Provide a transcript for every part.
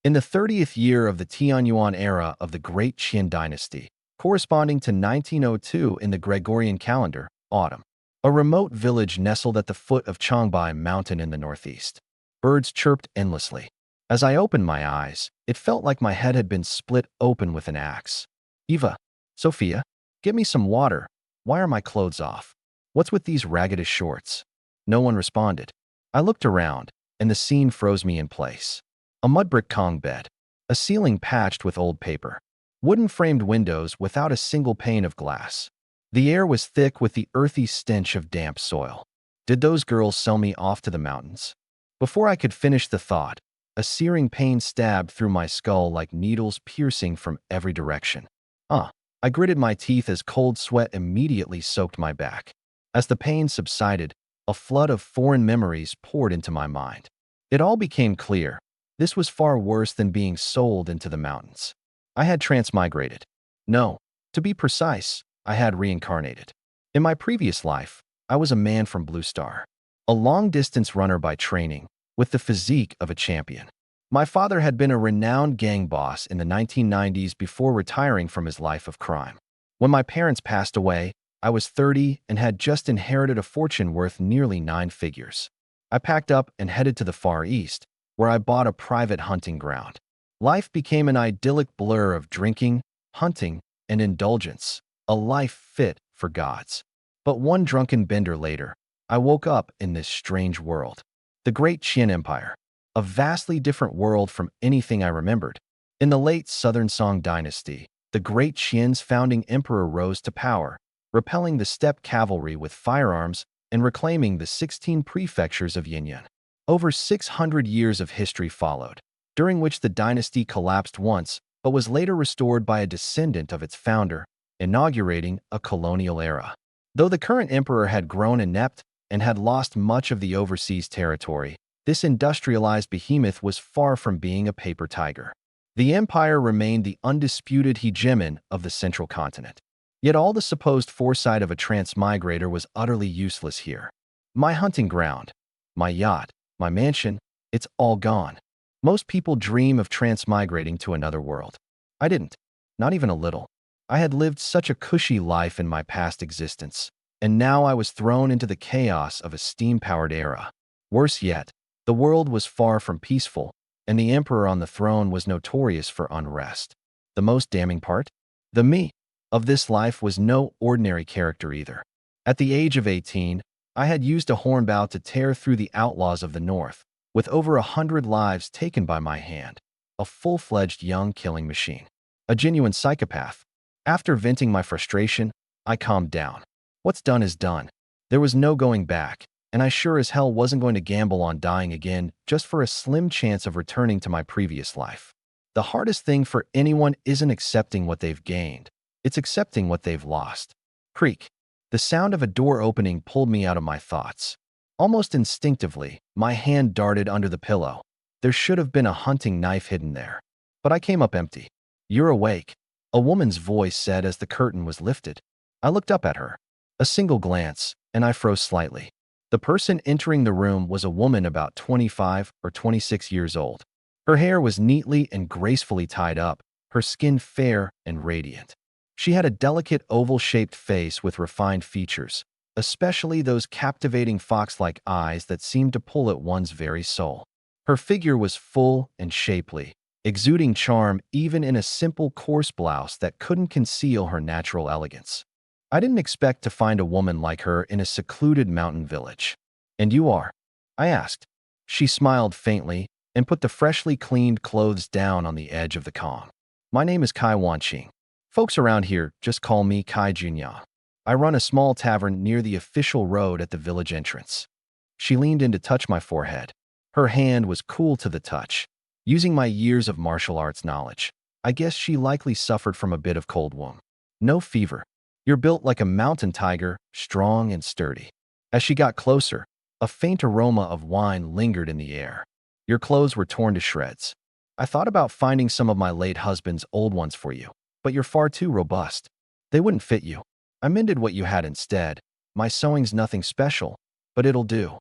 In the 30th year of the Tianyuan era of the Great Qin dynasty, corresponding to 1902 in the Gregorian calendar, autumn, a remote village nestled at the foot of Changbai Mountain in the northeast. Birds chirped endlessly. As I opened my eyes, it felt like my head had been split open with an axe. Eva, Sophia, get me some water. Why are my clothes off? What's with these raggedish shorts? No one responded. I looked around, and the scene froze me in place. A mud-brick Kong bed, a ceiling patched with old paper, wooden-framed windows without a single pane of glass. The air was thick with the earthy stench of damp soil. Did those girls sell me off to the mountains? Before I could finish the thought, a searing pain stabbed through my skull like needles piercing from every direction. I gritted my teeth as cold sweat immediately soaked my back. As the pain subsided, a flood of foreign memories poured into my mind. It all became clear. This was far worse than being sold into the mountains. I had transmigrated. No, to be precise, I had reincarnated. In my previous life, I was a man from Blue Star, a long-distance runner by training, with the physique of a champion. My father had been a renowned gang boss in the 1990s before retiring from his life of crime. When my parents passed away, I was 30 and had just inherited a fortune worth nearly 9 figures. I packed up and headed to the Far East, where I bought a private hunting ground. Life became an idyllic blur of drinking, hunting, and indulgence, a life fit for gods. But one drunken bender later, I woke up in this strange world. The Great Qin Empire, a vastly different world from anything I remembered. In the late Southern Song dynasty, the Great Qin's founding emperor rose to power, repelling the steppe cavalry with firearms and reclaiming the 16 prefectures of Yinyan. Over 600 years of history followed, during which the dynasty collapsed once but was later restored by a descendant of its founder, inaugurating a colonial era. Though the current emperor had grown inept and had lost much of the overseas territory, this industrialized behemoth was far from being a paper tiger. The empire remained the undisputed hegemon of the central continent. Yet all the supposed foresight of a transmigrator was utterly useless here. My hunting ground, my yacht, my mansion, it's all gone. Most people dream of transmigrating to another world. I didn't, not even a little. I had lived such a cushy life in my past existence, and now I was thrown into the chaos of a steam-powered era. Worse yet, the world was far from peaceful, and the emperor on the throne was notorious for unrest. The most damning part? The me of this life was no ordinary character either. At the age of 18, I had used a hornbow to tear through the outlaws of the North, with over 100 lives taken by my hand, a full-fledged young killing machine, a genuine psychopath. After venting my frustration, I calmed down. What's done is done. There was no going back, and I sure as hell wasn't going to gamble on dying again just for a slim chance of returning to my previous life. The hardest thing for anyone isn't accepting what they've gained, it's accepting what they've lost. Creak. The sound of a door opening pulled me out of my thoughts. Almost instinctively, my hand darted under the pillow. There should have been a hunting knife hidden there. But I came up empty. "You're awake," a woman's voice said as the curtain was lifted. I looked up at her. A single glance, and I froze slightly. The person entering the room was a woman about 25 or 26 years old. Her hair was neatly and gracefully tied up, her skin fair and radiant. She had a delicate oval-shaped face with refined features, especially those captivating fox-like eyes that seemed to pull at one's very soul. Her figure was full and shapely, exuding charm even in a simple coarse blouse that couldn't conceal her natural elegance. I didn't expect to find a woman like her in a secluded mountain village. "And you are?" I asked. She smiled faintly and put the freshly cleaned clothes down on the edge of the calm. "My name is Kai Wanqing. Folks around here just call me Kai Junya. I run a small tavern near the official road at the village entrance." She leaned in to touch my forehead. Her hand was cool to the touch. Using my years of martial arts knowledge, I guess she likely suffered from a bit of cold womb. "No fever. You're built like a mountain tiger, strong and sturdy." As she got closer, a faint aroma of wine lingered in the air. "Your clothes were torn to shreds. I thought about finding some of my late husband's old ones for you, but you're far too robust. They wouldn't fit you. I mended what you had instead. My sewing's nothing special, but it'll do."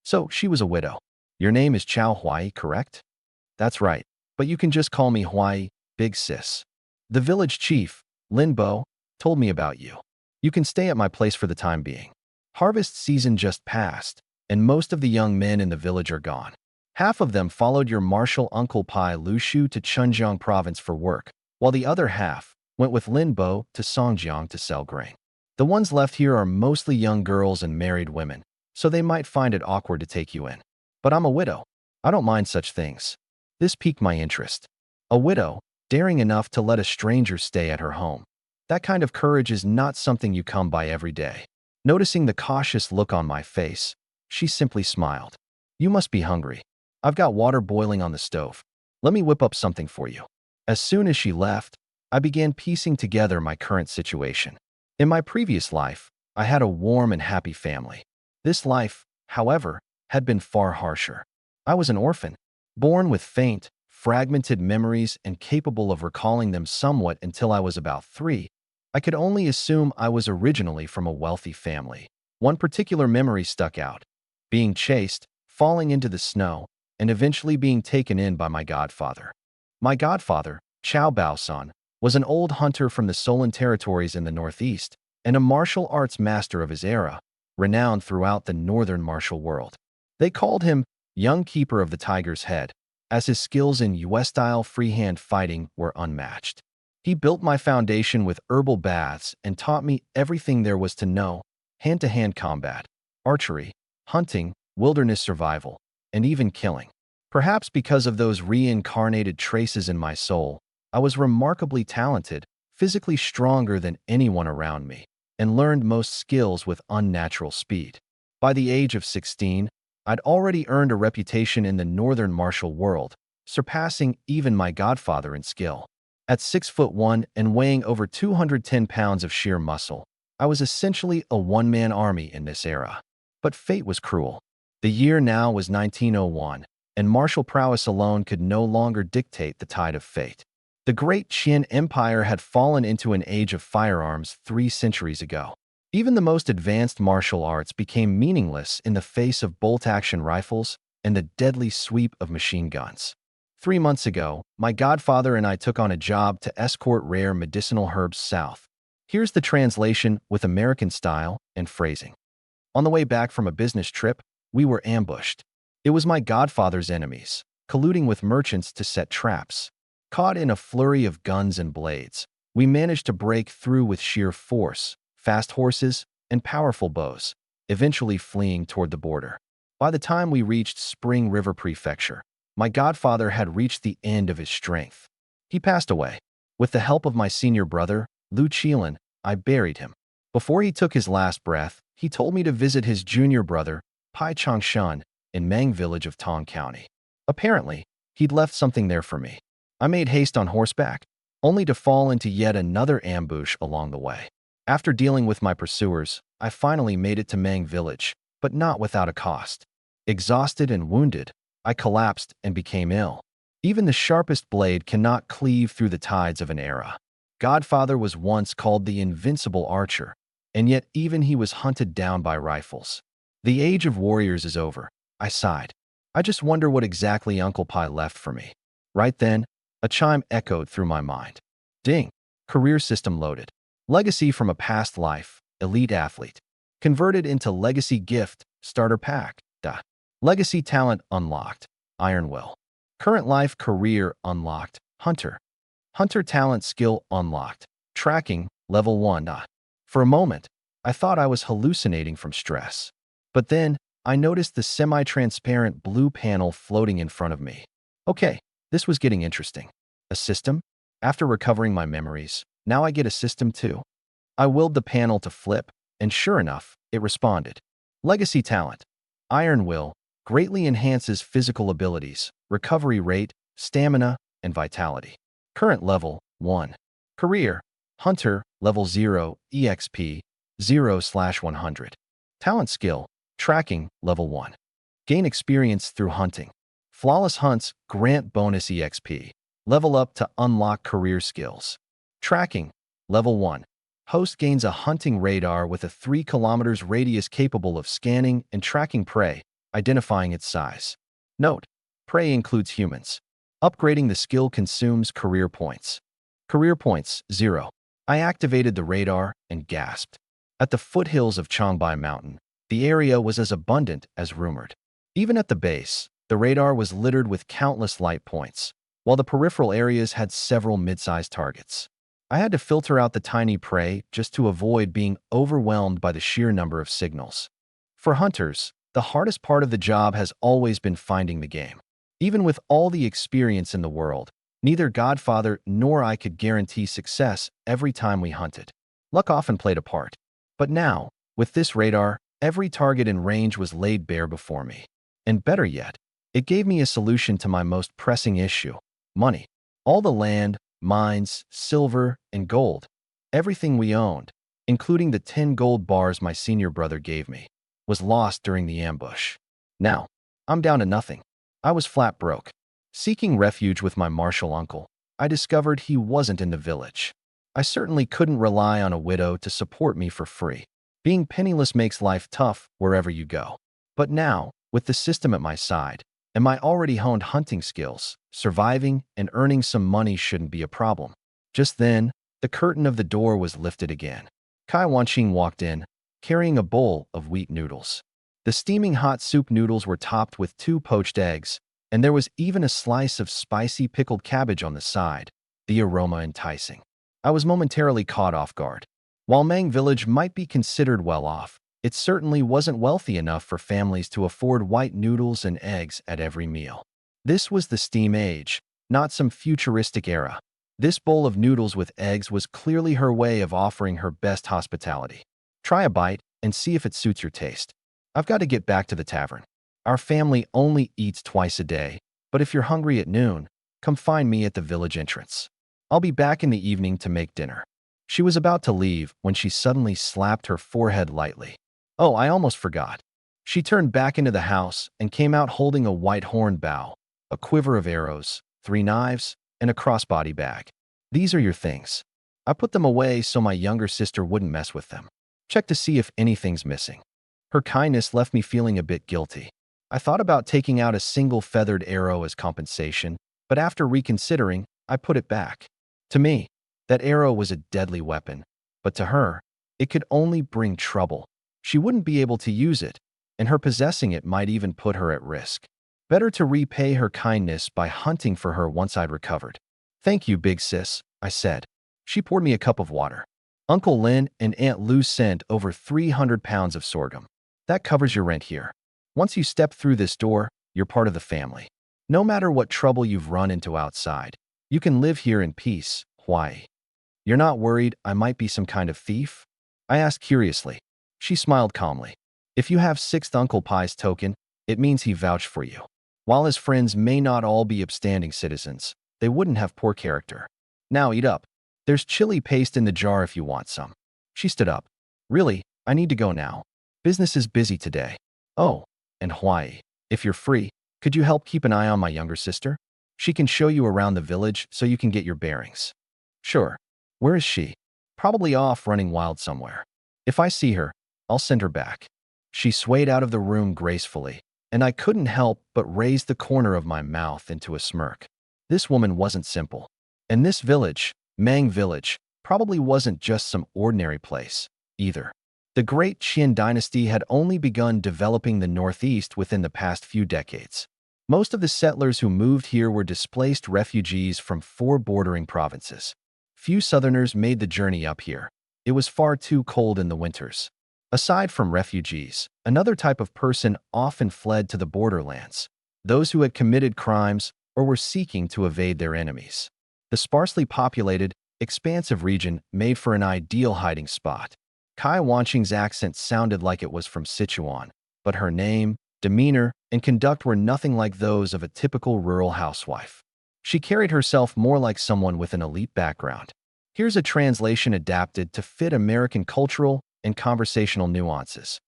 So she was a widow. "Your name is Chow Huai, correct?" "That's right. but you can just call me Hawaii, Big Sis. The village chief, Linbo, told me about you. You can stay at my place for the time being. Harvest season just passed, and most of the young men in the village are gone. Half of them followed your martial uncle Pai Lushu to Chunjiang province for work, while the other half went with Linbo to Songjiang to sell grain. The ones left here are mostly young girls and married women, so they might find it awkward to take you in. But I'm a widow. I don't mind such things. This piqued my interest. A widow, daring enough to let a stranger stay at her home. That kind of courage is not something you come by every day. Noticing the cautious look on my face, she simply smiled. You must be hungry. I've got water boiling on the stove. Let me whip up something for you. As soon as she left, I began piecing together my current situation. In my previous life, I had a warm and happy family. This life, however, had been far harsher. I was an orphan, born with faint, fragmented memories and capable of recalling them somewhat until I was about 3. I could only assume I was originally from a wealthy family. One particular memory stuck out: being chased, falling into the snow, and eventually being taken in by my godfather. My godfather, Chao Baosan, was an old hunter from the Solon territories in the northeast and a martial arts master of his era, renowned throughout the northern martial world. They called him Young Keeper of the Tiger's Head, as his skills in US-style freehand fighting were unmatched. He built my foundation with herbal baths and taught me everything there was to know: hand-to-hand combat, archery, hunting, wilderness survival, and even killing. Perhaps because of those reincarnated traces in my soul, I was remarkably talented, physically stronger than anyone around me, and learned most skills with unnatural speed. By the age of 16, I'd already earned a reputation in the northern martial world, surpassing even my godfather in skill. At 6'1" and weighing over 210 pounds of sheer muscle, I was essentially a one-man army in this era. But fate was cruel. The year now was 1901, and martial prowess alone could no longer dictate the tide of fate. The great Qin Empire had fallen into an age of firearms 3 centuries ago. Even the most advanced martial arts became meaningless in the face of bolt-action rifles and the deadly sweep of machine guns. 3 months ago, my godfather and I took on a job to escort rare medicinal herbs south. Here's the translation with American style and phrasing. On the way back from a business trip, we were ambushed. It was my godfather's enemies, colluding with merchants to set traps. Caught in a flurry of guns and blades, we managed to break through with sheer force, fast horses, and powerful bows, eventually fleeing toward the border. By the time we reached Spring River Prefecture, my godfather had reached the end of his strength. He passed away. With the help of my senior brother, Lu Qilin, I buried him. Before he took his last breath, he told me to visit his junior brother, Pai Changshan, in Mang village of Tong County. Apparently, he'd left something there for me. I made haste on horseback, only to fall into yet another ambush along the way. After dealing with my pursuers, I finally made it to Mang village, but not without a cost. Exhausted and wounded, I collapsed and became ill. Even the sharpest blade cannot cleave through the tides of an era. Godfather was once called the invincible archer, and yet even he was hunted down by rifles. The age of warriors is over, I sighed. I just wonder what exactly Uncle Pai left for me. Right then, a chime echoed through my mind. Ding! Career system loaded. Legacy from a past life, elite athlete. Converted into legacy gift, starter pack. Legacy talent unlocked, Iron Will. Current life career unlocked, Hunter. Hunter talent skill unlocked, tracking, level 1. For a moment, I thought I was hallucinating from stress. But then, I noticed the semi-transparent blue panel floating in front of me. Okay, this was getting interesting. A system? After recovering my memories, now I get a system too. I willed the panel to flip, and sure enough, it responded. Legacy talent. Iron Will greatly enhances physical abilities, recovery rate, stamina, and vitality. Current level, 1. Career, Hunter, level 0, EXP, 0/100. Talent skill, Tracking, level 1. Gain experience through hunting. Flawless hunts grant bonus EXP. Level up to unlock career skills. Tracking, level 1. Host gains a hunting radar with a 3 km radius capable of scanning and tracking prey, identifying its size. Note: prey includes humans. Upgrading the skill consumes career points. Career points, 0. I activated the radar and gasped. At the foothills of Changbai Mountain, the area was as abundant as rumored. Even at the base, the radar was littered with countless light points, while the peripheral areas had several mid-sized targets. I had to filter out the tiny prey just to avoid being overwhelmed by the sheer number of signals. For hunters, the hardest part of the job has always been finding the game. Even with all the experience in the world, neither Godfather nor I could guarantee success every time we hunted. Luck often played a part. But now, with this radar, every target in range was laid bare before me. And better yet, it gave me a solution to my most pressing issue: money. All the land, mines, silver, and gold, everything we owned, including the 10 gold bars my senior brother gave me, was lost during the ambush. Now, I'm down to nothing. I was flat broke. Seeking refuge with my martial uncle, I discovered he wasn't in the village. I certainly couldn't rely on a widow to support me for free. Being penniless makes life tough wherever you go. But now, with the system at my side, and my already honed hunting skills, surviving and earning some money shouldn't be a problem. Just then, the curtain of the door was lifted again. Kai Wanqing walked in, carrying a bowl of wheat noodles. The steaming hot soup noodles were topped with 2 poached eggs, and there was even a slice of spicy pickled cabbage on the side, the aroma enticing. I was momentarily caught off guard. While Mang Village might be considered well off, it certainly wasn't wealthy enough for families to afford white noodles and eggs at every meal. This was the steam age, not some futuristic era. This bowl of noodles with eggs was clearly her way of offering her best hospitality. Try a bite and see if it suits your taste. I've got to get back to the tavern. Our family only eats twice a day, but if you're hungry at noon, come find me at the village entrance. I'll be back in the evening to make dinner. She was about to leave when she suddenly slapped her forehead lightly. Oh, I almost forgot. She turned back into the house and came out holding a white horn bow, a quiver of arrows, 3 knives, and a crossbody bag. These are your things. I put them away so my younger sister wouldn't mess with them. Check to see if anything's missing. Her kindness left me feeling a bit guilty. I thought about taking out a single feathered arrow as compensation, but after reconsidering, I put it back. To me, that arrow was a deadly weapon, but to her, it could only bring trouble. She wouldn't be able to use it, and her possessing it might even put her at risk. Better to repay her kindness by hunting for her once I'd recovered. Thank you, big sis, I said. She poured me a cup of water. Uncle Lin and Aunt Lu sent over 300 pounds of sorghum. That covers your rent here. Once you step through this door, you're part of the family. No matter what trouble you've run into outside, you can live here in peace. Why? You're not worried I might be some kind of thief? I asked curiously. She smiled calmly. If you have 6th Uncle Pai's token, it means he vouched for you. While his friends may not all be upstanding citizens, they wouldn't have poor character. Now eat up. There's chili paste in the jar if you want some. She stood up. Really, I need to go now. Business is busy today. Oh, and Hawaii, if you're free, could you help keep an eye on my younger sister? She can show you around the village so you can get your bearings. Sure. Where is she? Probably off running wild somewhere. If I see her, I'll send her back. She swayed out of the room gracefully, and I couldn't help but raise the corner of my mouth into a smirk. This woman wasn't simple. And this village, Mang Village, probably wasn't just some ordinary place, either. The Great Qin dynasty had only begun developing the Northeast within the past few decades. Most of the settlers who moved here were displaced refugees from 4 bordering provinces. Few Southerners made the journey up here. It was far too cold in the winters. Aside from refugees, another type of person often fled to the borderlands, those who had committed crimes or were seeking to evade their enemies. The sparsely populated, expansive region made for an ideal hiding spot. Kai Wanqing's accent sounded like it was from Sichuan, but her name, demeanor, and conduct were nothing like those of a typical rural housewife. She carried herself more like someone with an elite background. Here's a translation adapted to fit American cultural and conversational nuances.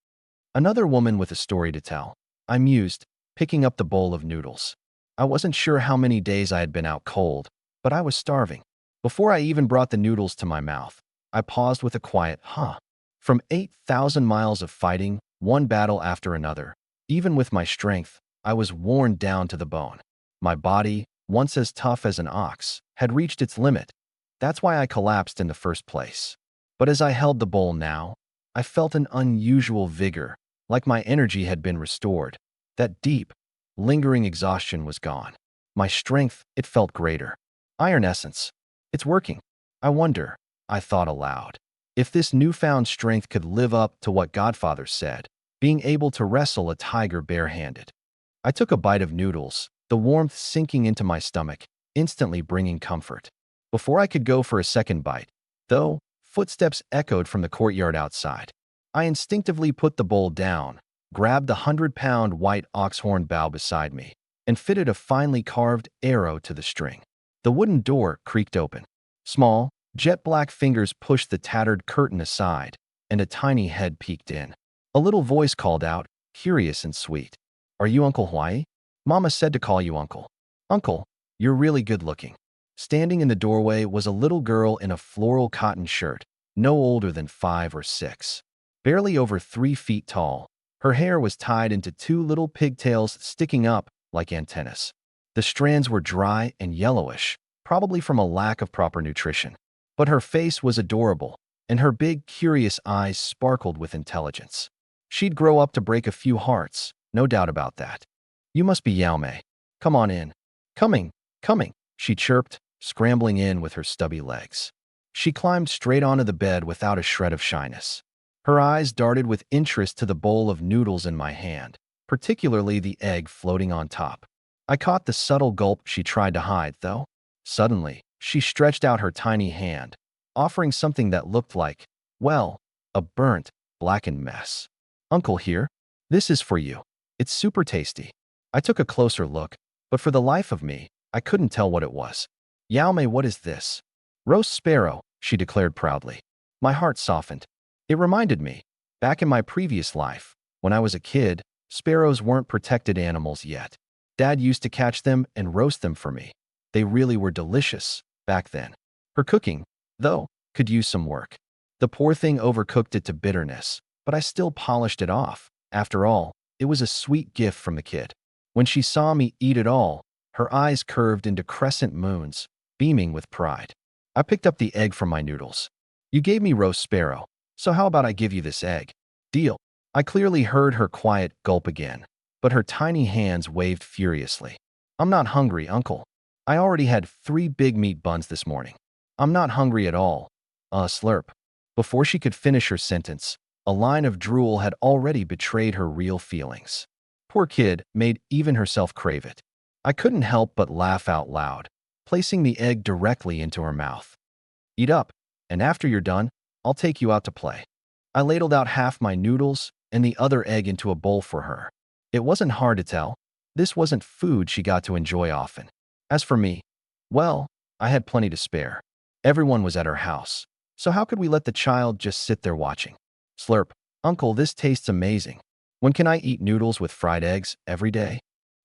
Another woman with a story to tell. I mused, picking up the bowl of noodles. I wasn't sure how many days I had been out cold, but I was starving. Before I even brought the noodles to my mouth, I paused with a quiet, huh. From 8,000 miles of fighting, one battle after another, even with my strength, I was worn down to the bone. My body, once as tough as an ox, had reached its limit. That's why I collapsed in the first place. But as I held the bowl now, I felt an unusual vigor, like my energy had been restored. That deep, lingering exhaustion was gone. My strength, it felt greater. Iron essence. It's working. I wonder, I thought aloud, if this newfound strength could live up to what Godfather said, being able to wrestle a tiger barehanded. I took a bite of noodles, the warmth sinking into my stomach, instantly bringing comfort. Before I could go for a second bite, though, footsteps echoed from the courtyard outside. I instinctively put the bowl down, grabbed the 100-pound white oxhorn bow beside me, and fitted a finely carved arrow to the string. The wooden door creaked open. Small, jet-black fingers pushed the tattered curtain aside, and a tiny head peeked in. A little voice called out, curious and sweet. "Are you Uncle Hawaii? Mama said to call you Uncle." "Uncle, you're really good-looking." Standing in the doorway was a little girl in a floral cotton shirt, no older than 5 or 6. Barely over 3 feet tall, her hair was tied into 2 little pigtails sticking up like antennas. The strands were dry and yellowish, probably from a lack of proper nutrition. But her face was adorable, and her big, curious eyes sparkled with intelligence. She'd grow up to break a few hearts, no doubt about that. "You must be Yao Mei. Come on in." "Coming, coming," she chirped, scrambling in with her stubby legs. She climbed straight onto the bed without a shred of shyness. Her eyes darted with interest to the bowl of noodles in my hand, particularly the egg floating on top. I caught the subtle gulp she tried to hide, though. Suddenly, she stretched out her tiny hand, offering something that looked like, well, a burnt, blackened mess. "Uncle here. This is for you. It's super tasty." I took a closer look, but for the life of me, I couldn't tell what it was. "Yao Mei, what is this?" "Roast sparrow," she declared proudly. My heart softened. It reminded me, back in my previous life, when I was a kid, sparrows weren't protected animals yet. Dad used to catch them and roast them for me. They really were delicious back then. Her cooking, though, could use some work. The poor thing overcooked it to bitterness, but I still polished it off. After all, it was a sweet gift from the kid. When she saw me eat it all, her eyes curved into crescent moons, beaming with pride. I picked up the egg from my noodles. "You gave me roast sparrow, so how about I give you this egg?" "Deal." I clearly heard her quiet gulp again, but her tiny hands waved furiously. "I'm not hungry, Uncle. I already had 3 big meat buns this morning. I'm not hungry at all." Slurp. Before she could finish her sentence, a line of drool had already betrayed her real feelings. Poor kid made even herself crave it. I couldn't help but laugh out loud, placing the egg directly into her mouth. "Eat up, and after you're done, I'll take you out to play." I ladled out half my noodles and the other egg into a bowl for her. It wasn't hard to tell. This wasn't food she got to enjoy often. As for me, well, I had plenty to spare. Everyone was at her house, so how could we let the child just sit there watching? Slurp. "Uncle, this tastes amazing. When can I eat noodles with fried eggs every day?"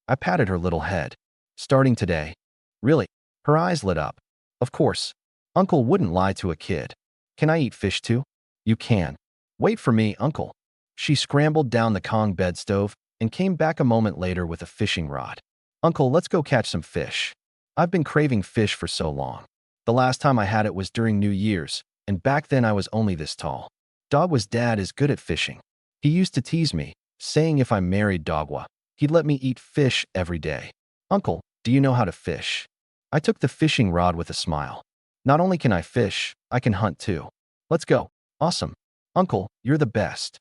I patted her little head. "Starting today." "Really?" Her eyes lit up. "Of course. Uncle wouldn't lie to a kid. Can I eat fish too?" "You can." "Wait for me, Uncle." She scrambled down the Kong bed stove and came back a moment later with a fishing rod. "Uncle, let's go catch some fish. I've been craving fish for so long. The last time I had it was during New Year's, and back then I was only this tall. Dogwa's dad is good at fishing. He used to tease me, saying if I married Dogwa, he'd let me eat fish every day." "Uncle, do you know how to fish?" I took the fishing rod with a smile. "Not only can I fish, I can hunt too." "Let's go." "Awesome. Uncle, you're the best."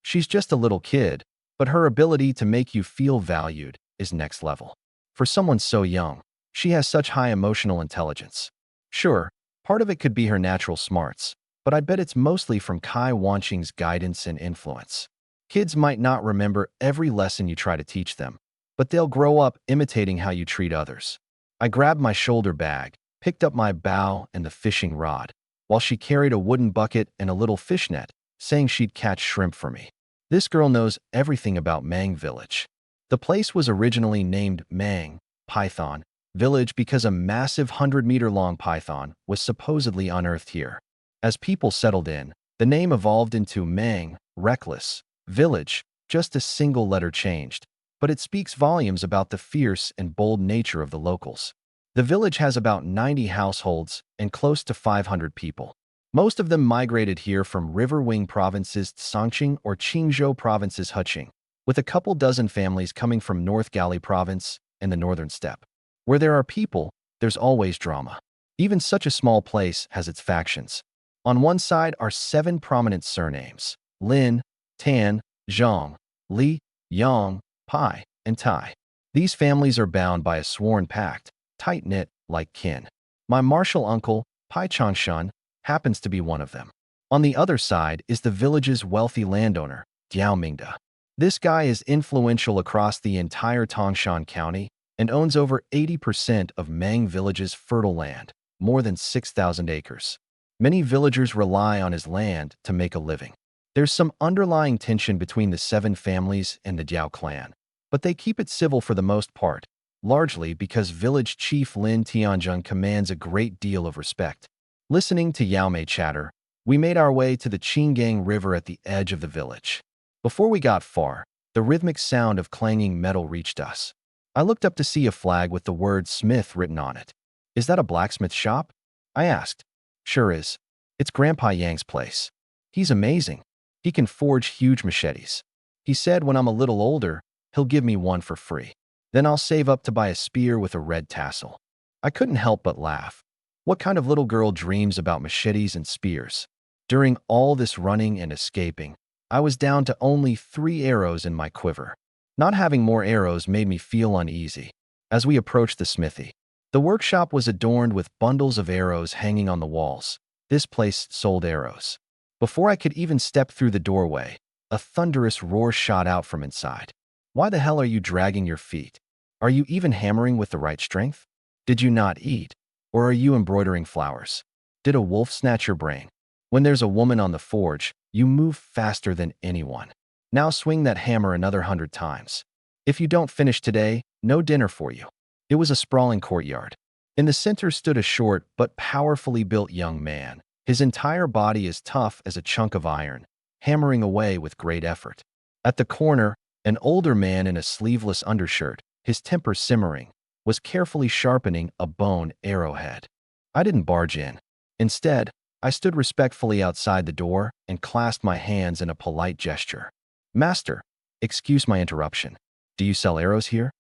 She's just a little kid, but her ability to make you feel valued is next level. For someone so young, she has such high emotional intelligence. Sure, part of it could be her natural smarts, but I bet it's mostly from Kai Wanqing's guidance and influence. Kids might not remember every lesson you try to teach them, but they'll grow up imitating how you treat others. I grabbed my shoulder bag, picked up my bow and the fishing rod, while she carried a wooden bucket and a little fish net, saying she'd catch shrimp for me. This girl knows everything about Mang Village. The place was originally named Mang, Python, Village because a massive 100-meter-long python was supposedly unearthed here. As people settled in, the name evolved into Mang, Reckless, Village, just a single letter changed, but it speaks volumes about the fierce and bold nature of the locals. The village has about 90 households and close to 500 people. Most of them migrated here from River Wing Province's Songqing or Qingzhou Province's Heqing, with a couple dozen families coming from North Gali Province and the Northern Steppe. Where there are people, there's always drama. Even such a small place has its factions. On one side are 7 prominent surnames: Lin, Tan, Zhang, Li, Yang, Pai, and Tai. These families are bound by a sworn pact, tight-knit like kin. My martial uncle, Pai Changshan, happens to be one of them. On the other side is the village's wealthy landowner, Diao Mingda. This guy is influential across the entire Tangshan County and owns over 80% of Mang village's fertile land, more than 6,000 acres. Many villagers rely on his land to make a living. There's some underlying tension between the 7 families and the Diao clan, but they keep it civil for the most part, largely because village chief Lin Tianzheng commands a great deal of respect. Listening to Yao Mei chatter, we made our way to the Qinggang River at the edge of the village. Before we got far, the rhythmic sound of clanging metal reached us. I looked up to see a flag with the word Smith written on it. "Is that a blacksmith shop?" I asked. "Sure is. It's Grandpa Yang's place. He's amazing. He can forge huge machetes. He said when I'm a little older, he'll give me one for free. Then I'll save up to buy a spear with a red tassel." I couldn't help but laugh. What kind of little girl dreams about machetes and spears? During all this running and escaping, I was down to only 3 arrows in my quiver. Not having more arrows made me feel uneasy. As we approached the smithy, the workshop was adorned with bundles of arrows hanging on the walls. This place sold arrows. Before I could even step through the doorway, a thunderous roar shot out from inside. "Why the hell are you dragging your feet? Are you even hammering with the right strength? Did you not eat? Or are you embroidering flowers? Did a wolf snatch your brain? When there's a woman on the forge, you move faster than anyone. Now swing that hammer another 100 times. If you don't finish today, no dinner for you." It was a sprawling courtyard. In the center stood a short but powerfully built young man, his entire body as tough as a chunk of iron, hammering away with great effort. At the corner, an older man in a sleeveless undershirt, his temper simmering, was carefully sharpening a bone arrowhead. I didn't barge in. Instead, I stood respectfully outside the door and clasped my hands in a polite gesture. "Master, excuse my interruption. Do you sell arrows here?"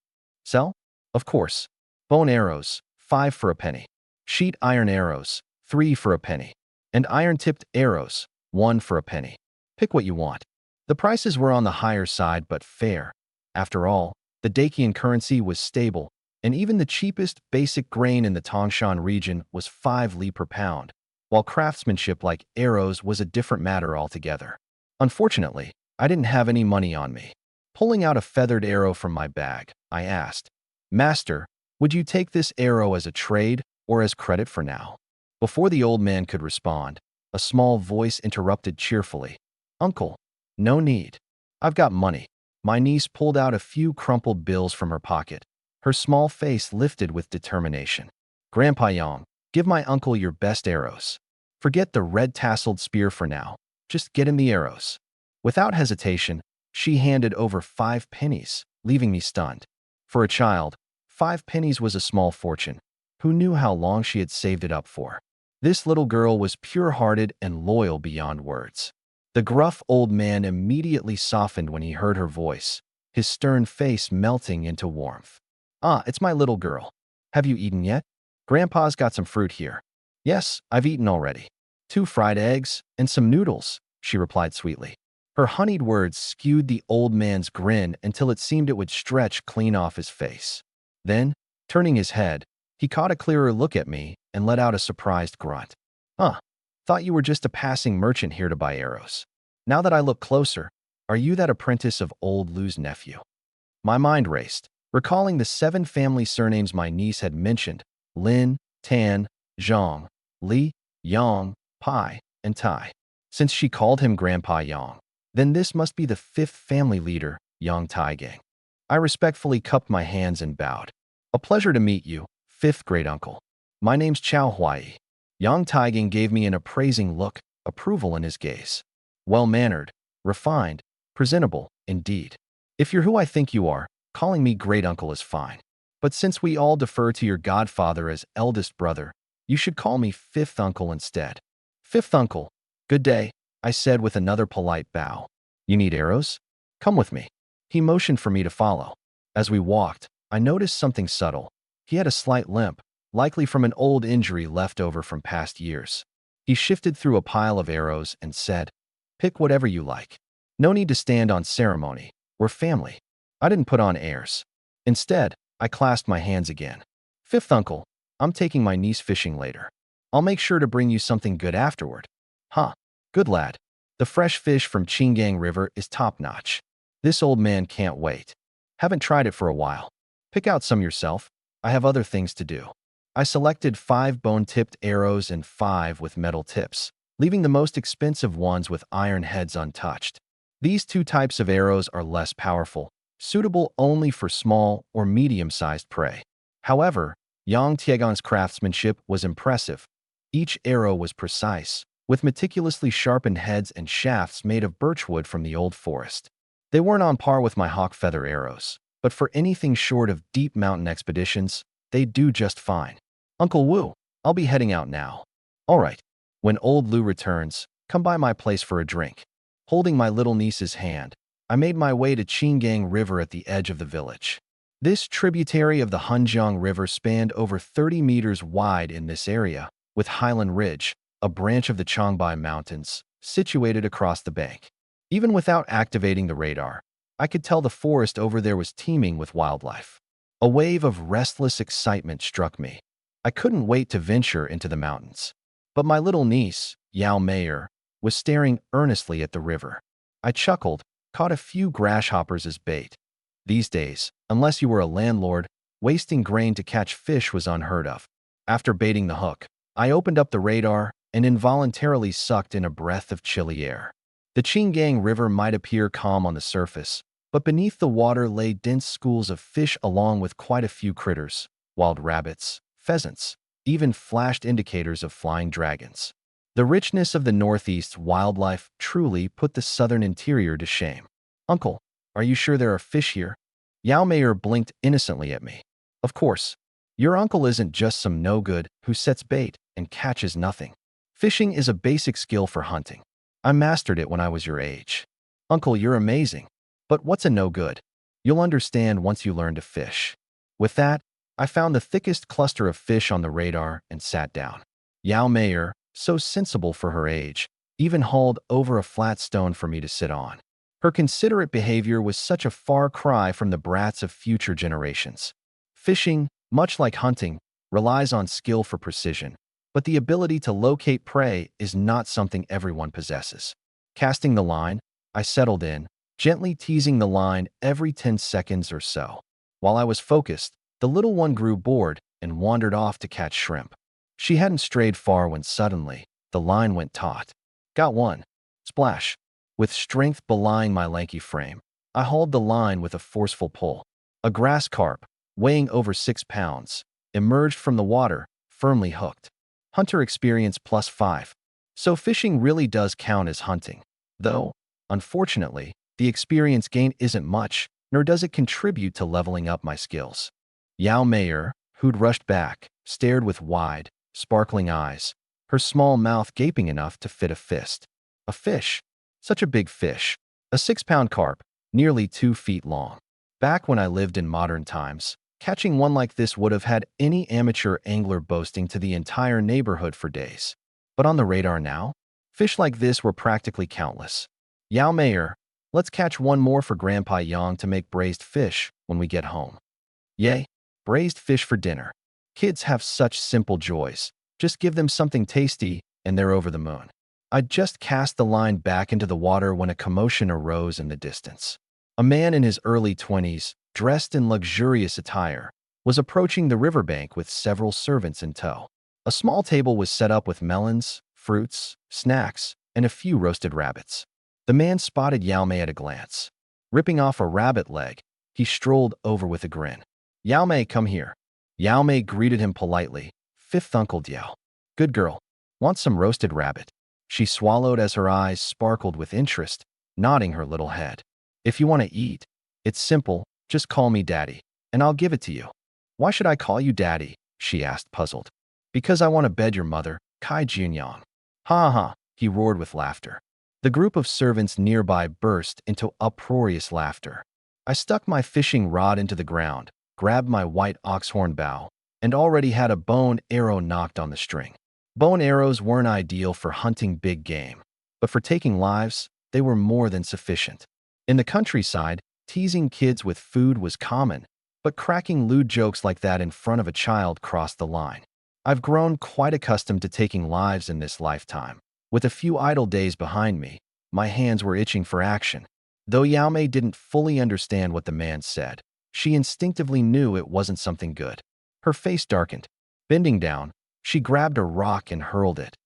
"Sell? Of course. Bone arrows, 5 for a penny. Sheet iron arrows, 3 for a penny. And iron-tipped arrows, 1 for a penny. Pick what you want." The prices were on the higher side but fair. After all, the Dacian currency was stable, and even the cheapest basic grain in the Tangshan region was 5 li per pound, while craftsmanship like arrows was a different matter altogether. Unfortunately, I didn't have any money on me. Pulling out a feathered arrow from my bag, I asked, "Master, would you take this arrow as a trade or as credit for now?" Before the old man could respond, a small voice interrupted cheerfully. "Uncle, no need. I've got money." My niece pulled out a few crumpled bills from her pocket. Her small face lifted with determination. "Grandpa Yang, give my uncle your best arrows. Forget the red-tasseled spear for now. Just get him the arrows." Without hesitation, she handed over 5 pennies, leaving me stunned. For a child, 5 pennies was a small fortune. Who knew how long she had saved it up for? This little girl was pure-hearted and loyal beyond words. The gruff old man immediately softened when he heard her voice, his stern face melting into warmth. "Ah, it's my little girl. Have you eaten yet? Grandpa's got some fruit here." "Yes, I've eaten already. 2 fried eggs and some noodles," she replied sweetly. Her honeyed words skewed the old man's grin until it seemed it would stretch clean off his face. Then, turning his head, he caught a clearer look at me and let out a surprised grunt. "Huh, thought you were just a passing merchant here to buy arrows. Now that I look closer, are you that apprentice of old Lu's nephew?" My mind raced, recalling the 7 family surnames my niece had mentioned: Lin, Tan, Zhang, Li, Yang, Pai, and Tai. Since she called him Grandpa Yang, then this must be the 5th family leader, Yang Taigang. I respectfully cupped my hands and bowed. "A pleasure to meet you, 5th great uncle. My name's Chao Huai." Yang Taigang gave me an appraising look, approval in his gaze. Well-mannered, refined, presentable, indeed. "If you're who I think you are, calling me great uncle is fine. But since we all defer to your godfather as eldest brother, you should call me fifth uncle instead. Fifth uncle, good day, I said with another polite bow. You need arrows? Come with me. He motioned for me to follow. As we walked, I noticed something subtle. He had a slight limp, likely from an old injury left over from past years. He shifted through a pile of arrows and said, pick whatever you like. No need to stand on ceremony. We're family. I didn't put on airs. Instead, I clasped my hands again. Fifth uncle, I'm taking my niece fishing later. I'll make sure to bring you something good afterward. Huh, good lad. The fresh fish from Chingang River is top-notch. This old man can't wait. Haven't tried it for a while. Pick out some yourself. I have other things to do. I selected 5 bone-tipped arrows and 5 with metal tips, leaving the most expensive ones with iron heads untouched. These 2 types of arrows are less powerful, suitable only for small or medium-sized prey. However, Yang Tiegan's craftsmanship was impressive. Each arrow was precise, with meticulously sharpened heads and shafts made of birchwood from the old forest. They weren't on par with my hawk feather arrows, but for anything short of deep mountain expeditions, they'd do just fine. Uncle Wu, I'll be heading out now. All right. When old Lu returns, come by my place for a drink. Holding my little niece's hand, I made my way to Chingang River at the edge of the village. This tributary of the Hunjiang River spanned over 30 meters wide in this area, with Highland Ridge, a branch of the Changbai Mountains, situated across the bank. Even without activating the radar, I could tell the forest over there was teeming with wildlife. A wave of restless excitement struck me. I couldn't wait to venture into the mountains. But my little niece, Yao Meier, was staring earnestly at the river. I chuckled, caught a few grasshoppers as bait. These days, unless you were a landlord, wasting grain to catch fish was unheard of. After baiting the hook, I opened up the radar and involuntarily sucked in a breath of chilly air. The Chingang River might appear calm on the surface, but beneath the water lay dense schools of fish along with quite a few critters, wild rabbits, pheasants, even flashed indicators of flying dragons. The richness of the Northeast's wildlife truly put the southern interior to shame. Uncle, are you sure there are fish here? Yao Meier blinked innocently at me. Of course. Your uncle isn't just some no-good who sets bait and catches nothing. Fishing is a basic skill for hunting. I mastered it when I was your age. Uncle, you're amazing. But what's a no-good? You'll understand once you learn to fish. With that, I found the thickest cluster of fish on the radar and sat down. Yao Meier, so sensible for her age, even hauled over a flat stone for me to sit on. Her considerate behavior was such a far cry from the brats of future generations. Fishing, much like hunting, relies on skill for precision, but the ability to locate prey is not something everyone possesses. Casting the line, I settled in, gently teasing the line every 10 seconds or so. While I was focused, the little one grew bored and wandered off to catch shrimp. She hadn't strayed far when suddenly, the line went taut. Got one. Splash. With strength belying my lanky frame, I hauled the line with a forceful pull. A grass carp, weighing over 6 pounds, emerged from the water, firmly hooked. Hunter experience +5. So fishing really does count as hunting. Though, unfortunately, the experience gain isn't much, nor does it contribute to leveling up my skills. Yao Meier, who'd rushed back, stared with wide, sparkling eyes, her small mouth gaping enough to fit a fist. A fish. Such a big fish. A 6-pound carp, nearly 2 feet long. Back when I lived in modern times, catching one like this would have had any amateur angler boasting to the entire neighborhood for days. But on the radar now, fish like this were practically countless. Yao Meier, let's catch one more for Grandpa Yang to make braised fish when we get home. Yay, braised fish for dinner. Kids have such simple joys. Just give them something tasty, and they're over the moon. I'd just cast the line back into the water when a commotion arose in the distance. A man in his early 20s, dressed in luxurious attire, was approaching the riverbank with several servants in tow. A small table was set up with melons, fruits, snacks, and a few roasted rabbits. The man spotted Yao Mei at a glance. Ripping off a rabbit leg, he strolled over with a grin. Yao Mei, come here. Yao Mei greeted him politely. Fifth Uncle Diao. Good girl. Want some roasted rabbit? She swallowed as her eyes sparkled with interest, nodding her little head. If you want to eat, it's simple, just call me Daddy, and I'll give it to you. Why should I call you daddy? She asked, puzzled. Because I want to bed your mother, Kai Junyang. Ha ha, he roared with laughter. The group of servants nearby burst into uproarious laughter. I stuck my fishing rod into the ground, grabbed my white oxhorn bow, and already had a bone arrow knocked on the string. Bone arrows weren't ideal for hunting big game, but for taking lives, they were more than sufficient. In the countryside, teasing kids with food was common, but cracking lewd jokes like that in front of a child crossed the line. I've grown quite accustomed to taking lives in this lifetime. With a few idle days behind me, my hands were itching for action. Though Yao Mei didn't fully understand what the man said, she instinctively knew it wasn't something good. Her face darkened. Bending down, she grabbed a rock and hurled it,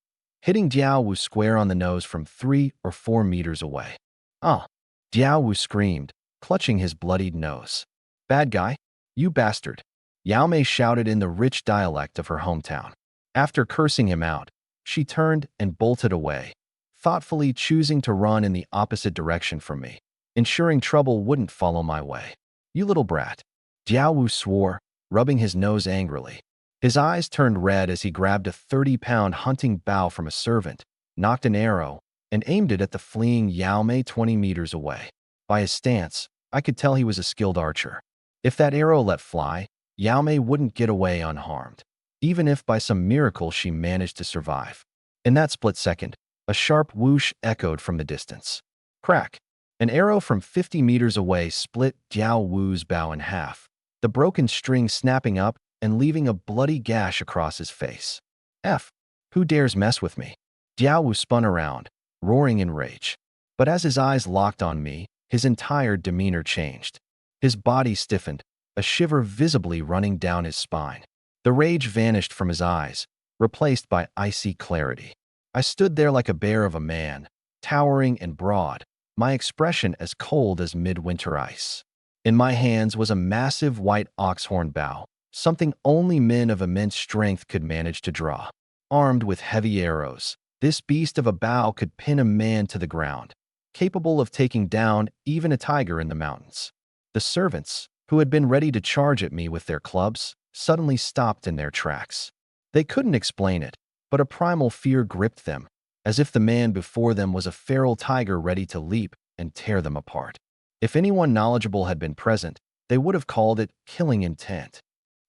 hitting Diao Wu square on the nose from 3 or 4 meters away. Ah! Diao Wu screamed, clutching his bloodied nose. Bad guy? You bastard! Yao Mei shouted in the rich dialect of her hometown. After cursing him out, she turned and bolted away, thoughtfully choosing to run in the opposite direction from me, ensuring trouble wouldn't follow my way. You little brat! Diao Wu swore, rubbing his nose angrily. His eyes turned red as he grabbed a 30-pound hunting bow from a servant, knocked an arrow, and aimed it at the fleeing Yao Mei 20 meters away. By his stance, I could tell he was a skilled archer. If that arrow let fly, Yao Mei wouldn't get away unharmed, even if by some miracle she managed to survive. In that split second, a sharp whoosh echoed from the distance. Crack! An arrow from 50 meters away split Diao Wu's bow in half, the broken string snapping up and leaving a bloody gash across his face. F. Who dares mess with me? Diao Wu spun around, roaring in rage. But as his eyes locked on me, his entire demeanor changed. His body stiffened, a shiver visibly running down his spine. The rage vanished from his eyes, replaced by icy clarity. I stood there like a bear of a man, towering and broad, my expression as cold as midwinter ice. In my hands was a massive white oxhorn bow, something only men of immense strength could manage to draw. Armed with heavy arrows, this beast of a bow could pin a man to the ground, capable of taking down even a tiger in the mountains. The servants, who had been ready to charge at me with their clubs, suddenly stopped in their tracks. They couldn't explain it, but a primal fear gripped them, as if the man before them was a feral tiger ready to leap and tear them apart. If anyone knowledgeable had been present, they would have called it killing intent.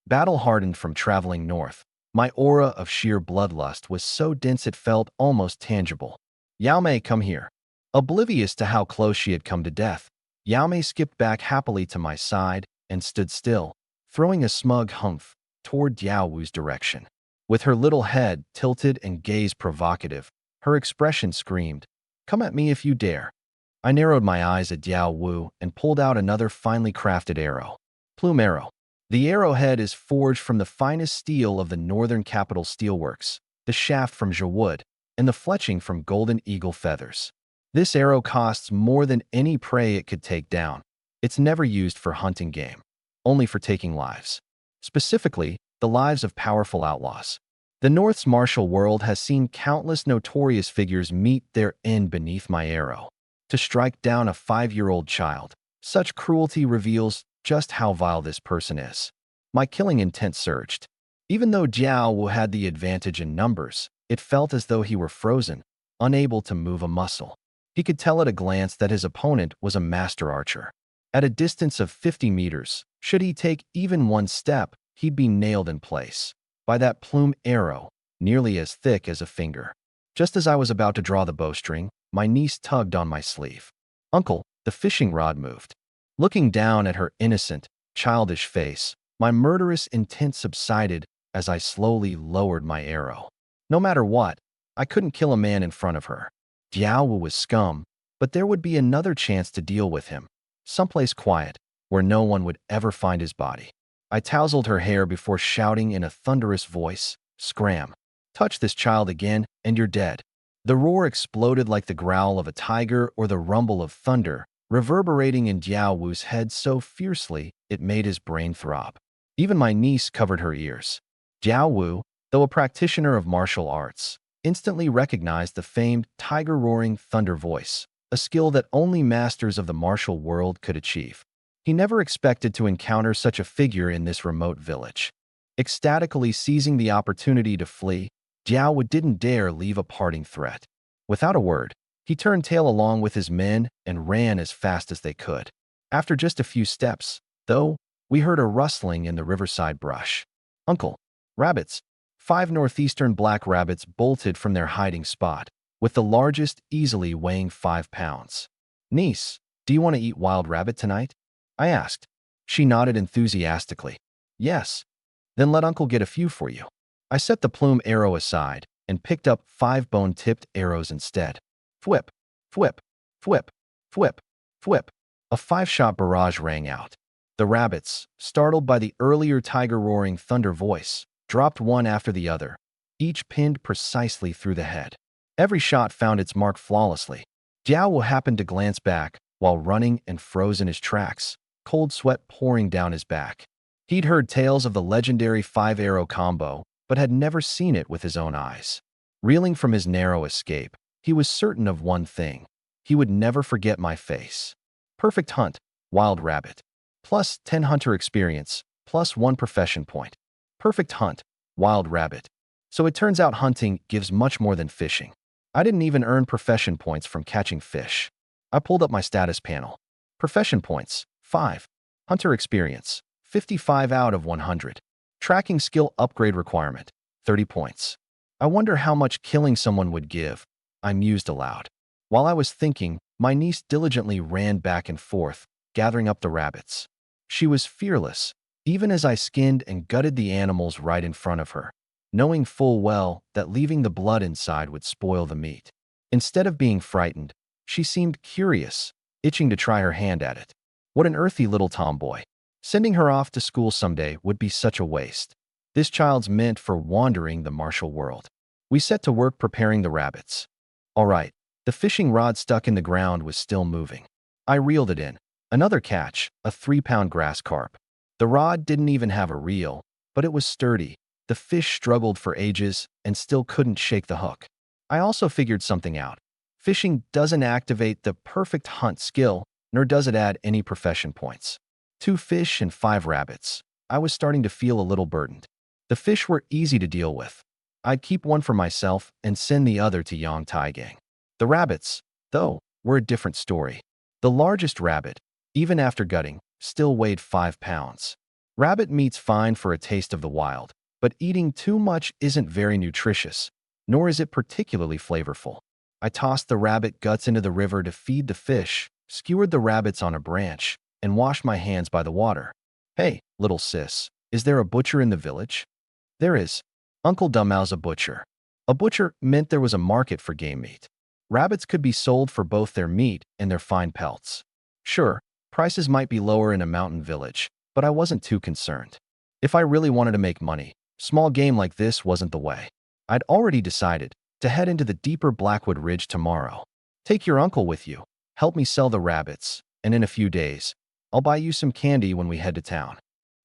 Battle-hardened from traveling north, my aura of sheer bloodlust was so dense it felt almost tangible. Yao Mei, come here. Oblivious to how close she had come to death, Yao Mei skipped back happily to my side and stood still, throwing a smug humph toward Diao Wu's direction. With her little head tilted and gaze provocative, her expression screamed, "Come at me if you dare." I narrowed my eyes at Diao Wu and pulled out another finely crafted arrow. Plume arrow. The arrowhead is forged from the finest steel of the northern capital steelworks, the shaft from zhe wood, and the fletching from golden eagle feathers. This arrow costs more than any prey it could take down. It's never used for hunting game, only for taking lives. Specifically, the lives of powerful outlaws. The North's martial world has seen countless notorious figures meet their end beneath my arrow. To strike down a 5-year-old child, such cruelty reveals just how vile this person is. My killing intent surged. Even though Diao Wu had the advantage in numbers, it felt as though he were frozen, unable to move a muscle. He could tell at a glance that his opponent was a master archer. At a distance of 50 meters, should he take even one step, he'd be nailed in place by that plume arrow, nearly as thick as a finger. Just as I was about to draw the bowstring, my niece tugged on my sleeve. "Uncle," the fishing rod moved. Looking down at her innocent, childish face, my murderous intent subsided as I slowly lowered my arrow. No matter what, I couldn't kill a man in front of her. Diao Wu was scum, but there would be another chance to deal with him, someplace quiet, where no one would ever find his body. I tousled her hair before shouting in a thunderous voice, "Scram! Touch this child again, and you're dead." The roar exploded like the growl of a tiger or the rumble of thunder, reverberating in Diao Wu's head so fiercely it made his brain throb. Even my niece covered her ears. Diao Wu, though a practitioner of martial arts, instantly recognized the famed tiger-roaring thunder voice, a skill that only masters of the martial world could achieve. He never expected to encounter such a figure in this remote village. Ecstatically seizing the opportunity to flee, Jiao didn't dare leave a parting threat. Without a word, he turned tail along with his men and ran as fast as they could. After just a few steps, though, we heard a rustling in the riverside brush. Uncle, rabbits. 5 northeastern black rabbits bolted from their hiding spot, with the largest easily weighing 5 pounds. Niece, do you want to eat wild rabbit tonight? I asked. She nodded enthusiastically. Yes. Then let Uncle get a few for you. I set the plume arrow aside and picked up 5 bone-tipped arrows instead. Thwip, thwip, thwip, thwip, thwip. A 5-shot barrage rang out. The rabbits, startled by the earlier tiger-roaring thunder voice, dropped one after the other, each pinned precisely through the head. Every shot found its mark flawlessly. Jiao happened to glance back while running and froze in his tracks, cold sweat pouring down his back. He'd heard tales of the legendary 5-arrow combo, but had never seen it with his own eyes. Reeling from his narrow escape, he was certain of one thing. He would never forget my face. Perfect hunt, wild rabbit. Plus 10 hunter experience, plus 1 profession point. Perfect hunt, wild rabbit. So it turns out hunting gives much more than fishing. I didn't even earn profession points from catching fish. I pulled up my status panel. Profession points, 5. Hunter experience, 55 out of 100. Tracking skill upgrade requirement, 30 points. I wonder how much killing someone would give, I mused aloud. While I was thinking, my niece diligently ran back and forth, gathering up the rabbits. She was fearless, even as I skinned and gutted the animals right in front of her, knowing full well that leaving the blood inside would spoil the meat. Instead of being frightened, she seemed curious, itching to try her hand at it. What an earthy little tomboy. Sending her off to school someday would be such a waste. This child's meant for wandering the martial world. We set to work preparing the rabbits. All right, the fishing rod stuck in the ground was still moving. I reeled it in. Another catch, a 3-pound grass carp. The rod didn't even have a reel, but it was sturdy. The fish struggled for ages and still couldn't shake the hook. I also figured something out. Fishing doesn't activate the perfect hunt skill, nor does it add any profession points. 2 fish and 5 rabbits. I was starting to feel a little burdened. The fish were easy to deal with. I'd keep one for myself and send the other to Yang Taigang. The rabbits, though, were a different story. The largest rabbit, even after gutting, still weighed 5 pounds. Rabbit meat's fine for a taste of the wild, but eating too much isn't very nutritious, nor is it particularly flavorful. I tossed the rabbit guts into the river to feed the fish, skewered the rabbits on a branch, and washed my hands by the water. Hey, little sis, is there a butcher in the village? There is. Uncle Dummau's a butcher. A butcher meant there was a market for game meat. Rabbits could be sold for both their meat and their fine pelts. Sure, prices might be lower in a mountain village, but I wasn't too concerned. If I really wanted to make money, small game like this wasn't the way. I'd already decided to head into the deeper Blackwood Ridge tomorrow. Take your uncle with you, help me sell the rabbits, and in a few days, I'll buy you some candy when we head to town.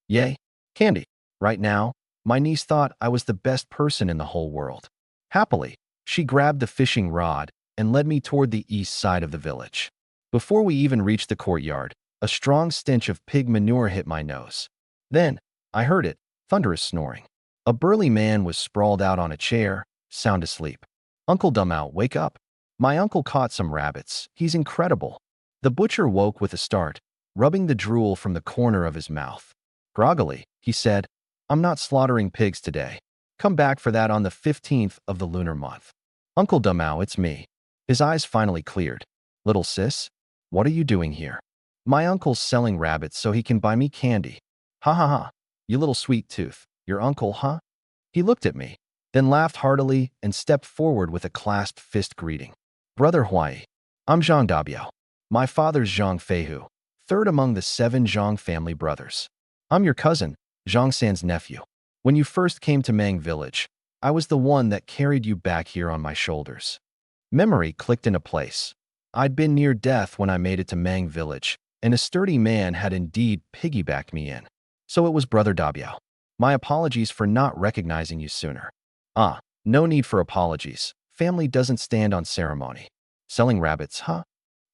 Yay, candy. Right now, my niece thought I was the best person in the whole world. Happily, she grabbed the fishing rod and led me toward the east side of the village. Before we even reached the courtyard, a strong stench of pig manure hit my nose. Then, I heard it, thunderous snoring. A burly man was sprawled out on a chair, sound asleep. Uncle Dummau, wake up. My uncle caught some rabbits. He's incredible. The butcher woke with a start, rubbing the drool from the corner of his mouth. Groggily, he said, I'm not slaughtering pigs today. Come back for that on the 15th of the lunar month. Uncle Dummau, it's me. His eyes finally cleared. Little sis, what are you doing here? My uncle's selling rabbits so he can buy me candy. Ha ha ha, you little sweet tooth. Your uncle, huh? He looked at me, then laughed heartily and stepped forward with a clasped fist greeting. Brother Huai, I'm Zhang Dabiao. My father's Zhang Feihu, third among the 7 Zhang family brothers. I'm your cousin, Zhang San's nephew. When you first came to Mang Village, I was the one that carried you back here on my shoulders. Memory clicked into place. I'd been near death when I made it to Mang Village, and a sturdy man had indeed piggybacked me in. So it was Brother Dabiao. My apologies for not recognizing you sooner. Ah, no need for apologies. Family doesn't stand on ceremony. Selling rabbits, huh?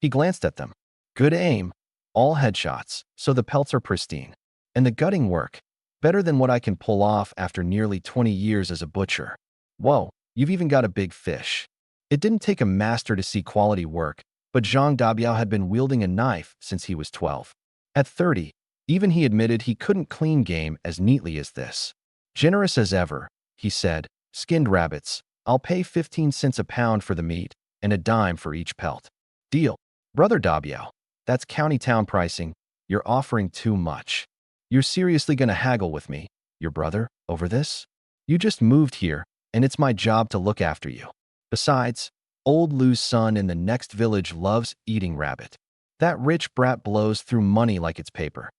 He glanced at them. Good aim. All headshots, so the pelts are pristine. And the gutting work, better than what I can pull off after nearly 20 years as a butcher. Whoa, you've even got a big fish. It didn't take a master to see quality work, but Zhang Dabiao had been wielding a knife since he was 12. At 30, even he admitted he couldn't clean game as neatly as this. Generous as ever, he said, skinned rabbits, I'll pay 15 cents a pound for the meat and a dime for each pelt. Deal. Brother Dabiao, that's county town pricing. You're offering too much. You're seriously gonna haggle with me, your brother, over this? You just moved here, and it's my job to look after you. Besides, old Lu's son in the next village loves eating rabbit. That rich brat blows through money like it's paper.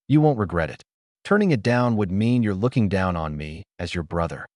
You won't regret it. Turning it down would mean you're looking down on me as your brother.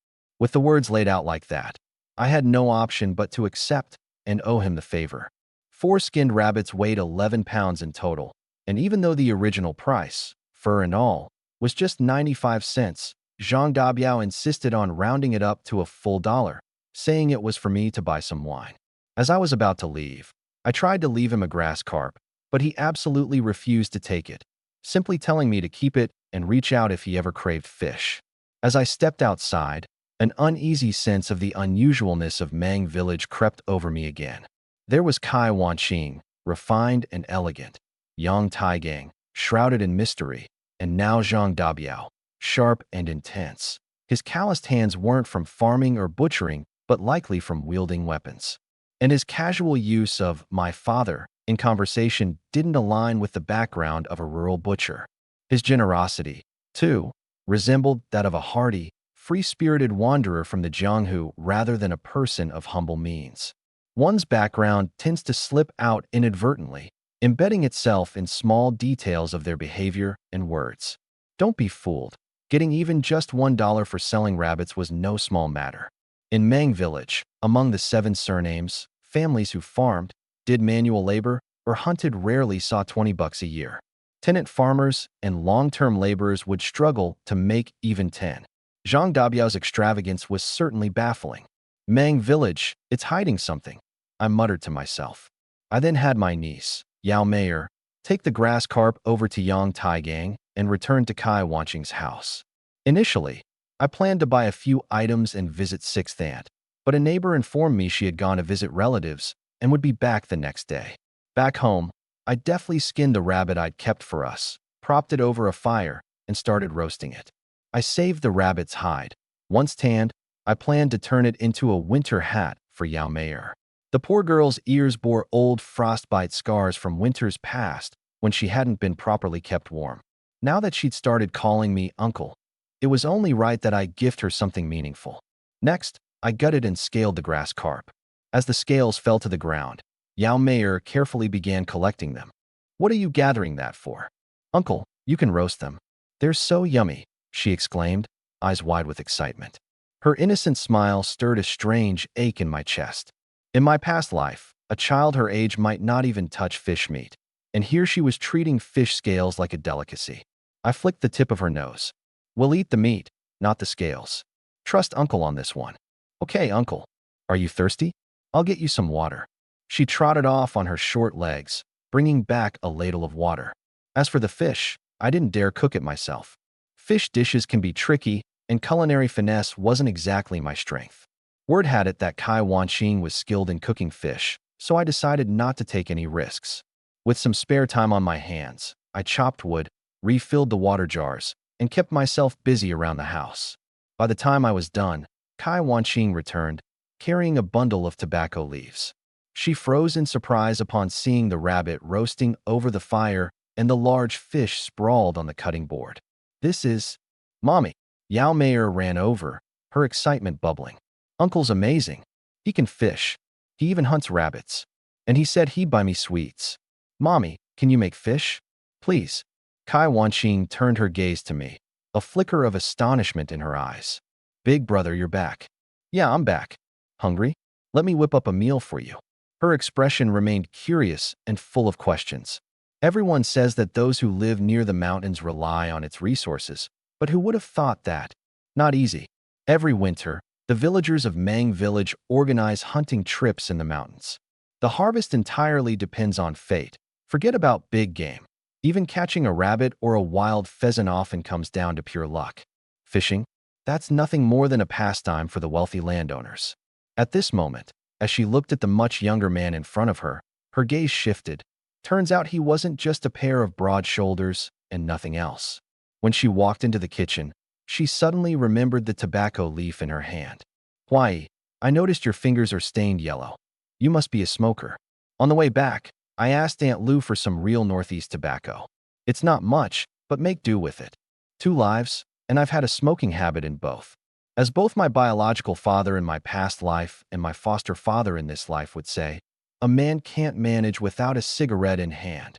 With the words laid out like that, I had no option but to accept and owe him the favor. 4 skinned rabbits weighed 11 pounds in total, and even though the original price, fur and all, was just 95 cents, Zhang Dabiao insisted on rounding it up to a full dollar, saying it was for me to buy some wine. As I was about to leave, I tried to leave him a grass carp, but he absolutely refused to take it, simply telling me to keep it and reach out if he ever craved fish. As I stepped outside, an uneasy sense of the unusualness of Mang Village crept over me again. There was Kai Wanqing, refined and elegant, Yang Taigang, shrouded in mystery, and now Zhang Dabiao, sharp and intense. His calloused hands weren't from farming or butchering, but likely from wielding weapons. And his casual use of "my father" in conversation didn't align with the background of a rural butcher. His generosity, too, resembled that of a hardy, free-spirited wanderer from the Jianghu rather than a person of humble means. One's background tends to slip out inadvertently, embedding itself in small details of their behavior and words. Don't be fooled. Getting even just $1 for selling rabbits was no small matter. In Mang Village, among the 7 surnames, families who farmed, did manual labor, or hunted rarely saw $20 a year. Tenant farmers and long-term laborers would struggle to make even 10. Zhang Dabiao's extravagance was certainly baffling. Mang Village, it's hiding something, I muttered to myself. I then had my niece, Yao Meier, take the grass carp over to Yang Taigang and return to Kai Wanqing's house. Initially, I planned to buy a few items and visit 6th Aunt, but a neighbor informed me she had gone to visit relatives and would be back the next day. Back home, I deftly skinned the rabbit I'd kept for us, propped it over a fire, and started roasting it. I saved the rabbit's hide. Once tanned, I planned to turn it into a winter hat for Yao Meier. The poor girl's ears bore old frostbite scars from winters past when she hadn't been properly kept warm. Now that she'd started calling me uncle, it was only right that I gift her something meaningful. Next, I gutted and scaled the grass carp. As the scales fell to the ground, Yao Meier carefully began collecting them. What are you gathering that for? Uncle, you can roast them. They're so yummy, she exclaimed, eyes wide with excitement. Her innocent smile stirred a strange ache in my chest. In my past life, a child her age might not even touch fish meat, and here she was treating fish scales like a delicacy. I flicked the tip of her nose. We'll eat the meat, not the scales. Trust Uncle on this one. Okay, Uncle. Are you thirsty? I'll get you some water. She trotted off on her short legs, bringing back a ladle of water. As for the fish, I didn't dare cook it myself. Fish dishes can be tricky, and culinary finesse wasn't exactly my strength. Word had it that Kai Wanqing was skilled in cooking fish, so I decided not to take any risks. With some spare time on my hands, I chopped wood, refilled the water jars, and kept myself busy around the house. By the time I was done, Kai Wanqing returned, carrying a bundle of tobacco leaves. She froze in surprise upon seeing the rabbit roasting over the fire and the large fish sprawled on the cutting board. This is... Mommy. Yao Meier ran over, her excitement bubbling. Uncle's amazing. He can fish. He even hunts rabbits. And he said he'd buy me sweets. Mommy, can you make fish? Please. Kai Wanqing turned her gaze to me, a flicker of astonishment in her eyes. Big brother, you're back. Yeah, I'm back. Hungry? Let me whip up a meal for you. Her expression remained curious and full of questions. Everyone says that those who live near the mountains rely on its resources, but who would have thought that? Not easy. Every winter, the villagers of Mang Village organize hunting trips in the mountains. The harvest entirely depends on fate, Forget about big game. Even catching a rabbit or a wild pheasant often comes down to pure luck. Fishing? That's nothing more than a pastime for the wealthy landowners. At this moment, as she looked at the much younger man in front of her, her gaze shifted. Turns out he wasn't just a pair of broad shoulders and nothing else. When she walked into the kitchen, she suddenly remembered the tobacco leaf in her hand. Why, I noticed your fingers are stained yellow. You must be a smoker. On the way back, I asked Aunt Lou for some real Northeast tobacco. It's not much, but make do with it. 2 lives, and I've had a smoking habit in both. As both my biological father in my past life and my foster father in this life would say, a man can't manage without a cigarette in hand.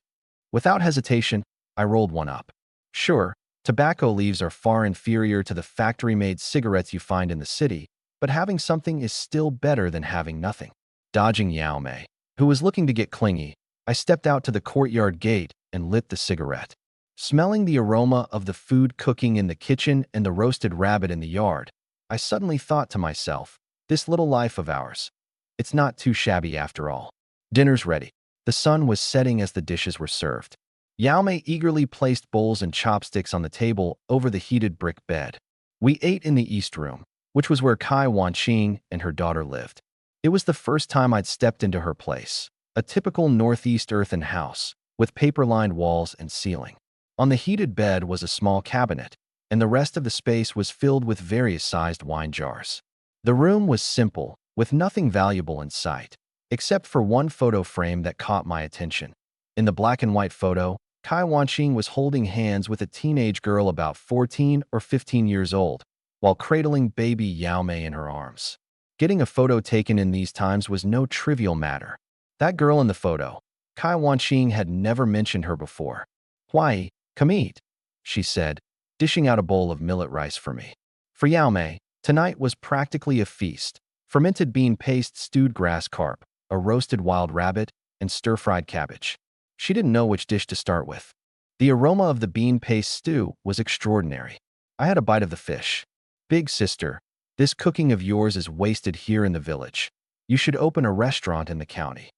Without hesitation, I rolled one up. Sure, tobacco leaves are far inferior to the factory-made cigarettes you find in the city, but having something is still better than having nothing. Dodging Yao Mei, who was looking to get clingy, I stepped out to the courtyard gate and lit the cigarette. Smelling the aroma of the food cooking in the kitchen and the roasted rabbit in the yard, I suddenly thought to myself, this little life of ours, it's not too shabby after all. Dinner's ready. The sun was setting as the dishes were served. Yao Mei eagerly placed bowls and chopsticks on the table over the heated brick bed. We ate in the East Room, which was where Kai Wanqing and her daughter lived. It was the first time I'd stepped into her place, a typical Northeast earthen house, with paper-lined walls and ceiling. On the heated bed was a small cabinet, and the rest of the space was filled with various sized wine jars. The room was simple, with nothing valuable in sight, except for one photo frame that caught my attention. In the black and white photo, Kai Wanqing was holding hands with a teenage girl about 14 or 15 years old, while cradling baby Yao Mei in her arms. Getting a photo taken in these times was no trivial matter. That girl in the photo, Kai Wanqing had never mentioned her before. Why, come eat, she said, dishing out a bowl of millet rice for me. For Yao Mei, tonight was practically a feast. Fermented bean paste, stewed grass carp, a roasted wild rabbit, and stir-fried cabbage. She didn't know which dish to start with. The aroma of the bean paste stew was extraordinary. I had a bite of the fish. Big sister, this cooking of yours is wasted here in the village. You should open a restaurant in the county.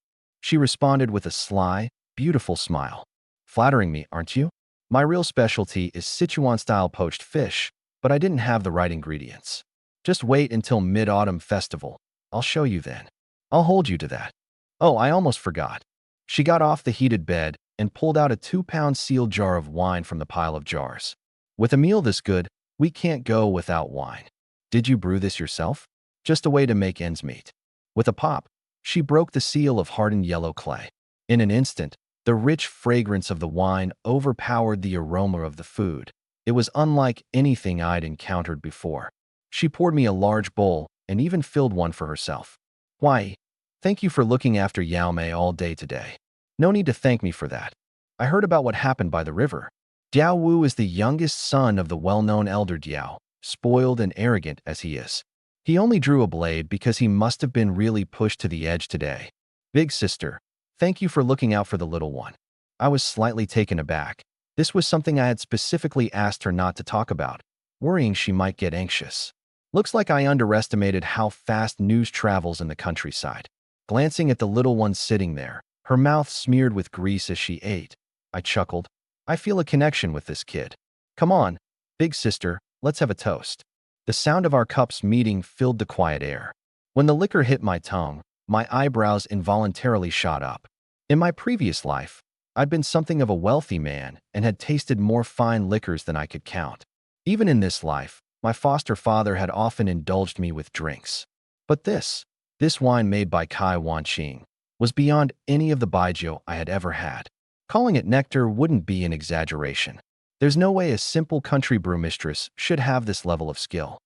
She responded with a sly, beautiful smile. Flattering me, aren't you? My real specialty is Sichuan-style poached fish, but I didn't have the right ingredients. Just wait until Mid-Autumn Festival. I'll show you then. I'll hold you to that. Oh, I almost forgot. She got off the heated bed and pulled out a 2-pound sealed jar of wine from the pile of jars. With a meal this good, we can't go without wine. Did you brew this yourself? Just a way to make ends meet. With a pop, she broke the seal of hardened yellow clay. In an instant, the rich fragrance of the wine overpowered the aroma of the food. It was unlike anything I'd encountered before. She poured me a large bowl and even filled one for herself. Why, thank you for looking after Yao Mei all day today. No need to thank me for that. I heard about what happened by the river. Diao Wu is the youngest son of the well-known elder Diao, spoiled and arrogant as he is. He only drew a blade because he must have been really pushed to the edge today. Big sister, thank you for looking out for the little one. I was slightly taken aback. This was something I had specifically asked her not to talk about, worrying she might get anxious. Looks like I underestimated how fast news travels in the countryside. Glancing at the little one sitting there, her mouth smeared with grease as she ate, I chuckled. I feel a connection with this kid. Come on, big sister, let's have a toast. The sound of our cups meeting filled the quiet air. When the liquor hit my tongue, my eyebrows involuntarily shot up. In my previous life, I'd been something of a wealthy man and had tasted more fine liquors than I could count. Even in this life, my foster father had often indulged me with drinks. But this wine made by Kai Wanqing, was beyond any of the baijiu I had ever had. Calling it nectar wouldn't be an exaggeration. There's no way a simple country brewmistress should have this level of skill.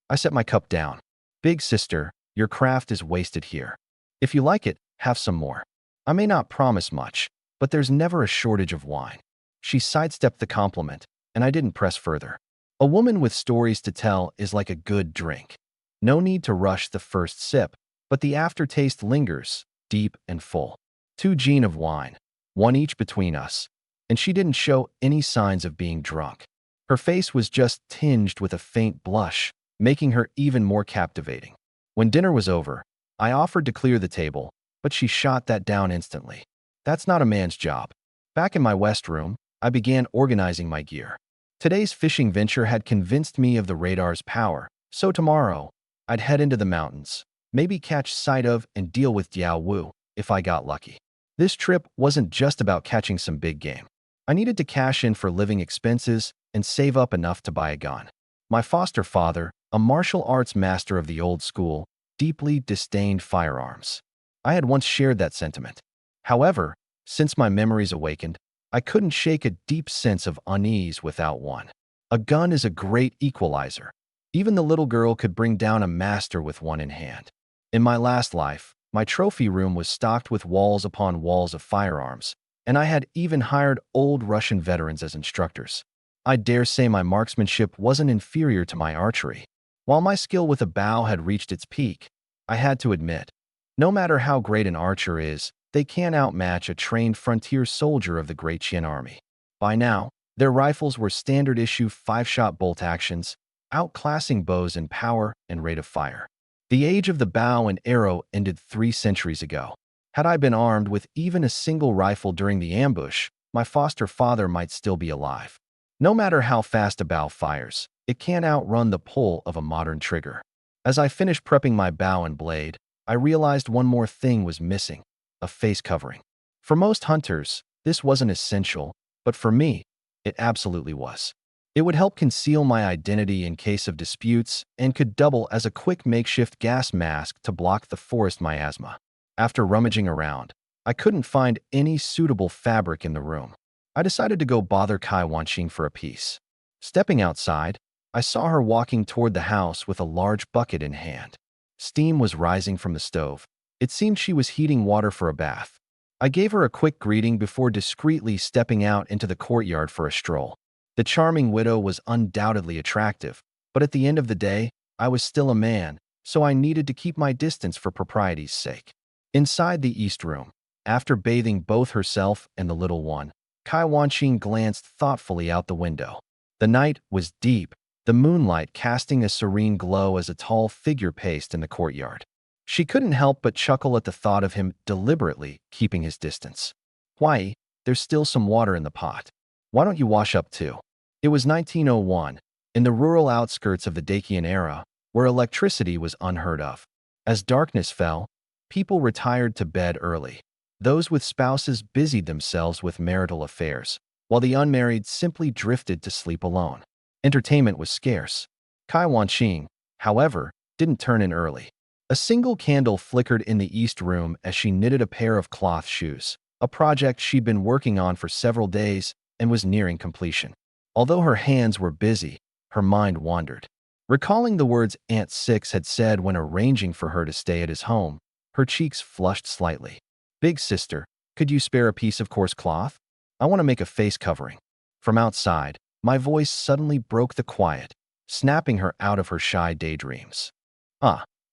I set my cup down. Big sister, your craft is wasted here. If you like it, have some more. I may not promise much, but there's never a shortage of wine. She sidestepped the compliment, and I didn't press further. A woman with stories to tell is like a good drink. No need to rush the first sip, but the aftertaste lingers, deep and full. 2 gin of wine, 1 each between us, and she didn't show any signs of being drunk. Her face was just tinged with a faint blush, making her even more captivating. When dinner was over, I offered to clear the table, but she shot that down instantly. That's not a man's job. Back in my West room, I began organizing my gear. Today's fishing venture had convinced me of the radar's power, so tomorrow, I'd head into the mountains, maybe catch sight of and deal with Diao Wu if I got lucky. This trip wasn't just about catching some big game. I needed to cash in for living expenses and save up enough to buy a gun. My foster father, a martial arts master of the old school, deeply disdained firearms. I had once shared that sentiment. However, since my memories awakened, I couldn't shake a deep sense of unease without one. A gun is a great equalizer. Even the little girl could bring down a master with one in hand. In my last life, my trophy room was stocked with walls upon walls of firearms, and I had even hired old Russian veterans as instructors. I dare say my marksmanship wasn't inferior to my archery. While my skill with a bow had reached its peak, I had to admit, no matter how great an archer is, they can't outmatch a trained frontier soldier of the Great Qian Army. By now, their rifles were standard-issue 5-shot bolt actions, outclassing bows in power and rate of fire. The age of the bow and arrow ended 3 centuries ago. Had I been armed with even a single rifle during the ambush, my foster father might still be alive. No matter how fast a bow fires, it can't outrun the pull of a modern trigger. As I finished prepping my bow and blade, I realized one more thing was missing: a face covering. For most hunters, this wasn't essential, but for me, it absolutely was. It would help conceal my identity in case of disputes and could double as a quick makeshift gas mask to block the forest miasma. After rummaging around, I couldn't find any suitable fabric in the room. I decided to go bother Kai Wanqing for a piece. Stepping outside, I saw her walking toward the house with a large bucket in hand. Steam was rising from the stove. It seemed she was heating water for a bath. I gave her a quick greeting before discreetly stepping out into the courtyard for a stroll. The charming widow was undoubtedly attractive, but at the end of the day, I was still a man, so I needed to keep my distance for propriety's sake. Inside the East Room, after bathing both herself and the little one, Kai Wanqing glanced thoughtfully out the window. The night was deep, the moonlight casting a serene glow as a tall figure paced in the courtyard. She couldn't help but chuckle at the thought of him deliberately keeping his distance. "Why, there's still some water in the pot. Why don't you wash up too?" It was 1901, in the rural outskirts of the Dacian era, where electricity was unheard of. As darkness fell, people retired to bed early. Those with spouses busied themselves with marital affairs, while the unmarried simply drifted to sleep alone. Entertainment was scarce. Kai Wanqing, however, didn't turn in early. A single candle flickered in the East Room as she knitted a pair of cloth shoes, a project she'd been working on for several days and was nearing completion. Although her hands were busy, her mind wandered. Recalling the words Aunt Six had said when arranging for her to stay at his home, her cheeks flushed slightly. "Big sister, could you spare a piece of coarse cloth? I want to make a face covering." From outside, my voice suddenly broke the quiet, snapping her out of her shy daydreams.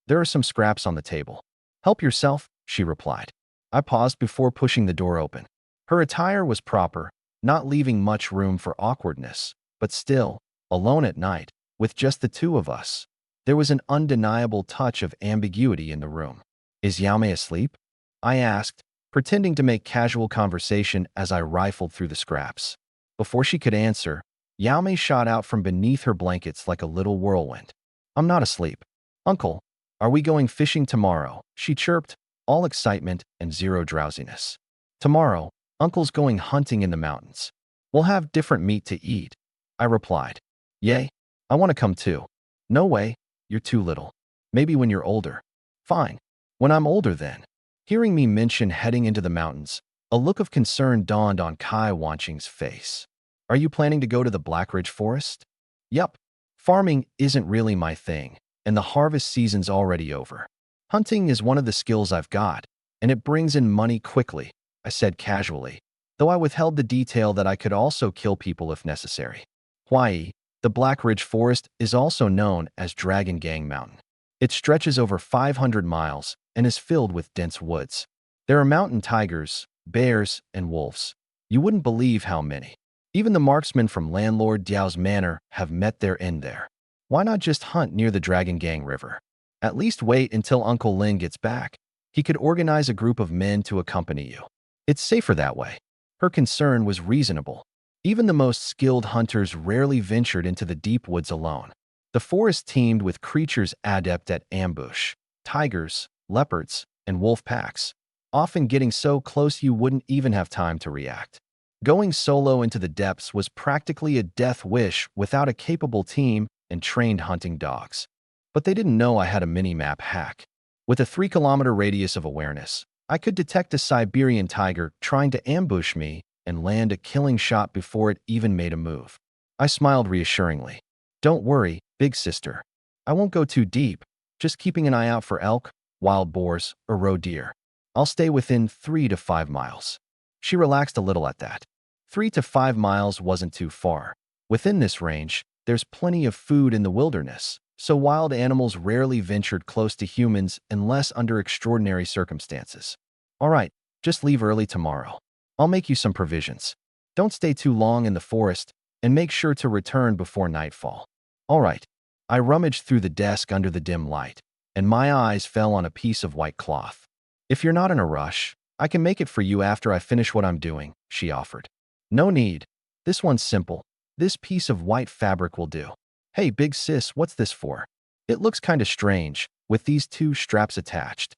There are some scraps on the table. "Help yourself," she replied. I paused before pushing the door open. Her attire was proper, not leaving much room for awkwardness, but still, alone at night, with just the two of us, there was an undeniable touch of ambiguity in the room. "Is Yaomei asleep?" I asked, pretending to make casual conversation as I rifled through the scraps. Before she could answer, Yaomei shot out from beneath her blankets like a little whirlwind. "I'm not asleep. Uncle, are we going fishing tomorrow?" she chirped, all excitement and zero drowsiness. "Tomorrow, Uncle's going hunting in the mountains. We'll have different meat to eat," I replied. "Yay, I want to come too." "No way, you're too little. Maybe when you're older." "Fine, when I'm older then." Hearing me mention heading into the mountains, a look of concern dawned on Kai Wanqing's face. "Are you planning to go to the Blackridge Forest?" "Yup. Farming isn't really my thing, and the harvest season's already over. Hunting is one of the skills I've got, and it brings in money quickly," I said casually, though I withheld the detail that I could also kill people if necessary. Hawaii, the Blackridge Forest is also known as Dragon Gang Mountain. It stretches over 500 miles and is filled with dense woods. There are mountain tigers, bears, and wolves. You wouldn't believe how many. Even the marksmen from Landlord Diao's manor have met their end there. Why not just hunt near the Dragon Gang River? At least wait until Uncle Lin gets back. He could organize a group of men to accompany you. It's safer that way. Her concern was reasonable. Even the most skilled hunters rarely ventured into the deep woods alone. The forest teemed with creatures adept at ambush, tigers, leopards, and wolf packs, often getting so close you wouldn't even have time to react. Going solo into the depths was practically a death wish without a capable team and trained hunting dogs. But they didn't know I had a mini-map hack. With a 3-kilometer radius of awareness, I could detect a Siberian tiger trying to ambush me and land a killing shot before it even made a move. I smiled reassuringly. Don't worry, big sister. I won't go too deep, just keeping an eye out for elk, wild boars, or roe deer. I'll stay within 3 to 5 miles. She relaxed a little at that. 3 to 5 miles wasn't too far. Within this range, there's plenty of food in the wilderness, so wild animals rarely ventured close to humans unless under extraordinary circumstances. All right, just leave early tomorrow. I'll make you some provisions. Don't stay too long in the forest, and make sure to return before nightfall. All right. I rummaged through the desk under the dim light, and my eyes fell on a piece of white cloth. If you're not in a rush, I can make it for you after I finish what I'm doing, she offered. No need. This one's simple. This piece of white fabric will do. Hey, big sis, what's this for? It looks kinda strange, with these 2 straps attached.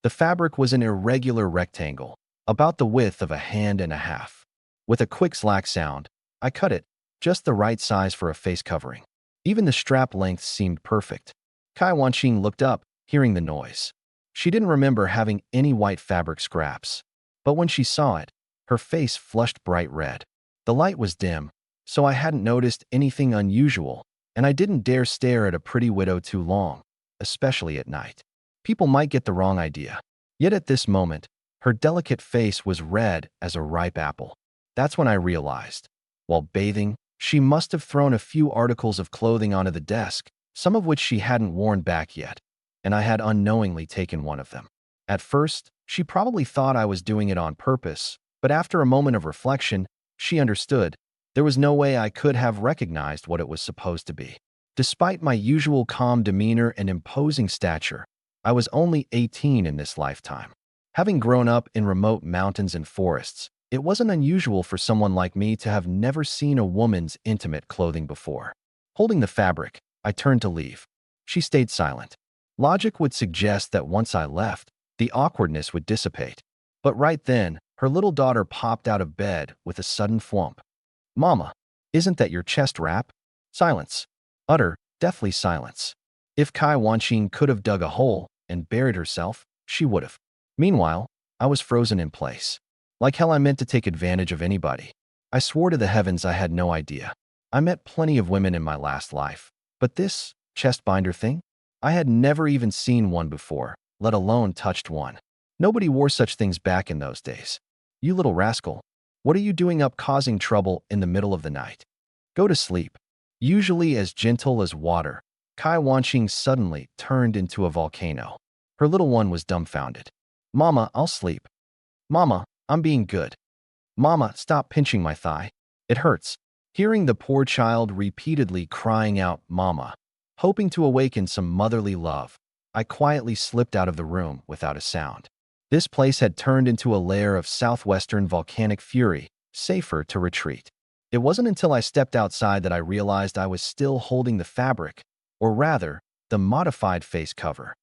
The fabric was an irregular rectangle, about the width of a hand and a half. With a quick slack sound, I cut it, just the right size for a face covering. Even the strap length seemed perfect. Kai Wanqing looked up, hearing the noise. She didn't remember having any white fabric scraps. But when she saw it, her face flushed bright red. The light was dim, so I hadn't noticed anything unusual, and I didn't dare stare at a pretty widow too long, especially at night. People might get the wrong idea. Yet at this moment, her delicate face was red as a ripe apple. That's when I realized. While bathing, she must have thrown a few articles of clothing onto the desk, some of which she hadn't worn back yet, and I had unknowingly taken one of them. At first, she probably thought I was doing it on purpose, but after a moment of reflection, she understood. There was no way I could have recognized what it was supposed to be. Despite my usual calm demeanor and imposing stature, I was only 18 in this lifetime. Having grown up in remote mountains and forests, it wasn't unusual for someone like me to have never seen a woman's intimate clothing before. Holding the fabric, I turned to leave. She stayed silent. Logic would suggest that once I left, the awkwardness would dissipate. But right then, her little daughter popped out of bed with a sudden thwomp. Mama, isn't that your chest wrap? Silence. Utter, deathly silence. If Kai Wanqing could have dug a hole and buried herself, she would have. Meanwhile, I was frozen in place. Like hell I meant to take advantage of anybody. I swore to the heavens I had no idea. I met plenty of women in my last life, but this chest binder thing? I had never even seen one before, let alone touched one. Nobody wore such things back in those days. You little rascal, what are you doing up causing trouble in the middle of the night? Go to sleep. Usually as gentle as water, Kai Wanqing suddenly turned into a volcano. Her little one was dumbfounded. Mama, I'll sleep. Mama, I'm being good. Mama, stop pinching my thigh. It hurts. Hearing the poor child repeatedly crying out, Mama, hoping to awaken some motherly love, I quietly slipped out of the room without a sound. This place had turned into a lair of southwestern volcanic fury, safer to retreat. It wasn't until I stepped outside that I realized I was still holding the fabric, or rather, the modified face cover.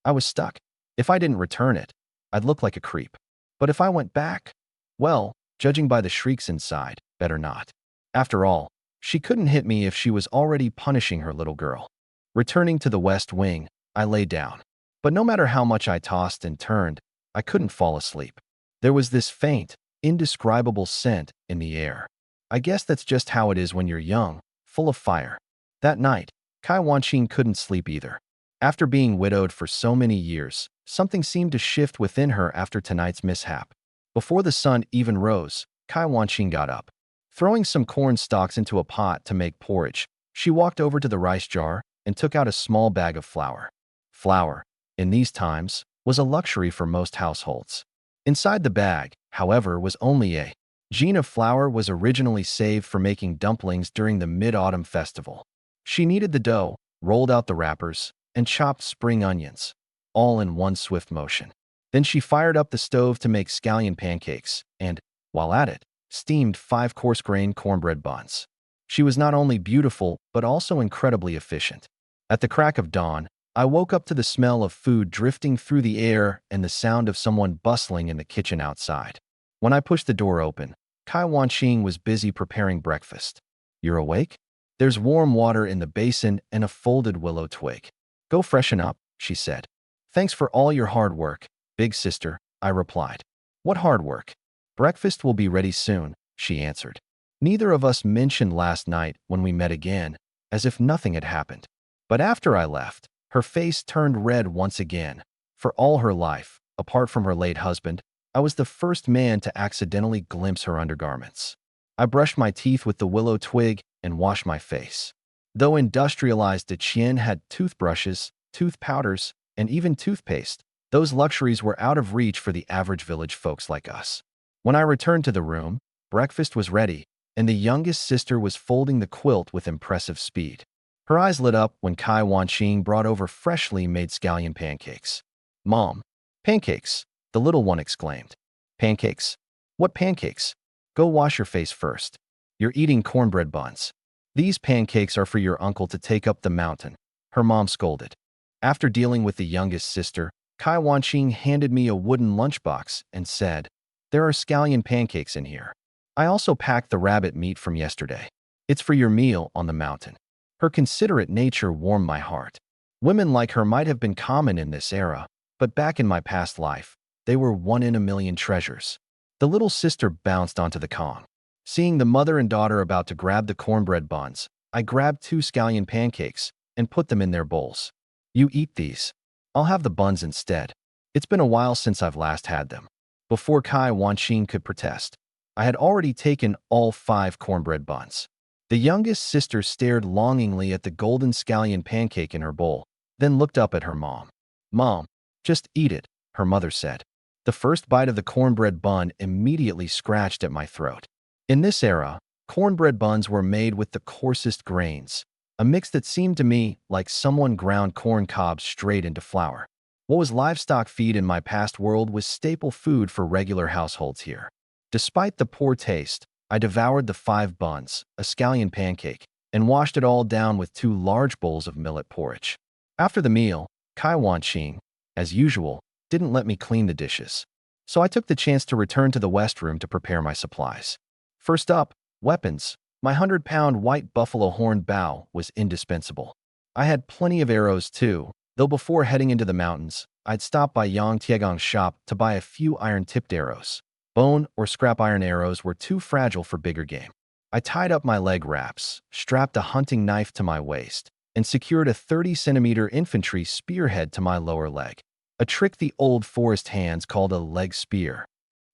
I was stuck. If I didn't return it, I'd look like a creep. But if I went back, well, judging by the shrieks inside, better not. After all, she couldn't hit me if she was already punishing her little girl. Returning to the west wing, I lay down. But no matter how much I tossed and turned, I couldn't fall asleep. There was this faint, indescribable scent in the air. I guess that's just how it is when you're young, full of fire. That night, Kai Wanqing couldn't sleep either. After being widowed for so many years, something seemed to shift within her after tonight's mishap. Before the sun even rose, Kai Wanqing got up. Throwing some corn stalks into a pot to make porridge, she walked over to the rice jar and took out a small bag of flour. Flour, in these times, was a luxury for most households. Inside the bag, however, was only a jean of flour was originally saved for making dumplings during the Mid-Autumn Festival. She kneaded the dough, rolled out the wrappers, and chopped spring onions, all in one swift motion. Then she fired up the stove to make scallion pancakes and, while at it, steamed 5 coarse-grained cornbread buns. She was not only beautiful, but also incredibly efficient. At the crack of dawn, I woke up to the smell of food drifting through the air and the sound of someone bustling in the kitchen outside. When I pushed the door open, Kai Wanqing was busy preparing breakfast. "You're awake? There's warm water in the basin and a folded willow twig. Go freshen up," she said. "Thanks for all your hard work, big sister," I replied. "What hard work? Breakfast will be ready soon," she answered. Neither of us mentioned last night when we met again, as if nothing had happened. But after I left, her face turned red once again. For all her life, apart from her late husband, I was the first man to accidentally glimpse her undergarments. I brushed my teeth with the willow twig and washed my face. Though industrialized Qian had toothbrushes, tooth powders, and even toothpaste, those luxuries were out of reach for the average village folks like us. When I returned to the room, breakfast was ready, and the youngest sister was folding the quilt with impressive speed. Her eyes lit up when Kai Wanqing brought over freshly made scallion pancakes. "Mom, pancakes," the little one exclaimed. "Pancakes? What pancakes? Go wash your face first. You're eating cornbread buns. These pancakes are for your uncle to take up the mountain," her mom scolded. After dealing with the youngest sister, Kai Wanqing handed me a wooden lunchbox and said, "There are scallion pancakes in here. I also packed the rabbit meat from yesterday. It's for your meal on the mountain." Her considerate nature warmed my heart. Women like her might have been common in this era, but back in my past life, they were one-in-a-million treasures. The little sister bounced onto the Kong. Seeing the mother and daughter about to grab the cornbread buns, I grabbed 2 scallion pancakes and put them in their bowls. "You eat these. I'll have the buns instead. It's been a while since I've last had them." Before Kai Wanqing could protest, I had already taken all 5 cornbread buns. The youngest sister stared longingly at the golden scallion pancake in her bowl, then looked up at her mom. "Mom, just eat it," her mother said. The first bite of the cornbread bun immediately scratched at my throat. In this era, cornbread buns were made with the coarsest grains, a mix that seemed to me like someone ground corn cobs straight into flour. What was livestock feed in my past world was staple food for regular households here. Despite the poor taste, I devoured the 5 buns, a scallion pancake, and washed it all down with 2 large bowls of millet porridge. After the meal, Kai Wanqing, as usual, didn't let me clean the dishes. So I took the chance to return to the West Room to prepare my supplies. First up, weapons. My 100-pound white buffalo horn bow was indispensable. I had plenty of arrows too, though before heading into the mountains, I'd stopped by Yang Tiegong's shop to buy a few iron-tipped arrows. Bone or scrap iron arrows were too fragile for bigger game. I tied up my leg wraps, strapped a hunting knife to my waist, and secured a 30-centimeter infantry spearhead to my lower leg, a trick the old forest hands called a leg spear.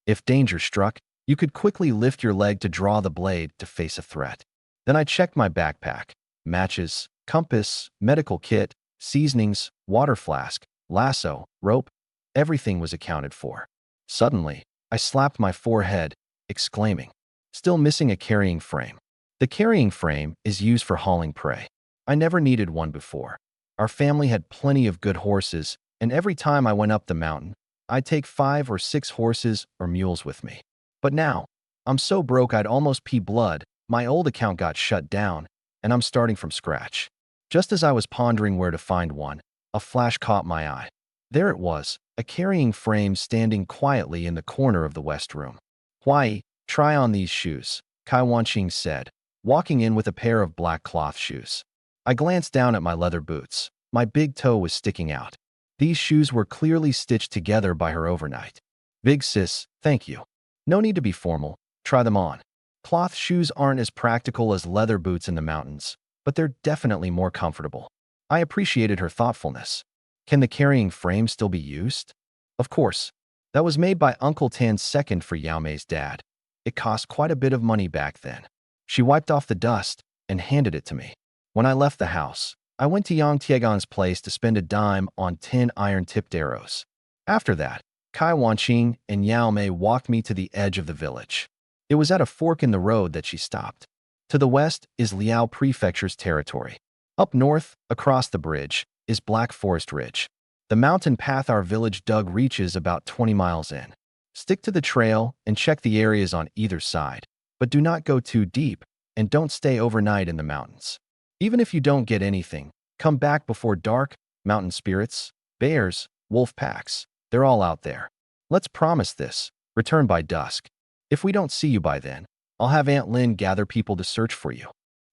If danger struck, you could quickly lift your leg to draw the blade to face a threat. Then I checked my backpack. Matches, compass, medical kit, seasonings, water flask, lasso, rope, everything was accounted for. Suddenly, I slapped my forehead, exclaiming, "Still missing a carrying frame." The carrying frame is used for hauling prey. I never needed one before. Our family had plenty of good horses, and every time I went up the mountain, I'd take 5 or 6 horses or mules with me. But now, I'm so broke I'd almost pee blood, my old account got shut down, and I'm starting from scratch. Just as I was pondering where to find one, a flash caught my eye. There it was, a carrying frame standing quietly in the corner of the West Room. "Why, try on these shoes," Kai Wanqing said, walking in with a pair of black cloth shoes. I glanced down at my leather boots. My big toe was sticking out. These shoes were clearly stitched together by her overnight. "Big sis, thank you. No need to be formal. Try them on." Cloth shoes aren't as practical as leather boots in the mountains, but they're definitely more comfortable. I appreciated her thoughtfulness. Can the carrying frame still be used? Of course. That was made by Uncle Tan's second for Yao Mei's dad. It cost quite a bit of money back then. She wiped off the dust and handed it to me. When I left the house, I went to Yang Tiegong's place to spend a dime on 10 iron-tipped arrows. After that, Kai Wanqing and Yao Mei walked me to the edge of the village. It was at a fork in the road that she stopped. To the west is Liao Prefecture's territory. Up north, across the bridge, is Black Forest Ridge. The mountain path our village dug reaches about 20 miles in. Stick to the trail and check the areas on either side, but do not go too deep and don't stay overnight in the mountains. Even if you don't get anything, come back before dark. Mountain spirits, bears, wolf packs, they're all out there. Let's promise this. Return by dusk. If we don't see you by then, I'll have Aunt Lynn gather people to search for you.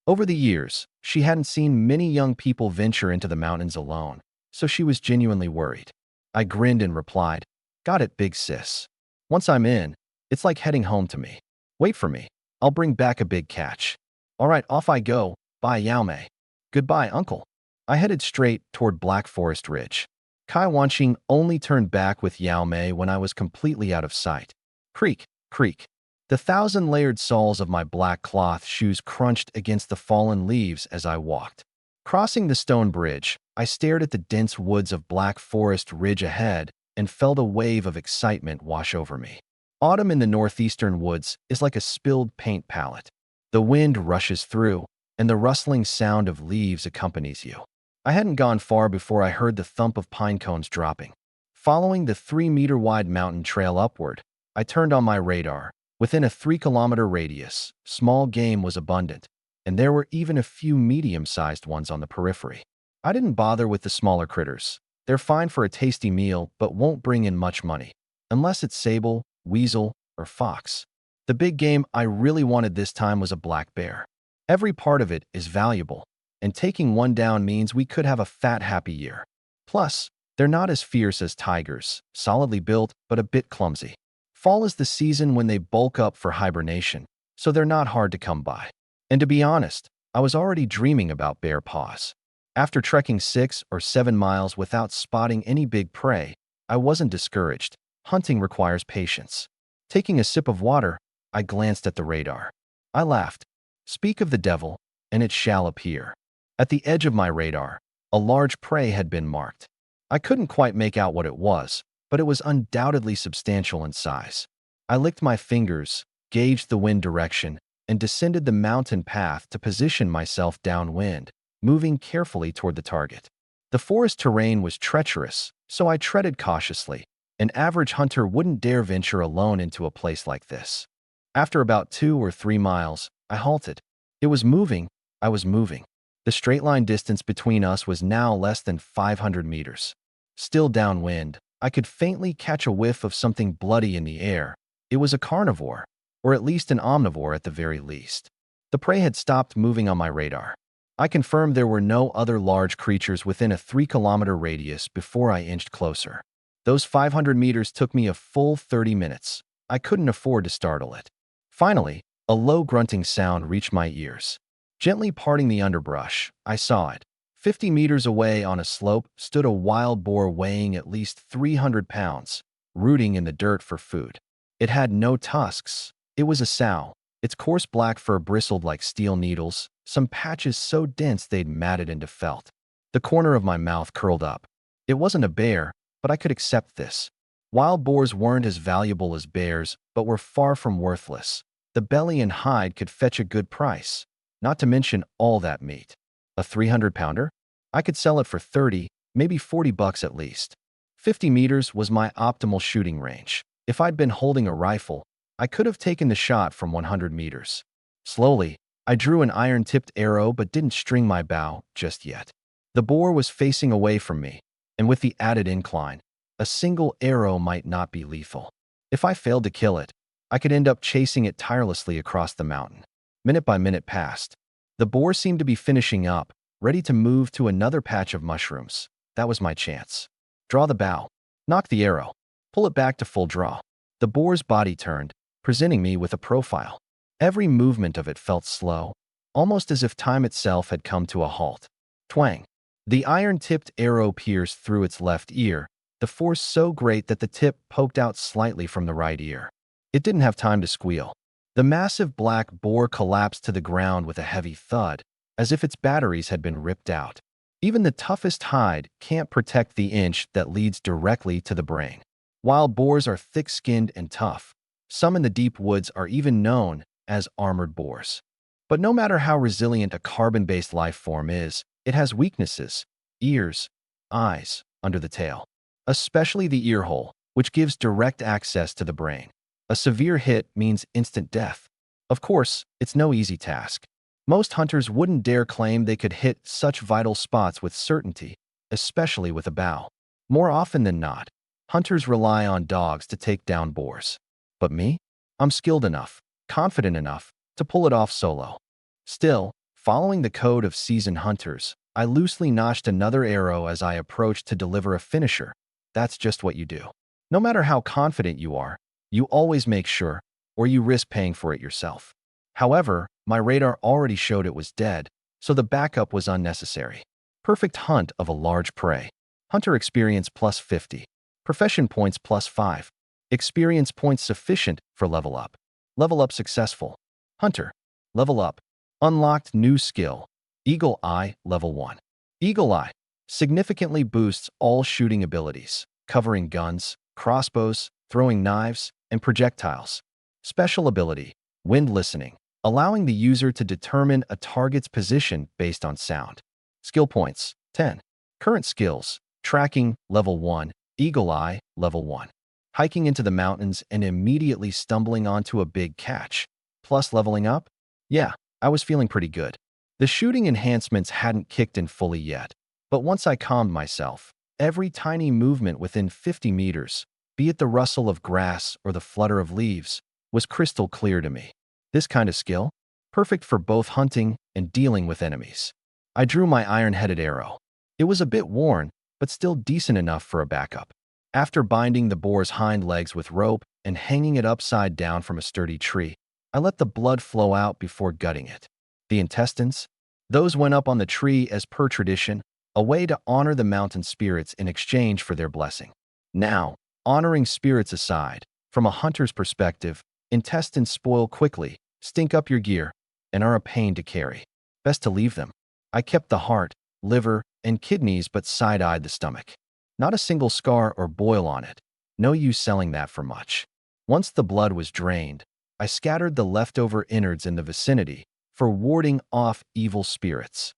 Over the years, she hadn't seen many young people venture into the mountains alone, so she was genuinely worried. I grinned and replied, "Got it, big sis. Once I'm in, it's like heading home to me. Wait for me. I'll bring back a big catch." "All right, off I go. Bye, Yao Mei." "Goodbye, uncle." I headed straight toward Black Forest Ridge. Kai Wanqing only turned back with Yao Mei when I was completely out of sight. Creak, creak. The thousand-layered soles of my black cloth shoes crunched against the fallen leaves as I walked. Crossing the stone bridge, I stared at the dense woods of Black Forest Ridge ahead and felt a wave of excitement wash over me. Autumn in the northeastern woods is like a spilled paint palette. The wind rushes through, and the rustling sound of leaves accompanies you. I hadn't gone far before I heard the thump of pine cones dropping. Following the 3-meter-wide mountain trail upward, I turned on my radar. Within a 3-kilometer radius, small game was abundant, and there were even a few medium-sized ones on the periphery. I didn't bother with the smaller critters. They're fine for a tasty meal, but won't bring in much money, unless it's sable, weasel, or fox. The big game I really wanted this time was a black bear. Every part of it is valuable, and taking one down means we could have a fat, happy year. Plus, they're not as fierce as tigers, solidly built, but a bit clumsy. Fall is the season when they bulk up for hibernation, so they're not hard to come by. And to be honest, I was already dreaming about bear paws. After trekking 6 or 7 miles without spotting any big prey, I wasn't discouraged. Hunting requires patience. Taking a sip of water, I glanced at the radar. I laughed. Speak of the devil, and it shall appear. At the edge of my radar, a large prey had been marked. I couldn't quite make out what it was, but it was undoubtedly substantial in size. I licked my fingers, gauged the wind direction, and descended the mountain path to position myself downwind, moving carefully toward the target. The forest terrain was treacherous, so I treaded cautiously. An average hunter wouldn't dare venture alone into a place like this. After about 2 or 3 miles, I halted. It was moving. I was moving. The straight-line distance between us was now less than 500 meters. Still downwind, I could faintly catch a whiff of something bloody in the air. It was a carnivore, or at least an omnivore at the very least. The prey had stopped moving on my radar. I confirmed there were no other large creatures within a 3-kilometer radius before I inched closer. Those 500 meters took me a full 30 minutes. I couldn't afford to startle it. Finally, a low grunting sound reached my ears. Gently parting the underbrush, I saw it. 50 meters away on a slope stood a wild boar weighing at least 300 pounds, rooting in the dirt for food. It had no tusks. It was a sow. Its coarse black fur bristled like steel needles, some patches so dense they'd matted into felt. The corner of my mouth curled up. It wasn't a bear, but I could accept this. Wild boars weren't as valuable as bears, but were far from worthless. The belly and hide could fetch a good price, not to mention all that meat. A 300-pounder? I could sell it for 30, maybe 40 bucks at least. 50 meters was my optimal shooting range. If I'd been holding a rifle, I could have taken the shot from 100 meters. Slowly, I drew an iron-tipped arrow but didn't string my bow just yet. The boar was facing away from me, and with the added incline, a single arrow might not be lethal. If I failed to kill it, I could end up chasing it tirelessly across the mountain. Minute by minute passed. The boar seemed to be finishing up, ready to move to another patch of mushrooms. That was my chance. Draw the bow. Knock the arrow. Pull it back to full draw. The boar's body turned, presenting me with a profile. Every movement of it felt slow, almost as if time itself had come to a halt. Twang. The iron-tipped arrow pierced through its left ear, the force so great that the tip poked out slightly from the right ear. It didn't have time to squeal. The massive black boar collapsed to the ground with a heavy thud, as if its batteries had been ripped out. Even the toughest hide can't protect the inch that leads directly to the brain. Wild boars are thick-skinned and tough. Some in the deep woods are even known as armored boars. But no matter how resilient a carbon-based life form is, it has weaknesses: ears, eyes, under the tail, especially the ear hole, which gives direct access to the brain. A severe hit means instant death. Of course, it's no easy task. Most hunters wouldn't dare claim they could hit such vital spots with certainty, especially with a bow. More often than not, hunters rely on dogs to take down boars. But me? I'm skilled enough, confident enough, to pull it off solo. Still, following the code of seasoned hunters, I loosely notched another arrow as I approached to deliver a finisher. That's just what you do. No matter how confident you are, you always make sure, or you risk paying for it yourself. However, my radar already showed it was dead, so the backup was unnecessary. Perfect hunt of a large prey. Hunter experience plus 50. Profession points plus 5. Experience points sufficient for level up. Level up successful. Hunter. Level up. Unlocked new skill. Eagle Eye level 1. Eagle Eye significantly boosts all shooting abilities, covering guns, crossbows, throwing knives, and projectiles. Special ability. Wind listening, allowing the user to determine a target's position based on sound. Skill points, 10. Current skills, tracking, level 1, Eagle Eye, level 1. Hiking into the mountains and immediately stumbling onto a big catch. Plus leveling up? Yeah, I was feeling pretty good. The shooting enhancements hadn't kicked in fully yet, but once I calmed myself, every tiny movement within 50 meters, be it the rustle of grass or the flutter of leaves, was crystal clear to me. This kind of skill? Perfect for both hunting and dealing with enemies. I drew my iron-headed arrow. It was a bit worn, but still decent enough for a backup. After binding the boar's hind legs with rope and hanging it upside down from a sturdy tree, I let the blood flow out before gutting it. The intestines? Those went up on the tree as per tradition, a way to honor the mountain spirits in exchange for their blessing. Now, honoring spirits aside, from a hunter's perspective, intestines spoil quickly, stink up your gear, and are a pain to carry. Best to leave them. I kept the heart, liver, and kidneys but side-eyed the stomach. Not a single scar or boil on it. No use selling that for much. Once the blood was drained, I scattered the leftover innards in the vicinity for warding off evil spirits.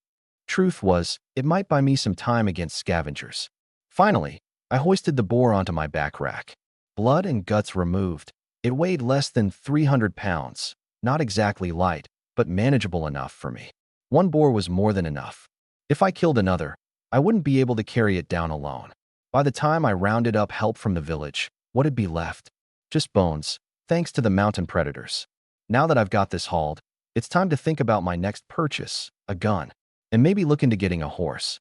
Truth was, it might buy me some time against scavengers. Finally, I hoisted the boar onto my back rack. Blood and guts removed. It weighed less than 300 pounds. Not exactly light, but manageable enough for me. One boar was more than enough. If I killed another, I wouldn't be able to carry it down alone. By the time I rounded up help from the village, what'd be left? Just bones, thanks to the mountain predators. Now that I've got this hauled, it's time to think about my next purchase, a gun, and maybe look into getting a horse.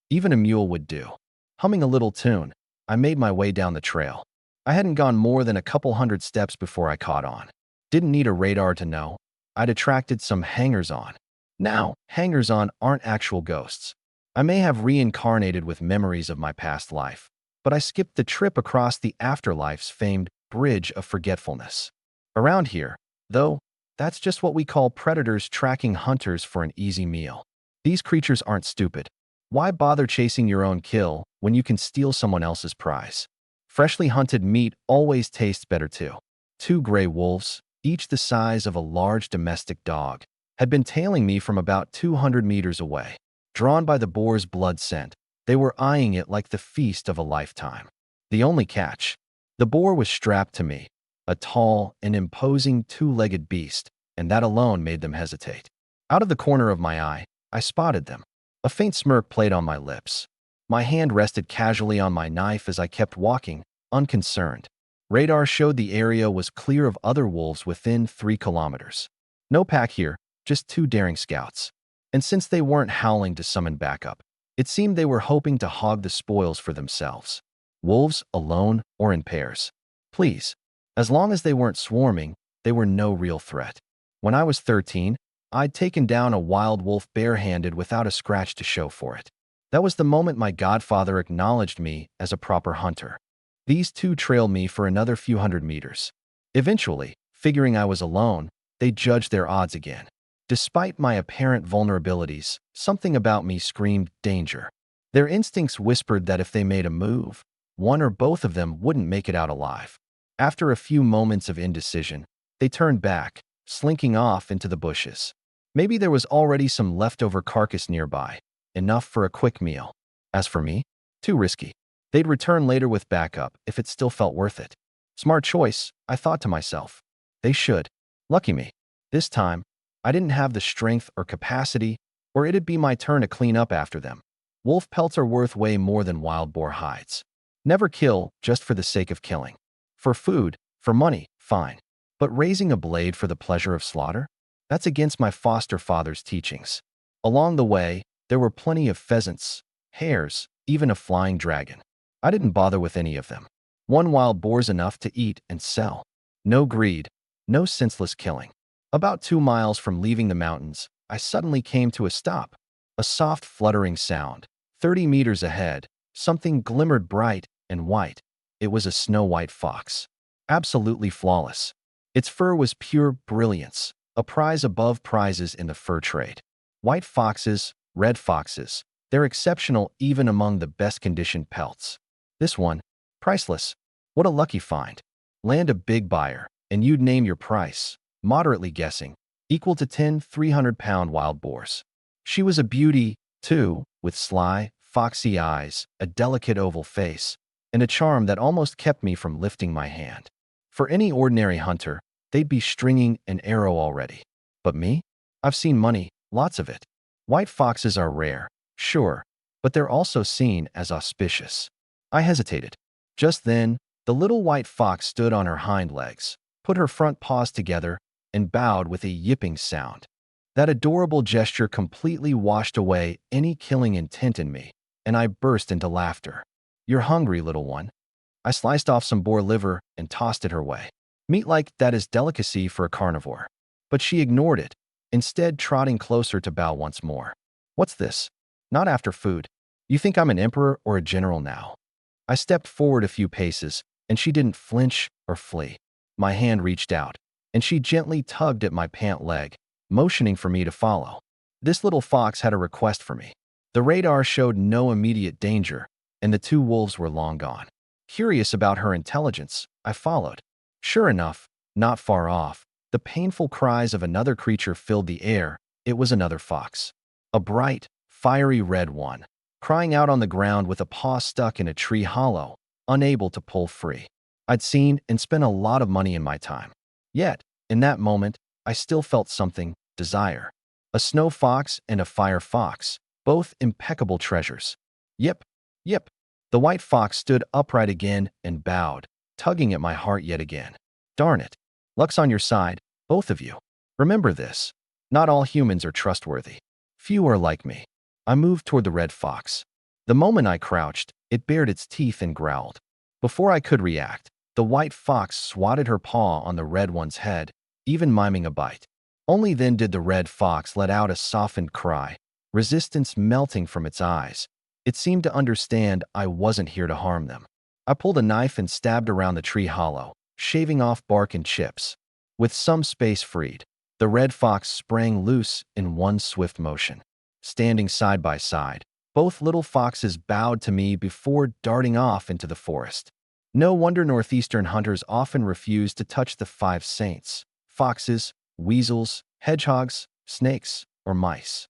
Even a mule would do. Humming a little tune, I made my way down the trail. I hadn't gone more than a couple hundred steps before I caught on. Didn't need a radar to know. I'd attracted some hangers-on. Now, hangers-on aren't actual ghosts. I may have reincarnated with memories of my past life, but I skipped the trip across the afterlife's famed Bridge of Forgetfulness. Around here, though, that's just what we call predators tracking hunters for an easy meal. These creatures aren't stupid. Why bother chasing your own kill when you can steal someone else's prize? Freshly hunted meat always tastes better too. 2 gray wolves, each the size of a large domestic dog, had been tailing me from about 200 meters away. Drawn by the boar's blood scent, they were eyeing it like the feast of a lifetime. The only catch: the boar was strapped to me, a tall and imposing 2-legged beast, and that alone made them hesitate. Out of the corner of my eye, I spotted them. A faint smirk played on my lips. My hand rested casually on my knife as I kept walking, unconcerned. Radar showed the area was clear of other wolves within 3 kilometers. No pack here, just 2 daring scouts. And since they weren't howling to summon backup, it seemed they were hoping to hog the spoils for themselves. Wolves, alone or in pairs. Please. As long as they weren't swarming, they were no real threat. When I was 13, I'd taken down a wild wolf barehanded without a scratch to show for it. That was the moment my godfather acknowledged me as a proper hunter. These 2 trailed me for another few hundred meters. Eventually, figuring I was alone, they judged their odds again. Despite my apparent vulnerabilities, something about me screamed danger. Their instincts whispered that if they made a move, one or both of them wouldn't make it out alive. After a few moments of indecision, they turned back, slinking off into the bushes. Maybe there was already some leftover carcass nearby, enough for a quick meal. As for me, Too risky. They'd return later with backup if it still felt worth it. Smart choice, I thought to myself. They should. Lucky me. This time, I didn't have the strength or capacity, or it'd be my turn to clean up after them. Wolf pelts are worth way more than wild boar hides. Never kill just for the sake of killing. For food, for money, fine. But raising a blade for the pleasure of slaughter? That's against my foster father's teachings. Along the way, there were plenty of pheasants, hares, even a flying dragon. I didn't bother with any of them. One wild boar's enough to eat and sell. No greed, no senseless killing. About 2 miles from leaving the mountains, I suddenly came to a stop. A soft fluttering sound. 30 meters ahead, something glimmered bright and white. It was a snow-white fox. Absolutely flawless. Its fur was pure brilliance, a prize above prizes in the fur trade. White foxes, red foxes, they're exceptional even among the best-conditioned pelts. This one, priceless. What a lucky find. Land a big buyer, and you'd name your price, moderately guessing, equal to 10 300-pound wild boars. She was a beauty, too, with sly, foxy eyes, a delicate oval face, and a charm that almost kept me from lifting my hand. For any ordinary hunter, they'd be stringing an arrow already. But me? I've seen money, lots of it. White foxes are rare, sure, but they're also seen as auspicious. I hesitated. Just then, the little white fox stood on her hind legs, put her front paws together, and bowed with a yipping sound. That adorable gesture completely washed away any killing intent in me, and I burst into laughter. You're hungry, little one. I sliced off some boar liver and tossed it her way. Meat like that is delicacy for a carnivore. But she ignored it, instead trotting closer to bow once more. What's this? Not after food. You think I'm an emperor or a general now? I stepped forward a few paces, and she didn't flinch or flee. My hand reached out, and she gently tugged at my pant leg, motioning for me to follow. This little fox had a request for me. The radar showed no immediate danger, and the 2 wolves were long gone. Curious about her intelligence, I followed. Sure enough, not far off, the painful cries of another creature filled the air. It was another fox. A bright, fiery red one, crying out on the ground with a paw stuck in a tree hollow, unable to pull free. I'd seen and spent a lot of money in my time. Yet, in that moment, I still felt something, desire. A snow fox and a fire fox, both impeccable treasures. Yip, yip. The white fox stood upright again and bowed, tugging at my heart yet again. Darn it. Luck's on your side, both of you. Remember this. Not all humans are trustworthy. Few are like me. I moved toward the red fox. The moment I crouched, it bared its teeth and growled. Before I could react, the white fox swatted her paw on the red one's head, even miming a bite. Only then did the red fox let out a softened cry, resistance melting from its eyes. It seemed to understand I wasn't here to harm them. I pulled a knife and stabbed around the tree hollow, shaving off bark and chips. With some space freed, the red fox sprang loose in one swift motion. Standing side by side, both little foxes bowed to me before darting off into the forest. No wonder northeastern hunters often refuse to touch the 5 saints: foxes, weasels, hedgehogs, snakes, or mice.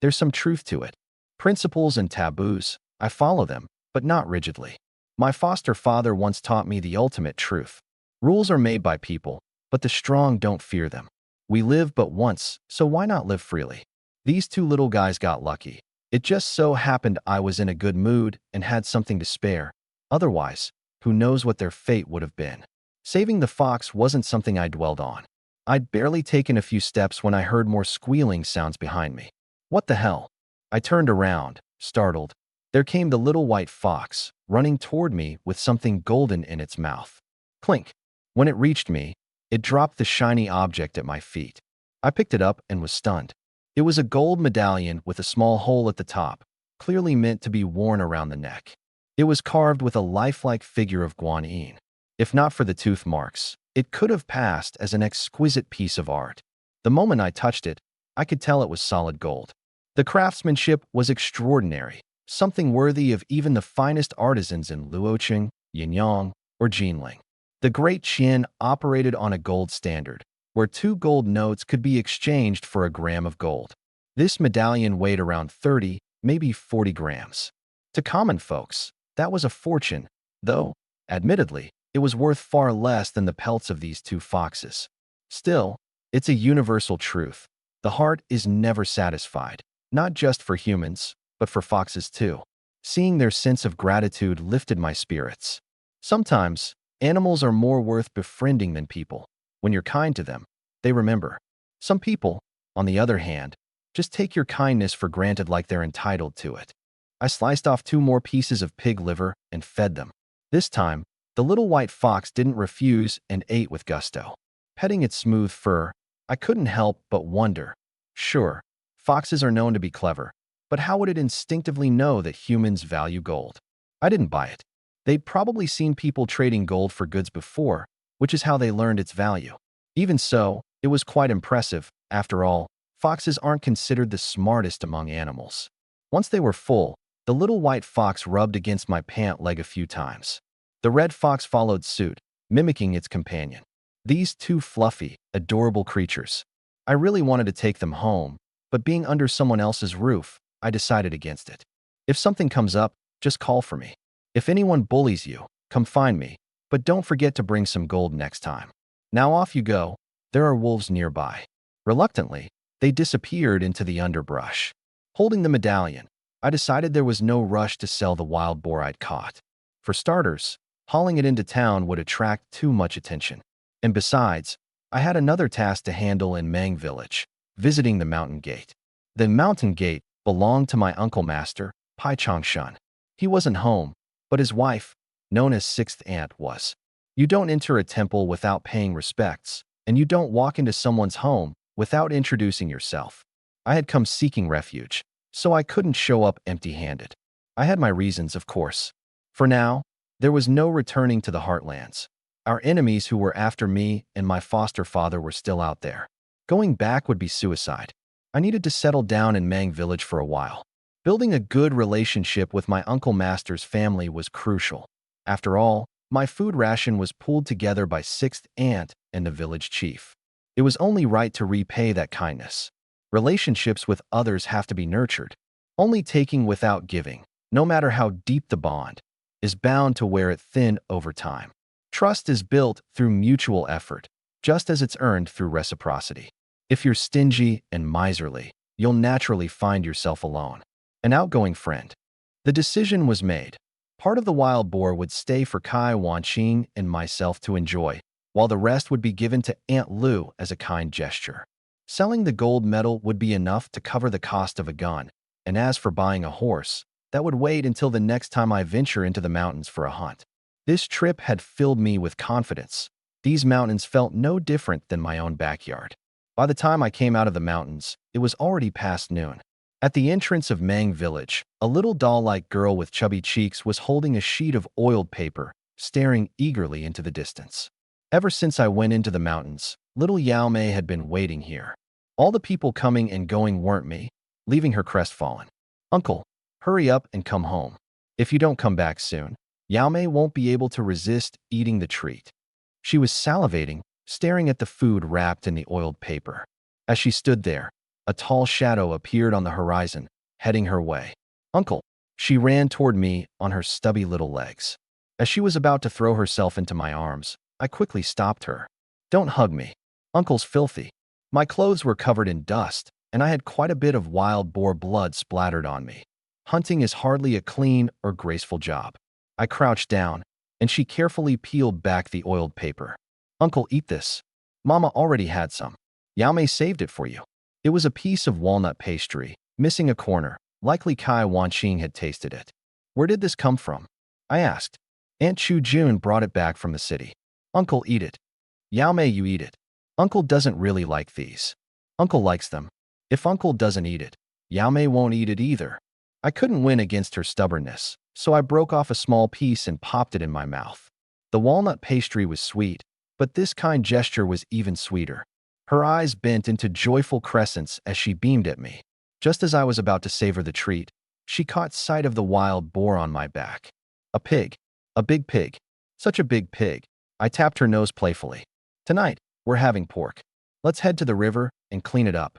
There's some truth to it. Principles and taboos, I follow them, but not rigidly. My foster father once taught me the ultimate truth. Rules are made by people, but the strong don't fear them. We live but once, so why not live freely? These 2 little guys got lucky. It just so happened I was in a good mood and had something to spare. Otherwise, who knows what their fate would have been. Saving the fox wasn't something I dwelled on. I'd barely taken a few steps when I heard more squealing sounds behind me. What the hell? I turned around, startled. There came the little white fox, running toward me with something golden in its mouth. Clink. When it reached me, it dropped the shiny object at my feet. I picked it up and was stunned. It was a gold medallion with a small hole at the top, clearly meant to be worn around the neck. It was carved with a lifelike figure of Guan Yin. If not for the tooth marks, it could have passed as an exquisite piece of art. The moment I touched it, I could tell it was solid gold. The craftsmanship was extraordinary, something worthy of even the finest artisans in Luocheng, Yinyang, or Jinling. The Great Qian operated on a gold standard, where 2 gold notes could be exchanged for a gram of gold. This medallion weighed around 30, maybe 40 grams. To common folks, that was a fortune, though, admittedly, it was worth far less than the pelts of these two foxes. Still, it's a universal truth. The heart is never satisfied, not just for humans, but for foxes too. Seeing their sense of gratitude lifted my spirits. Sometimes, animals are more worth befriending than people. When you're kind to them, they remember. Some people, on the other hand, just take your kindness for granted like they're entitled to it. I sliced off 2 more pieces of pig liver and fed them. This time, the little white fox didn't refuse and ate with gusto. Petting its smooth fur, I couldn't help but wonder. Sure, foxes are known to be clever, but how would it instinctively know that humans value gold? I didn't buy it. They'd probably seen people trading gold for goods before, which is how they learned its value. Even so, it was quite impressive. After all, foxes aren't considered the smartest among animals. Once they were full, the little white fox rubbed against my pant leg a few times. The red fox followed suit, mimicking its companion. These two fluffy, adorable creatures. I really wanted to take them home, but being under someone else's roof, I decided against it. If something comes up, just call for me. If anyone bullies you, come find me, but don't forget to bring some gold next time. Now off you go. There are wolves nearby. Reluctantly, they disappeared into the underbrush. Holding the medallion, I decided there was no rush to sell the wild boar I'd caught. For starters, hauling it into town would attract too much attention. And besides, I had another task to handle in Mang village, visiting the mountain gate. The mountain gate belonged to my uncle master, Pai Chongshan. He wasn't home, but his wife, known as Sixth Aunt, was. You don't enter a temple without paying respects, and you don't walk into someone's home without introducing yourself. I had come seeking refuge, so I couldn't show up empty-handed. I had my reasons, of course. For now, there was no returning to the heartlands. Our enemies who were after me and my foster father were still out there. Going back would be suicide. I needed to settle down in Mang village for a while. Building a good relationship with my uncle master's family was crucial. After all, my food ration was pooled together by Sixth Aunt and the village chief. It was only right to repay that kindness. Relationships with others have to be nurtured. Only taking without giving, no matter how deep the bond, is bound to wear it thin over time. Trust is built through mutual effort, just as it's earned through reciprocity. If you're stingy and miserly, you'll naturally find yourself alone. An outgoing friend. The decision was made. Part of the wild boar would stay for Kai Wanqing and myself to enjoy, while the rest would be given to Aunt Lu as a kind gesture. Selling the gold medal would be enough to cover the cost of a gun, and as for buying a horse, that would wait until the next time I venture into the mountains for a hunt. This trip had filled me with confidence. These mountains felt no different than my own backyard. By the time I came out of the mountains, it was already past noon. At the entrance of Mang village, a little doll-like girl with chubby cheeks was holding a sheet of oiled paper, staring eagerly into the distance. Ever since I went into the mountains, little Yao Mei had been waiting here. All the people coming and going weren't me, leaving her crestfallen. Uncle, hurry up and come home. If you don't come back soon, Yao Mei won't be able to resist eating the treat. She was salivating, staring at the food wrapped in the oiled paper. As she stood there, a tall shadow appeared on the horizon, heading her way. Uncle, she ran toward me on her stubby little legs. As she was about to throw herself into my arms, I quickly stopped her. Don't hug me. Uncle's filthy. My clothes were covered in dust, and I had quite a bit of wild boar blood splattered on me. Hunting is hardly a clean or graceful job. I crouched down, and she carefully peeled back the oiled paper. Uncle, eat this. Mama already had some. Yao Mei saved it for you. It was a piece of walnut pastry, missing a corner. Likely Kai Wanqing had tasted it. Where did this come from? I asked. Aunt Chu Jun brought it back from the city. Uncle, eat it. Yao Mei, you eat it. Uncle doesn't really like these. Uncle likes them. If Uncle doesn't eat it, Yao Mei won't eat it either. I couldn't win against her stubbornness, so I broke off a small piece and popped it in my mouth. The walnut pastry was sweet, but this kind gesture was even sweeter. Her eyes bent into joyful crescents as she beamed at me. Just as I was about to savor the treat, she caught sight of the wild boar on my back. A pig. A big pig. Such a big pig. I tapped her nose playfully. Tonight, we're having pork. Let's head to the river and clean it up.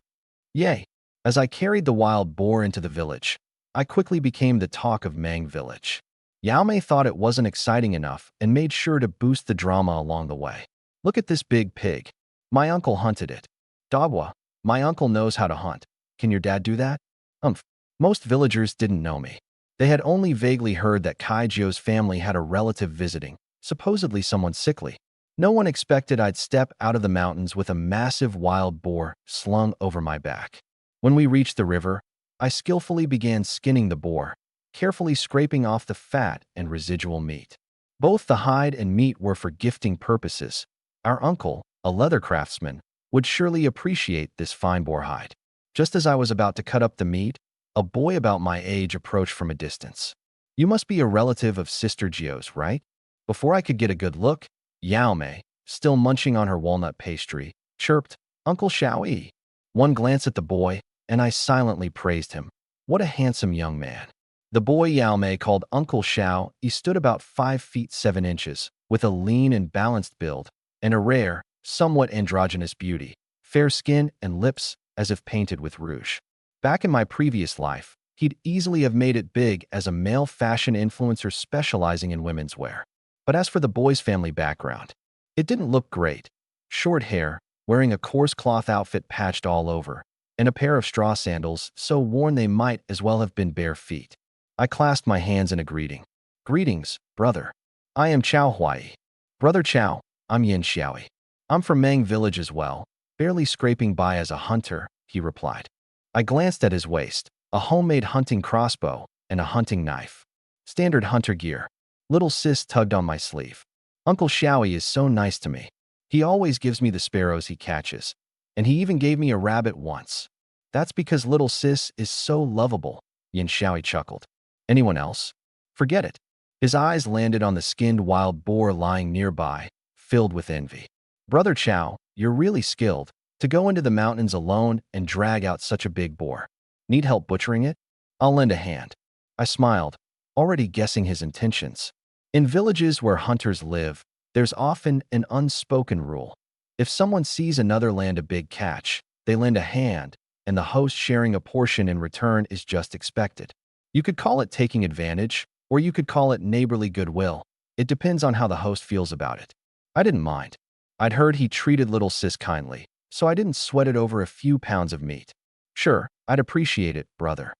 Yay! As I carried the wild boar into the village, I quickly became the talk of Mang Village. Yao Mei thought it wasn't exciting enough and made sure to boost the drama along the way. Look at this big pig. My uncle hunted it. Dagwa, my uncle knows how to hunt. Can your dad do that? Umph. Most villagers didn't know me. They had only vaguely heard that Kaijio's family had a relative visiting, supposedly someone sickly. No one expected I'd step out of the mountains with a massive wild boar slung over my back. When we reached the river, I skillfully began skinning the boar, carefully scraping off the fat and residual meat. Both the hide and meat were for gifting purposes. Our uncle, a leather craftsman, would surely appreciate this fine boar hide. Just as I was about to cut up the meat, a boy about my age approached from a distance. You must be a relative of Sister Gio's, right? Before I could get a good look, Yao Mei, still munching on her walnut pastry, chirped, Uncle Xiaoyi. One glance at the boy, and I silently praised him. What a handsome young man. The boy Yao Mei called Uncle Xiao, he stood about 5 feet 7 inches, with a lean and balanced build, and a rare, somewhat androgynous beauty, fair skin and lips as if painted with rouge. Back in my previous life, he'd easily have made it big as a male fashion influencer specializing in women's wear. But as for the boy's family background, it didn't look great. Short hair, wearing a coarse cloth outfit patched all over, and a pair of straw sandals so worn they might as well have been bare feet. I clasped my hands in a greeting. Greetings, brother. I am Chao Huai. Brother Chao, I'm Yin Xiaoi. I'm from Mang Village as well, barely scraping by as a hunter, he replied. I glanced at his waist, a homemade hunting crossbow and a hunting knife. Standard hunter gear. Little sis tugged on my sleeve. Uncle Xiaoyi is so nice to me. He always gives me the sparrows he catches, and he even gave me a rabbit once. That's because little sis is so lovable, Yin Xiaoyi chuckled. Anyone else? Forget it. His eyes landed on the skinned wild boar lying nearby, filled with envy. Brother Chao, you're really skilled to go into the mountains alone and drag out such a big boar. Need help butchering it? I'll lend a hand. I smiled, already guessing his intentions. In villages where hunters live, there's often an unspoken rule. If someone sees another land a big catch, they lend a hand, and the host sharing a portion in return is just expected. You could call it taking advantage, or you could call it neighborly goodwill. It depends on how the host feels about it. I didn't mind. I'd heard he treated little sis kindly, so I didn't sweat it over a few pounds of meat. Sure, I'd appreciate it, brother.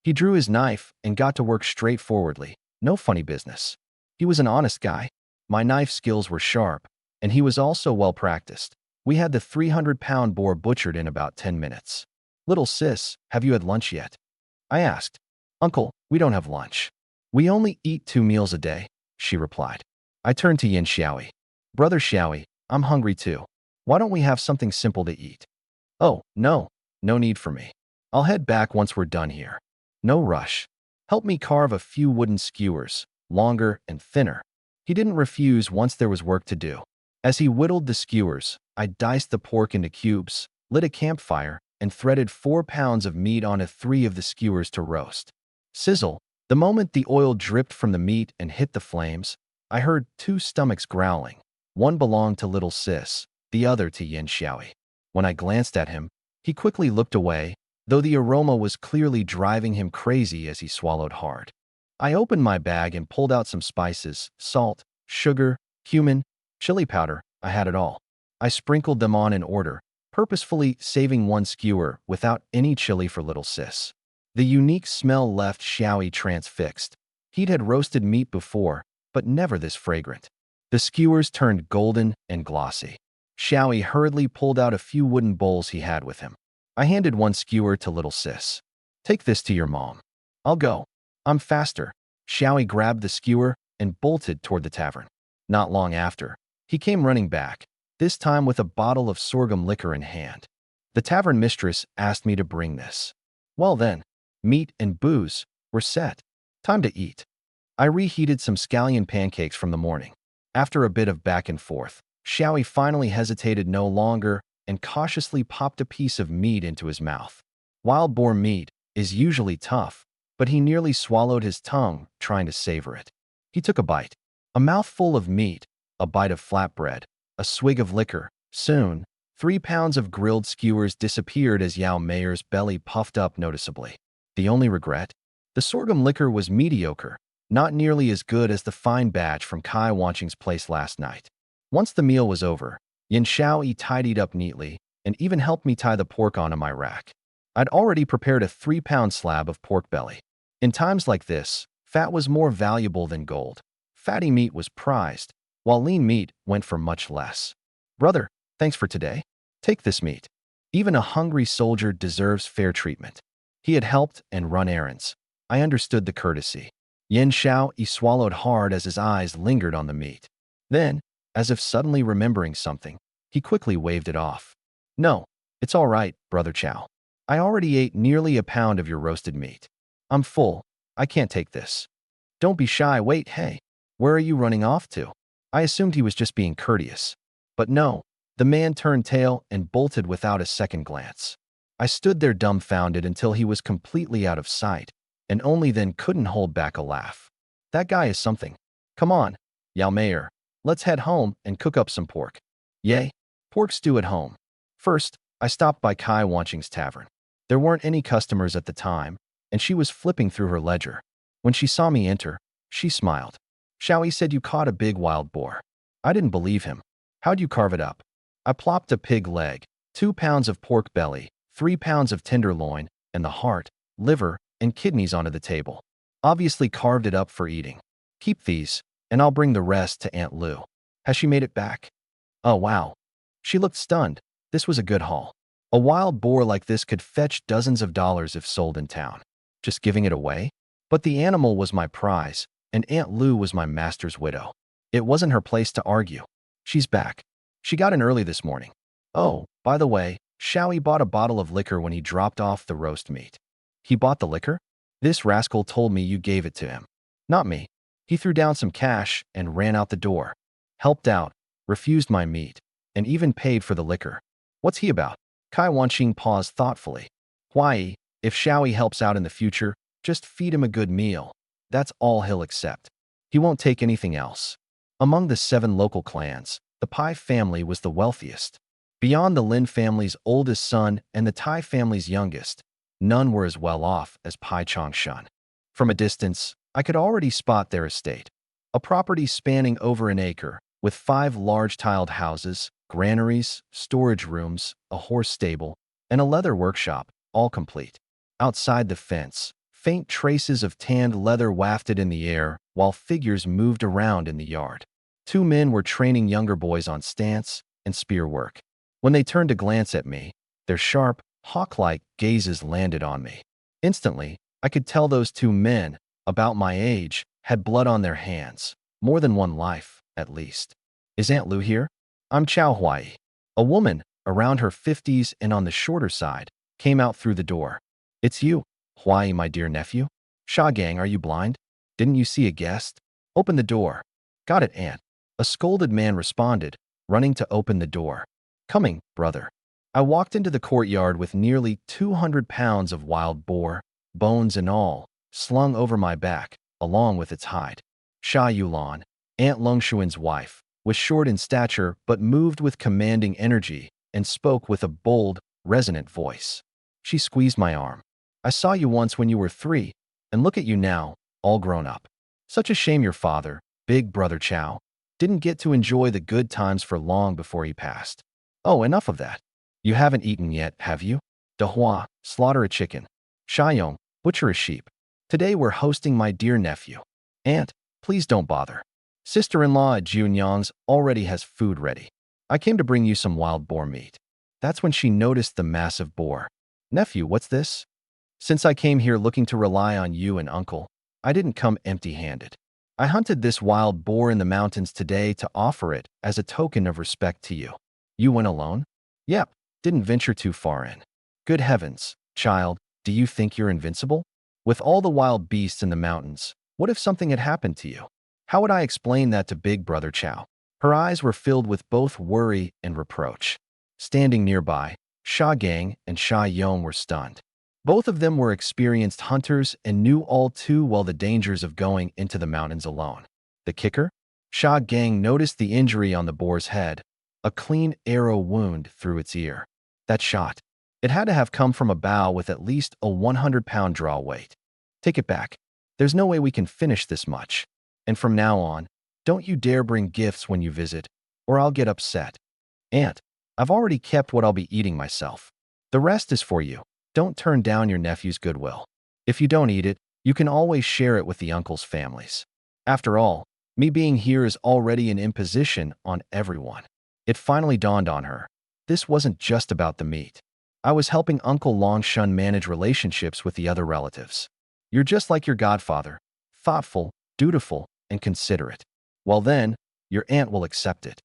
He drew his knife and got to work straightforwardly. No funny business. He was an honest guy. My knife skills were sharp, and he was also well practiced. We had the 300-pound boar butchered in about 10 minutes. Little sis, have you had lunch yet? I asked. Uncle, we don't have lunch. We only eat 2 meals a day, she replied. I turned to Yin Xiaoyi. Brother Xiaoyi, I'm hungry too. Why don't we have something simple to eat? Oh, no need for me. I'll head back once we're done here. No rush. Help me carve a few wooden skewers, longer and thinner. He didn't refuse once there was work to do. As he whittled the skewers, I diced the pork into cubes, lit a campfire, and threaded 4 pounds of meat onto 3 of the skewers to roast. Sizzle. The moment the oil dripped from the meat and hit the flames, I heard 2 stomachs growling. One belonged to little sis, the other to Yin Xiaoyi. When I glanced at him, he quickly looked away, though the aroma was clearly driving him crazy as he swallowed hard. I opened my bag and pulled out some spices, salt, sugar, cumin, chili powder. I had it all. I sprinkled them on in order, purposefully saving 1 skewer without any chili for little sis. The unique smell left Xiaoyi transfixed. He'd had roasted meat before, but never this fragrant. The skewers turned golden and glossy. Xiaoyi hurriedly pulled out a few wooden bowls he had with him. I handed 1 skewer to little sis. Take this to your mom. I'll go. I'm faster. Xiaoyi grabbed the skewer and bolted toward the tavern. Not long after, he came running back, this time with a bottle of sorghum liquor in hand. The tavern mistress asked me to bring this. Well then, meat and booze were set. Time to eat. I reheated some scallion pancakes from the morning. After a bit of back and forth, Xiaoyi finally hesitated no longer and cautiously popped a piece of meat into his mouth. Wild boar meat is usually tough, but he nearly swallowed his tongue trying to savor it. He took a bite. A mouthful of meat, a bite of flatbread, a swig of liquor. Soon, 3 pounds of grilled skewers disappeared as Yao Meier's belly puffed up noticeably. The only regret? The sorghum liquor was mediocre, not nearly as good as the fine batch from Kai Wanching's place last night. Once the meal was over, Yin Shaoyi tidied up neatly and even helped me tie the pork onto my rack. I'd already prepared a 3-pound slab of pork belly. In times like this, fat was more valuable than gold. Fatty meat was prized, while lean meat went for much less. Brother, thanks for today. Take this meat. Even a hungry soldier deserves fair treatment. He had helped and run errands. I understood the courtesy. Yin Shao swallowed hard as his eyes lingered on the meat. Then, as if suddenly remembering something, he quickly waved it off. No, it's all right, Brother Chow. I already ate nearly a pound of your roasted meat. I'm full. I can't take this. Don't be shy. Wait, hey. Where are you running off to? I assumed he was just being courteous. But no, the man turned tail and bolted without a second glance. I stood there dumbfounded until he was completely out of sight, and only then couldn't hold back a laugh. That guy is something. Come on, Yao Mayer. Let's head home and cook up some pork. Yay, pork stew at home. First, I stopped by Kai Wanching's tavern. There weren't any customers at the time, and she was flipping through her ledger. When she saw me enter, she smiled. Shaoyi said you caught a big wild boar. I didn't believe him. How'd you carve it up? I plopped a pig leg, 2 pounds of pork belly, 3 pounds of tenderloin, and the heart, liver, and kidneys onto the table. Obviously carved it up for eating. Keep these, and I'll bring the rest to Aunt Lou. Has she made it back? Oh, wow. She looked stunned. This was a good haul. A wild boar like this could fetch dozens of dollars if sold in town. Just giving it away? But the animal was my prize, and Aunt Lou was my master's widow. It wasn't her place to argue. She's back. She got in early this morning. Oh, by the way, Shaoyi bought a bottle of liquor when he dropped off the roast meat. He bought the liquor? This rascal told me you gave it to him. Not me. He threw down some cash and ran out the door. Helped out, refused my meat, and even paid for the liquor. What's he about? Kai Wanqing paused thoughtfully. Why, if Shaoyi helps out in the future, just feed him a good meal. That's all he'll accept. He won't take anything else. Among the 7 local clans, the Pai family was the wealthiest. Beyond the Lin family's oldest son and the Tai family's youngest, none were as well off as Pai Chongshan. From a distance, I could already spot their estate. A property spanning over an acre, with 5 large tiled houses, granaries, storage rooms, a horse stable, and a leather workshop, all complete. Outside the fence, faint traces of tanned leather wafted in the air while figures moved around in the yard. 2 men were training younger boys on stance and spear work. When they turned to glance at me, their sharp, hawk-like gazes landed on me. Instantly, I could tell those 2 men, about my age, had blood on their hands. More than one life, at least. Is Aunt Lou here? I'm Chow Huai. A woman, around her 50s and on the shorter side, came out through the door. It's you, Huai, my dear nephew. Sha Gang, are you blind? Didn't you see a guest? Open the door. Got it, Aunt. A scolded man responded, running to open the door. Coming, brother. I walked into the courtyard with nearly 200 pounds of wild boar, bones and all, slung over my back, along with its hide. Sha Yulan, Aunt Longshuan's wife, was short in stature but moved with commanding energy and spoke with a bold, resonant voice. She squeezed my arm. I saw you once when you were 3, and look at you now, all grown up. Such a shame your father, Big Brother Chow, didn't get to enjoy the good times for long before he passed. Oh, enough of that. You haven't eaten yet, have you? Dehua, slaughter a chicken. Shayong, butcher a sheep. Today we're hosting my dear nephew. Aunt, please don't bother. Sister-in-law at Junyang's already has food ready. I came to bring you some wild boar meat. That's when she noticed the massive boar. Nephew, what's this? Since I came here looking to rely on you and uncle, I didn't come empty-handed. I hunted this wild boar in the mountains today to offer it as a token of respect to you. You went alone? Yep, didn't venture too far in. Good heavens, child, do you think you're invincible? With all the wild beasts in the mountains, what if something had happened to you? How would I explain that to Big Brother Chow? Her eyes were filled with both worry and reproach. Standing nearby, Sha Gang and Sha Yong were stunned. Both of them were experienced hunters and knew all too well the dangers of going into the mountains alone. The kicker? Sha Gang noticed the injury on the boar's head, a clean arrow wound through its ear. That shot. It had to have come from a bow with at least a 100-pound draw weight. Take it back. There's no way we can finish this much. And from now on, don't you dare bring gifts when you visit, or I'll get upset. Aunt, I've already kept what I'll be eating myself. The rest is for you. Don't turn down your nephew's goodwill. If you don't eat it, you can always share it with the uncle's families. After all, me being here is already an imposition on everyone. It finally dawned on her. This wasn't just about the meat. I was helping Uncle Longshun manage relationships with the other relatives. You're just like your godfather, thoughtful, dutiful, and considerate. Well then, your aunt will accept it.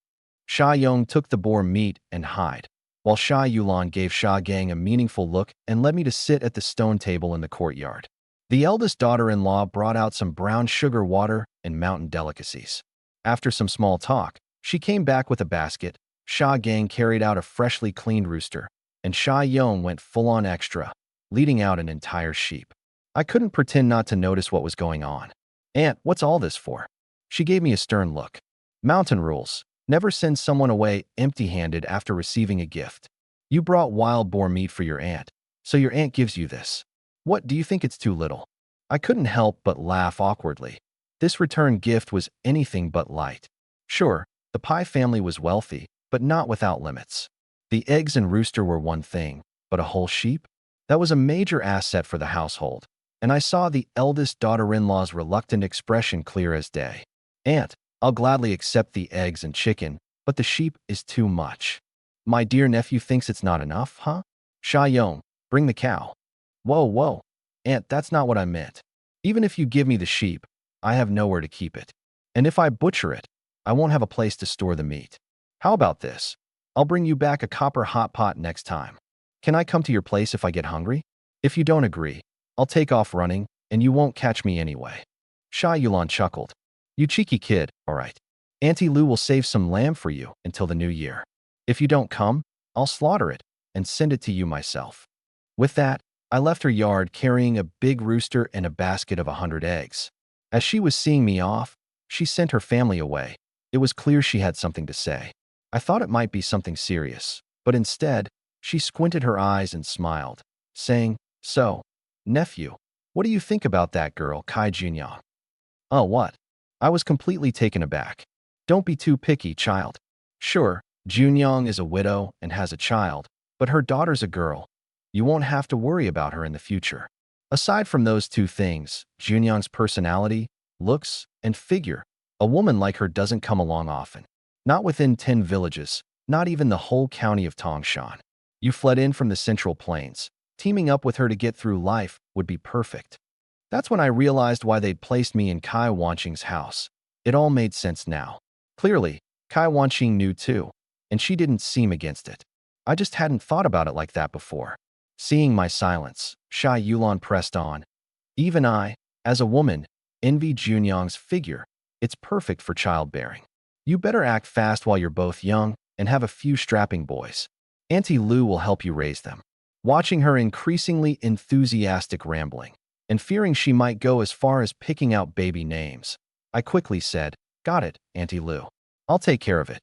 Sha Yong took the boar meat and hide, while Sha Yulan gave Sha Gang a meaningful look and led me to sit at the stone table in the courtyard. The eldest daughter-in-law brought out some brown sugar water and mountain delicacies. After some small talk, she came back with a basket. Sha Gang carried out a freshly cleaned rooster, and Sha Yong went full-on extra, leading out an entire sheep. I couldn't pretend not to notice what was going on. Aunt, what's all this for? She gave me a stern look. Mountain rules. Never send someone away empty-handed after receiving a gift. You brought wild boar meat for your aunt, so your aunt gives you this. What, do you think it's too little? I couldn't help but laugh awkwardly. This return gift was anything but light. Sure, the Pai family was wealthy, but not without limits. The eggs and rooster were one thing, but a whole sheep? That was a major asset for the household, and I saw the eldest daughter-in-law's reluctant expression clear as day. Aunt, I'll gladly accept the eggs and chicken, but the sheep is too much. My dear nephew thinks it's not enough, huh? Sha Yong, bring the cow. Whoa. Aunt, that's not what I meant. Even if you give me the sheep, I have nowhere to keep it. And if I butcher it, I won't have a place to store the meat. How about this? I'll bring you back a copper hot pot next time. Can I come to your place if I get hungry? If you don't agree, I'll take off running, and you won't catch me anyway. Sha Yulan chuckled. You cheeky kid, all right. Auntie Lu will save some lamb for you until the new year. If you don't come, I'll slaughter it and send it to you myself. With that, I left her yard carrying a big rooster and a basket of 100 eggs. As she was seeing me off, she sent her family away. It was clear she had something to say. I thought it might be something serious, but instead, she squinted her eyes and smiled, saying, So, nephew, what do you think about that girl, Kai Junyang? Oh, what? I was completely taken aback. Don't be too picky, child. Sure, Junyang is a widow and has a child, but her daughter's a girl. You won't have to worry about her in the future. Aside from those two things, Junyang's personality, looks, and figure, a woman like her doesn't come along often. Not within 10 villages, not even the whole county of Tongshan. You fled in from the Central Plains. Teaming up with her to get through life would be perfect. That's when I realized why they'd placed me in Kai Wanqing's house. It all made sense now. Clearly, Kai Wanqing knew too, and she didn't seem against it. I just hadn't thought about it like that before. Seeing my silence, Sha Yulan pressed on. Even I, as a woman, envy Junyang's figure. It's perfect for childbearing. You better act fast while you're both young and have a few strapping boys. Auntie Lu will help you raise them. Watching her increasingly enthusiastic rambling, and fearing she might go as far as picking out baby names, I quickly said, Got it, Auntie Lu. I'll take care of it.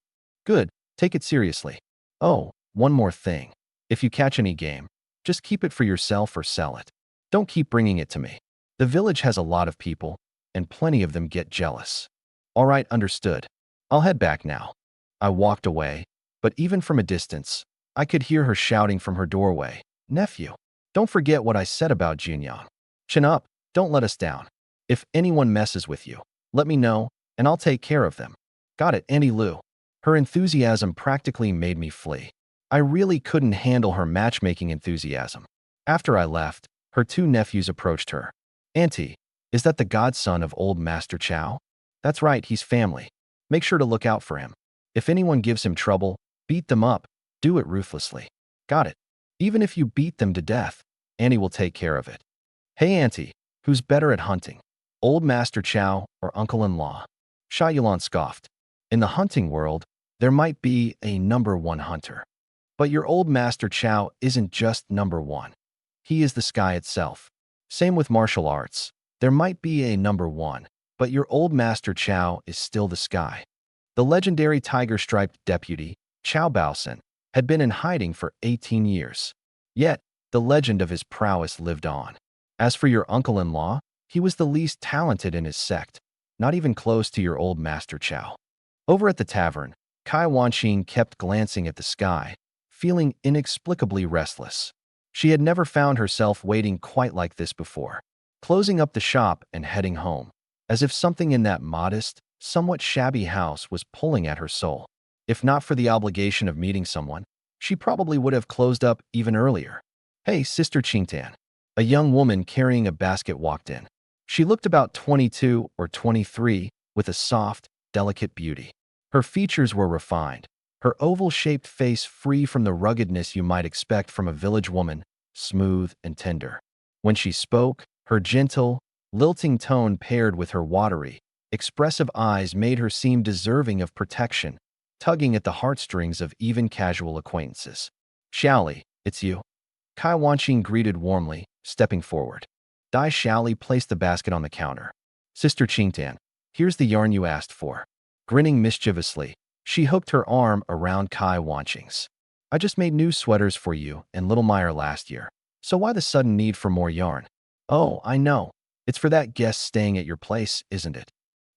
Good, take it seriously. Oh, one more thing. If you catch any game, just keep it for yourself or sell it. Don't keep bringing it to me. The village has a lot of people, and plenty of them get jealous. All right, understood. I'll head back now. I walked away, but even from a distance, I could hear her shouting from her doorway, Nephew, don't forget what I said about Junyang. Chin up, don't let us down. If anyone messes with you, let me know, and I'll take care of them. Got it, Auntie Lu. Her enthusiasm practically made me flee. I really couldn't handle her matchmaking enthusiasm. After I left, her two nephews approached her. Auntie, is that the godson of old Master Chow? That's right, he's family. Make sure to look out for him. If anyone gives him trouble, beat them up. Do it ruthlessly. Got it. Even if you beat them to death, Annie will take care of it. Hey, Auntie, who's better at hunting? Old Master Chow or uncle-in-law? Sha Yulan scoffed. In the hunting world, there might be a number one hunter. But your old Master Chow isn't just number one. He is the sky itself. Same with martial arts. There might be a number one, but your old Master Chow is still the sky. The legendary tiger-striped deputy, Chow Baosan, had been in hiding for 18 years. Yet, the legend of his prowess lived on. As for your uncle-in-law, he was the least talented in his sect, not even close to your old master Chow. Over at the tavern, Kai Wanqing kept glancing at the sky, feeling inexplicably restless. She had never found herself waiting quite like this before, closing up the shop and heading home, as if something in that modest, somewhat shabby house was pulling at her soul. If not for the obligation of meeting someone, she probably would have closed up even earlier. Hey, Sister Qingtan. A young woman carrying a basket walked in. She looked about 22 or 23, with a soft, delicate beauty. Her features were refined, her oval-shaped face free from the ruggedness you might expect from a village woman, smooth and tender. When she spoke, her gentle, lilting tone paired with her watery, expressive eyes made her seem deserving of protection, tugging at the heartstrings of even casual acquaintances. Xiaoli, it's you. Kai Wanqing greeted warmly, stepping forward. Dai Xiaoli placed the basket on the counter. Sister Qingtan, here's the yarn you asked for. Grinning mischievously, she hooked her arm around Kai Wanqing's. I just made new sweaters for you and Little Meyer last year, so why the sudden need for more yarn? Oh, I know. It's for that guest staying at your place, isn't it?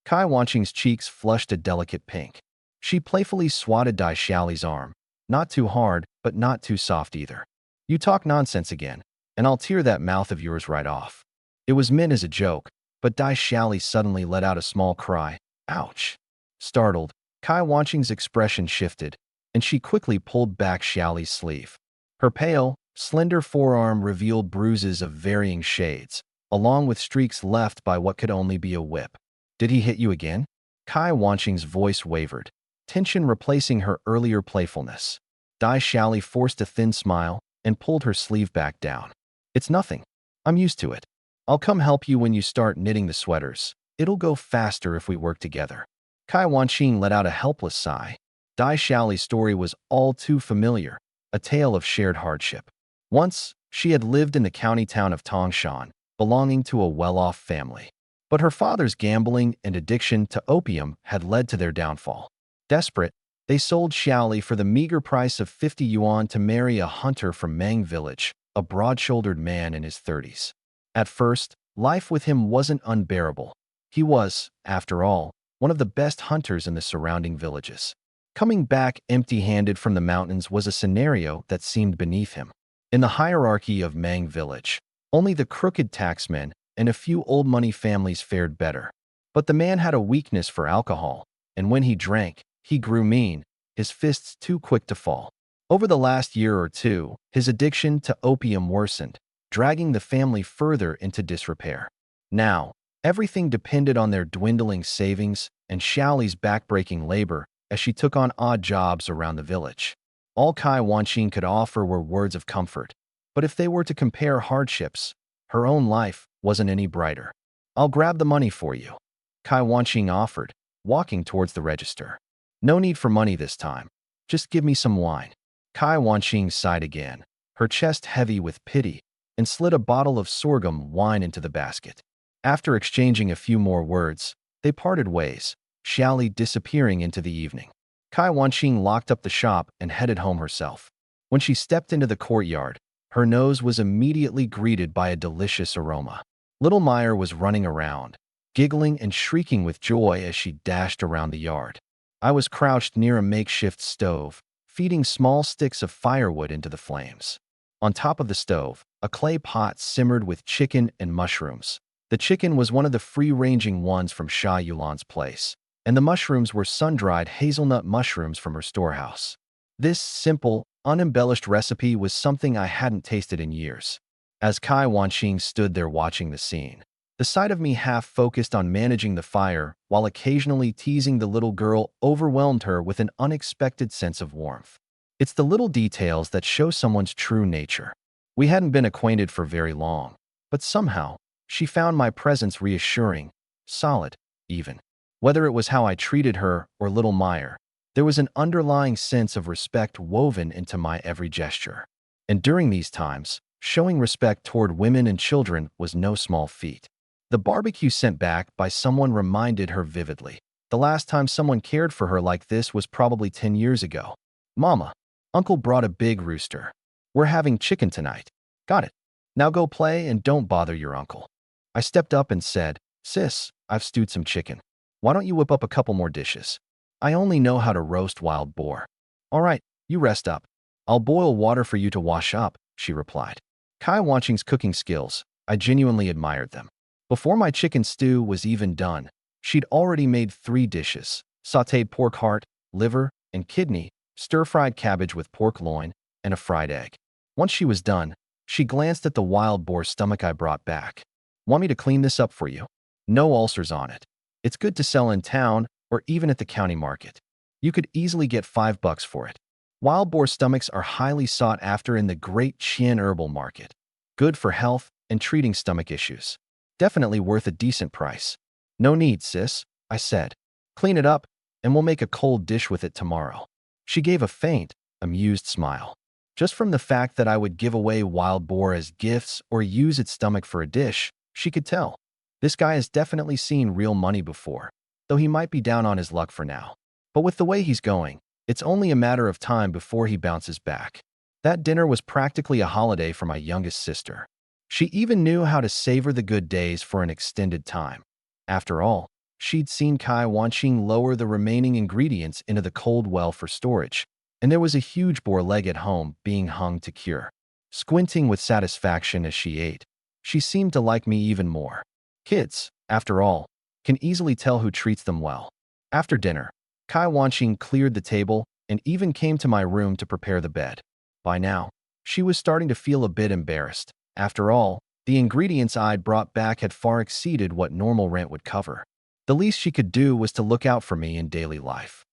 Kai Wanqing's cheeks flushed a delicate pink. She playfully swatted Dai Xiaoli's arm. Not too hard, but not too soft either. You talk nonsense again, and I'll tear that mouth of yours right off. It was meant as a joke, but Dai Xiaoli suddenly let out a small cry. Ouch. Startled, Kai Wanqing's expression shifted, and she quickly pulled back Xiaoli's sleeve. Her pale, slender forearm revealed bruises of varying shades, along with streaks left by what could only be a whip. Did he hit you again? Kai Wanqing's voice wavered, tension replacing her earlier playfulness. Dai Xiaoli forced a thin smile and pulled her sleeve back down. It's nothing. I'm used to it. I'll come help you when you start knitting the sweaters. It'll go faster if we work together. Kai Wanqing let out a helpless sigh. Dai Xiaoli's story was all too familiar, a tale of shared hardship. Once, she had lived in the county town of Tongshan, belonging to a well-off family. But her father's gambling and addiction to opium had led to their downfall. Desperate, they sold Xiaoli for the meager price of 50 yuan to marry a hunter from Mang village, a broad-shouldered man in his 30s. At first, life with him wasn't unbearable. He was, after all, one of the best hunters in the surrounding villages. Coming back empty-handed from the mountains was a scenario that seemed beneath him. In the hierarchy of Mang village, only the crooked taxmen and a few old money families fared better. But the man had a weakness for alcohol, and when he drank, he grew mean, his fists too quick to fall. Over the last year or two, his addiction to opium worsened, dragging the family further into disrepair. Now, everything depended on their dwindling savings and Xiaoli's backbreaking labor as she took on odd jobs around the village. All Kai Wanqing could offer were words of comfort, but if they were to compare hardships, her own life wasn't any brighter. I'll grab the money for you, Kai Wanqing offered, walking towards the register. No need for money this time. Just give me some wine. Kai Wanqing sighed again, her chest heavy with pity, and slid a bottle of sorghum wine into the basket. After exchanging a few more words, they parted ways, Xiaoli disappearing into the evening. Kai Wanqing locked up the shop and headed home herself. When she stepped into the courtyard, her nose was immediately greeted by a delicious aroma. Little Meyer was running around, giggling and shrieking with joy as she dashed around the yard. I was crouched near a makeshift stove, feeding small sticks of firewood into the flames. On top of the stove, a clay pot simmered with chicken and mushrooms. The chicken was one of the free-ranging ones from Sha Yulan's place, and the mushrooms were sun-dried hazelnut mushrooms from her storehouse. This simple, unembellished recipe was something I hadn't tasted in years. As Kai Wanqing stood there watching the scene, the side of me half focused on managing the fire while occasionally teasing the little girl overwhelmed her with an unexpected sense of warmth. It's the little details that show someone's true nature. We hadn't been acquainted for very long, but somehow, she found my presence reassuring, solid, even. Whether it was how I treated her or little Meyer, there was an underlying sense of respect woven into my every gesture. And during these times, showing respect toward women and children was no small feat. The barbecue sent back by someone reminded her vividly. The last time someone cared for her like this was probably 10 years ago. Mama, Uncle brought a big rooster. We're having chicken tonight. Got it. Now go play and don't bother your uncle. I stepped up and said, Sis, I've stewed some chicken. Why don't you whip up a couple more dishes? I only know how to roast wild boar. All right, you rest up. I'll boil water for you to wash up, she replied. Kai Wanqing's cooking skills, I genuinely admired them. Before my chicken stew was even done, she'd already made 3 dishes: sautéed pork heart, liver, and kidney, stir-fried cabbage with pork loin, and a fried egg. Once she was done, she glanced at the wild boar stomach I brought back. Want me to clean this up for you? No ulcers on it. It's good to sell in town or even at the county market. You could easily get $5 for it. Wild boar stomachs are highly sought after in the Great Qian herbal market. Good for health and treating stomach issues. Definitely worth a decent price. No need, sis, I said. Clean it up, and we'll make a cold dish with it tomorrow. She gave a faint, amused smile. Just from the fact that I would give away wild boar as gifts or use its stomach for a dish, she could tell. This guy has definitely seen real money before, though he might be down on his luck for now. But with the way he's going, it's only a matter of time before he bounces back. That dinner was practically a holiday for my youngest sister. She even knew how to savor the good days for an extended time. After all, she'd seen Kai Wanqing lower the remaining ingredients into the cold well for storage, and there was a huge boar leg at home being hung to cure. Squinting with satisfaction as she ate, she seemed to like me even more. Kids, after all, can easily tell who treats them well. After dinner, Kai Wanqing cleared the table and even came to my room to prepare the bed. By now, she was starting to feel a bit embarrassed. After all, the ingredients I'd brought back had far exceeded what normal rent would cover. The least she could do was to look out for me in daily life.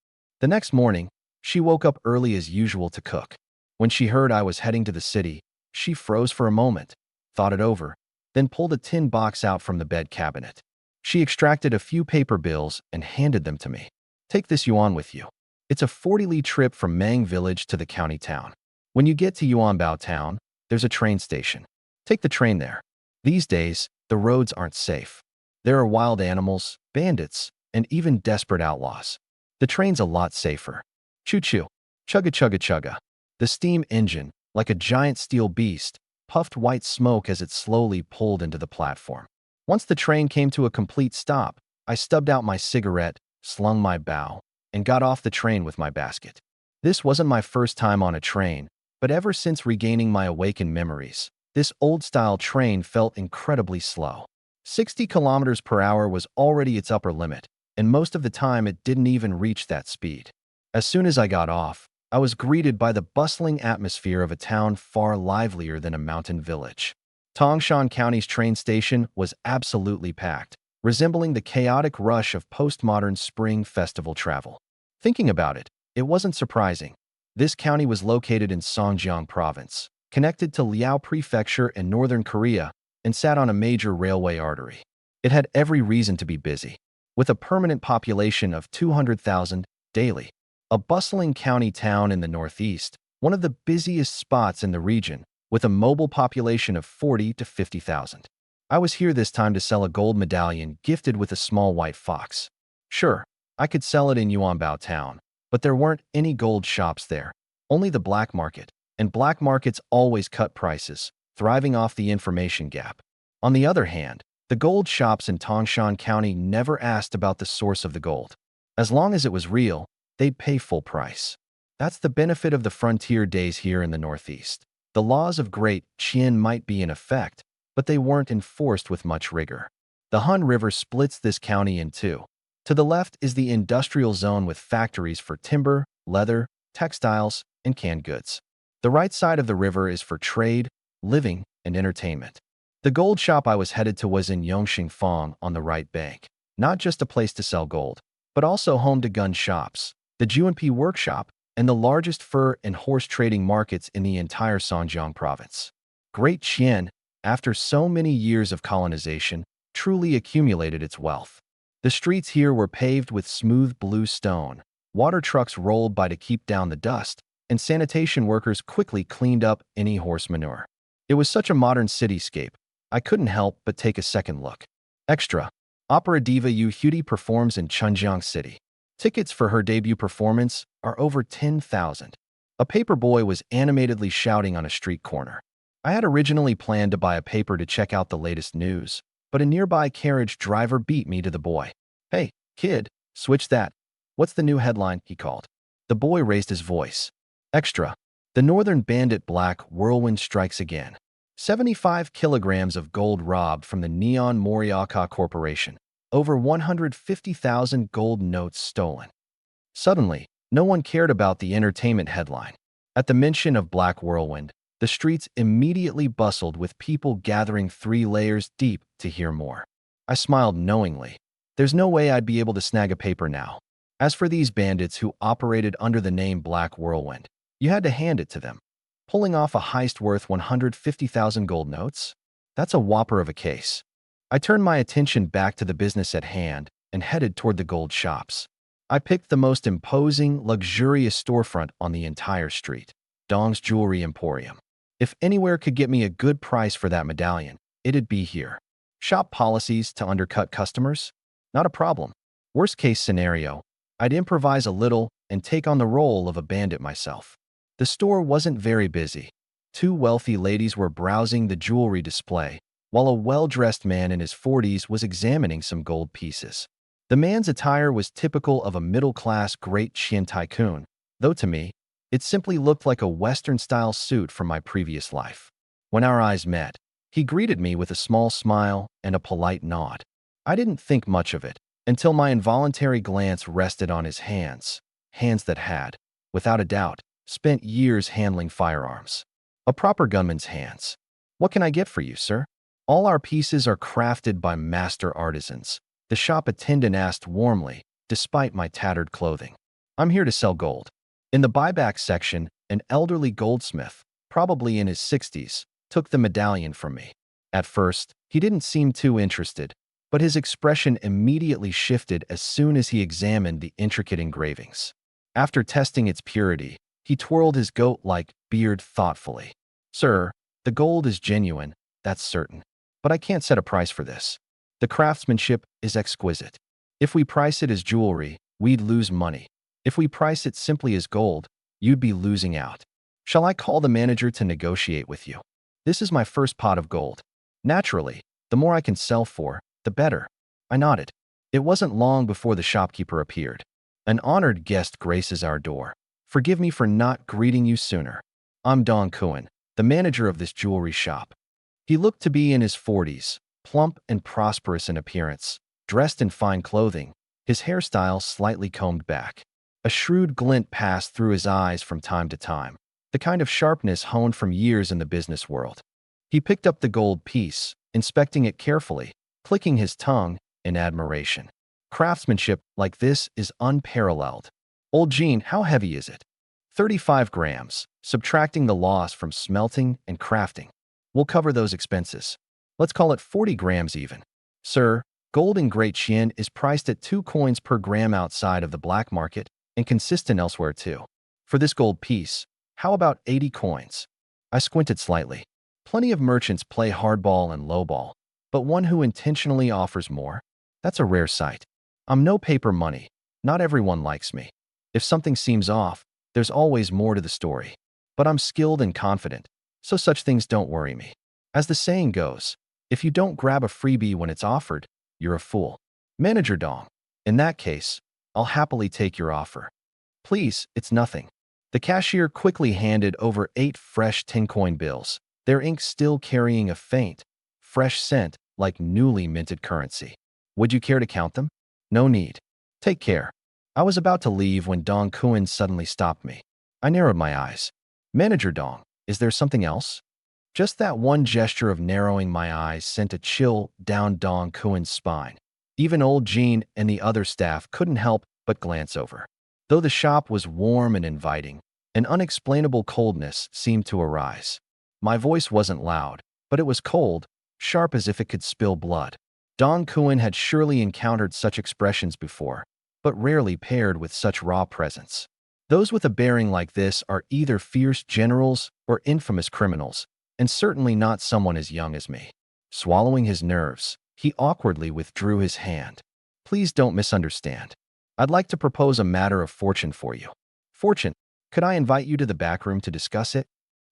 The next morning, she woke up early as usual to cook. When she heard I was heading to the city, she froze for a moment, thought it over, then pulled a tin box out from the bed cabinet. She extracted a few paper bills and handed them to me. Take this yuan with you. It's a 40-li trip from Mang village to the county town. When you get to Yuanbao town, there's a train station. Take the train there. These days, the roads aren't safe. There are wild animals, bandits, and even desperate outlaws. The train's a lot safer. Choo-choo. Chugga-chugga-chugga. The steam engine, like a giant steel beast, puffed white smoke as it slowly pulled into the platform. Once the train came to a complete stop, I stubbed out my cigarette, slung my bow, and got off the train with my basket. This wasn't my first time on a train, but ever since regaining my awakened memories, this old-style train felt incredibly slow. 60 kilometers per hour was already its upper limit, and most of the time it didn't even reach that speed. As soon as I got off, I was greeted by the bustling atmosphere of a town far livelier than a mountain village. Tangshan County's train station was absolutely packed, resembling the chaotic rush of postmodern spring festival travel. Thinking about it, it wasn't surprising. This county was located in Songjiang Province, connected to Liao Prefecture in northern Korea, and sat on a major railway artery. It had every reason to be busy, with a permanent population of 200,000 daily. A bustling county town in the northeast, one of the busiest spots in the region, with a mobile population of 40 to 50,000. I was here this time to sell a gold medallion gifted with a small white fox. Sure, I could sell it in Yuanbao town, but there weren't any gold shops there, only the black market, and black markets always cut prices, thriving off the information gap. On the other hand, the gold shops in Tangshan County never asked about the source of the gold. As long as it was real, they'd pay full price. That's the benefit of the frontier days here in the Northeast. The laws of Great Qian might be in effect, but they weren't enforced with much rigor. The Han River splits this county in two. To the left is the industrial zone with factories for timber, leather, textiles, and canned goods. The right side of the river is for trade, living, and entertainment. The gold shop I was headed to was in Yongxingfang on the right bank. Not just a place to sell gold, but also home to gun shops, the Juanpi workshop, and the largest fur and horse trading markets in the entire Songjiang province. Great Qian, after so many years of colonization, truly accumulated its wealth. The streets here were paved with smooth blue stone, water trucks rolled by to keep down the dust, and sanitation workers quickly cleaned up any horse manure. It was such a modern cityscape, I couldn't help but take a second look. Extra. Opera diva Yu Hudi performs in Chunjiang City. Tickets for her debut performance are over 10,000. A paper boy was animatedly shouting on a street corner. I had originally planned to buy a paper to check out the latest news, but a nearby carriage driver beat me to the boy. "Hey, kid, switch that. What's the new headline?" he called. The boy raised his voice. "Extra. The Northern Bandit Black Whirlwind strikes again. 75 kilograms of gold robbed from the Neon Moriaka Corporation. Over 150,000 gold notes stolen." Suddenly, no one cared about the entertainment headline. At the mention of Black Whirlwind, the streets immediately bustled with people gathering 3 layers deep to hear more. I smiled knowingly. There's no way I'd be able to snag a paper now. As for these bandits who operated under the name Black Whirlwind, you had to hand it to them. Pulling off a heist worth 150,000 gold notes? That's a whopper of a case. I turned my attention back to the business at hand and headed toward the gold shops. I picked the most imposing, luxurious storefront on the entire street, Dong's Jewelry Emporium. If anywhere could get me a good price for that medallion, it'd be here. Shop policies to undercut customers? Not a problem. Worst case scenario, I'd improvise a little and take on the role of a bandit myself. The store wasn't very busy. 2 wealthy ladies were browsing the jewelry display, while a well-dressed man in his 40s was examining some gold pieces. The man's attire was typical of a middle-class Great Qian tycoon, though to me, it simply looked like a Western-style suit from my previous life. When our eyes met, he greeted me with a small smile and a polite nod. I didn't think much of it until my involuntary glance rested on his hands that had, without a doubt, spent years handling firearms. A proper gunman's hands. "What can I get for you, sir?" "All our pieces are crafted by master artisans," the shop attendant asked warmly, despite my tattered clothing. "I'm here to sell gold." In the buyback section, an elderly goldsmith, probably in his 60s, took the medallion from me. At first, he didn't seem too interested, but his expression immediately shifted as soon as he examined the intricate engravings. After testing its purity, he twirled his goat-like beard thoughtfully. "Sir, the gold is genuine, that's certain. But I can't set a price for this. The craftsmanship is exquisite. If we price it as jewelry, we'd lose money. If we price it simply as gold, you'd be losing out. Shall I call the manager to negotiate with you? This is my first pot of gold. Naturally, the more I can sell for, the better." I nodded. It wasn't long before the shopkeeper appeared. "An honored guest graces our door. Forgive me for not greeting you sooner. I'm Dong Kuan, the manager of this jewelry shop." He looked to be in his 40s, plump and prosperous in appearance, dressed in fine clothing, his hairstyle slightly combed back. A shrewd glint passed through his eyes from time to time, the kind of sharpness honed from years in the business world. He picked up the gold piece, inspecting it carefully, clicking his tongue in admiration. "Craftsmanship like this is unparalleled. Old Jean, how heavy is it?" 35 grams, subtracting the loss from smelting and crafting. "We'll cover those expenses. Let's call it 40 grams even." "Sir, gold in Great Qian is priced at 2 coins per gram outside of the black market and consistent elsewhere too. For this gold piece, how about 80 coins? I squinted slightly. Plenty of merchants play hardball and lowball, but one who intentionally offers more? That's a rare sight. I'm no paper money. Not everyone likes me. If something seems off, there's always more to the story. But I'm skilled and confident, so such things don't worry me. As the saying goes, if you don't grab a freebie when it's offered, you're a fool. Manager Dong, in that case, I'll happily take your offer." "Please, it's nothing." The cashier quickly handed over 8 fresh 10-coin bills, their ink still carrying a faint, fresh scent like newly minted currency. "Would you care to count them?" "No need. Take care." I was about to leave when Dong Kuan suddenly stopped me. I narrowed my eyes. "Manager Dong, is there something else?" Just that one gesture of narrowing my eyes sent a chill down Dong Kuan's spine. Even old Jean and the other staff couldn't help but glance over. Though the shop was warm and inviting, an unexplainable coldness seemed to arise. My voice wasn't loud, but it was cold, sharp as if it could spill blood. Dong Kuan had surely encountered such expressions before, but rarely paired with such raw presence. Those with a bearing like this are either fierce generals or infamous criminals, and certainly not someone as young as me. Swallowing his nerves, he awkwardly withdrew his hand. "Please don't misunderstand. I'd like to propose a matter of fortune for you." "Fortune? Could I invite you to the back room to discuss it?"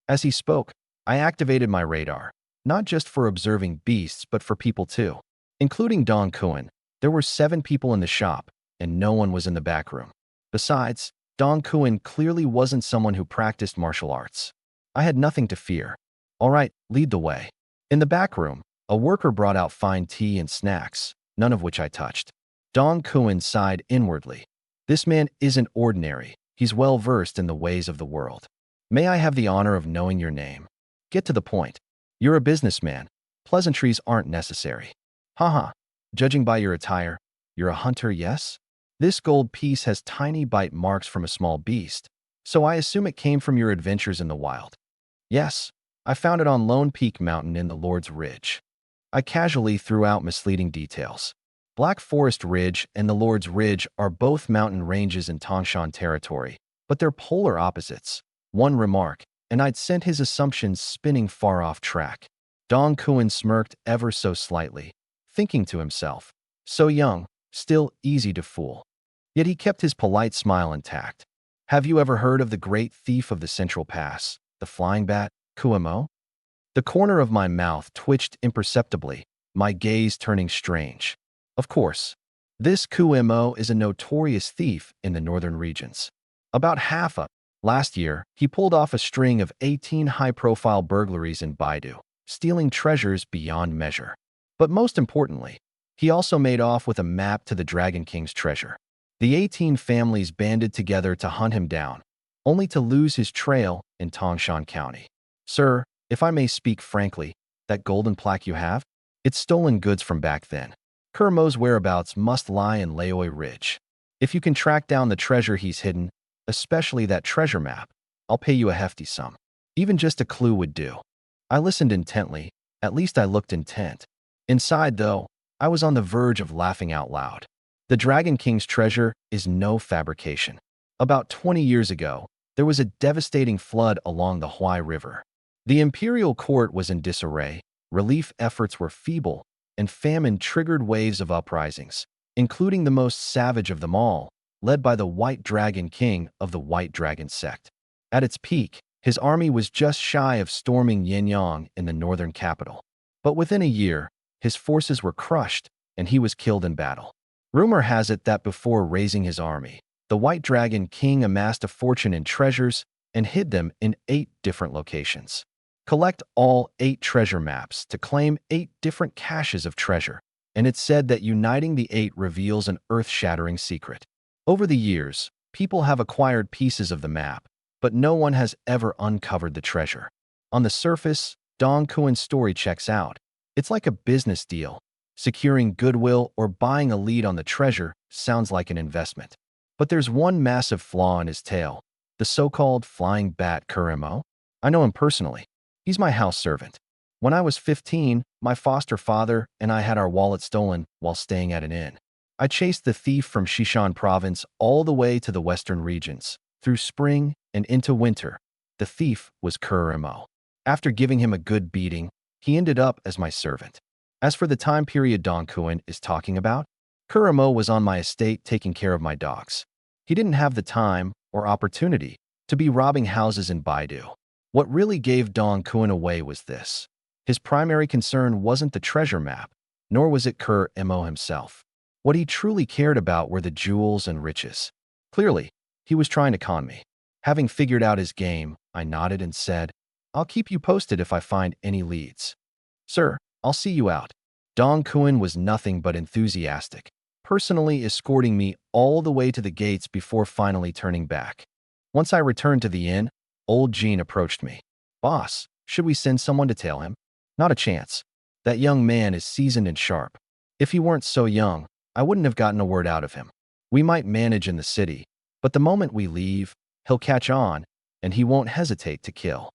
As he spoke, I activated my radar, not just for observing beasts, but for people too. Including Dong Kuan, there were 7 people in the shop, and no one was in the back room. Besides, Dong Kuan clearly wasn't someone who practiced martial arts. I had nothing to fear. All right, lead the way. In the back room, a worker brought out fine tea and snacks, none of which I touched. Dong Kuan sighed inwardly. This man isn't ordinary. He's well versed in the ways of the world. May I have the honor of knowing your name? Get to the point. You're a businessman. Pleasantries aren't necessary. Haha. Judging by your attire, you're a hunter, yes? This gold piece has tiny bite marks from a small beast, so I assume it came from your adventures in the wild. Yes, I found it on Lone Peak Mountain in the Lord's Ridge. I casually threw out misleading details. Black Forest Ridge and the Lord's Ridge are both mountain ranges in Tangshan territory, but they're polar opposites. One remark, and I'd sent his assumptions spinning far off track. Dong Kuan smirked ever so slightly, thinking to himself, so young, still easy to fool. Yet he kept his polite smile intact. Have you ever heard of the great thief of the Central Pass, the flying bat, Kumo? The corner of my mouth twitched imperceptibly, my gaze turning strange. Of course, this Kumo is a notorious thief in the northern regions. About half a Last year, he pulled off a string of 18 high-profile burglaries in Baidu, stealing treasures beyond measure. But most importantly, he also made off with a map to the Dragon King's treasure. The 18 families banded together to hunt him down, only to lose his trail in Tangshan County. Sir, if I may speak frankly, that golden plaque you have? It's stolen goods from back then. Kumo's whereabouts must lie in Laoi Ridge. If you can track down the treasure he's hidden, especially that treasure map, I'll pay you a hefty sum. Even just a clue would do. I listened intently, at least I looked intent. Inside, though, I was on the verge of laughing out loud. The Dragon King's treasure is no fabrication. About 20 years ago, there was a devastating flood along the Huai River. The imperial court was in disarray, relief efforts were feeble, and famine triggered waves of uprisings, including the most savage of them all, led by the White Dragon King of the White Dragon sect. At its peak, his army was just shy of storming Yenyang in the northern capital. But within a year, his forces were crushed, and he was killed in battle. Rumor has it that before raising his army, the White Dragon King amassed a fortune in treasures and hid them in 8 different locations. Collect all 8 treasure maps to claim 8 different caches of treasure, and it's said that uniting the 8 reveals an earth-shattering secret. Over the years, people have acquired pieces of the map, but no one has ever uncovered the treasure. On the surface, Dong Kuan's story checks out. It's like a business deal. Securing goodwill or buying a lead on the treasure sounds like an investment. But there's one massive flaw in his tale, the so-called flying bat Kumo. I know him personally. He's my house servant. When I was 15, my foster father and I had our wallet stolen while staying at an inn. I chased the thief from Shishan province all the way to the western regions, through spring and into winter. The thief was Kumo. After giving him a good beating, he ended up as my servant. As for the time period Dong Kuan is talking about, Kumo was on my estate taking care of my dogs. He didn't have the time or opportunity to be robbing houses in Baidu. What really gave Dong Kuan away was this. His primary concern wasn't the treasure map, nor was it Kumo himself. What he truly cared about were the jewels and riches. Clearly, he was trying to con me. Having figured out his game, I nodded and said, I'll keep you posted if I find any leads. Sir, I'll see you out. Dong Kuan was nothing but enthusiastic, personally escorting me all the way to the gates before finally turning back. Once I returned to the inn, old Jean approached me. Boss, should we send someone to tail him? Not a chance. That young man is seasoned and sharp. If he weren't so young, I wouldn't have gotten a word out of him. We might manage in the city, but the moment we leave, he'll catch on, and he won't hesitate to kill.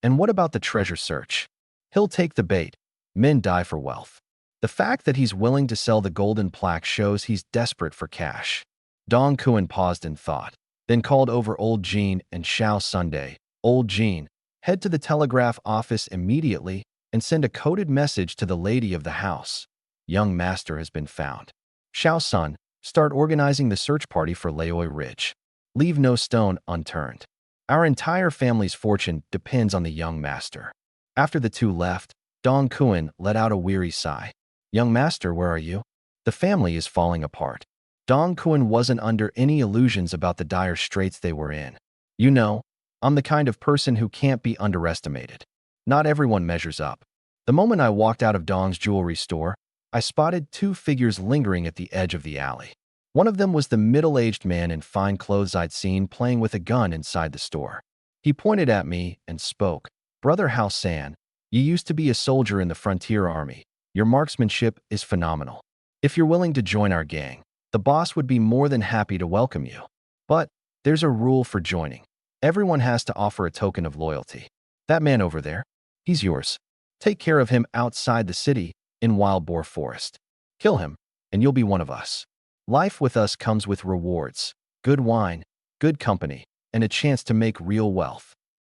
And what about the treasure search? He'll take the bait. Men die for wealth. The fact that he's willing to sell the golden plaque shows he's desperate for cash. Dong Kuan paused in thought, then called over old Jean and Xiao Sunday. Old Jean, head to the telegraph office immediately and send a coded message to the lady of the house. Young master has been found. Xiao Sun, start organizing the search party for Laoi Ridge. Leave no stone unturned. Our entire family's fortune depends on the young master. After the two left, Dong Kuan let out a weary sigh. Young master, where are you? The family is falling apart. Dong Kuan wasn't under any illusions about the dire straits they were in. You know, I'm the kind of person who can't be underestimated. Not everyone measures up. The moment I walked out of Dong's jewelry store, I spotted two figures lingering at the edge of the alley. One of them was the middle-aged man in fine clothes I'd seen playing with a gun inside the store. He pointed at me and spoke. Brother Hao San, you used to be a soldier in the frontier army. Your marksmanship is phenomenal. If you're willing to join our gang, the boss would be more than happy to welcome you. But there's a rule for joining. Everyone has to offer a token of loyalty. That man over there, he's yours. Take care of him outside the city in Wild Boar Forest. Kill him, and you'll be one of us. Life with us comes with rewards, good wine, good company, and a chance to make real wealth.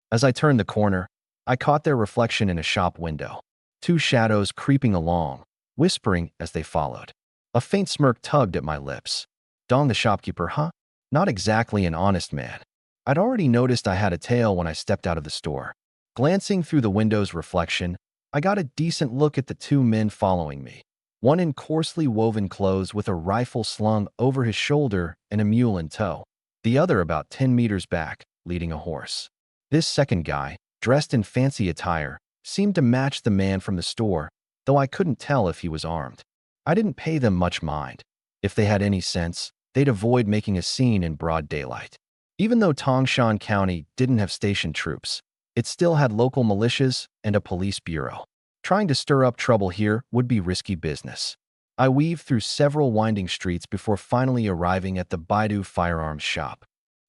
As I turned the corner, I caught their reflection in a shop window. Two shadows creeping along, whispering as they followed. A faint smirk tugged at my lips. Dong the shopkeeper, huh? Not exactly an honest man. I'd already noticed I had a tail when I stepped out of the store. Glancing through the window's reflection, I got a decent look at the two men following me. One in coarsely woven clothes with a rifle slung over his shoulder and a mule in tow. The other about 10 meters back, leading a horse. This second guy, dressed in fancy attire, seemed to match the man from the store, though I couldn't tell if he was armed. I didn't pay them much mind. If they had any sense, they'd avoid making a scene in broad daylight. Even though Tongshan County didn't have station troops, it still had local militias and a police bureau. Trying to stir up trouble here would be risky business. I weaved through several winding streets before finally arriving at the Baidu firearms shop.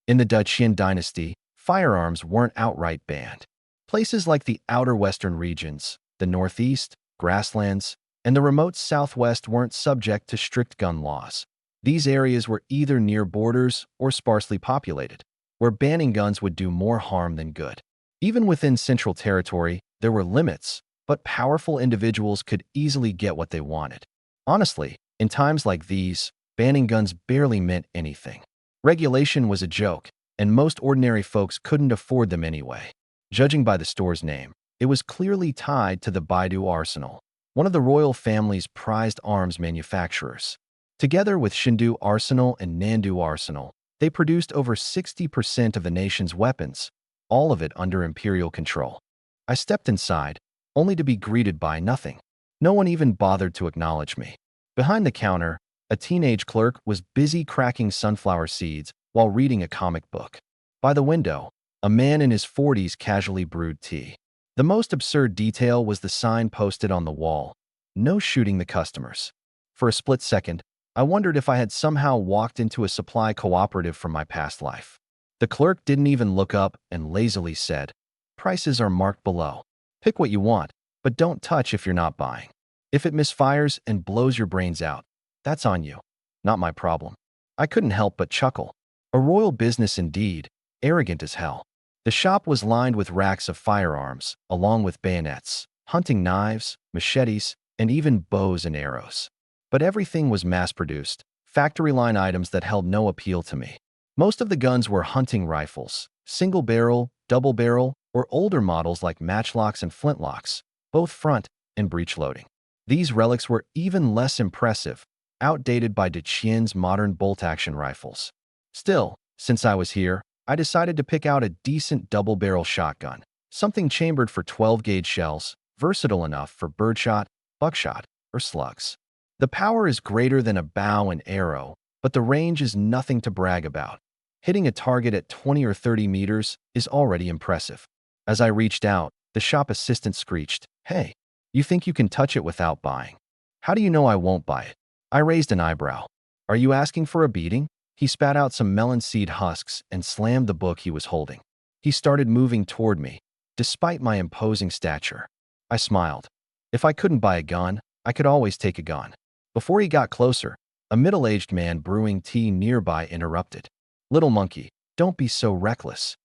In the Qin dynasty, firearms weren't outright banned. Places like the outer western regions, the northeast, grasslands, and the remote southwest weren't subject to strict gun laws. These areas were either near borders or sparsely populated, where banning guns would do more harm than good. Even within Central Territory, there were limits, but powerful individuals could easily get what they wanted. Honestly, in times like these, banning guns barely meant anything. Regulation was a joke, and most ordinary folks couldn't afford them anyway. Judging by the store's name, it was clearly tied to the Baidu Arsenal, one of the royal family's prized arms manufacturers. Together with Shindu Arsenal and Nandu Arsenal, they produced over 60% of the nation's weapons, all of it under imperial control. I stepped inside, only to be greeted by nothing. No one even bothered to acknowledge me. Behind the counter, a teenage clerk was busy cracking sunflower seeds while reading a comic book. By the window, a man in his 40s casually brewed tea. The most absurd detail was the sign posted on the wall, "No shooting the customers." For a split second, I wondered if I had somehow walked into a supply cooperative from my past life. The clerk didn't even look up and lazily said, "Prices are marked below. Pick what you want, but don't touch if you're not buying. If it misfires and blows your brains out, that's on you. Not my problem." I couldn't help but chuckle. A royal business indeed, arrogant as hell. The shop was lined with racks of firearms, along with bayonets, hunting knives, machetes, and even bows and arrows. But everything was mass-produced, factory-line items that held no appeal to me. Most of the guns were hunting rifles, single-barrel, double-barrel, or older models like matchlocks and flintlocks, both front and breech-loading. These relics were even less impressive, outdated by Qin's modern bolt-action rifles. Still, since I was here, I decided to pick out a decent double-barrel shotgun, something chambered for 12-gauge shells, versatile enough for birdshot, buckshot, or slugs. The power is greater than a bow and arrow, but the range is nothing to brag about. Hitting a target at 20 or 30 meters is already impressive. As I reached out, the shop assistant screeched, "Hey, you think you can touch it without buying? How do you know I won't buy it?" I raised an eyebrow. "Are you asking for a beating?" He spat out some melon seed husks and slammed the book he was holding. He started moving toward me, despite my imposing stature. I smiled. If I couldn't buy a gun, I could always take a gun. Before he got closer, a middle-aged man brewing tea nearby interrupted. "Little monkey, don't be so reckless.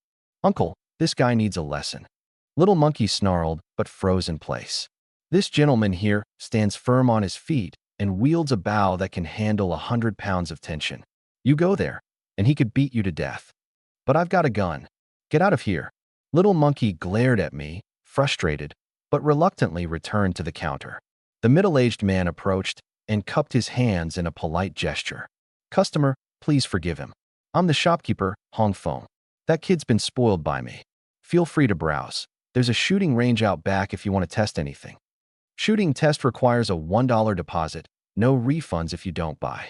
Uncle, this guy needs a lesson." Little monkey snarled, but froze in place. "This gentleman here stands firm on his feet and wields a bow that can handle 100 pounds of tension. You go there, and he could beat you to death. But I've got a gun. Get out of here." Little monkey glared at me, frustrated, but reluctantly returned to the counter. The middle-aged man approached and cupped his hands in a polite gesture. "Customer, please forgive him. I'm the shopkeeper, Hong Feng. That kid's been spoiled by me. Feel free to browse. There's a shooting range out back if you want to test anything. Shooting test requires a $1 deposit, no refunds if you don't buy."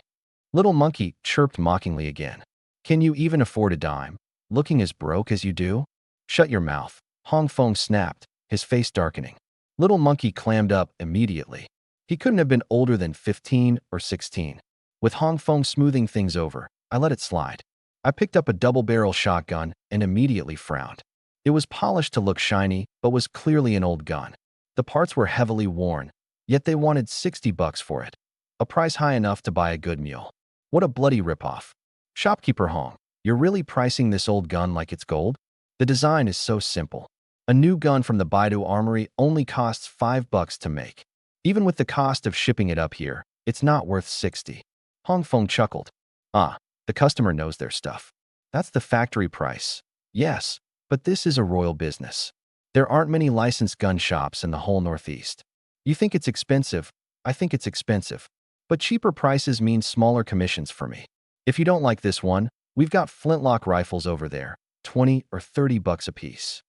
Little Monkey chirped mockingly again. "Can you even afford a dime, looking as broke as you do?" "Shut your mouth," Hong Feng snapped, his face darkening. Little Monkey clammed up immediately. He couldn't have been older than 15 or 16. With Hong Feng smoothing things over, I let it slide. I picked up a double-barrel shotgun and immediately frowned. It was polished to look shiny, but was clearly an old gun. The parts were heavily worn, yet they wanted $60 for it, a price high enough to buy a good meal. What a bloody ripoff. "Shopkeeper Hong, you're really pricing this old gun like it's gold? The design is so simple. A new gun from the Baidu Armory only costs $5 to make. Even with the cost of shipping it up here, it's not worth 60. Hong Feng chuckled. "Ah, the customer knows their stuff. That's the factory price. Yes, but this is a royal business. There aren't many licensed gun shops in the whole Northeast. You think it's expensive? I think it's expensive. But cheaper prices mean smaller commissions for me. If you don't like this one, we've got flintlock rifles over there, 20 or 30 bucks a piece."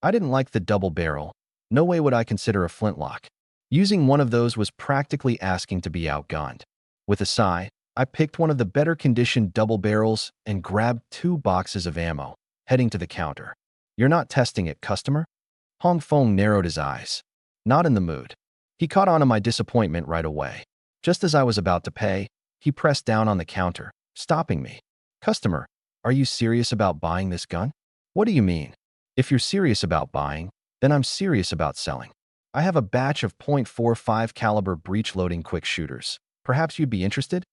I didn't like the double barrel. No way would I consider a flintlock. Using one of those was practically asking to be outgunned. With a sigh, I picked one of the better conditioned double barrels and grabbed 2 boxes of ammo, heading to the counter. "You're not testing it, customer?" Hong Feng narrowed his eyes. "Not in the mood." He caught on to my disappointment right away. Just as I was about to pay, he pressed down on the counter, stopping me. "Customer, are you serious about buying this gun?" "What do you mean? If you're serious about buying, then I'm serious about selling. I have a batch of .45 caliber breech-loading quick shooters. Perhaps you'd be interested?"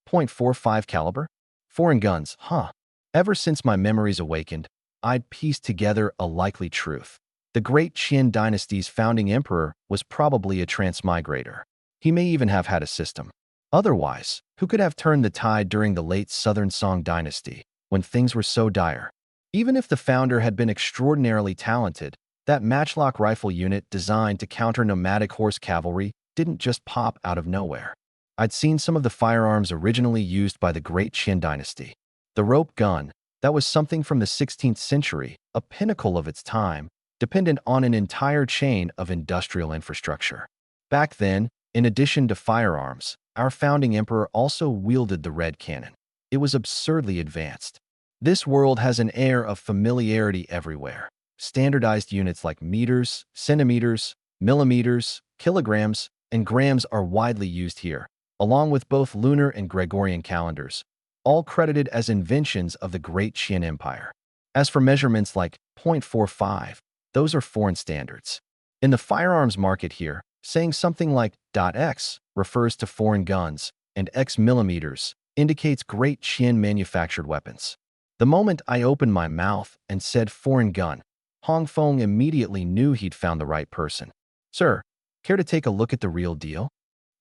.45 caliber? Foreign guns, huh? Ever since my memories awakened, I'd pieced together a likely truth. The great Qin dynasty's founding emperor was probably a transmigrator. He may even have had a system. Otherwise, who could have turned the tide during the late Southern Song dynasty, when things were so dire? Even if the founder had been extraordinarily talented, that matchlock rifle unit designed to counter nomadic horse cavalry didn't just pop out of nowhere. I'd seen some of the firearms originally used by the great Qin dynasty. The rope gun, that was something from the 16th century, a pinnacle of its time, dependent on an entire chain of industrial infrastructure. Back then, in addition to firearms, our founding emperor also wielded the red cannon. It was absurdly advanced. This world has an air of familiarity everywhere. Standardized units like meters, centimeters, millimeters, kilograms, and grams are widely used here, along with both lunar and Gregorian calendars, all credited as inventions of the great Qin Empire. As for measurements like .45, those are foreign standards. In the firearms market here, saying something like .x refers to foreign guns, and x millimeters indicates great Qin manufactured weapons. The moment I opened my mouth and said foreign gun, Hong Feng immediately knew he'd found the right person. "Sir, care to take a look at the real deal?"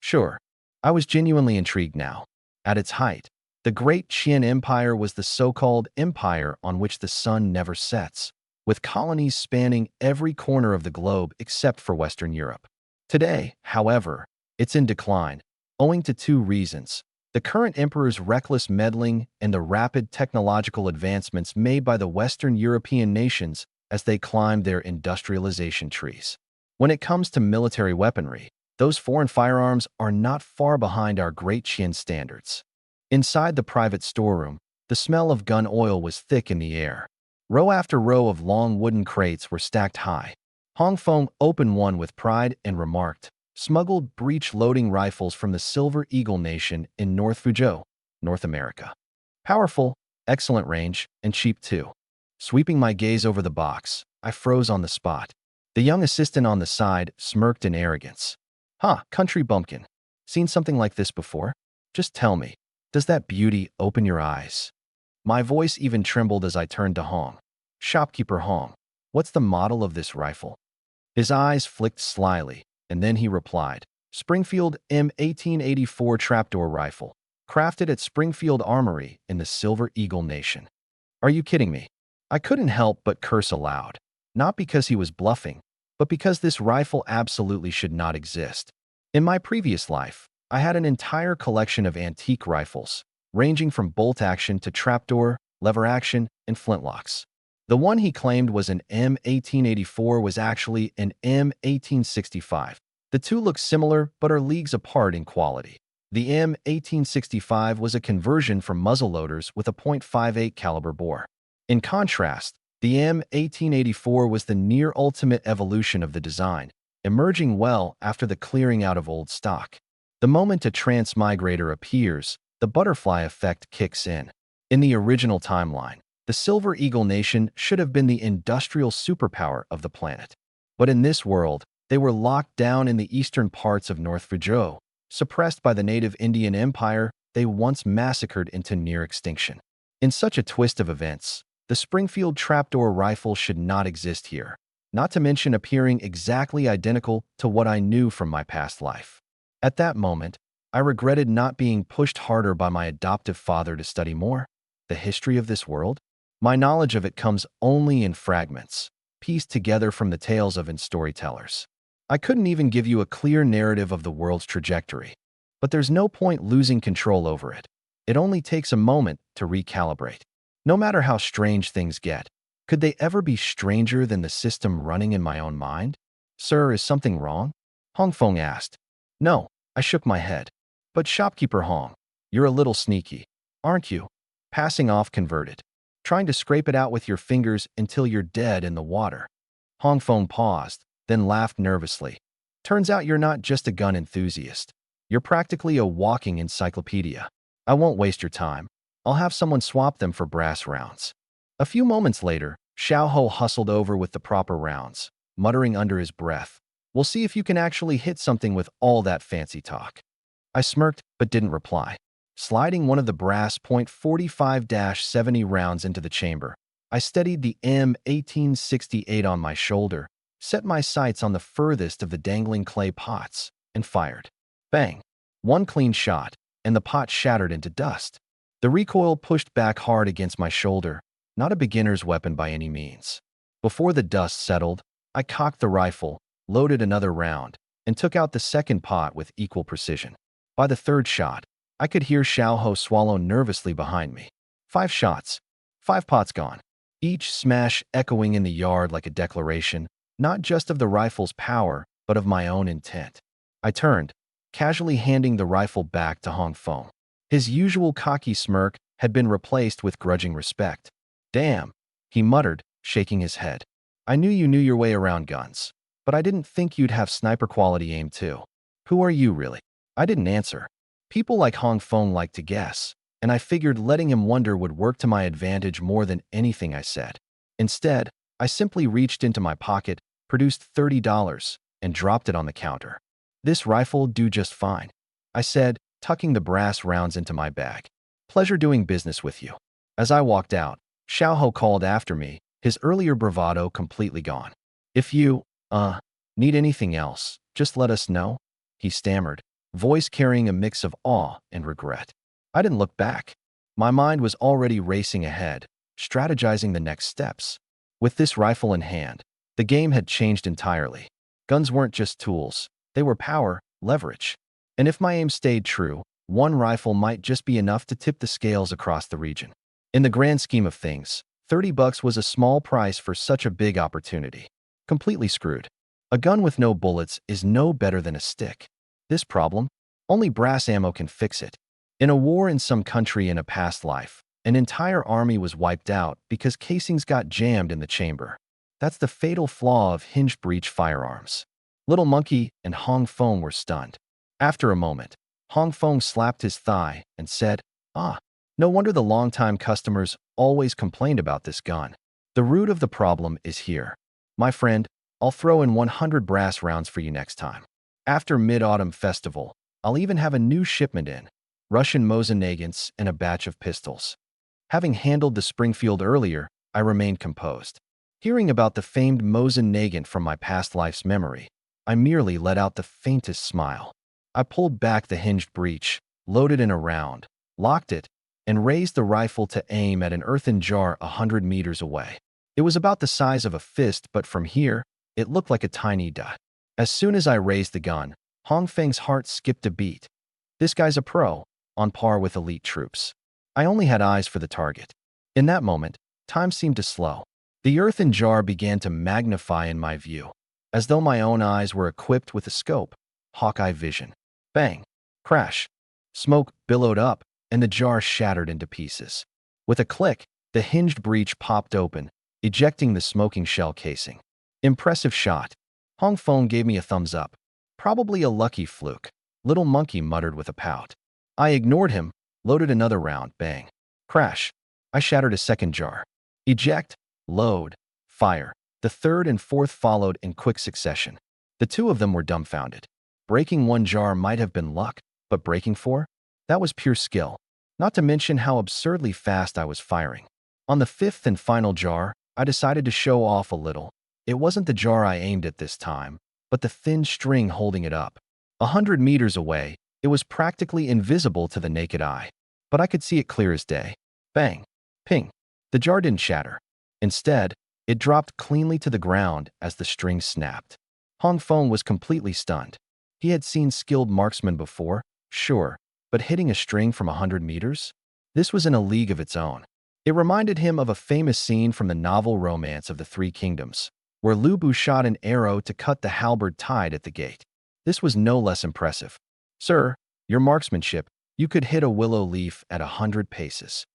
Sure. I was genuinely intrigued now. At its height, the great Qin Empire was the so-called empire on which the sun never sets, with colonies spanning every corner of the globe except for Western Europe. Today, however, it's in decline, owing to 2 reasons: the current emperor's reckless meddling and the rapid technological advancements made by the Western European nations as they climbed their industrialization trees. When it comes to military weaponry, those foreign firearms are not far behind our great Qin standards. Inside the private storeroom, the smell of gun oil was thick in the air. Row after row of long wooden crates were stacked high. Hong Feng opened one with pride and remarked, "Smuggled breech-loading rifles from the Silver Eagle Nation in North Fuzhou, North America. Powerful, excellent range, and cheap too." Sweeping my gaze over the box, I froze on the spot. The young assistant on the side smirked in arrogance. "Huh, country bumpkin. Seen something like this before? Just tell me, does that beauty open your eyes?" My voice even trembled as I turned to Hong. "Shopkeeper Hong, what's the model of this rifle?" His eyes flicked slyly, and then he replied, "Springfield M1884 trapdoor rifle, crafted at Springfield Armory in the Silver Eagle Nation." Are you kidding me? I couldn't help but curse aloud, not because he was bluffing, but because this rifle absolutely should not exist. In my previous life, I had an entire collection of antique rifles, ranging from bolt-action to trapdoor, lever-action, and flintlocks. The one he claimed was an M1884 was actually an M1865. The two look similar but are leagues apart in quality. The M1865 was a conversion from muzzleloaders with a .58 caliber bore. In contrast, the M1884 was the near-ultimate evolution of the design, emerging well after the clearing out of old stock. The moment a transmigrator appears, the butterfly effect kicks in. In the original timeline, the Silver Eagle Nation should have been the industrial superpower of the planet. But in this world, they were locked down in the eastern parts of North Fuzhou, suppressed by the native Indian Empire they once massacred into near extinction. In such a twist of events, the Springfield trapdoor rifle should not exist here, not to mention appearing exactly identical to what I knew from my past life. At that moment, I regretted not being pushed harder by my adoptive father to study more. The history of this world? My knowledge of it comes only in fragments, pieced together from the tales of storytellers. I couldn't even give you a clear narrative of the world's trajectory. But there's no point losing control over it. It only takes a moment to recalibrate. No matter how strange things get, could they ever be stranger than the system running in my own mind? Sir, is something wrong? Hong Feng asked. No, I shook my head. But shopkeeper Hong, you're a little sneaky, aren't you? Passing off converted. Trying to scrape it out with your fingers until you're dead in the water. Hong Feng paused, then laughed nervously. Turns out you're not just a gun enthusiast. You're practically a walking encyclopedia. I won't waste your time. I'll have someone swap them for brass rounds. A few moments later, Xiao Ho hustled over with the proper rounds, muttering under his breath. We'll see if you can actually hit something with all that fancy talk. I smirked, but didn't reply. Sliding one of the brass .45-70 rounds into the chamber, I steadied the M1868 on my shoulder, set my sights on the furthest of the dangling clay pots, and fired. Bang! One clean shot, and the pot shattered into dust. The recoil pushed back hard against my shoulder, not a beginner's weapon by any means. Before the dust settled, I cocked the rifle, loaded another round, and took out the second pot with equal precision. By the third shot, I could hear Xiao Ho swallow nervously behind me. 5 shots, 5 pots gone. Each smash echoing in the yard like a declaration, not just of the rifle's power, but of my own intent. I turned, casually handing the rifle back to Hong Feng. His usual cocky smirk had been replaced with grudging respect. Damn, he muttered, shaking his head. I knew you knew your way around guns, but I didn't think you'd have sniper-quality aim too. Who are you, really? I didn't answer. People like Hong Feng like to guess, and I figured letting him wonder would work to my advantage more than anything I said. Instead, I simply reached into my pocket, produced $30, and dropped it on the counter. This rifle'll do just fine, I said, tucking the brass rounds into my bag. Pleasure doing business with you. As I walked out, Xiao Ho called after me, his earlier bravado completely gone. If you, need anything else, just let us know, he stammered, voice carrying a mix of awe and regret. I didn't look back. My mind was already racing ahead, strategizing the next steps. With this rifle in hand, the game had changed entirely. Guns weren't just tools, they were power, leverage. And if my aim stayed true, one rifle might just be enough to tip the scales across the region. In the grand scheme of things, $30 was a small price for such a big opportunity. Completely screwed. A gun with no bullets is no better than a stick. This problem, only brass ammo can fix it. In a war in some country in a past life, an entire army was wiped out because casings got jammed in the chamber. That's the fatal flaw of hinge breech firearms. Little Monkey and Hong Feng were stunned. After a moment, Hong Feng slapped his thigh and said, no wonder the longtime customers always complained about this gun. The root of the problem is here. My friend, I'll throw in 100 brass rounds for you next time. After Mid-Autumn Festival, I'll even have a new shipment in, Russian Mosin Nagants and a batch of pistols. Having handled the Springfield earlier, I remained composed. Hearing about the famed Mosin Nagant from my past life's memory, I merely let out the faintest smile. I pulled back the hinged breech, loaded in a round, locked it, and raised the rifle to aim at an earthen jar 100 meters away. It was about the size of a fist, but from here, It looked like a tiny dot. As soon as I raised the gun, Hong Feng's heart skipped a beat. This guy's a pro, on par with elite troops. I only had eyes for the target. In that moment, time seemed to slow. The earthen jar began to magnify in my view, as though my own eyes were equipped with a scope, Hawkeye vision. Bang! Crash! Smoke billowed up, and the jar shattered into pieces. With a click, the hinged breech popped open, ejecting the smoking shell casing. Impressive shot. Hong Feng gave me a thumbs up. Probably a lucky fluke, Little Monkey muttered with a pout. I ignored him, loaded another round, bang. Crash. I shattered a second jar. Eject, load, fire. The third and fourth followed in quick succession. The two of them were dumbfounded. Breaking one jar might have been luck, but breaking four? That was pure skill. Not to mention how absurdly fast I was firing. On the fifth and final jar, I decided to show off a little. It wasn't the jar I aimed at this time, but the thin string holding it up. 100 meters away, it was practically invisible to the naked eye. But I could see it clear as day. Bang! Ping! The jar didn't shatter. Instead, it dropped cleanly to the ground as the string snapped. Hong Feng was completely stunned. He had seen skilled marksmen before, sure, but hitting a string from 100 meters? This was in a league of its own. It reminded him of a famous scene from the novel Romance of the Three Kingdoms, where Lu Bu shot an arrow to cut the halberd tied at the gate. This was no less impressive. Sir, your marksmanship, you could hit a willow leaf at 100 paces.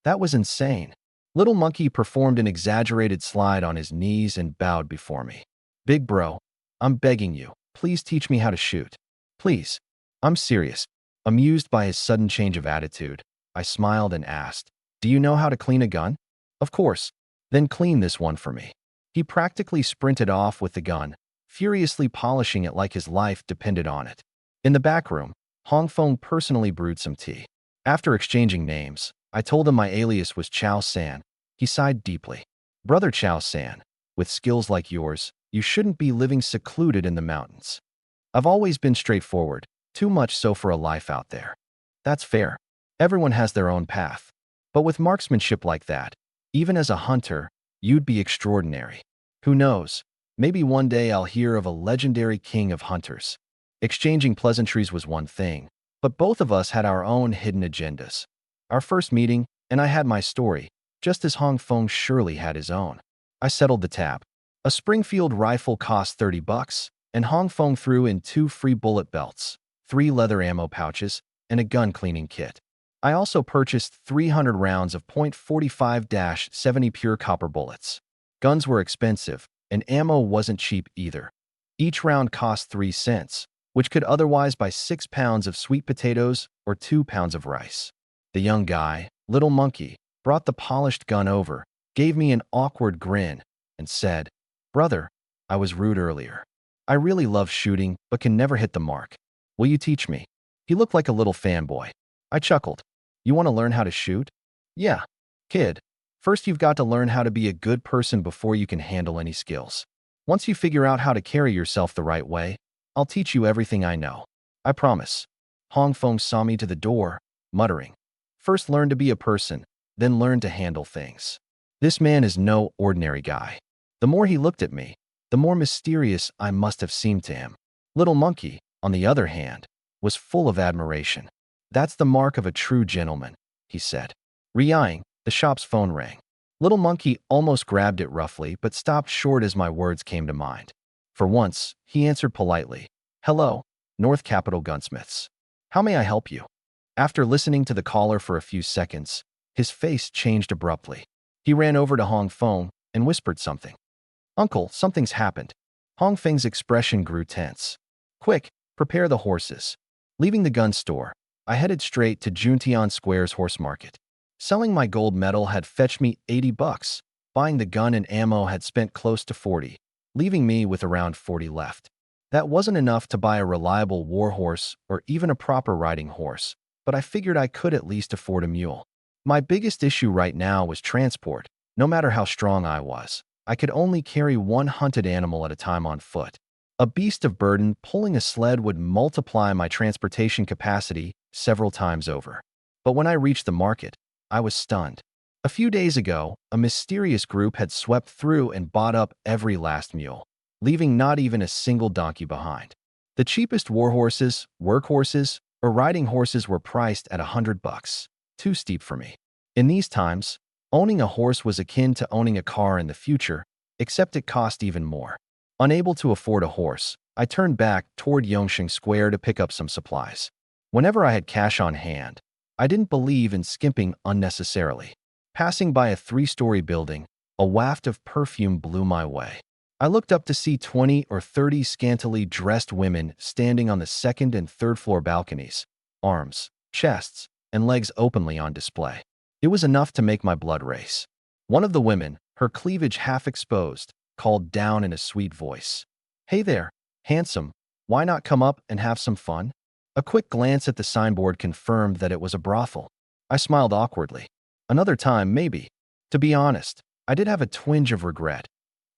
That was insane. Little Monkey performed an exaggerated slide on his knees and bowed before me. Big bro, I'm begging you, please teach me how to shoot. Please. I'm serious. Amused by his sudden change of attitude, I smiled and asked, do you know how to clean a gun? Of course. Then clean this one for me. He practically sprinted off with the gun, furiously polishing it like his life depended on it. In the back room, Hong Feng personally brewed some tea. After exchanging names, I told him my alias was Chao San. He sighed deeply. Brother Chao San, with skills like yours, you shouldn't be living secluded in the mountains. I've always been straightforward, too much so for a life out there. That's fair. Everyone has their own path. But with marksmanship like that, even as a hunter, you'd be extraordinary. Who knows? Maybe one day I'll hear of a legendary king of hunters. Exchanging pleasantries was one thing, but both of us had our own hidden agendas. Our first meeting, and I had my story, just as Hong Feng surely had his own. I settled the tab. A Springfield rifle cost $30, and Hong Feng threw in 2 free bullet belts, 3 leather ammo pouches, and a gun cleaning kit. I also purchased 300 rounds of .45-70 pure copper bullets. Guns were expensive, and ammo wasn't cheap either. Each round cost 3 cents, which could otherwise buy 6 pounds of sweet potatoes or 2 pounds of rice. The young guy, Little Monkey, brought the polished gun over, gave me an awkward grin, and said, Brother, I was rude earlier. I really love shooting, but can never hit the mark. Will you teach me? He looked like a little fanboy. I chuckled. You want to learn how to shoot? Yeah. Kid, first you've got to learn how to be a good person before you can handle any skills. Once you figure out how to carry yourself the right way, I'll teach you everything I know. I promise. Hong Feng saw me to the door, muttering, First learn to be a person, then learn to handle things. This man is no ordinary guy. The more he looked at me, the more mysterious I must have seemed to him. Little Monkey, on the other hand, was full of admiration. That's the mark of a true gentleman, he said. Re-eyeing, the shop's phone rang. Little Monkey almost grabbed it roughly, but stopped short as my words came to mind. For once, he answered politely, Hello, North Capital Gunsmiths. How may I help you? After listening to the caller for a few seconds, his face changed abruptly. He ran over to Hong Feng and whispered something. Uncle, something's happened. Hong Feng's expression grew tense. Quick, prepare the horses. Leaving the gun store, I headed straight to Juntian Square's horse market. Selling my gold medal had fetched me $80. Buying the gun and ammo had spent close to 40, leaving me with around 40 left. That wasn't enough to buy a reliable war horse or even a proper riding horse, but I figured I could at least afford a mule. My biggest issue right now was transport. No matter how strong I was, I could only carry one hunted animal at a time on foot. A beast of burden pulling a sled would multiply my transportation capacity several times over. But when I reached the market, I was stunned. A few days ago, a mysterious group had swept through and bought up every last mule. leaving not even a single donkey behind. The cheapest war horses, workhorses, or riding horses were priced at $100, too steep for me. In these times, owning a horse was akin to owning a car in the future, except it cost even more. Unable to afford a horse, I turned back toward Yongsheng Square to pick up some supplies. Whenever I had cash on hand, I didn't believe in skimping unnecessarily. Passing by a 3-story building, a waft of perfume blew my way. I looked up to see 20 or 30 scantily dressed women standing on the second and third floor balconies, arms, chests, and legs openly on display. It was enough to make my blood race. One of the women, her cleavage half exposed, called down in a sweet voice, "Hey there, handsome, why not come up and have some fun?" A quick glance at the signboard confirmed that it was a brothel. I smiled awkwardly. Another time, maybe. To be honest, I did have a twinge of regret.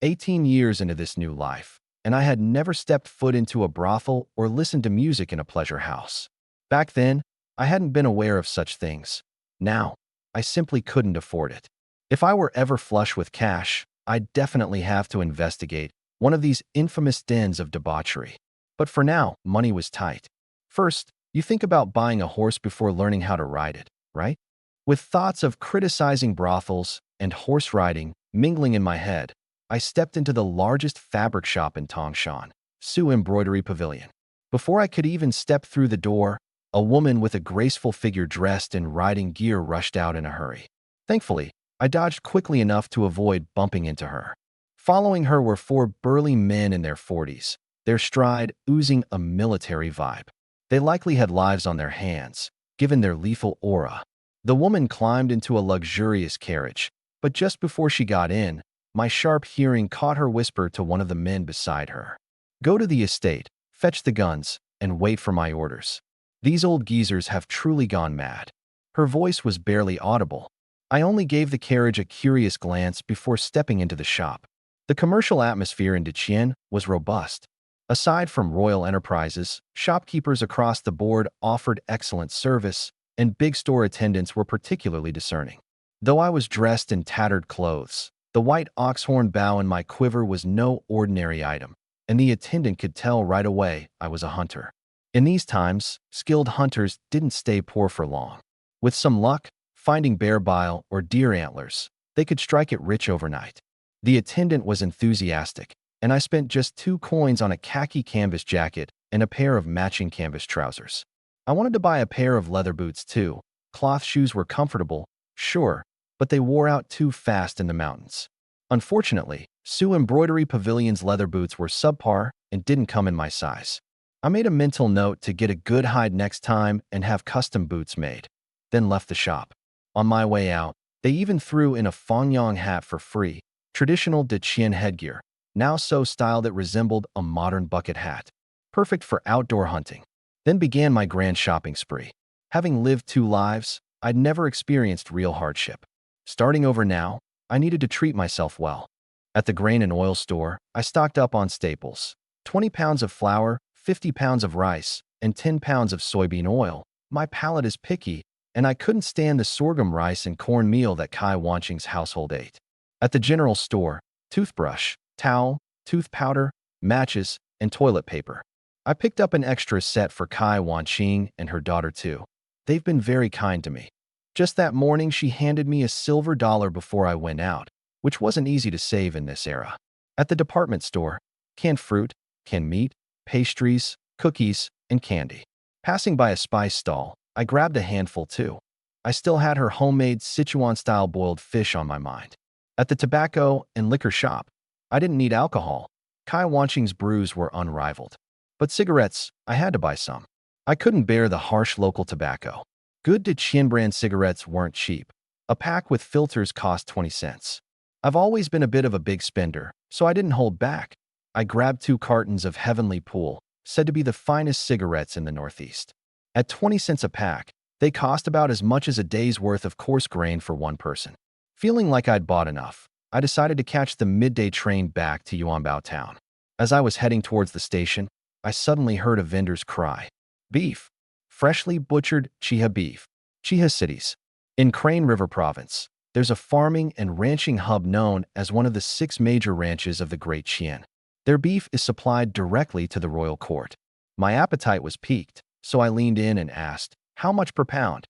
18 years into this new life, and I had never stepped foot into a brothel or listened to music in a pleasure house. Back then, I hadn't been aware of such things. Now, I simply couldn't afford it. If I were ever flush with cash, I'd definitely have to investigate one of these infamous dens of debauchery. But for now, money was tight. First, you think about buying a horse before learning how to ride it, right? With thoughts of criticizing brothels and horse riding mingling in my head, I stepped into the largest fabric shop in Tangshan, Su Embroidery Pavilion. Before I could even step through the door, a woman with a graceful figure dressed in riding gear rushed out in a hurry. Thankfully, I dodged quickly enough to avoid bumping into her. Following her were 4 burly men in their 40s, their stride oozing a military vibe. They likely had lives on their hands, given their lethal aura. The woman climbed into a luxurious carriage, but just before she got in, my sharp hearing caught her whisper to one of the men beside her, "Go to the estate, fetch the guns, and wait for my orders. These old geezers have truly gone mad." Her voice was barely audible. I only gave the carriage a curious glance before stepping into the shop. The commercial atmosphere in Deqian was robust. Aside from royal enterprises, shopkeepers across the board offered excellent service, and big store attendants were particularly discerning. Though I was dressed in tattered clothes, the white oxhorn bow in my quiver was no ordinary item, and the attendant could tell right away I was a hunter. In these times, skilled hunters didn't stay poor for long. With some luck, finding bear bile or deer antlers, they could strike it rich overnight. The attendant was enthusiastic, and I spent just 2 coins on a khaki canvas jacket and a pair of matching canvas trousers. I wanted to buy a pair of leather boots too. Cloth shoes were comfortable, sure, but they wore out too fast in the mountains. Unfortunately, Su Embroidery Pavilion's leather boots were subpar and didn't come in my size. I made a mental note to get a good hide next time and have custom boots made, then left the shop. On my way out, they even threw in a Fangyong hat for free, traditional Deqian headgear, now so styled it resembled a modern bucket hat, perfect for outdoor hunting. Then began my grand shopping spree. Having lived 2 lives, I'd never experienced real hardship. Starting over now, I needed to treat myself well. At the grain and oil store, I stocked up on staples: 20 pounds of flour, 50 pounds of rice, and 10 pounds of soybean oil. My palate is picky, and I couldn't stand the sorghum rice and cornmeal that Kai Wanqing's household ate. At the general store, toothbrush, towel, tooth powder, matches, and toilet paper. I picked up an extra set for Kai Wanqing and her daughter too. They've been very kind to me. Just that morning, she handed me a silver dollar before I went out, which wasn't easy to save in this era. At the department store, canned fruit, canned meat, pastries, cookies, and candy. Passing by a spice stall, I grabbed a handful too. I still had her homemade Sichuan-style boiled fish on my mind. At the tobacco and liquor shop, I didn't need alcohol. Kai Wanqing's brews were unrivaled. But cigarettes, I had to buy some. I couldn't bear the harsh local tobacco. Good Deqian brand cigarettes weren't cheap. A pack with filters cost 20 cents. I've always been a bit of a big spender, so I didn't hold back. I grabbed 2 cartons of Heavenly Pool, said to be the finest cigarettes in the Northeast. At 20 cents a pack, they cost about as much as a day's worth of coarse grain for one person. Feeling like I'd bought enough, I decided to catch the midday train back to Yuanbao town. As I was heading towards the station, I suddenly heard a vendor's cry. Beef. Freshly butchered Chiha beef. Chiha cities. In Crane River Province, there's a farming and ranching hub known as one of the 6 major ranches of the Great Qian. Their beef is supplied directly to the royal court. My appetite was piqued, so I leaned in and asked, "How much per pound?"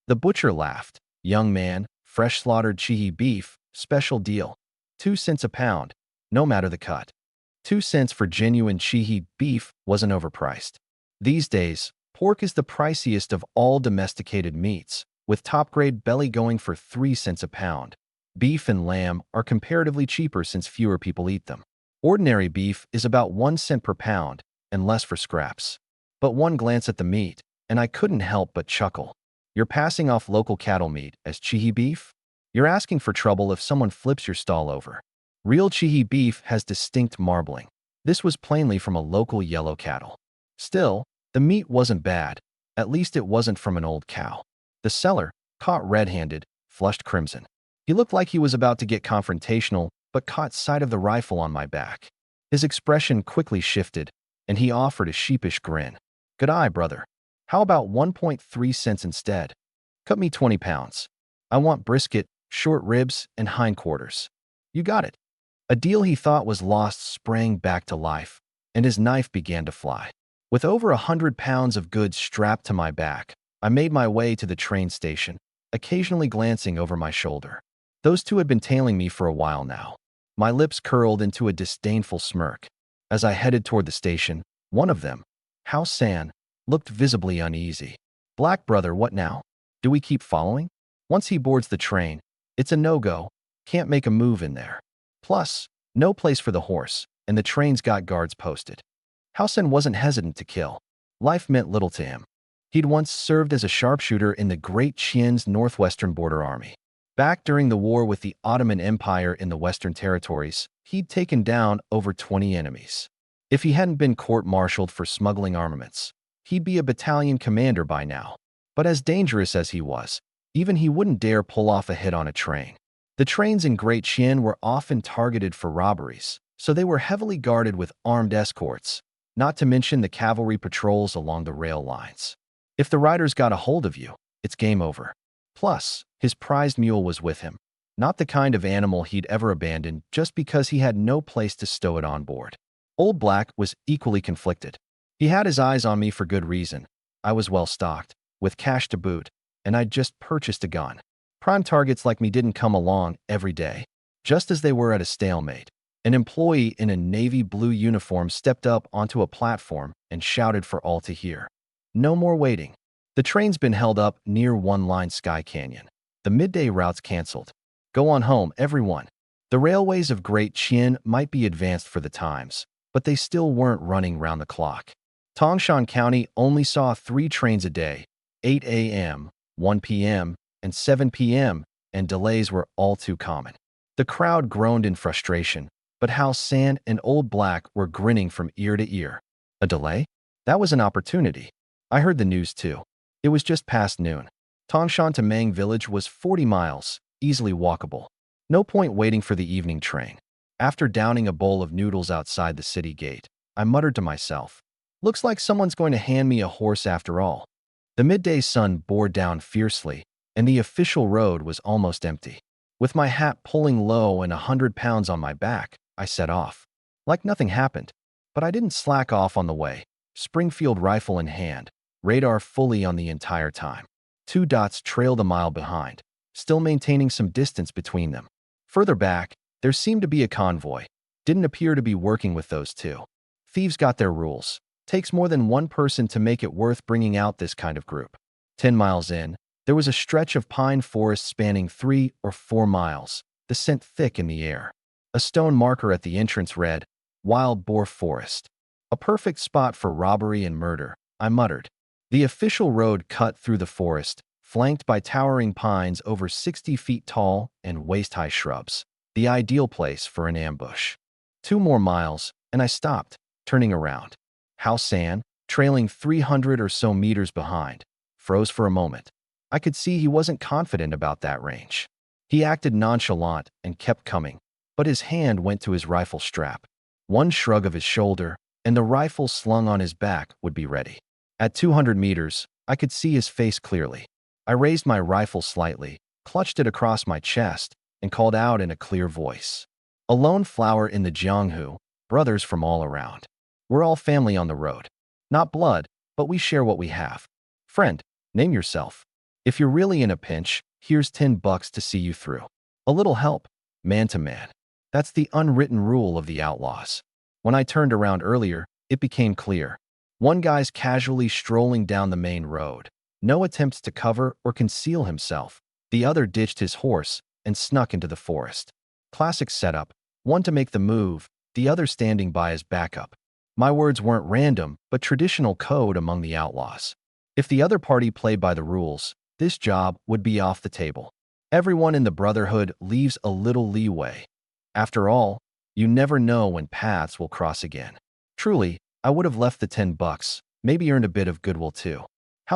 The butcher laughed. "Young man, fresh slaughtered chihi beef, special deal. 2 cents a pound, no matter the cut." 2 cents for genuine chihi beef wasn't overpriced. These days, pork is the priciest of all domesticated meats, with top-grade belly going for 3 cents a pound. Beef and lamb are comparatively cheaper since fewer people eat them. Ordinary beef is about 1 cent per pound, and less for scraps. But one glance at the meat, and I couldn't help but chuckle. You're passing off local cattle meat as chihi beef? You're asking for trouble if someone flips your stall over. Real chihi beef has distinct marbling. This was plainly from a local yellow cattle. Still, the meat wasn't bad. At least it wasn't from an old cow. The seller, caught red-handed, flushed crimson. He looked like he was about to get confrontational, but caught sight of the rifle on my back. His expression quickly shifted, and he offered a sheepish grin. "Good eye, brother. How about 1.3 cents instead? Cut me 20 pounds. I want brisket, short ribs, and hindquarters." "You got it." A deal he thought was lost sprang back to life, and his knife began to fly. With over 100 pounds of goods strapped to my back, I made my way to the train station, occasionally glancing over my shoulder. Those two had been tailing me for a while now. My lips curled into a disdainful smirk. As I headed toward the station, one of them, Hao San, looked visibly uneasy. "Black brother, what now? Do we keep following? Once he boards the train, it's a no-go. Can't make a move in there. Plus, no place for the horse, and the train's got guards posted." Hao San wasn't hesitant to kill. Life meant little to him. He'd once served as a sharpshooter in the Great Qian's Northwestern Border Army. Back during the war with the Ottoman Empire in the Western Territories, he'd taken down over 20 enemies. If he hadn't been court-martialed for smuggling armaments, he'd be a battalion commander by now. But as dangerous as he was, even he wouldn't dare pull off a hit on a train. The trains in Great Qian were often targeted for robberies, so they were heavily guarded with armed escorts, not to mention the cavalry patrols along the rail lines. If the riders got a hold of you, it's game over. Plus, his prized mule was with him, not the kind of animal he'd ever abandon just because he had no place to stow it on board. Old Black was equally conflicted. He had his eyes on me for good reason. I was well stocked, with cash to boot, and I'd just purchased a gun. Prime targets like me didn't come along every day. Just as they were at a stalemate, an employee in a navy blue uniform stepped up onto a platform and shouted for all to hear. "No more waiting. The train's been held up near One Line Sky Canyon. The midday route's canceled. Go on home, everyone." The railways of Great Qian might be advanced for the times, but they still weren't running round the clock. Tangshan County only saw 3 trains a day, 8 a.m., 1 p.m., and 7 p.m., and delays were all too common. The crowd groaned in frustration, but Hao San and Old Black were grinning from ear to ear. A delay? That was an opportunity. I heard the news too. It was just past noon. Tangshan to Mang Village was 40 miles, easily walkable. No point waiting for the evening train. After downing a bowl of noodles outside the city gate, I muttered to myself, "Looks like someone's going to hand me a horse after all." The midday sun bore down fiercely, and the official road was almost empty. With my hat pulling low and 100 pounds on my back, I set off. Like nothing happened, but I didn't slack off on the way, Springfield rifle in hand, radar fully on the entire time. 2 dots trailed a mile behind, still maintaining some distance between them. Further back, there seemed to be a convoy. Didn't appear to be working with those two. Thieves got their rules. Takes more than one person to make it worth bringing out this kind of group. 10 miles in, there was a stretch of pine forest spanning 3 or 4 miles, the scent thick in the air. A stone marker at the entrance read, "Wild Boar Forest." A perfect spot for robbery and murder, I muttered. The official road cut through the forest, flanked by towering pines over 60 feet tall and waist-high shrubs. The ideal place for an ambush. 2 more miles, and I stopped, turning around. Hao San, trailing 300 or so meters behind, froze for a moment. I could see he wasn't confident about that range. He acted nonchalant and kept coming, but his hand went to his rifle strap. One shrug of his shoulder, and the rifle slung on his back would be ready. At 200 meters, I could see his face clearly. I raised my rifle slightly, clutched it across my chest, and called out in a clear voice. "A lone flower in the Jianghu, brothers from all around. We're all family on the road. Not blood, but we share what we have. Friend, name yourself. If you're really in a pinch, here's $10 to see you through. A little help, man to man. That's the unwritten rule of the outlaws. When I turned around earlier, it became clear. One guy's casually strolling down the main road. No attempts to cover or conceal himself. The other ditched his horse and snuck into the forest. Classic setup, one to make the move, the other standing by as backup. My words weren't random, but traditional code among the outlaws. If the other party played by the rules, this job would be off the table. Everyone in the Brotherhood leaves a little leeway. After all, you never know when paths will cross again. Truly, I would have left the $10, maybe earned a bit of goodwill too.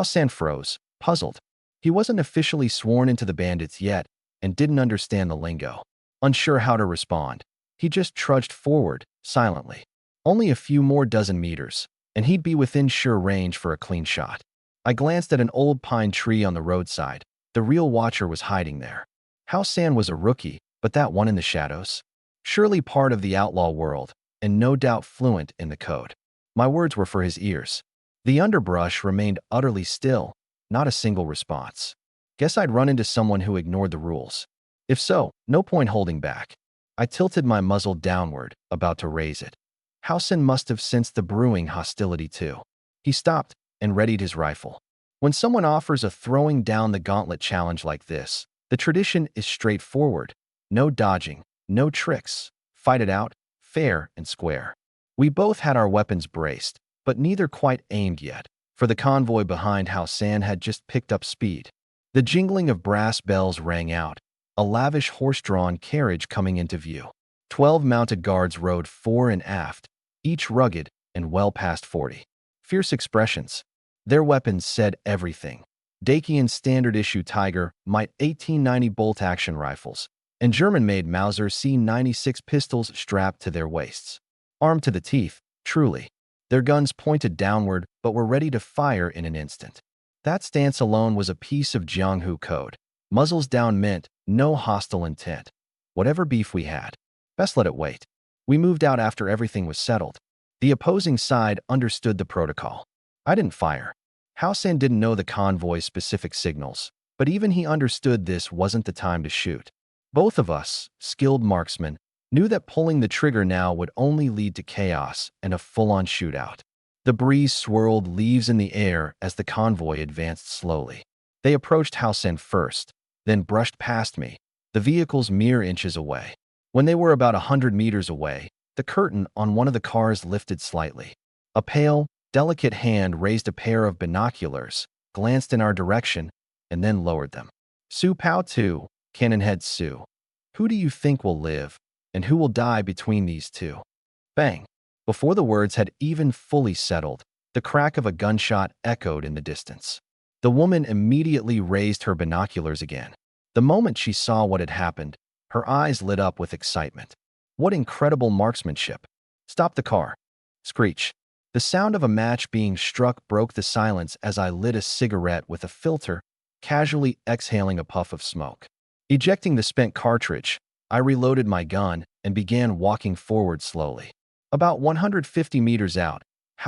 San froze, puzzled. He wasn't officially sworn into the bandits yet and didn't understand the lingo. Unsure how to respond, he just trudged forward, silently. Only a few more dozen meters, and he'd be within sure range for a clean shot. I glanced at an old pine tree on the roadside. The real watcher was hiding there. San was a rookie, but that one in the shadows? Surely part of the outlaw world, and no doubt fluent in the code. My words were for his ears. The underbrush remained utterly still, not a single response. Guess I'd run into someone who ignored the rules. If so, no point holding back. I tilted my muzzle downward, about to raise it. San must have sensed the brewing hostility too. He stopped and readied his rifle. When someone offers a throwing down the gauntlet challenge like this, the tradition is straightforward. No dodging, no tricks. Fight it out, fair and square. We both had our weapons braced, but neither quite aimed yet, for the convoy behind San had just picked up speed. The jingling of brass bells rang out, a lavish horse-drawn carriage coming into view. 12 mounted guards rode fore and aft, each rugged and well past 40. Fierce expressions. Their weapons said everything. Dacian standard-issue Tiger, Might 1890 bolt-action rifles, and German-made Mauser C96 pistols strapped to their waists. Armed to the teeth, truly. Their guns pointed downward but were ready to fire in an instant. That stance alone was a piece of Jianghu code. Muzzles down meant no hostile intent. Whatever beef we had, best let it wait. We moved out after everything was settled. The opposing side understood the protocol. I didn't fire. San didn't know the convoy's specific signals, but even he understood this wasn't the time to shoot. Both of us, skilled marksmen, knew that pulling the trigger now would only lead to chaos and a full-on shootout. The breeze swirled leaves in the air as the convoy advanced slowly. They approached San first, then brushed past me, the vehicles mere inches away. When they were about 100 meters away, the curtain on one of the cars lifted slightly. A pale, delicate hand raised a pair of binoculars, glanced in our direction, and then lowered them. Su Pao Tu, Cannonhead Su. Who do you think will live, and who will die between these two? Bang! Before the words had even fully settled, the crack of a gunshot echoed in the distance. The woman immediately raised her binoculars again. The moment she saw what had happened, her eyes lit up with excitement. What incredible marksmanship! Stop the car. Screech. The sound of a match being struck broke the silence as I lit a cigarette with a filter, casually exhaling a puff of smoke. Ejecting the spent cartridge, I reloaded my gun and began walking forward slowly. About 150 meters out,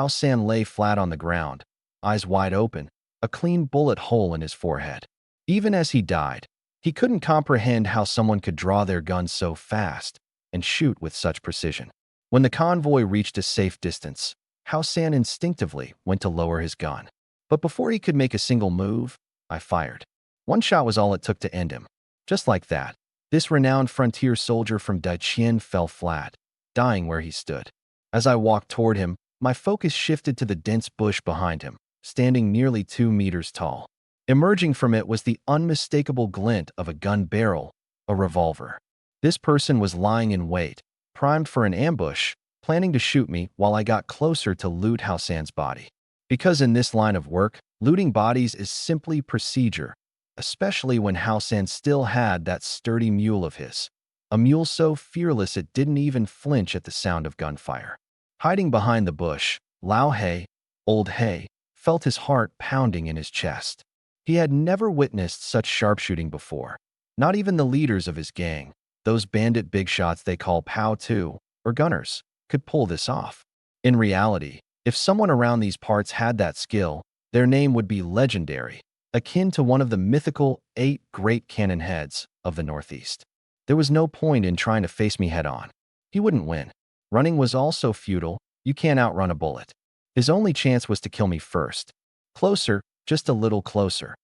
San lay flat on the ground, eyes wide open, a clean bullet hole in his forehead. Even as he died, he couldn't comprehend how someone could draw their gun so fast and shoot with such precision. When the convoy reached a safe distance, San instinctively went to lower his gun. But before he could make a single move, I fired. One shot was all it took to end him. Just like that, this renowned frontier soldier from Daiqian fell flat, dying where he stood. As I walked toward him, my focus shifted to the dense bush behind him, standing nearly 2 meters tall. Emerging from it was the unmistakable glint of a gun barrel, a revolver. This person was lying in wait, primed for an ambush, planning to shoot me while I got closer to loot San's body. Because in this line of work, looting bodies is simply procedure, especially when San still had that sturdy mule of his. A mule so fearless it didn't even flinch at the sound of gunfire. Hiding behind the bush, Lao He, Old He, felt his heart pounding in his chest. He had never witnessed such sharpshooting before. Not even the leaders of his gang, those bandit big shots they call Pao Tu, or gunners, could pull this off. In reality, if someone around these parts had that skill, their name would be legendary, akin to one of the mythical 8 great cannon heads of the Northeast. There was no point in trying to face me head-on. He wouldn't win. Running was also futile. You can't outrun a bullet. His only chance was to kill me first. Closer, just a little closer.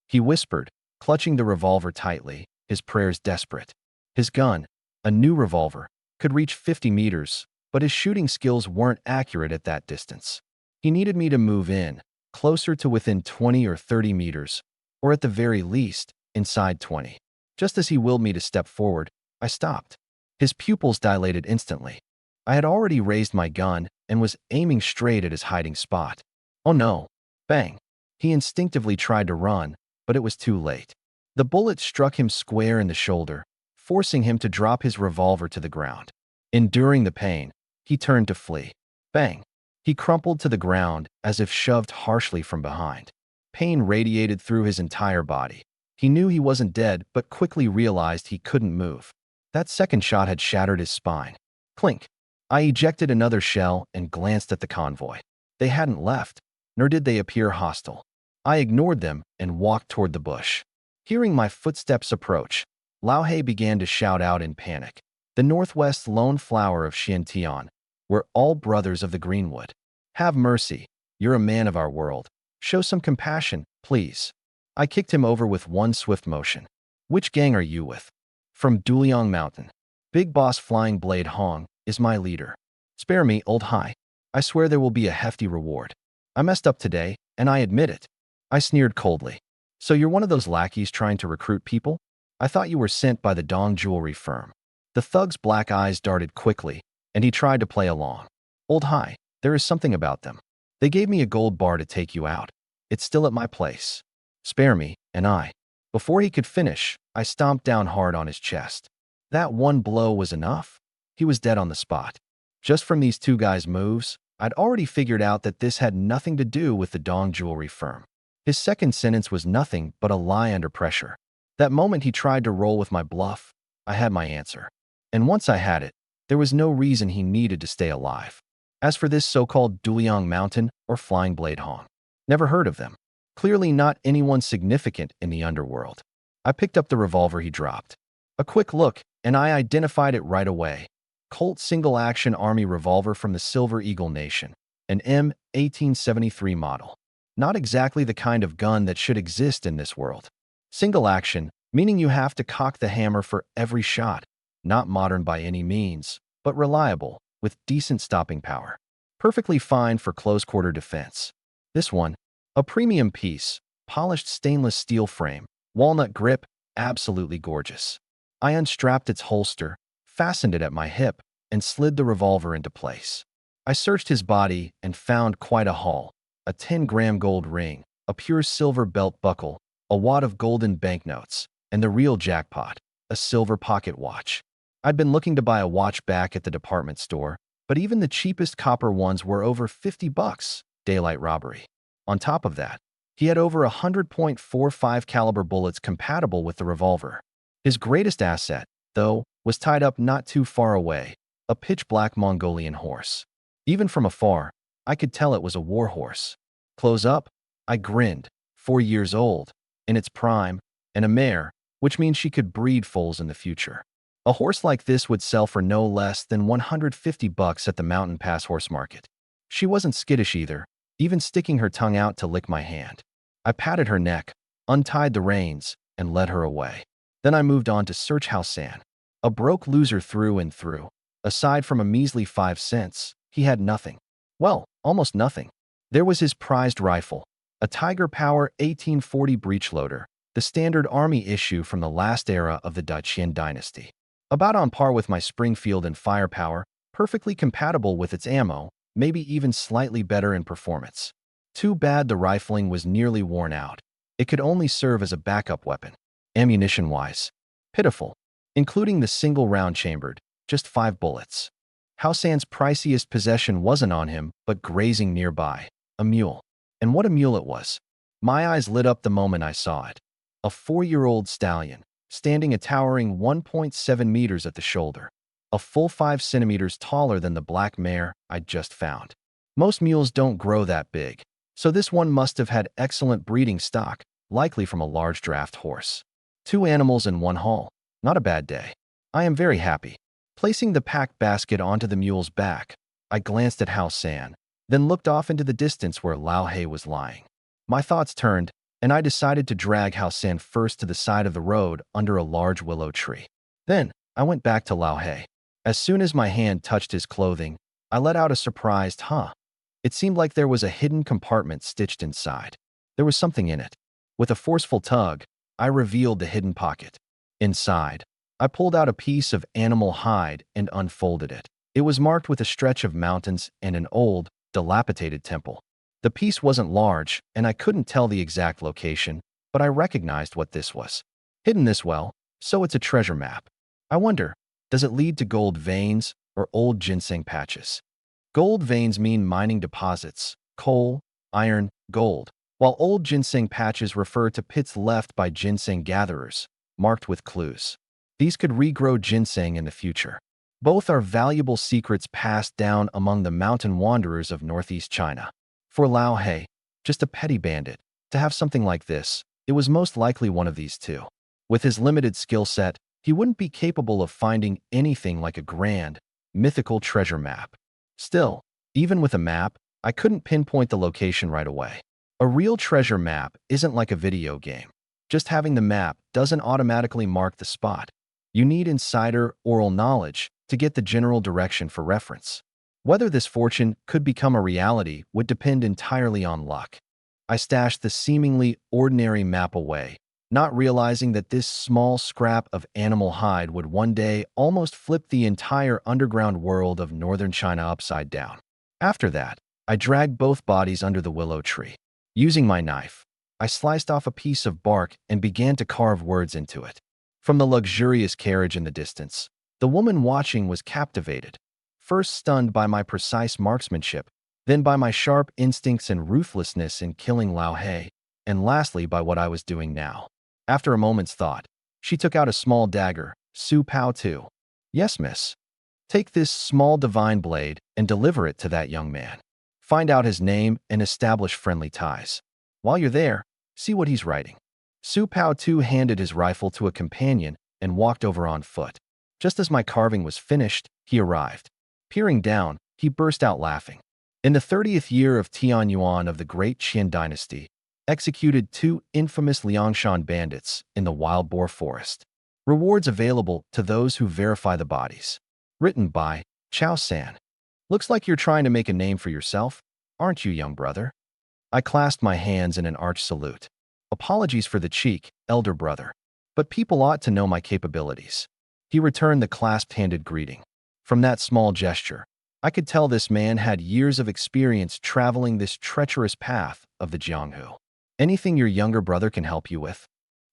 He whispered, clutching the revolver tightly, his prayers desperate. His gun, a new revolver, could reach 50 meters, but his shooting skills weren't accurate at that distance. He needed me to move in, closer to within 20 or 30 meters, or at the very least, inside 20. Just as he willed me to step forward, I stopped. His pupils dilated instantly. I had already raised my gun and was aiming straight at his hiding spot. Oh no! Bang! He instinctively tried to run, but it was too late. The bullet struck him square in the shoulder, forcing him to drop his revolver to the ground. Enduring the pain, he turned to flee. Bang! He crumpled to the ground as if shoved harshly from behind. Pain radiated through his entire body. He knew he wasn't dead, but quickly realized he couldn't move. That second shot had shattered his spine. Clink! I ejected another shell and glanced at the convoy. They hadn't left, nor did they appear hostile. I ignored them and walked toward the bush. Hearing my footsteps approach, Lao He began to shout out in panic. The Northwest's lone flower of Xiantian. We're all brothers of the Greenwood. Have mercy. You're a man of our world. Show some compassion, please. I kicked him over with one swift motion. Which gang are you with? From Duliang Mountain. Big Boss Flying Blade Hong is my leader. Spare me, old Hai. I swear there will be a hefty reward. I messed up today, and I admit it. I sneered coldly. So you're one of those lackeys trying to recruit people? I thought you were sent by the Dong jewelry firm. The thug's black eyes darted quickly, and he tried to play along. Old Hai, there is something about them. They gave me a gold bar to take you out. It's still at my place. Spare me, and I. Before he could finish, I stomped down hard on his chest. That one blow was enough. He was dead on the spot. Just from these two guys' moves, I'd already figured out that this had nothing to do with the Dong jewelry firm. His second sentence was nothing but a lie under pressure. That moment he tried to roll with my bluff, I had my answer. And once I had it, there was no reason he needed to stay alive. As for this so-called Duliang Mountain or Flying Blade Hong, never heard of them. Clearly not anyone significant in the underworld. I picked up the revolver he dropped. A quick look, and I identified it right away. Colt single-action army revolver from the Silver Eagle Nation, an M1873 model. Not exactly the kind of gun that should exist in this world. Single action, meaning you have to cock the hammer for every shot. Not modern by any means, but reliable, with decent stopping power. Perfectly fine for close-quarter defense. This one, a premium piece, polished stainless steel frame, walnut grip, absolutely gorgeous. I unstrapped its holster, fastened it at my hip, and slid the revolver into place. I searched his body and found quite a haul. A 10-gram gold ring, a pure silver belt buckle, a wad of golden banknotes, and the real jackpot, a silver pocket watch. I'd been looking to buy a watch back at the department store, but even the cheapest copper ones were over $50, daylight robbery. On top of that, he had over 100.45 caliber bullets compatible with the revolver. His greatest asset, though, was tied up not too far away, a pitch-black Mongolian horse. Even from afar, I could tell it was a war horse. Close up, I grinned. 4 years old, in its prime, and a mare, which means she could breed foals in the future. A horse like this would sell for no less than $150 at the Mountain Pass horse market. She wasn't skittish either, even sticking her tongue out to lick my hand. I patted her neck, untied the reins, and led her away. Then I moved on to search Hao San. A broke loser through and through. Aside from a measly 5 cents, he had nothing. Well, almost nothing. There was his prized rifle, a Tiger Power 1840 breechloader, the standard army issue from the last era of the Dacian dynasty. About on par with my Springfield in firepower, perfectly compatible with its ammo, maybe even slightly better in performance. Too bad the rifling was nearly worn out. It could only serve as a backup weapon. Ammunition-wise, pitiful. Including the single round chambered, just 5 bullets. Hao San's priciest possession wasn't on him, but grazing nearby. A mule. And what a mule it was. My eyes lit up the moment I saw it. A 4-year-old stallion, standing a towering 1.7 meters at the shoulder. a full 5 centimeters taller than the black mare I'd just found. Most mules don't grow that big, so this one must have had excellent breeding stock, likely from a large draft horse. 2 animals in one haul. Not a bad day. I am very happy. Placing the packed basket onto the mule's back, I glanced at Hao San, then looked off into the distance where Lao He was lying. My thoughts turned, and I decided to drag Hao San first to the side of the road under a large willow tree. Then, I went back to Lao He. As soon as my hand touched his clothing, I let out a surprised huh. It seemed like there was a hidden compartment stitched inside. There was something in it. With a forceful tug, I revealed the hidden pocket. Inside, I pulled out a piece of animal hide and unfolded it. It was marked with a stretch of mountains and an old, dilapidated temple. The piece wasn't large, and I couldn't tell the exact location, but I recognized what this was. Hidden this well, so it's a treasure map. I wonder, does it lead to gold veins or old ginseng patches? Gold veins mean mining deposits, coal, iron, gold, while old ginseng patches refer to pits left by ginseng gatherers, marked with clues. These could regrow ginseng in the future. Both are valuable secrets passed down among the mountain wanderers of northeast China. For Lao He, just a petty bandit, to have something like this, it was most likely one of these two. With his limited skill set, he wouldn't be capable of finding anything like a grand, mythical treasure map. Still, even with a map, I couldn't pinpoint the location right away. A real treasure map isn't like a video game. Just having the map doesn't automatically mark the spot. You need insider oral knowledge to get the general direction for reference. Whether this fortune could become a reality would depend entirely on luck. I stashed the seemingly ordinary map away, not realizing that this small scrap of animal hide would one day almost flip the entire underground world of northern China upside down. After that, I dragged both bodies under the willow tree. Using my knife, I sliced off a piece of bark and began to carve words into it. From the luxurious carriage in the distance, the woman watching was captivated, first stunned by my precise marksmanship, then by my sharp instincts and ruthlessness in killing Lao He, and lastly by what I was doing now. After a moment's thought, she took out a small dagger, Su Pao Tu. Yes, miss. Take this small divine blade and deliver it to that young man. Find out his name and establish friendly ties. While you're there, see what he's writing. Su Pao Tu handed his rifle to a companion and walked over on foot. Just as my carving was finished, he arrived. Peering down, he burst out laughing. In the 30th year of Tianyuan of the Great Qin Dynasty, executed 2 infamous Liangshan bandits in the wild boar forest. Rewards available to those who verify the bodies. Written by Chao San. Looks like you're trying to make a name for yourself, aren't you, young brother? I clasped my hands in an arch salute. Apologies for the cheek, elder brother, but people ought to know my capabilities. He returned the clasped-handed greeting. From that small gesture, I could tell this man had years of experience traveling this treacherous path of the Jianghu. Anything your younger brother can help you with?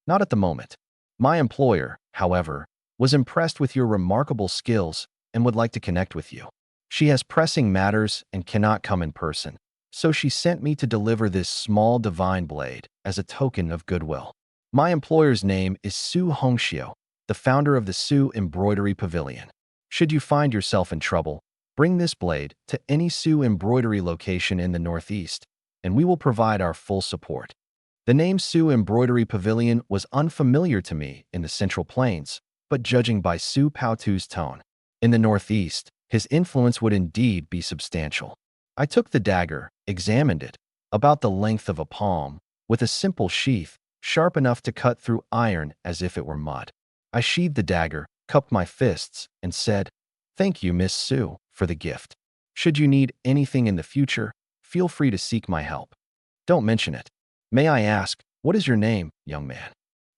Not at the moment. My employer, however, was impressed with your remarkable skills and would like to connect with you. She has pressing matters and cannot come in person, so she sent me to deliver this small divine blade as a token of goodwill. My employer's name is Su Hongxiu, the founder of the Su Embroidery Pavilion. Should you find yourself in trouble, bring this blade to any Su embroidery location in the Northeast, and we will provide our full support. The name Su Embroidery Pavilion was unfamiliar to me in the Central Plains, but judging by Su Pao Tu's tone, in the Northeast, his influence would indeed be substantial. I took the dagger, examined it, about the length of a palm, with a simple sheath, sharp enough to cut through iron as if it were mud. I sheathed the dagger, cupped my fists, and said, "Thank you, Miss Su, for the gift. Should you need anything in the future, feel free to seek my help. Don't mention it. May I ask, what is your name, young man?"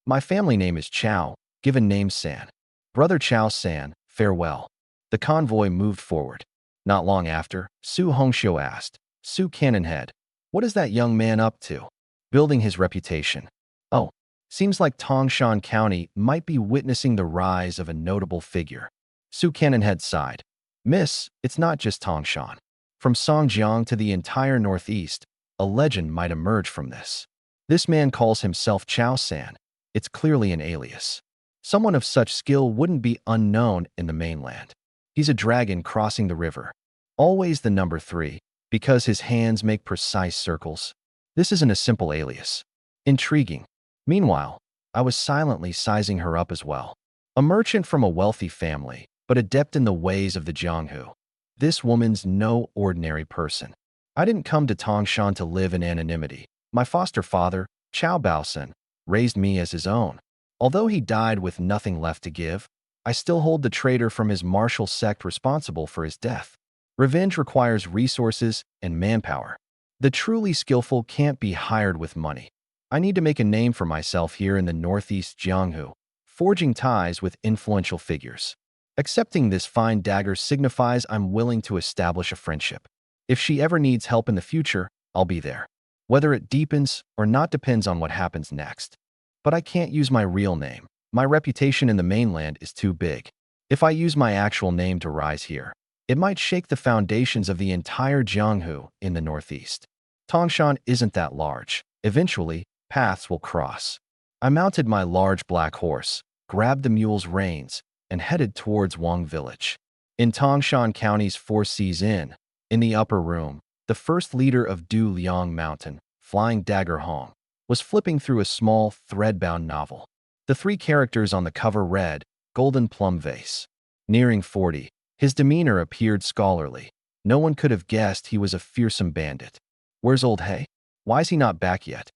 "My family name is Chao, given name San. Brother Chao San, farewell." The convoy moved forward. Not long after, Su Hongxiu asked, "Su Cannonhead, what is that young man up to?" "Building his reputation." "Oh, seems like Tongshan County might be witnessing the rise of a notable figure." Su Cannonhead sighed. "Miss, it's not just Tongshan. From Songjiang to the entire Northeast, a legend might emerge from this. This man calls himself Chao San. It's clearly an alias. Someone of such skill wouldn't be unknown in the mainland. He's a dragon crossing the river. Always the number 3, because his hands make precise circles. This isn't a simple alias. Intriguing. Meanwhile, I was silently sizing her up as well. A merchant from a wealthy family, but adept in the ways of the Jianghu. This woman's no ordinary person. I didn't come to Tongshan to live in anonymity. My foster father, Chao Baosan, raised me as his own. Although he died with nothing left to give, I still hold the traitor from his martial sect responsible for his death. Revenge requires resources and manpower. The truly skillful can't be hired with money. I need to make a name for myself here in the northeast Jianghu, forging ties with influential figures. Accepting this fine dagger signifies I'm willing to establish a friendship. If she ever needs help in the future, I'll be there. Whether it deepens or not depends on what happens next. But I can't use my real name. My reputation in the mainland is too big. If I use my actual name to rise here, it might shake the foundations of the entire Jianghu in the northeast. Tongshan isn't that large. Eventually, paths will cross. I mounted my large black horse, grabbed the mule's reins, and headed towards Wang Village. In Tongshan County's Four Seas Inn, in the upper room, the first leader of Du Liang Mountain, Flying Dagger Hong, was flipping through a small, thread-bound novel. The 3 characters on the cover read, Golden Plum Vase. Nearing 40, his demeanor appeared scholarly. No one could have guessed he was a fearsome bandit. Where's Old Hay? Why's he not back yet?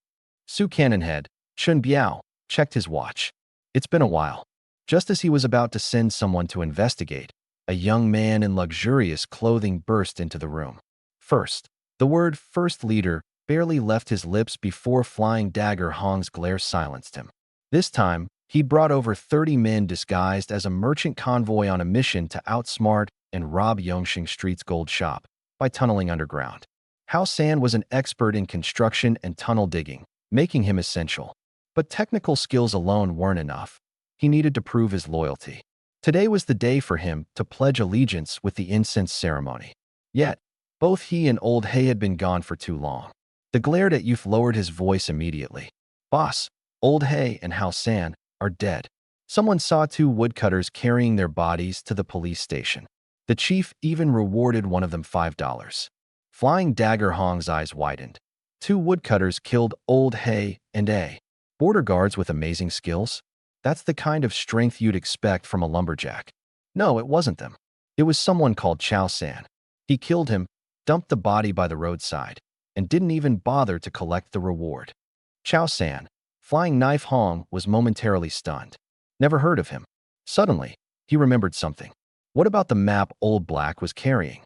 Su Cannonhead, Chun Biao, checked his watch. It's been a while. Just as he was about to send someone to investigate, a young man in luxurious clothing burst into the room. First, the word first leader barely left his lips before Flying Dagger Hong's glare silenced him. This time, he brought over 30 men disguised as a merchant convoy on a mission to outsmart and rob Yongxing Street's gold shop by tunneling underground. Hao San was an expert in construction and tunnel digging, making him essential. But technical skills alone weren't enough. He needed to prove his loyalty. Today was the day for him to pledge allegiance with the incense ceremony. Yet, both he and Old Hay had been gone for too long. The glared-at youth lowered his voice immediately. Boss, Old Hay and Hao San are dead. Someone saw 2 woodcutters carrying their bodies to the police station. The chief even rewarded one of them $5. Flying Dagger Hong's eyes widened. 2 woodcutters killed Old Hay and A. Border guards with amazing skills? That's the kind of strength you'd expect from a lumberjack. No, it wasn't them. It was someone called Chao San. He killed him, dumped the body by the roadside, and didn't even bother to collect the reward. Chao San, Flying Knife Hong, was momentarily stunned. Never heard of him. Suddenly, he remembered something. What about the map Old Black was carrying?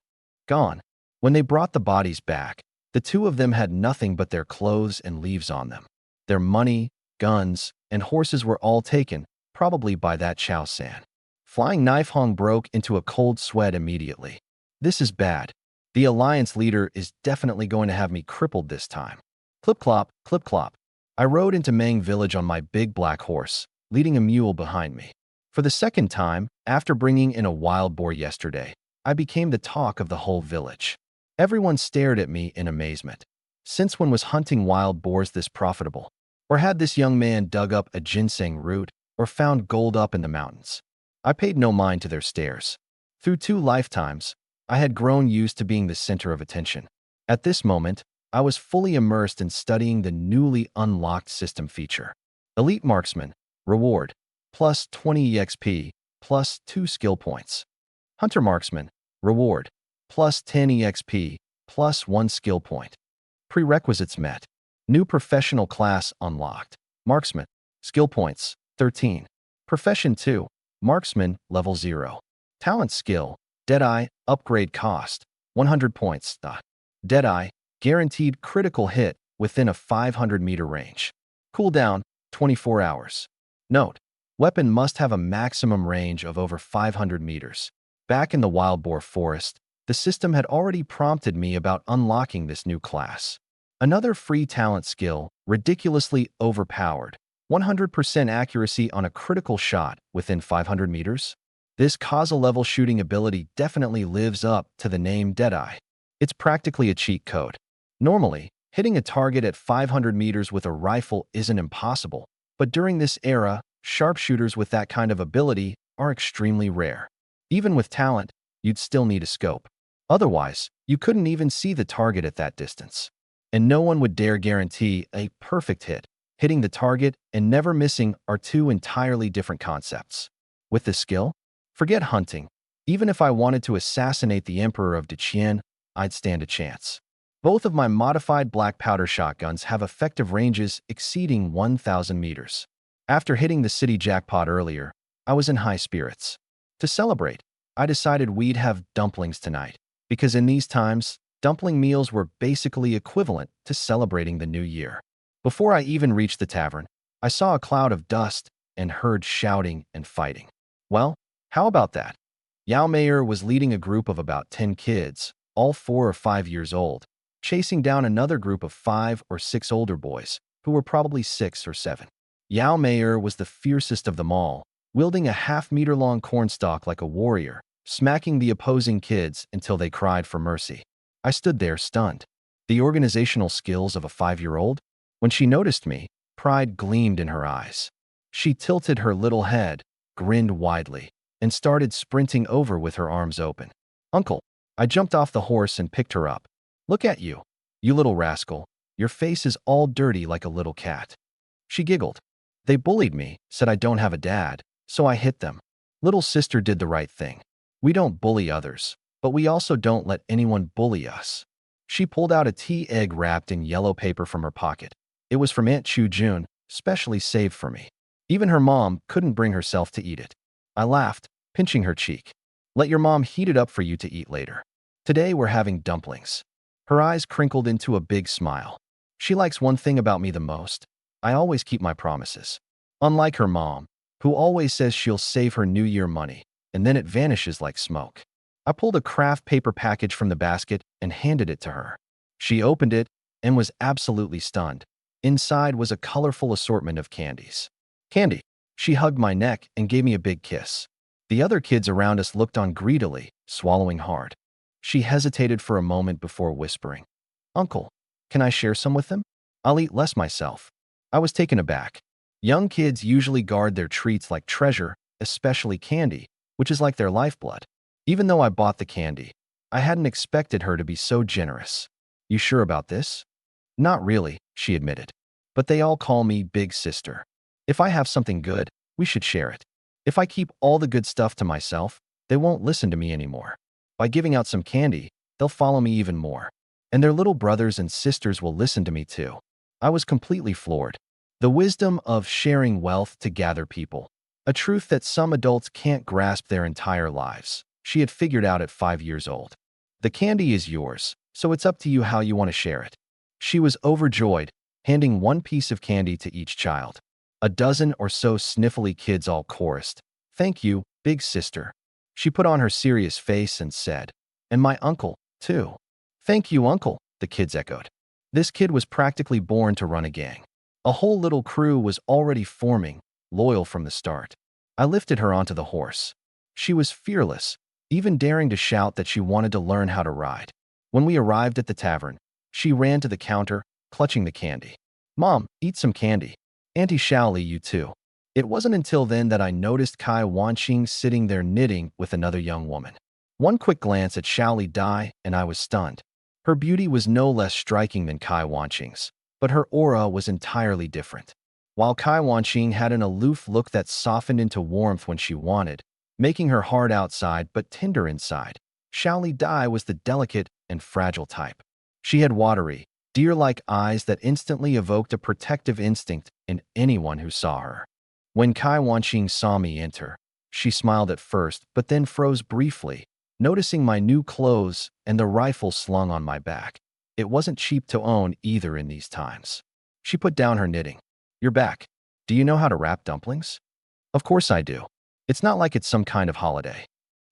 Gone. When they brought the bodies back, the 2 of them had nothing but their clothes and leaves on them. Their money, guns, and horses were all taken, probably by that Chao San. Flying Knife Hong broke into a cold sweat immediately. This is bad. The alliance leader is definitely going to have me crippled this time. Clip-clop, clip-clop. I rode into Mang Village on my big black horse, leading a mule behind me. For the second time, after bringing in a wild boar yesterday, I became the talk of the whole village. Everyone stared at me in amazement. Since when was hunting wild boars this profitable? Or had this young man dug up a ginseng root or found gold up in the mountains? I paid no mind to their stares. Through 2 lifetimes, I had grown used to being the center of attention. At this moment, I was fully immersed in studying the newly unlocked system feature. Elite Marksman, reward, plus 20 EXP, plus 2 skill points. Hunter Marksman, reward, plus 10 EXP, plus 1 skill point. Prerequisites met. New professional class unlocked. Marksman, skill points, 13. Profession 2, Marksman, level 0. Talent skill, Deadeye, upgrade cost, 100 points. Deadeye, guaranteed critical hit within a 500-meter range. Cooldown, 24 hours. Note, weapon must have a maximum range of over 500 meters. Back in the Wild Boar Forest, the system had already prompted me about unlocking this new class. Another free talent skill, ridiculously overpowered, 100% accuracy on a critical shot within 500 meters. This causal-level shooting ability definitely lives up to the name Deadeye. It's practically a cheat code. Normally, hitting a target at 500 meters with a rifle isn't impossible, but during this era, sharpshooters with that kind of ability are extremely rare. Even with talent, you'd still need a scope. Otherwise, you couldn't even see the target at that distance. And no one would dare guarantee a perfect hit. Hitting the target and never missing are two entirely different concepts. With this skill, forget hunting. Even if I wanted to assassinate the Emperor of Deqian, I'd stand a chance. Both of my modified black powder shotguns have effective ranges exceeding 1,000 meters. After hitting the city jackpot earlier, I was in high spirits. To celebrate, I decided we'd have dumplings tonight, because in these times, dumpling meals were basically equivalent to celebrating the new year. Before I even reached the tavern, I saw a cloud of dust and heard shouting and fighting. Well, how about that? Yao Mayer was leading a group of about 10 kids, all 4 or 5 years old, chasing down another group of 5 or 6 older boys, who were probably 6 or 7. Yao Mayer was the fiercest of them all, wielding a half-meter-long cornstalk like a warrior, smacking the opposing kids until they cried for mercy. I stood there stunned. The organizational skills of a 5-year-old? When she noticed me, pride gleamed in her eyes. She tilted her little head, grinned widely, and started sprinting over with her arms open. "Uncle!" I jumped off the horse and picked her up. "Look at you, you little rascal. Your face is all dirty like a little cat." She giggled. "They bullied me, said I don't have a dad, so I hit them. Little sister did the right thing. We don't bully others, but we also don't let anyone bully us." She pulled out a tea egg wrapped in yellow paper from her pocket. It was from Aunt Chu Jun, specially saved for me. Even her mom couldn't bring herself to eat it. I laughed, pinching her cheek. "Let your mom heat it up for you to eat later. Today we're having dumplings." Her eyes crinkled into a big smile. She likes one thing about me the most. I always keep my promises. Unlike her mom, who always says she'll save her New Year money, and then it vanishes like smoke. I pulled a craft paper package from the basket and handed it to her. She opened it and was absolutely stunned. Inside was a colorful assortment of candies. "Candy." She hugged my neck and gave me a big kiss. The other kids around us looked on greedily, swallowing hard. She hesitated for a moment before whispering, "Uncle, can I share some with them? I'll eat less myself." I was taken aback. Young kids usually guard their treats like treasure, especially candy, which is like their lifeblood. Even though I bought the candy, I hadn't expected her to be so generous. "You sure about this?" "Not really," she admitted. "But they all call me Big Sister. If I have something good, we should share it. If I keep all the good stuff to myself, they won't listen to me anymore. By giving out some candy, they'll follow me even more. And their little brothers and sisters will listen to me too." I was completely floored. The wisdom of sharing wealth to gather people. A truth that some adults can't grasp their entire lives. She had figured out at 5 years old. "The candy is yours, so it's up to you how you want to share it." She was overjoyed, handing one piece of candy to each child. A dozen or so sniffly kids all chorused, "Thank you, Big Sister." She put on her serious face and said, "And my uncle, too." "Thank you, Uncle," the kids echoed. This kid was practically born to run a gang. A whole little crew was already forming, loyal from the start. I lifted her onto the horse. She was fearless, even daring to shout that she wanted to learn how to ride. When we arrived at the tavern, she ran to the counter, clutching the candy. "Mom, eat some candy. Auntie Shaoli, you too." It wasn't until then that I noticed Kai Wanqing sitting there knitting with another young woman. One quick glance at Shaoli Dai, and I was stunned. Her beauty was no less striking than Kai Wanqing's, but her aura was entirely different. While Kai Wanqing had an aloof look that softened into warmth when she wanted, making her hard outside but tender inside, Shaoli Dai was the delicate and fragile type. She had watery, deer-like eyes that instantly evoked a protective instinct in anyone who saw her. When Kai Wanqing saw me enter, she smiled at first but then froze briefly, noticing my new clothes and the rifle slung on my back. It wasn't cheap to own either in these times. She put down her knitting. "You're back. Do you know how to wrap dumplings?" "Of course I do. It's not like it's some kind of holiday."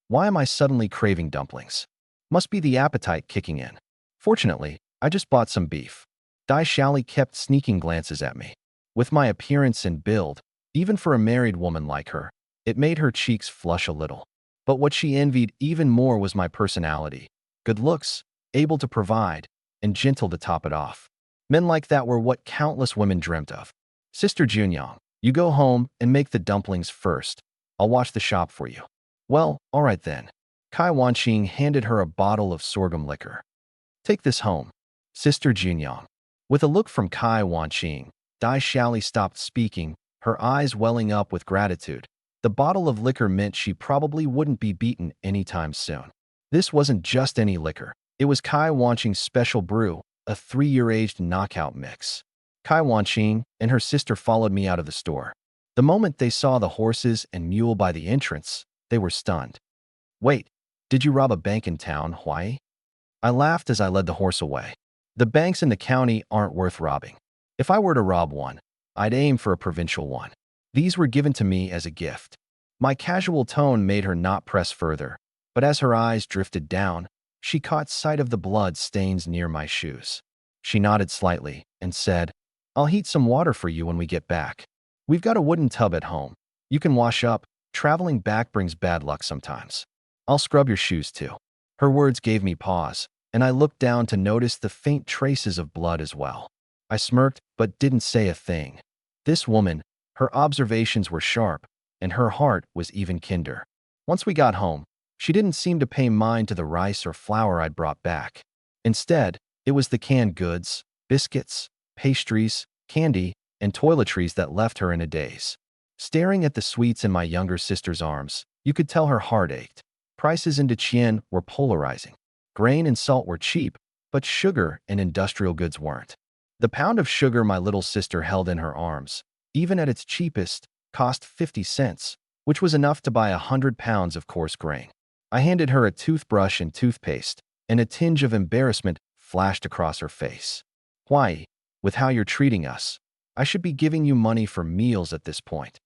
Why am I suddenly craving dumplings? Must be the appetite kicking in. Fortunately, I just bought some beef. Dai Shaoli kept sneaking glances at me. With my appearance and build, even for a married woman like her, it made her cheeks flush a little. But what she envied even more was my personality. Good looks, able to provide, and gentle to top it off. Men like that were what countless women dreamt of. "Sister Junyang, you go home and make the dumplings first. I'll watch the shop for you." "Well, all right then." Kai Wanqing handed her a bottle of sorghum liquor. Take this home, Sister Junyang. With a look from Kai Wanqing, Dai Xiaoli stopped speaking, her eyes welling up with gratitude. The bottle of liquor meant she probably wouldn't be beaten anytime soon. This wasn't just any liquor. It was Kai Wanqing's special brew, a 3-year-aged knockout mix. Kai Wanqing and her sister followed me out of the store. The moment they saw the horses and mule by the entrance, they were stunned. Wait, did you rob a bank in town, Hawaii? I laughed as I led the horse away. The banks in the county aren't worth robbing. If I were to rob one, I'd aim for a provincial one. These were given to me as a gift. My casual tone made her not press further, but as her eyes drifted down, she caught sight of the blood stains near my shoes. She nodded slightly and said, I'll heat some water for you when we get back. We've got a wooden tub at home. You can wash up. Traveling back brings bad luck sometimes. I'll scrub your shoes too. Her words gave me pause, and I looked down to notice the faint traces of blood as well. I smirked, but didn't say a thing. This woman, her observations were sharp, and her heart was even kinder. Once we got home, she didn't seem to pay mind to the rice or flour I'd brought back. Instead, it was the canned goods, biscuits, pastries, candy, and toiletries that left her in a daze. Staring at the sweets in my younger sister's arms, you could tell her heart ached. Prices in Deqian were polarizing. Grain and salt were cheap, but sugar and industrial goods weren't. The pound of sugar my little sister held in her arms, even at its cheapest, cost 50 cents, which was enough to buy 100 pounds of coarse grain. I handed her a toothbrush and toothpaste, and a tinge of embarrassment flashed across her face. Why, with how you're treating us, I should be giving you money for meals at this point.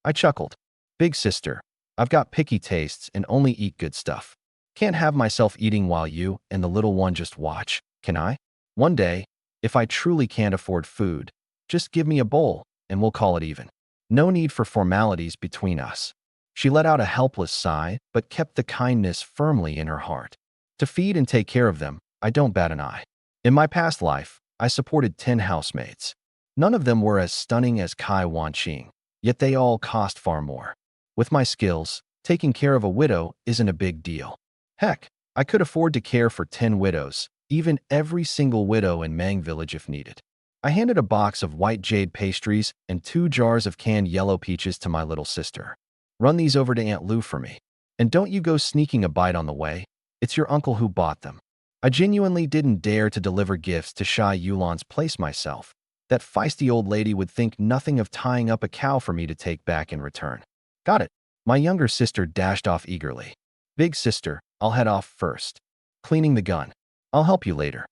I chuckled. Big sister, I've got picky tastes and only eat good stuff. Can't have myself eating while you and the little one just watch, can I? One day, if I truly can't afford food, just give me a bowl and we'll call it even. No need for formalities between us. She let out a helpless sigh, but kept the kindness firmly in her heart. To feed and take care of them, I don't bat an eye. In my past life, I supported 10 housemaids. None of them were as stunning as Kai Wanqing, yet they all cost far more. With my skills, taking care of a widow isn't a big deal. Heck, I could afford to care for 10 widows, even every single widow in Mang Village if needed. I handed a box of white jade pastries and 2 jars of canned yellow peaches to my little sister. Run these over to Aunt Lou for me. And don't you go sneaking a bite on the way. It's your uncle who bought them. I genuinely didn't dare to deliver gifts to Sha Yulan's place myself. That feisty old lady would think nothing of tying up a cow for me to take back in return. Got it. My younger sister dashed off eagerly. Big sister, I'll head off first. Cleaning the gun. I'll help you later.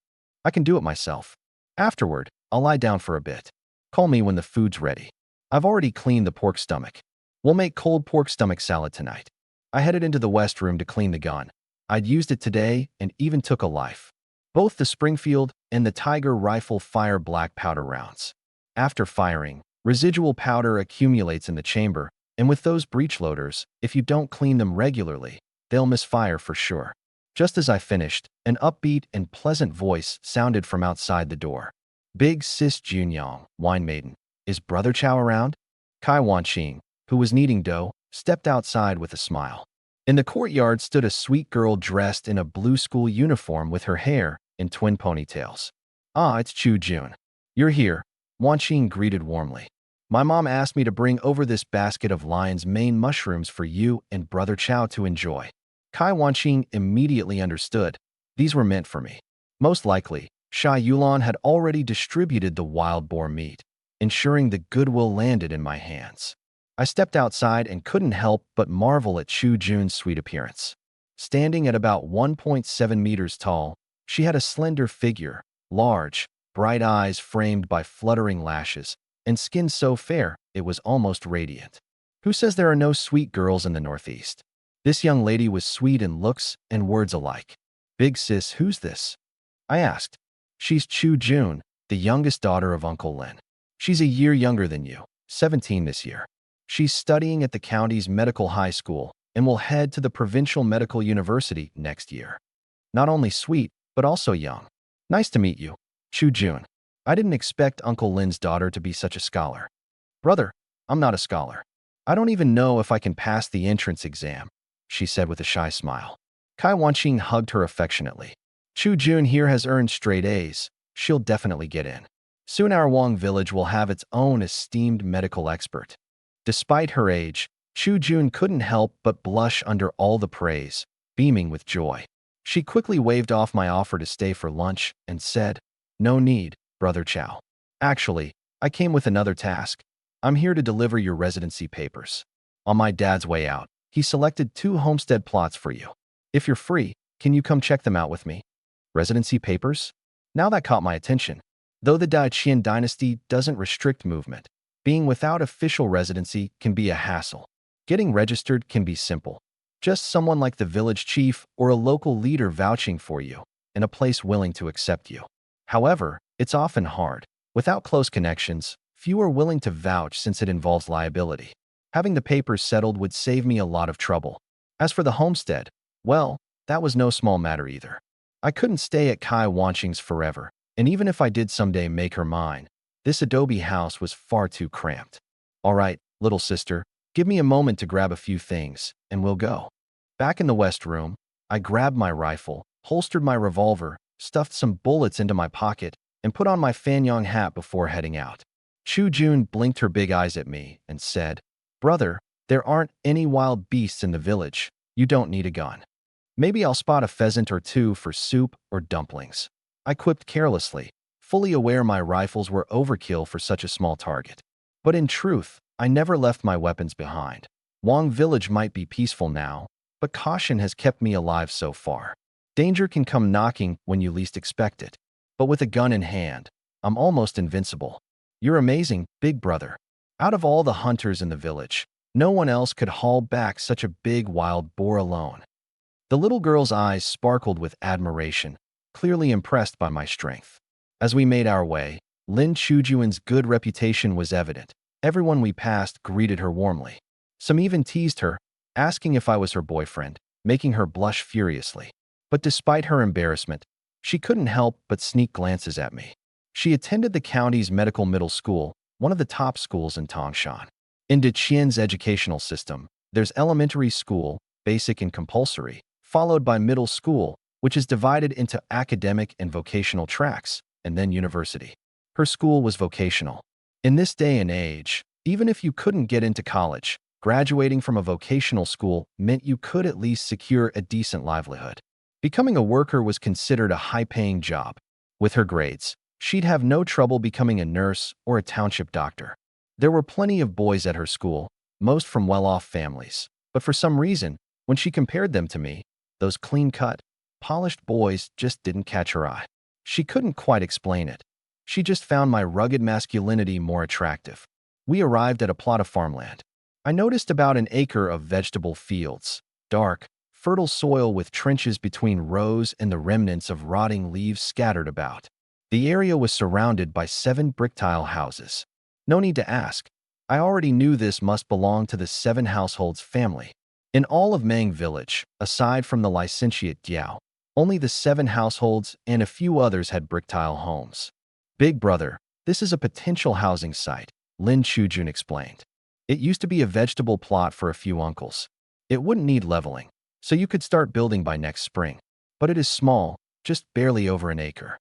I can do it myself. Afterward, I'll lie down for a bit. Call me when the food's ready. I've already cleaned the pork stomach. We'll make cold pork stomach salad tonight. I headed into the west room to clean the gun. I'd used it today and even took a life. Both the Springfield and the Tiger rifle fire black powder rounds. After firing, residual powder accumulates in the chamber, and with those breech loaders, if you don't clean them regularly, they'll misfire for sure. Just as I finished, an upbeat and pleasant voice sounded from outside the door. Big Sis Junyang, wine maiden, is Brother Chow around? Kai Wanqing, who was kneading dough, stepped outside with a smile. In the courtyard stood a sweet girl dressed in a blue school uniform with her hair in twin ponytails. Ah, it's Chu Jun. You're here, Wanqing greeted warmly. My mom asked me to bring over this basket of lion's mane mushrooms for you and Brother Chow to enjoy. Kai Wanqing immediately understood. These were meant for me. Most likely, Sha Yulan had already distributed the wild boar meat, ensuring the goodwill landed in my hands. I stepped outside and couldn't help but marvel at Chu Jun's sweet appearance. Standing at about 1.7 meters tall, she had a slender figure, large, bright eyes framed by fluttering lashes, and skin so fair it was almost radiant. Who says there are no sweet girls in the Northeast? This young lady was sweet in looks and words alike. Big sis, who's this? I asked. She's Chu Jun, the youngest daughter of Uncle Lin. She's a year younger than you, 17 this year. She's studying at the county's medical high school and will head to the provincial medical university next year. Not only sweet, but also young. Nice to meet you, Chu Jun. I didn't expect Uncle Lin's daughter to be such a scholar. Brother, I'm not a scholar. I don't even know if I can pass the entrance exam, she said with a shy smile. Kai Wanqing hugged her affectionately. Chu Jun here has earned straight A's. She'll definitely get in. Soon our Wang village will have its own esteemed medical expert. Despite her age, Chu Jun couldn't help but blush under all the praise, beaming with joy. She quickly waved off my offer to stay for lunch and said, "No need, Brother Chow. Actually, I came with another task. I'm here to deliver your residency papers." On my dad's way out, he selected 2 homestead plots for you. If you're free, can you come check them out with me? Residency papers? Now that caught my attention. Though the Qin dynasty doesn't restrict movement, being without official residency can be a hassle. Getting registered can be simple. Just someone like the village chief or a local leader vouching for you, and a place willing to accept you. However, it's often hard. Without close connections, few are willing to vouch since it involves liability. Having the papers settled would save me a lot of trouble. As for the homestead, well, that was no small matter either. I couldn't stay at Kai Wanqing's forever, and even if I did someday make her mine, this adobe house was far too cramped. All right, little sister, give me a moment to grab a few things, and we'll go. Back in the West Room, I grabbed my rifle, holstered my revolver, stuffed some bullets into my pocket, and put on my Fanyong hat before heading out. Chu Jun blinked her big eyes at me and said, "Brother, there aren't any wild beasts in the village. You don't need a gun. Maybe I'll spot a pheasant or two for soup or dumplings." I quipped carelessly, fully aware my rifles were overkill for such a small target. But in truth, I never left my weapons behind. Wang village might be peaceful now, but caution has kept me alive so far. Danger can come knocking when you least expect it. But with a gun in hand, I'm almost invincible. You're amazing, big brother. Out of all the hunters in the village, no one else could haul back such a big wild boar alone. The little girl's eyes sparkled with admiration, clearly impressed by my strength. As we made our way, Lin Chujuan's good reputation was evident. Everyone we passed greeted her warmly. Some even teased her, asking if I was her boyfriend, making her blush furiously. But despite her embarrassment, she couldn't help but sneak glances at me. She attended the county's medical middle school, one of the top schools in Tangshan. In Qian's educational system, there's elementary school, basic and compulsory, followed by middle school, which is divided into academic and vocational tracks, and then university. Her school was vocational. In this day and age, even if you couldn't get into college, graduating from a vocational school meant you could at least secure a decent livelihood. Becoming a worker was considered a high-paying job. With her grades, she'd have no trouble becoming a nurse or a township doctor. There were plenty of boys at her school, most from well-off families. But for some reason, when she compared them to me, those clean-cut, polished boys just didn't catch her eye. She couldn't quite explain it. She just found my rugged masculinity more attractive. We arrived at a plot of farmland. I noticed about an acre of vegetable fields, dark, fertile soil with trenches between rows and the remnants of rotting leaves scattered about. The area was surrounded by 7 brick-tile houses. No need to ask. I already knew this must belong to the 7 households family. In all of Mang village, aside from the licentiate Diao, only the 7 households and a few others had brick-tile homes. "Big brother, this is a potential housing site," Lin Chujun explained. "It used to be a vegetable plot for a few uncles. It wouldn't need leveling, so you could start building by next spring. But it is small, just barely over an acre.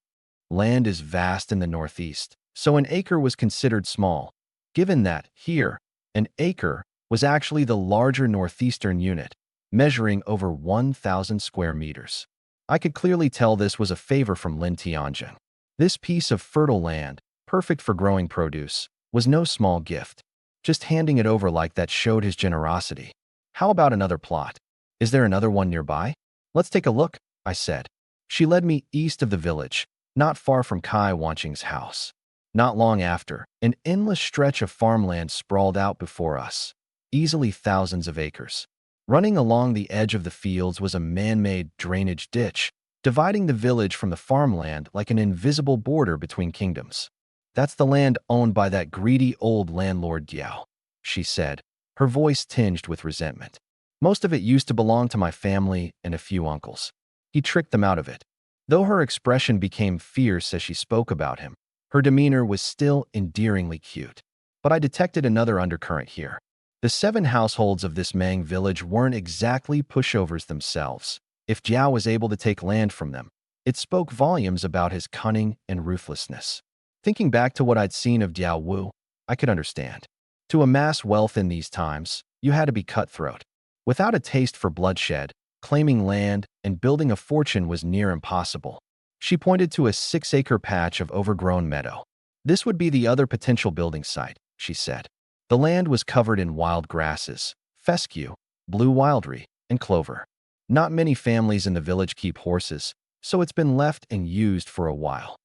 Land is vast in the northeast, so an acre was considered small. Given that, here, an acre was actually the larger northeastern unit, measuring over 1,000 square meters. I could clearly tell this was a favor from Lin Tianjin. This piece of fertile land, perfect for growing produce, was no small gift. Just handing it over like that showed his generosity. "How about another plot? Is there another one nearby? Let's take a look," I said. She led me east of the village, not far from Kai Wanqing's house. Not long after, an endless stretch of farmland sprawled out before us, easily thousands of acres. Running along the edge of the fields was a man-made drainage ditch, dividing the village from the farmland like an invisible border between kingdoms. "That's the land owned by that greedy old landlord Diao," she said, her voice tinged with resentment. "Most of it used to belong to my family and a few uncles. He tricked them out of it." Though her expression became fierce as she spoke about him, her demeanor was still endearingly cute. But I detected another undercurrent here. The 7 households of this Mang village weren't exactly pushovers themselves. If Jiao was able to take land from them, it spoke volumes about his cunning and ruthlessness. Thinking back to what I'd seen of Jiao Wu, I could understand. To amass wealth in these times, you had to be cutthroat. Without a taste for bloodshed, claiming land and building a fortune was near impossible. She pointed to a 6-acre patch of overgrown meadow. This would be the other potential building site, she said. The land was covered in wild grasses, fescue, blue wildry, and clover. Not many families in the village keep horses, so it's been left and used for a while.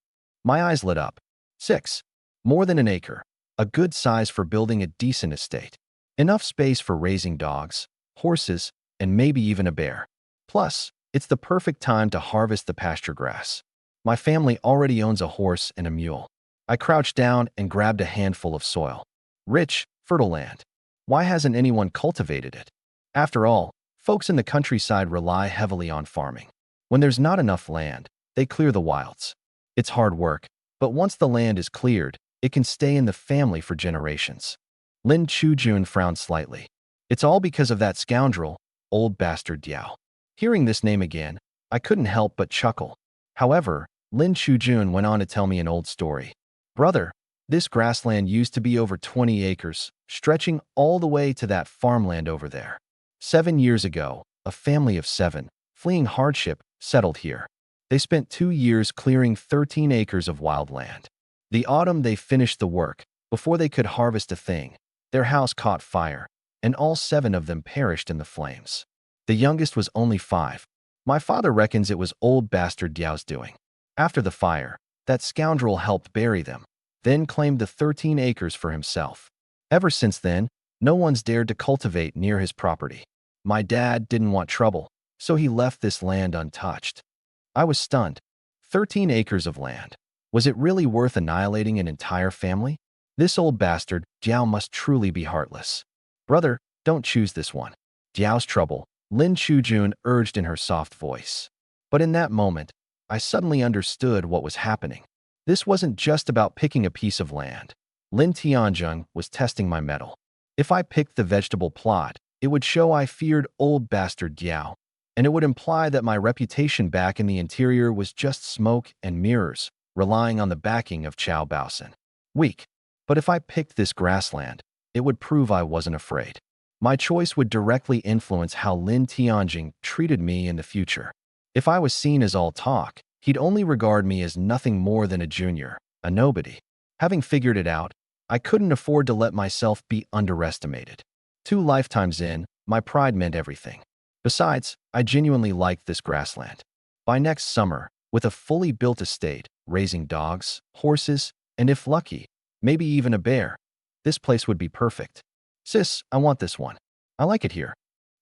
My eyes lit up. 6. More than an acre. A good size for building a decent estate. Enough space for raising dogs, horses, and maybe even a bear. Plus, it's the perfect time to harvest the pasture grass. My family already owns a horse and a mule. I crouched down and grabbed a handful of soil. Rich, fertile land. Why hasn't anyone cultivated it? After all, folks in the countryside rely heavily on farming. When there's not enough land, they clear the wilds. It's hard work, but once the land is cleared, it can stay in the family for generations. Lin Chujun frowned slightly. It's all because of that scoundrel, old bastard Diao. Hearing this name again, I couldn't help but chuckle. However, Lin Chujun went on to tell me an old story. Brother, this grassland used to be over 20 acres, stretching all the way to that farmland over there. 7 years ago, a family of 7, fleeing hardship, settled here. They spent 2 years clearing 13 acres of wild land. The autumn they finished the work, before they could harvest a thing, their house caught fire, and all 7 of them perished in the flames. The youngest was only 5. My father reckons it was old bastard Diao's doing. After the fire, that scoundrel helped bury them, then claimed the 13 acres for himself. Ever since then, no one's dared to cultivate near his property. My dad didn't want trouble, so he left this land untouched. I was stunned. 13 acres of land. Was it really worth annihilating an entire family? This old bastard, Jiao, must truly be heartless. Brother, don't choose this one. Jiao's trouble, Lin Chujun urged in her soft voice. But in that moment, I suddenly understood what was happening. This wasn't just about picking a piece of land. Lin Tianzheng was testing my mettle. If I picked the vegetable plot, it would show I feared old bastard Diao, and it would imply that my reputation back in the interior was just smoke and mirrors, relying on the backing of Chao Baosan. Weak. But if I picked this grassland, it would prove I wasn't afraid. My choice would directly influence how Lin Tianjing treated me in the future. If I was seen as all talk, he'd only regard me as nothing more than a junior, a nobody. Having figured it out, I couldn't afford to let myself be underestimated. 2 lifetimes in, my pride meant everything. Besides, I genuinely liked this grassland. By next summer, with a fully built estate, raising dogs, horses, and if lucky, maybe even a bear, this place would be perfect. Sis, I want this one. I like it here.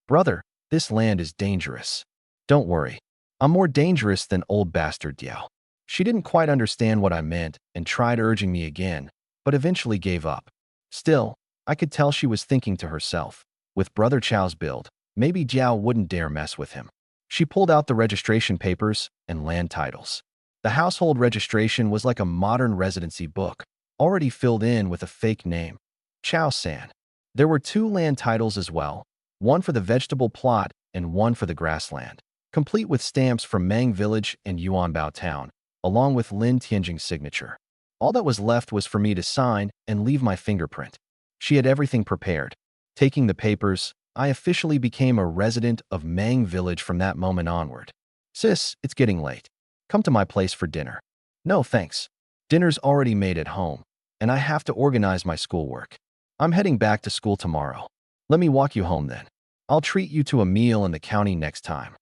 Brother, this land is dangerous. Don't worry. I'm more dangerous than old bastard Diao. She didn't quite understand what I meant and tried urging me again, but eventually gave up. Still, I could tell she was thinking to herself, with Brother Chao's build, maybe Jiao wouldn't dare mess with him. She pulled out the registration papers and land titles. The household registration was like a modern residency book, already filled in with a fake name, Chao San. There were 2 land titles as well, one for the vegetable plot and one for the grassland, complete with stamps from Mang Village and Yuanbao Town, along with Lin Tianjing's signature. All that was left was for me to sign and leave my fingerprint. She had everything prepared. Taking the papers, I officially became a resident of Mang Village from that moment onward. Sis, it's getting late. Come to my place for dinner. No, thanks. Dinner's already made at home, and I have to organize my schoolwork. I'm heading back to school tomorrow. Let me walk you home then. I'll treat you to a meal in the county next time.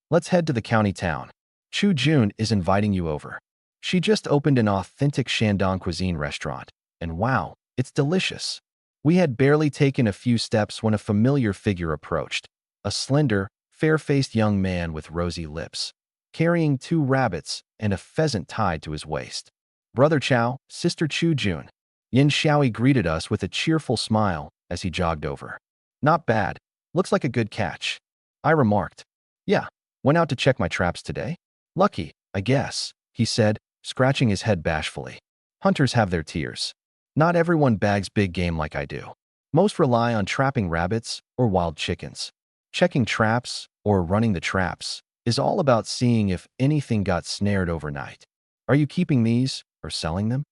Let's head to the county town. Chu Jun is inviting you over. She just opened an authentic Shandong cuisine restaurant, and wow, it's delicious. We had barely taken a few steps when a familiar figure approached, a slender, fair-faced young man with rosy lips, carrying 2 rabbits and a pheasant tied to his waist. Brother Chao, Sister Chu Jun. Yin Xiaoi greeted us with a cheerful smile as he jogged over. Not bad. Looks like a good catch. I remarked. Yeah, went out to check my traps today. Lucky, I guess, he said, scratching his head bashfully. Hunters have their tiers. Not everyone bags big game like I do. Most rely on trapping rabbits or wild chickens. Checking traps or running the traps is all about seeing if anything got snared overnight. Are you keeping these or selling them?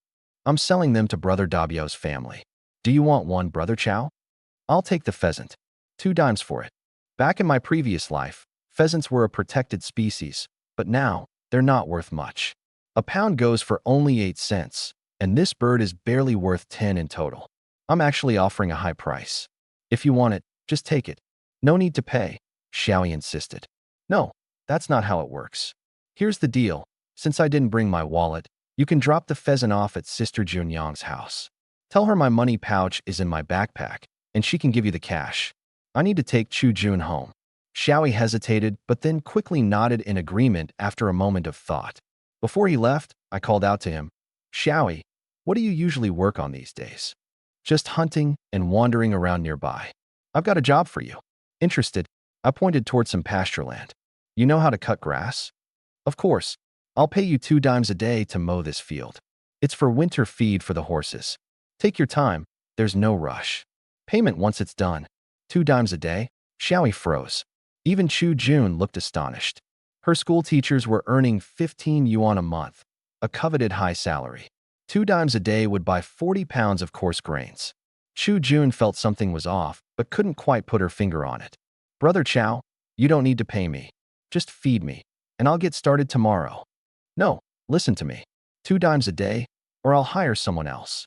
I'm selling them to Brother Dabio's family. Do you want one, Brother Chow? I'll take the pheasant. 2 dimes for it. Back in my previous life, pheasants were a protected species, but now they're not worth much. A pound goes for only 8 cents, and this bird is barely worth 10 in total. I'm actually offering a high price. If you want it, just take it. No need to pay, Xiaoyi insisted. No, that's not how it works. Here's the deal. Since I didn't bring my wallet, you can drop the pheasant off at Sister Junyang's house. Tell her my money pouch is in my backpack, and she can give you the cash. I need to take Chu Jun home. Xiaoyi hesitated, but then quickly nodded in agreement after a moment of thought. Before he left, I called out to him, Xiaoyi, what do you usually work on these days? Just hunting and wandering around nearby. I've got a job for you. Interested? I pointed toward some pasture land. You know how to cut grass? Of course. I'll pay you 2 dimes a day to mow this field. It's for winter feed for the horses. Take your time. There's no rush. Payment once it's done. 2 dimes a day? Xiaoyi froze. Even Chu Jun looked astonished. Her school teachers were earning 15 yuan a month, a coveted high salary. 2 dimes a day would buy 40 pounds of coarse grains. Chu Jun felt something was off, but couldn't quite put her finger on it. Brother Chow, you don't need to pay me. Just feed me, and I'll get started tomorrow. No, listen to me. 2 dimes a day, or I'll hire someone else.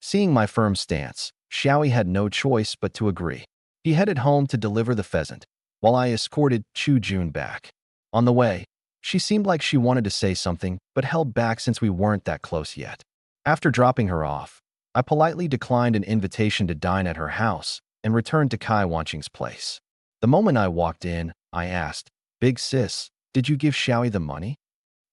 Seeing my firm stance, Xiaoyi had no choice but to agree. He headed home to deliver the pheasant, while I escorted Chu Jun back. On the way, she seemed like she wanted to say something, but held back since we weren't that close yet. After dropping her off, I politely declined an invitation to dine at her house and returned to Kai Wanqing's place. The moment I walked in, I asked, Big sis, did you give Xiaoyi the money?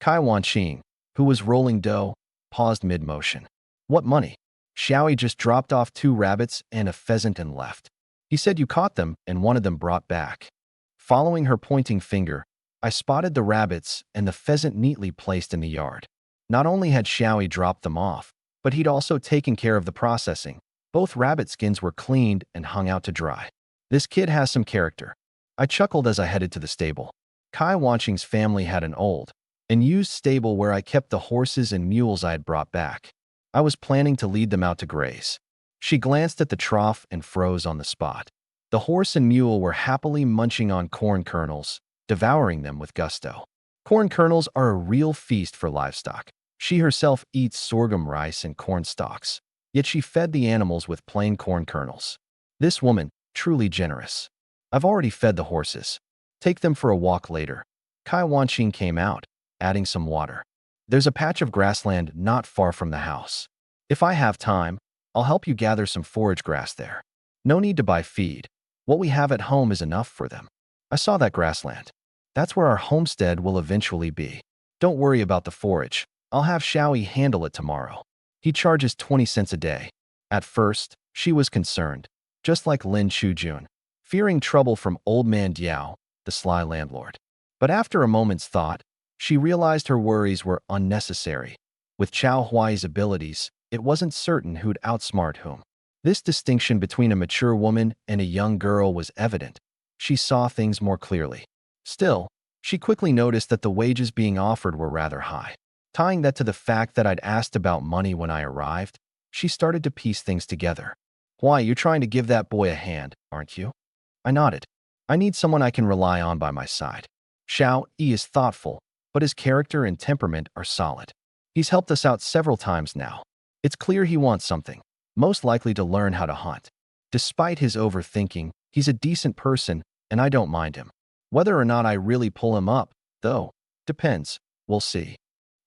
Kai Wanqing, who was rolling dough, paused mid-motion. What money? Xiaoyi just dropped off 2 rabbits and a pheasant and left. He said you caught them and wanted them brought back. Following her pointing finger, I spotted the rabbits and the pheasant neatly placed in the yard. Not only had Xiaoyi dropped them off, but he'd also taken care of the processing. Both rabbit skins were cleaned and hung out to dry. This kid has some character. I chuckled as I headed to the stable. Kai Wanqing's family had an old and used stable where I kept the horses and mules I had brought back. I was planning to lead them out to graze. She glanced at the trough and froze on the spot. The horse and mule were happily munching on corn kernels, devouring them with gusto. Corn kernels are a real feast for livestock. She herself eats sorghum rice and corn stalks, yet she fed the animals with plain corn kernels. This woman, truly generous. I've already fed the horses. Take them for a walk later. Kai Wanqing came out, adding some water. There's a patch of grassland not far from the house. If I have time, I'll help you gather some forage grass there. No need to buy feed. What we have at home is enough for them. I saw that grassland. That's where our homestead will eventually be. Don't worry about the forage. I'll have Xiaoyi handle it tomorrow. He charges 20 cents a day. At first, she was concerned, just like Lin Chujun, fearing trouble from Old Man Diao, the sly landlord. But after a moment's thought, she realized her worries were unnecessary. With Chow Huai's abilities, it wasn't certain who'd outsmart whom. This distinction between a mature woman and a young girl was evident. She saw things more clearly. Still, she quickly noticed that the wages being offered were rather high. Tying that to the fact that I'd asked about money when I arrived, she started to piece things together. Why, you're trying to give that boy a hand, aren't you? I nodded. I need someone I can rely on by my side. Xiao Yi is thoughtful, but his character and temperament are solid. He's helped us out several times now. It's clear he wants something, most likely to learn how to hunt. Despite his overthinking, he's a decent person, and I don't mind him. Whether or not I really pull him up, though, depends. We'll see.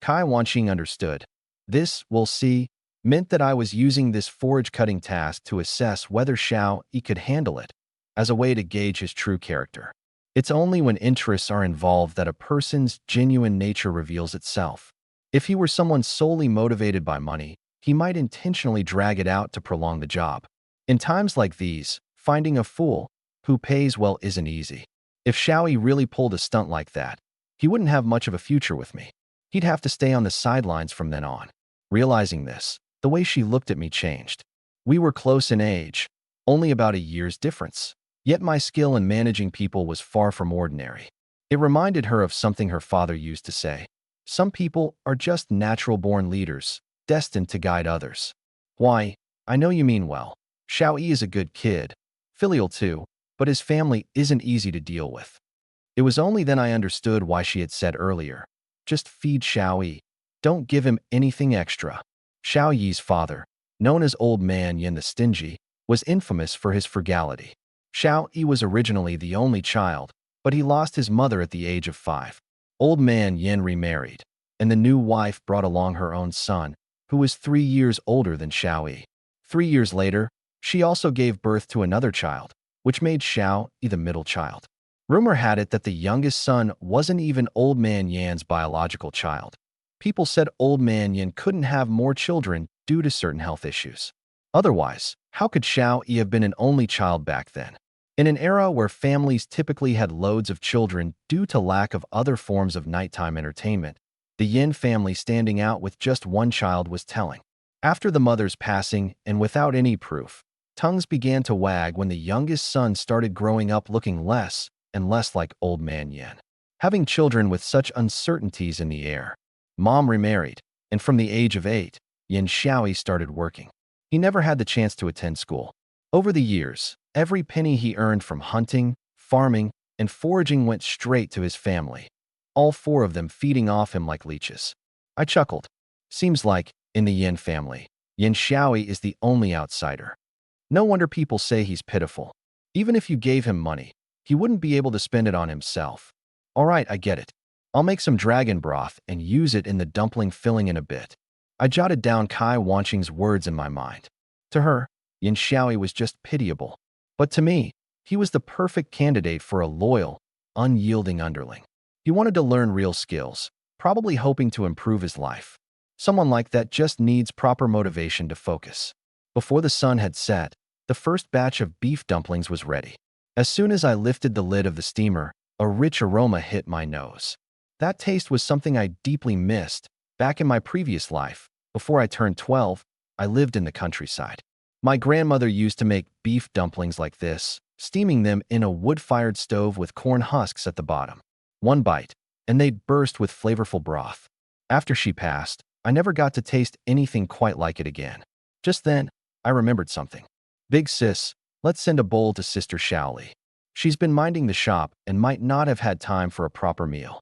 Kai Wanqing understood. This, we'll see, meant that I was using this forage-cutting task to assess whether Xiao Yi could handle it, as a way to gauge his true character. It's only when interests are involved that a person's genuine nature reveals itself. If he were someone solely motivated by money, he might intentionally drag it out to prolong the job. In times like these, finding a fool who pays well isn't easy. If Xiao Yi really pulled a stunt like that, he wouldn't have much of a future with me. He'd have to stay on the sidelines from then on. Realizing this, the way she looked at me changed. We were close in age, only about a year's difference. Yet my skill in managing people was far from ordinary. It reminded her of something her father used to say. Some people are just natural-born leaders, destined to guide others. Why? I know you mean well. Xiao Yi is a good kid, filial too, but his family isn't easy to deal with. It was only then I understood why she had said earlier, just feed Xiao Yi. Don't give him anything extra. Xiao Yi's father, known as Old Man Yin the Stingy, was infamous for his frugality. Xiao Yi was originally the only child, but he lost his mother at the age of 5. Old Man Yin remarried, and the new wife brought along her own son, who was 3 years older than Xiao Yi. 3 years later, she also gave birth to another child, which made Xiao Yi the middle child. Rumor had it that the youngest son wasn't even Old Man Yan's biological child. People said Old Man Yan couldn't have more children due to certain health issues. Otherwise, how could Xiao Yi have been an only child back then? In an era where families typically had loads of children due to lack of other forms of nighttime entertainment, the Yin family standing out with just one child was telling. After the mother's passing, and without any proof, tongues began to wag when the youngest son started growing up looking less and less like Old Man Yin. Having children with such uncertainties in the air, Mom remarried, and from the age of 8, Yin Xiaoyi started working. He never had the chance to attend school. Over the years, every penny he earned from hunting, farming, and foraging went straight to his family, all 4 of them feeding off him like leeches. I chuckled. Seems like, in the Yin family, Yin Xiaoyi is the only outsider. No wonder people say he's pitiful. Even if you gave him money, he wouldn't be able to spend it on himself. All right, I get it. I'll make some dragon broth and use it in the dumpling filling in a bit. I jotted down Kai Wanqing's words in my mind. To her, Yin Xiaoyi was just pitiable. But to me, he was the perfect candidate for a loyal, unyielding underling. He wanted to learn real skills, probably hoping to improve his life. Someone like that just needs proper motivation to focus. Before the sun had set, the first batch of beef dumplings was ready. As soon as I lifted the lid of the steamer, a rich aroma hit my nose. That taste was something I deeply missed. Back in my previous life, before I turned 12, I lived in the countryside. My grandmother used to make beef dumplings like this, steaming them in a wood-fired stove with corn husks at the bottom. One bite, and they'd burst with flavorful broth. After she passed, I never got to taste anything quite like it again. Just then, I remembered something. Big sis, let's send a bowl to Sister Xiaoli. She's been minding the shop and might not have had time for a proper meal.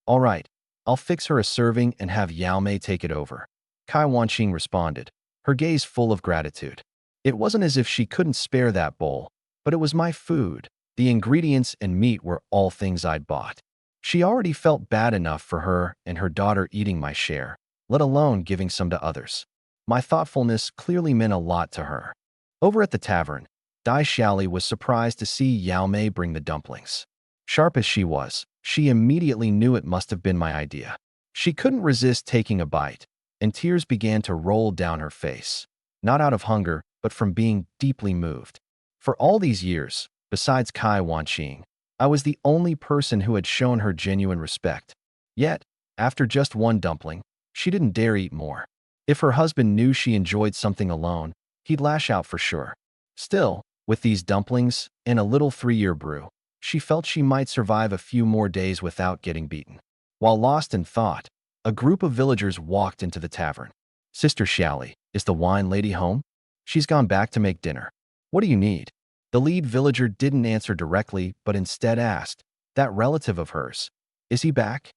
All right, I'll fix her a serving and have Yao Mei take it over. Kai Wanqing responded, her gaze full of gratitude. It wasn't as if she couldn't spare that bowl, but it was my food. The ingredients and meat were all things I'd bought. She already felt bad enough for her and her daughter eating my share, let alone giving some to others. My thoughtfulness clearly meant a lot to her. Over at the tavern, Dai Xiaoli was surprised to see Yao Mei bring the dumplings. Sharp as she was, she immediately knew it must have been my idea. She couldn't resist taking a bite, and tears began to roll down her face. Not out of hunger, but from being deeply moved. For all these years, besides Kai Wanqing, I was the only person who had shown her genuine respect. Yet, after just one dumpling, she didn't dare eat more. If her husband knew she enjoyed something alone, he'd lash out for sure. Still, with these dumplings and a little 3-year brew, she felt she might survive a few more days without getting beaten. While lost in thought, a group of villagers walked into the tavern. Sister Xiaoli, is the wine lady home? She's gone back to make dinner. What do you need? The lead villager didn't answer directly, but instead asked, that relative of hers, is he back?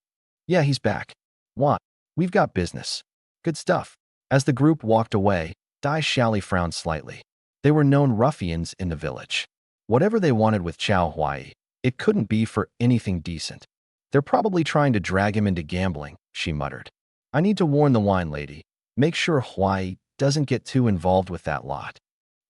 Yeah, he's back. What? We've got business. Good stuff. As the group walked away, Dai Xiaoli frowned slightly. They were known ruffians in the village. Whatever they wanted with Chao Huai, it couldn't be for anything decent. They're probably trying to drag him into gambling, she muttered. I need to warn the wine lady. Make sure Huai doesn't get too involved with that lot.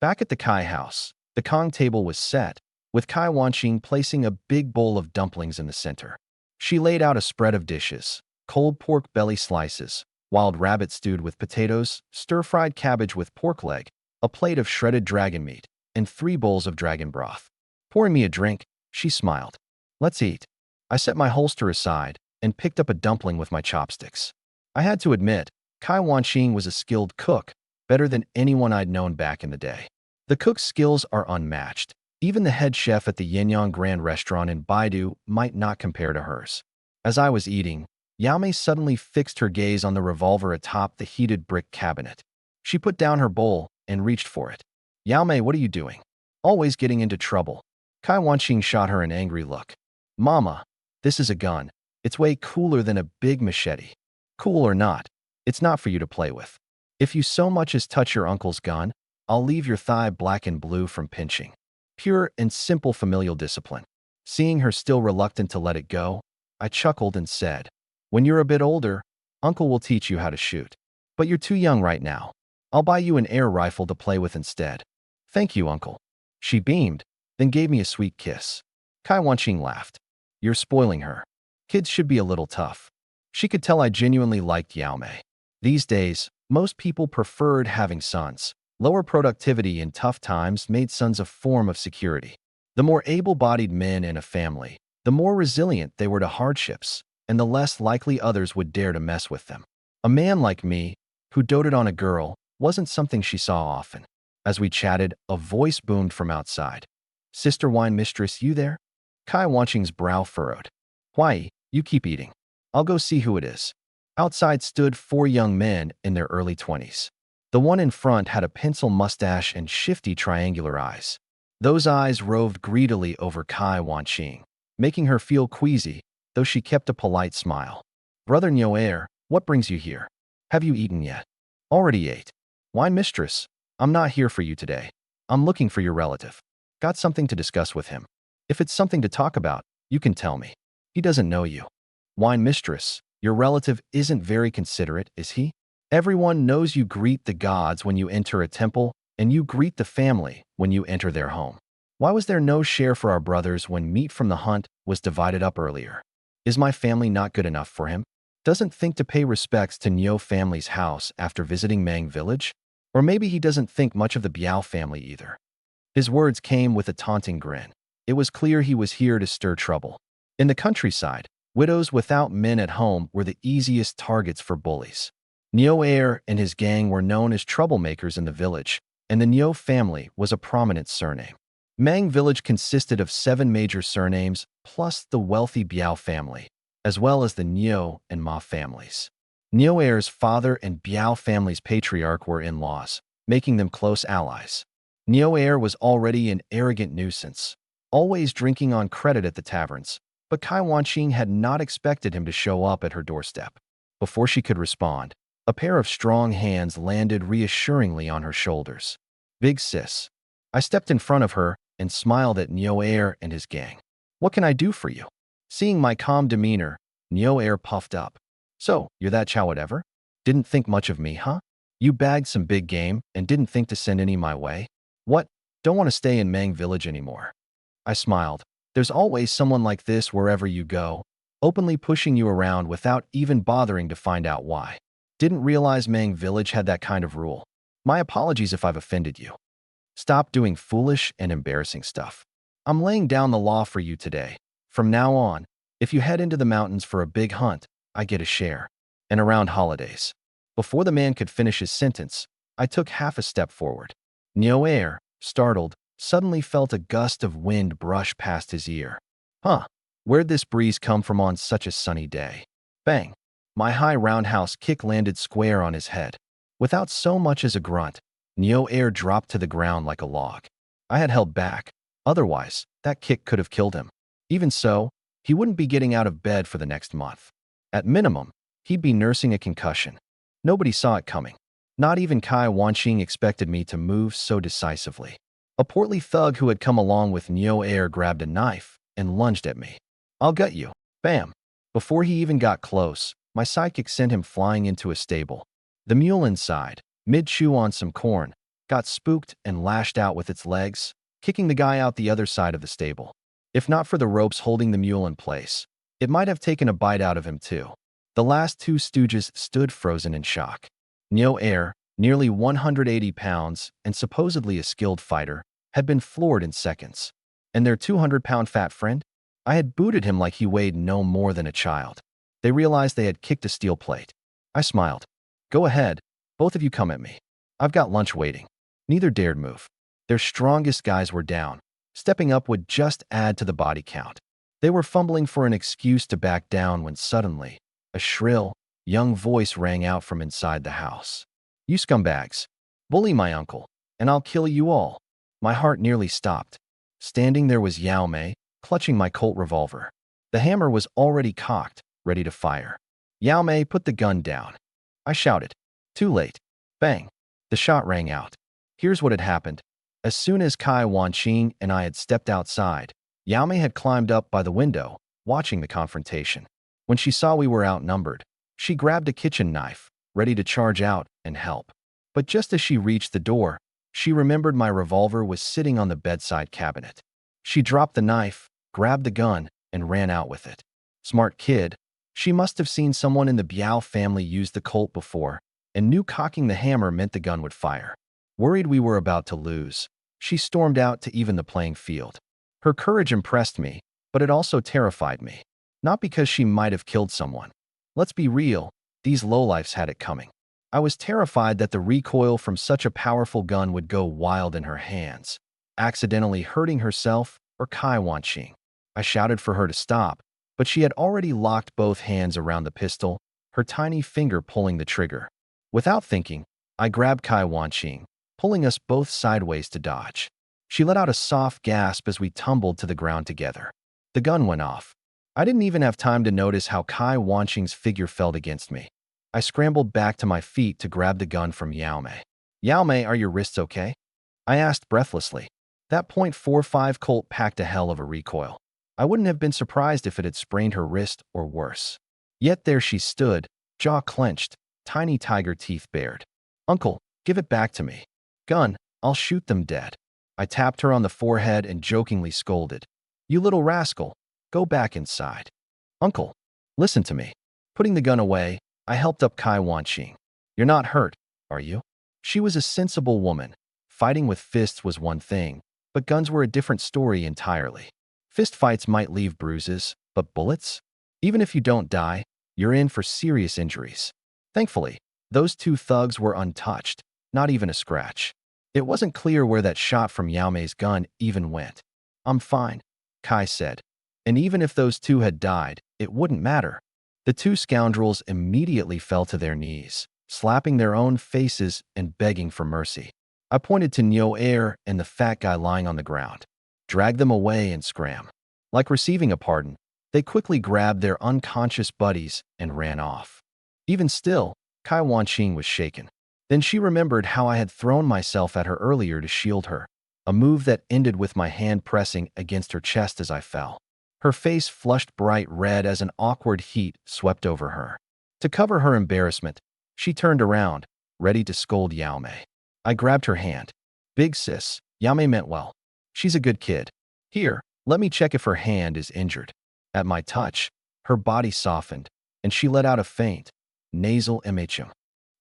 Back at the Kai house, the Kong table was set, with Kai Wanqing placing a big bowl of dumplings in the center. She laid out a spread of dishes: cold pork belly slices, wild rabbit stewed with potatoes, stir-fried cabbage with pork leg, a plate of shredded dragon meat, and 3 bowls of dragon broth. Pouring me a drink, she smiled. Let's eat. I set my holster aside and picked up a dumpling with my chopsticks. I had to admit, Kai Wanqing was a skilled cook, better than anyone I'd known back in the day. The cook's skills are unmatched, Even the head chef at the Yinyang Grand Restaurant in Baidu might not compare to hers. As I was eating, Yaomei suddenly fixed her gaze on the revolver atop the heated brick cabinet. She put down her bowl and reached for it. Yaomei, what are you doing? Always getting into trouble. Kai Wanqing shot her an angry look. Mama, this is a gun. It's way cooler than a big machete. Cool or not, it's not for you to play with. If you so much as touch your uncle's gun, I'll leave your thigh black and blue from pinching. Pure and simple familial discipline. Seeing her still reluctant to let it go, I chuckled and said, when you're a bit older, Uncle will teach you how to shoot. But you're too young right now. I'll buy you an air rifle to play with instead. Thank you, Uncle. She beamed, then gave me a sweet kiss. Kai Wanqing laughed. You're spoiling her. Kids should be a little tough. She could tell I genuinely liked Yaomei. These days, most people preferred having sons. Lower productivity in tough times made sons a form of security. The more able-bodied men in a family, the more resilient they were to hardships, and the less likely others would dare to mess with them. A man like me, who doted on a girl, wasn't something she saw often. As we chatted, a voice boomed from outside. Sister Wine Mistress, you there? Kai Wanqing's brow furrowed. Why, you keep eating. I'll go see who it is. Outside stood 4 young men in their early 20s. The one in front had a pencil mustache and shifty triangular eyes. Those eyes roved greedily over Kai Wanqing, making her feel queasy, though she kept a polite smile. Brother Nyoer, what brings you here? Have you eaten yet? Already ate. Wine Mistress, I'm not here for you today. I'm looking for your relative. Got something to discuss with him. If it's something to talk about, you can tell me. He doesn't know you. Wine Mistress, your relative isn't very considerate, is he? Everyone knows you greet the gods when you enter a temple, and you greet the family when you enter their home. Why was there no share for our brothers when meat from the hunt was divided up earlier? Is my family not good enough for him? Doesn't think to pay respects to Nyo family's house after visiting Mang village? Or maybe he doesn't think much of the Biao family either. His words came with a taunting grin. It was clear he was here to stir trouble. In the countryside, widows without men at home were the easiest targets for bullies. Nyo Air and his gang were known as troublemakers in the village, and the Nyo family was a prominent surname. Mang village consisted of 7 major surnames, plus the wealthy Biao family, as well as the Nyo and Ma families. Nyo Air's father and Biao family's patriarch were in-laws, making them close allies. Nyo Air was already an arrogant nuisance, always drinking on credit at the taverns, but Kai Wanqing had not expected him to show up at her doorstep. Before she could respond, a pair of strong hands landed reassuringly on her shoulders. Big sis. I stepped in front of her and smiled at Nyo Air and his gang. What can I do for you? Seeing my calm demeanor, Nyo Air puffed up. So, you're that chow whatever? Didn't think much of me, huh? You bagged some big game and didn't think to send any my way? What? Don't want to stay in Mang village anymore. I smiled. There's always someone like this wherever you go, openly pushing you around without even bothering to find out why. Didn't realize Mang village had that kind of rule. My apologies if I've offended you. Stop doing foolish and embarrassing stuff. I'm laying down the law for you today. From now on, if you head into the mountains for a big hunt, I get a share. And around holidays. Before the man could finish his sentence, I took half a step forward. Nyo Air, startled, suddenly felt a gust of wind brush past his ear. Huh, where'd this breeze come from on such a sunny day? Bang! My high roundhouse kick landed square on his head. Without so much as a grunt, Nyo Air dropped to the ground like a log. I had held back. Otherwise, that kick could have killed him. Even so, he wouldn't be getting out of bed for the next month. At minimum, he'd be nursing a concussion. Nobody saw it coming. Not even Kai Wanqing expected me to move so decisively. A portly thug who had come along with Nyo Air grabbed a knife and lunged at me. I'll gut you. Bam! Before he even got close, my sidekick sent him flying into a stable. The mule inside, mid-chew on some corn, got spooked and lashed out with its legs, kicking the guy out the other side of the stable. If not for the ropes holding the mule in place, it might have taken a bite out of him too. The last 2 stooges stood frozen in shock. Nyo Air, nearly 180 pounds and supposedly a skilled fighter, had been floored in seconds. And their 200-pound fat friend? I had booted him like he weighed no more than a child. They realized they had kicked a steel plate. I smiled. Go ahead, both of you come at me. I've got lunch waiting. Neither dared move. Their strongest guys were down, Stepping up would just add to the body count. They were fumbling for an excuse to back down when suddenly, a shrill, young voice rang out from inside the house. "You scumbags! Bully my uncle, and I'll kill you all." My heart nearly stopped. Standing there was Yao Mei, clutching my Colt revolver. The hammer was already cocked, ready to fire. "Yao Mei, put the gun down," I shouted. Too late. Bang! The shot rang out. Here's what had happened. As soon as Kai Wanqing and I had stepped outside, Yao Mei had climbed up by the window, watching the confrontation. When she saw we were outnumbered, she grabbed a kitchen knife, ready to charge out and help. But just as she reached the door, she remembered my revolver was sitting on the bedside cabinet. She dropped the knife, grabbed the gun, and ran out with it. Smart kid. She must have seen someone in the Biao family use the Colt before, and knew cocking the hammer meant the gun would fire. Worried we were about to lose, she stormed out to even the playing field. Her courage impressed me, but it also terrified me. Not because she might have killed someone. Let's be real, these lowlifes had it coming. I was terrified that the recoil from such a powerful gun would go wild in her hands, accidentally hurting herself or Kai Wanqing. I shouted for her to stop, but she had already locked both hands around the pistol, her tiny finger pulling the trigger. Without thinking, I grabbed Kai Wanqing, pulling us both sideways to dodge. She let out a soft gasp as we tumbled to the ground together. The gun went off. I didn't even have time to notice how Kai Wanqing's figure fell against me. I scrambled back to my feet to grab the gun from Yao Mei. "Yao Mei, are your wrists okay?" I asked breathlessly. That .45 Colt packed a hell of a recoil. I wouldn't have been surprised if it had sprained her wrist or worse. Yet there she stood, jaw clenched, tiny tiger teeth bared. "Uncle, give it back to me." "Gun, I'll shoot them dead." I tapped her on the forehead and jokingly scolded. "You little rascal, go back inside." "Uncle, listen to me." Putting the gun away, I helped up Kai Wanqing. "You're not hurt, are you?" She was a sensible woman. Fighting with fists was one thing, but guns were a different story entirely. Fist fights might leave bruises, but bullets? Even if you don't die, you're in for serious injuries. Thankfully, those two thugs were untouched, not even a scratch. It wasn't clear where that shot from Yao Mei's gun even went. "I'm fine," Kai said. And even if those two had died, it wouldn't matter. The two scoundrels immediately fell to their knees, slapping their own faces and begging for mercy. I pointed to Nyo Air and the fat guy lying on the ground. "Drag them away and scram." Like receiving a pardon, they quickly grabbed their unconscious buddies and ran off. Even still, Kai Wanqing was shaken. Then she remembered how I had thrown myself at her earlier to shield her, a move that ended with my hand pressing against her chest as I fell. Her face flushed bright red as an awkward heat swept over her. To cover her embarrassment, she turned around, ready to scold Yao Mei. I grabbed her hand. "Big sis, Yao Mei meant well. She's a good kid. Here, let me check if her hand is injured." At my touch, her body softened, and she let out a faint, nasal MHM.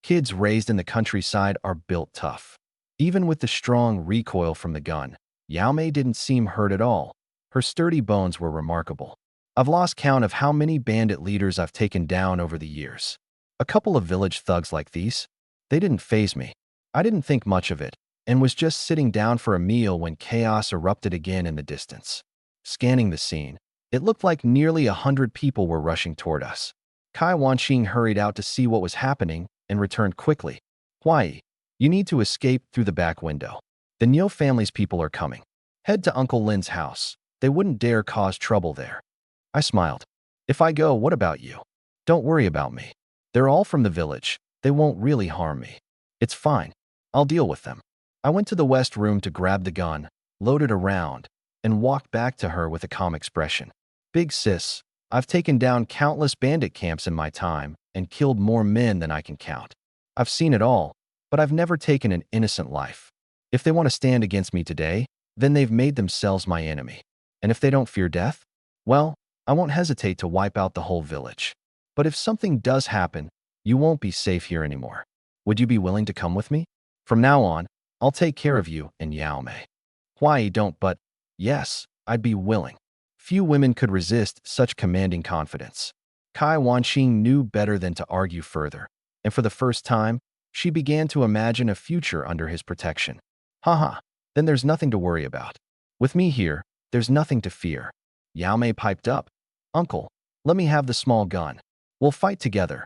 Kids raised in the countryside are built tough. Even with the strong recoil from the gun, Yao Mei didn't seem hurt at all. Her sturdy bones were remarkable. I've lost count of how many bandit leaders I've taken down over the years. A couple of village thugs like these, they didn't faze me. I didn't think much of it, and was just sitting down for a meal when chaos erupted again in the distance. Scanning the scene, it looked like nearly 100 people were rushing toward us. Kai Wanqing hurried out to see what was happening and returned quickly. "Huai, you need to escape through the back window. The Niu family's people are coming. Head to Uncle Lin's house. They wouldn't dare cause trouble there." I smiled. "If I go, what about you?" "Don't worry about me. They're all from the village. They won't really harm me. It's fine. I'll deal with them." I went to the west room to grab the gun, loaded a round, and walked back to her with a calm expression. "Big sis, I've taken down countless bandit camps in my time and killed more men than I can count. I've seen it all, but I've never taken an innocent life. If they want to stand against me today, then they've made themselves my enemy. And if they don't fear death, well, I won't hesitate to wipe out the whole village. But if something does happen, you won't be safe here anymore. Would you be willing to come with me? From now on, I'll take care of you and Yao Mei." "Why don't but?" Yes, I'd be willing. Few women could resist such commanding confidence. Kai Wanqing knew better than to argue further, and for the first time, she began to imagine a future under his protection. Haha, then there's nothing to worry about. With me here, there's nothing to fear. Yao Mei piped up. Uncle, let me have the small gun. We'll fight together.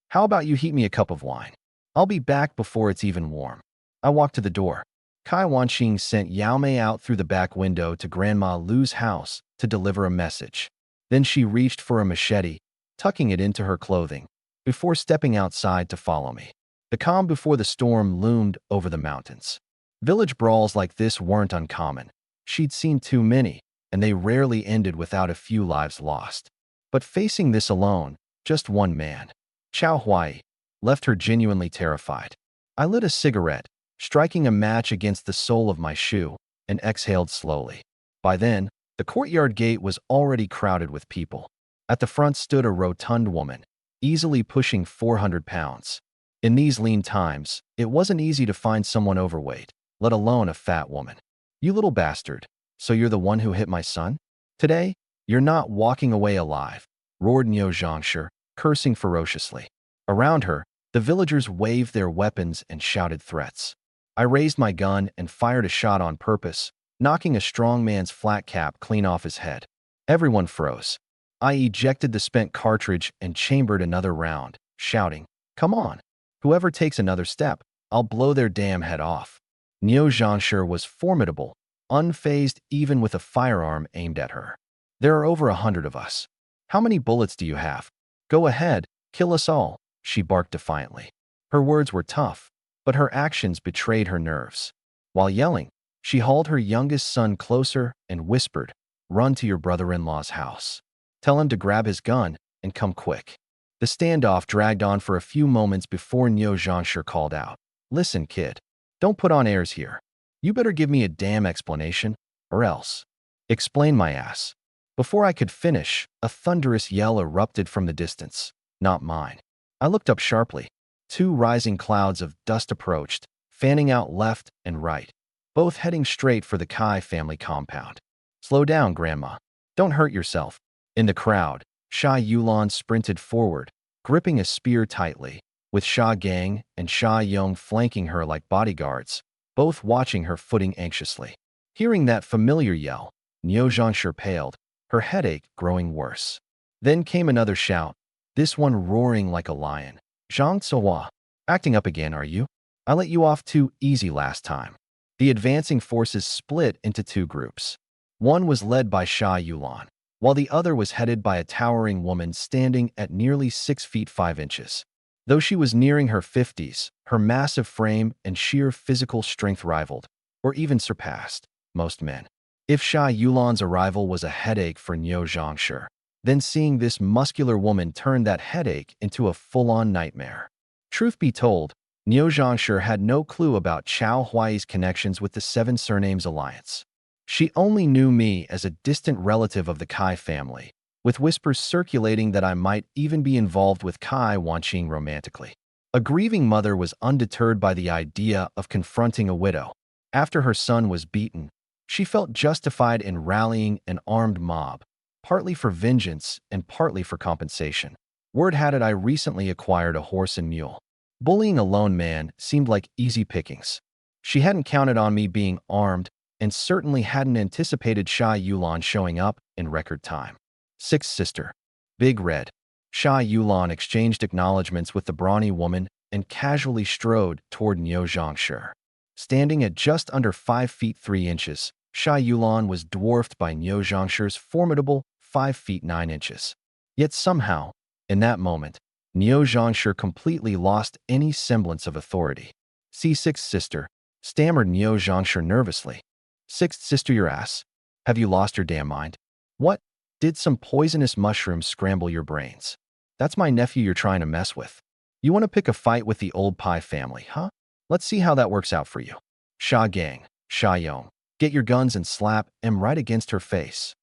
How about you heat me a cup of wine? I'll be back before it's even warm. I walked to the door. Kai Wanqing sent Yao Mei out through the back window to Grandma Lu's house to deliver a message. Then she reached for a machete, tucking it into her clothing, before stepping outside to follow me. The calm before the storm loomed over the mountains. Village brawls like this weren't uncommon. She'd seen too many, and they rarely ended without a few lives lost. But facing this alone, just one man, Chao Huai, left her genuinely terrified. I lit a cigarette, striking a match against the sole of my shoe, and exhaled slowly. By then, the courtyard gate was already crowded with people. At the front stood a rotund woman, easily pushing 400 pounds. In these lean times, it wasn't easy to find someone overweight, let alone a fat woman. You little bastard, so you're the one who hit my son? Today, you're not walking away alive, roared Niu Zhangshi, cursing ferociously. Around her, the villagers waved their weapons and shouted threats. I raised my gun and fired a shot on purpose, knocking a strong man's flat cap clean off his head. Everyone froze. I ejected the spent cartridge and chambered another round, shouting, "Come on! Whoever takes another step, I'll blow their damn head off." Niu Zhangshi was formidable, unfazed even with a firearm aimed at her. There are over 100 of us. How many bullets do you have? Go ahead, kill us all, she barked defiantly. Her words were tough, but her actions betrayed her nerves. While yelling, she hauled her youngest son closer and whispered, "Run to your brother-in-law's house. Tell him to grab his gun and come quick." The standoff dragged on for a few moments before Niu Zhangshi called out, "Listen, kid. Don't put on airs here. You better give me a damn explanation, or else." "Explain my ass." Before I could finish, a thunderous yell erupted from the distance, not mine. I looked up sharply. 2 rising clouds of dust approached, fanning out left and right, both heading straight for the Kai family compound. "Slow down, Grandma. Don't hurt yourself." In the crowd, Sha Yulan sprinted forward, gripping a spear tightly, with Sha Gang and Sha Yong flanking her like bodyguards, both watching her footing anxiously. Hearing that familiar yell, Niu Zhangshi paled, her headache growing worse. Then came another shout, this one roaring like a lion. "Zhang Tsuhua, acting up again, are you? I let you off too easy last time." The advancing forces split into 2 groups. One was led by Sha Yulan, while the other was headed by a towering woman standing at nearly 6 feet 5 inches. Though she was nearing her 50s, her massive frame and sheer physical strength rivaled, or even surpassed, most men. If Sha Yulan's arrival was a headache for Niu Zhangshi, then seeing this muscular woman turned that headache into a full-on nightmare. Truth be told, Niu Zhangshi had no clue about Chao Huai's connections with the 7 Surnames Alliance. She only knew me as a distant relative of the Kai family, with whispers circulating that I might even be involved with Kai Wanqing romantically. A grieving mother was undeterred by the idea of confronting a widow. After her son was beaten, she felt justified in rallying an armed mob, partly for vengeance and partly for compensation. Word had it I recently acquired a horse and mule. Bullying a lone man seemed like easy pickings. She hadn't counted on me being armed and certainly hadn't anticipated Sha Yulan showing up in record time. 6th sister. Big Red. Sha Yulan exchanged acknowledgments with the brawny woman and casually strode toward Niu Zhangshi. Standing at just under 5 feet 3 inches, Sha Yulan was dwarfed by Niu Zhangshi's formidable 5 feet 9 inches. Yet somehow, in that moment, Niu Zhangshi completely lost any semblance of authority. "6th sister," stammered Niu Zhangshi nervously. "6th sister, your ass? Have you lost your damn mind? What? Did some poisonous mushrooms scramble your brains? That's my nephew you're trying to mess with. You want to pick a fight with the old Pai family, huh? Let's see how that works out for you." Sha Gang, Sha Yong, get your guns and slap him right against her face.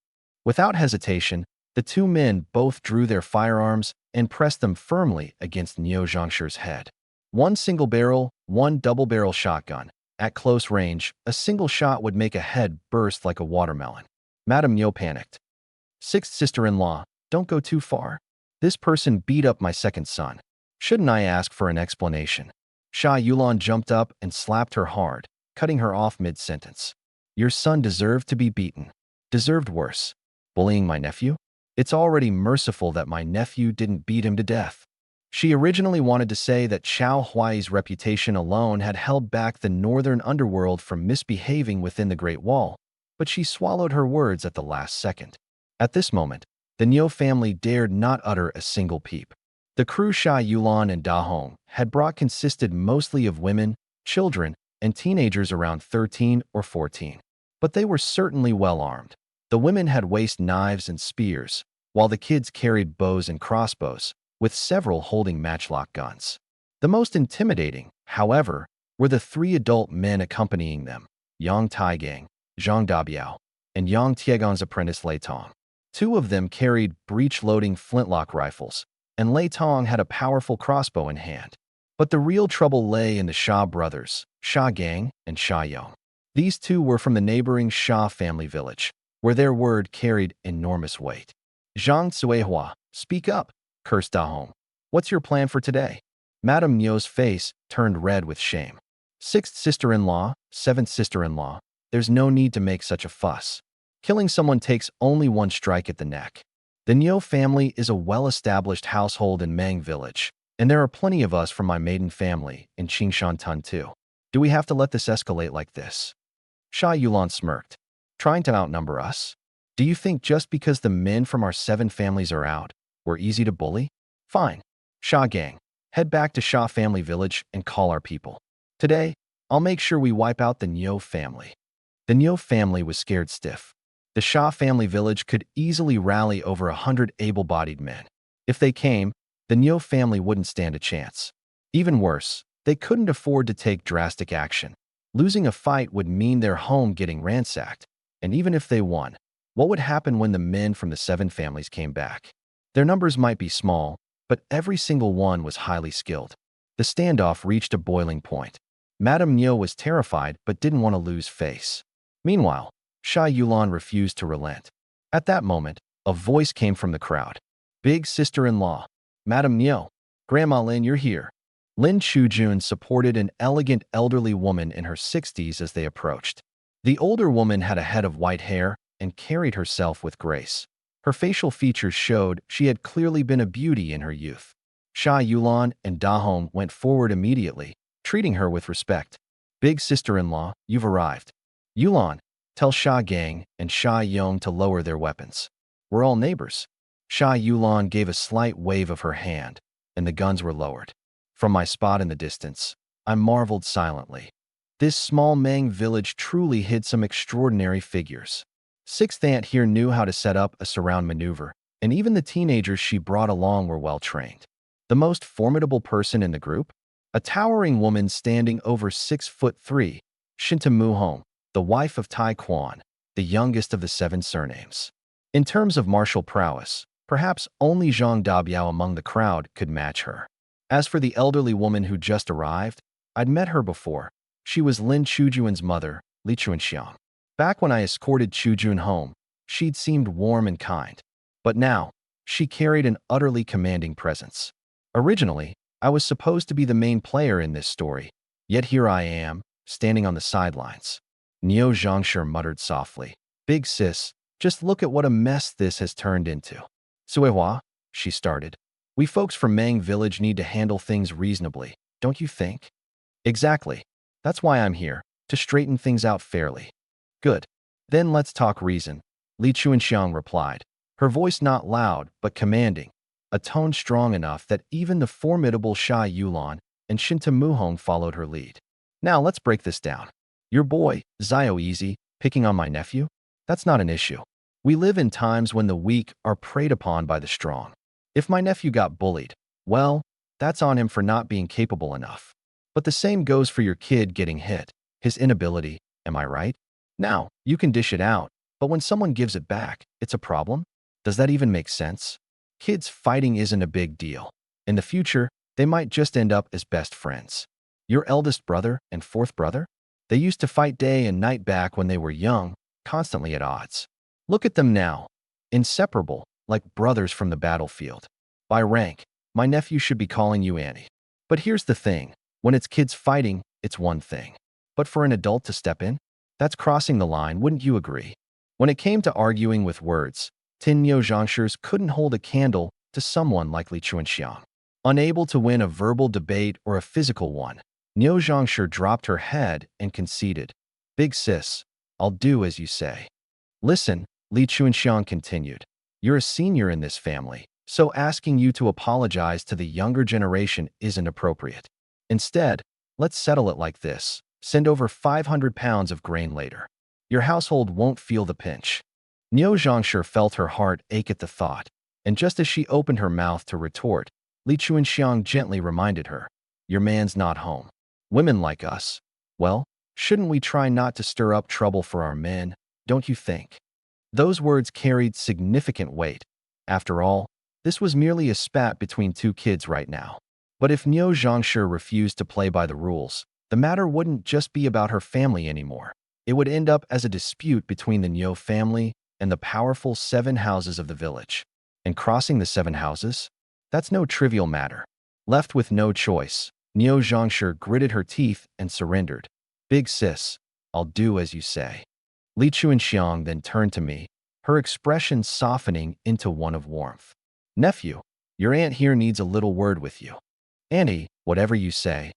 Without hesitation, the 2 men both drew their firearms and pressed them firmly against Niu Zhangshi's head. 1 single barrel, 1 double-barrel shotgun. At close range, a single shot would make a head burst like a watermelon. Madame Niu panicked. "6th sister-in-law, don't go too far. This person beat up my 2nd son. Shouldn't I ask for an explanation?" Sha Yulan jumped up and slapped her hard, cutting her off mid-sentence. Your son deserved to be beaten. Deserved worse. Bullying my nephew? It's already merciful that my nephew didn't beat him to death. She originally wanted to say that Xiao Huai's reputation alone had held back the northern underworld from misbehaving within the Great Wall, but she swallowed her words at the last second. At this moment, the Niu family dared not utter a single peep. The crew Sha Yulan and Da Hong had brought consisted mostly of women, children, and teenagers around 13 or 14. But they were certainly well armed. The women had waist knives and spears, while the kids carried bows and crossbows, with several holding matchlock guns. The most intimidating, however, were the three adult men accompanying them, Yang Taigang, Zhang Dabiao, and Yang Tiegong's apprentice Lei Tong. Two of them carried breech-loading flintlock rifles, and Lei Tong had a powerful crossbow in hand. But the real trouble lay in the Sha brothers, Sha Gang and Sha Yong. These two were from the neighboring Sha family village, where their word carried enormous weight. Zhang Cuihua, speak up, cursed Da Hong. What's your plan for today? Madame Niu's face turned red with shame. Sixth sister-in-law, seventh sister-in-law, there's no need to make such a fuss. Killing someone takes only one strike at the neck. The Niu family is a well-established household in Mang village, and there are plenty of us from my maiden family in Qingshan too. Do we have to let this escalate like this? Sha Yulan smirked. Trying to outnumber us? Do you think just because the men from our 7 families are out, we're easy to bully? Fine. Sha Gang, head back to Sha family village and call our people. Today, I'll make sure we wipe out the Niu family. The Niu family was scared stiff. The Sha family village could easily rally over 100 able-bodied men. If they came, the Niu family wouldn't stand a chance. Even worse, they couldn't afford to take drastic action. Losing a fight would mean their home getting ransacked, and even if they won, what would happen when the men from the 7 families came back? Their numbers might be small, but every single one was highly skilled. The standoff reached a boiling point. Madame Niu was terrified but didn't want to lose face. Meanwhile, Sha Yulan refused to relent. At that moment, a voice came from the crowd. Big sister-in-law, Madame Niu, Grandma Lin, you're here. Lin Chujun supported an elegant elderly woman in her 60s as they approached. The older woman had a head of white hair and carried herself with grace. Her facial features showed she had clearly been a beauty in her youth. Sha Yulan and Da Hong went forward immediately, treating her with respect. Big sister-in-law, you've arrived. Yulan, tell Sha Gang and Sha Yong to lower their weapons. We're all neighbors. Sha Yulan gave a slight wave of her hand, and the guns were lowered. From my spot in the distance, I marveled silently. This small Mang village truly hid some extraordinary figures. Sixth Aunt here knew how to set up a surround maneuver, and even the teenagers she brought along were well trained. The most formidable person in the group? A towering woman standing over 6'3", Shinta Muhong, the wife of Tai Quan, the youngest of the 7 surnames. In terms of martial prowess, perhaps only Zhang Dabiao among the crowd could match her. As for the elderly woman who just arrived, I'd met her before. She was Lin Chujun's mother, Li Chunxiang. Back when I escorted Chujun home, she'd seemed warm and kind. But now, she carried an utterly commanding presence. Originally, I was supposed to be the main player in this story, yet here I am, standing on the sidelines. Niu Zhangshi muttered softly. Big sis, just look at what a mess this has turned into. Suihua, she started. We folks from Mang village need to handle things reasonably, don't you think? Exactly. That's why I'm here, to straighten things out fairly. Good. Then let's talk reason, Li Chunxiang replied, her voice not loud but commanding, a tone strong enough that even the formidable Sha Yulan and Shinta Muhong followed her lead. Now let's break this down. Your boy, Zio Easy, picking on my nephew? That's not an issue. We live in times when the weak are preyed upon by the strong. If my nephew got bullied, well, that's on him for not being capable enough. But the same goes for your kid getting hit, his inability, am I right? Now, you can dish it out, but when someone gives it back, it's a problem? Does that even make sense? Kids fighting isn't a big deal. In the future, they might just end up as best friends. Your eldest brother and fourth brother? They used to fight day and night back when they were young, constantly at odds. Look at them now, inseparable, like brothers from the battlefield. By rank, my nephew should be calling you Annie. But here's the thing, when it's kids fighting, it's one thing. But for an adult to step in? That's crossing the line, wouldn't you agree? When it came to arguing with words, Tin Niu Zhangshers couldn't hold a candle to someone like Li Chuanxiang. Unable to win a verbal debate or a physical one, Niu Zhangshi dropped her head and conceded. Big sis, I'll do as you say. Listen, Li Chuanxiang continued. You're a senior in this family, so asking you to apologize to the younger generation isn't appropriate. Instead, let's settle it like this. Send over 500 pounds of grain later. Your household won't feel the pinch. Niu Zhangshi felt her heart ache at the thought, and just as she opened her mouth to retort, Li Chuanxiang gently reminded her, your man's not home. Women like us, well, shouldn't we try not to stir up trouble for our men, don't you think? Those words carried significant weight. After all, this was merely a spat between two kids right now. But if Niu Zhangshi refused to play by the rules, the matter wouldn't just be about her family anymore. It would end up as a dispute between the Niu family and the powerful 7 houses of the village. And crossing the 7 houses? That's no trivial matter. Left with no choice, Niu Zhangshi gritted her teeth and surrendered. Big sis, I'll do as you say. Li Chuanxiang then turned to me, her expression softening into one of warmth. Nephew, your aunt here needs a little word with you. Auntie, whatever you say.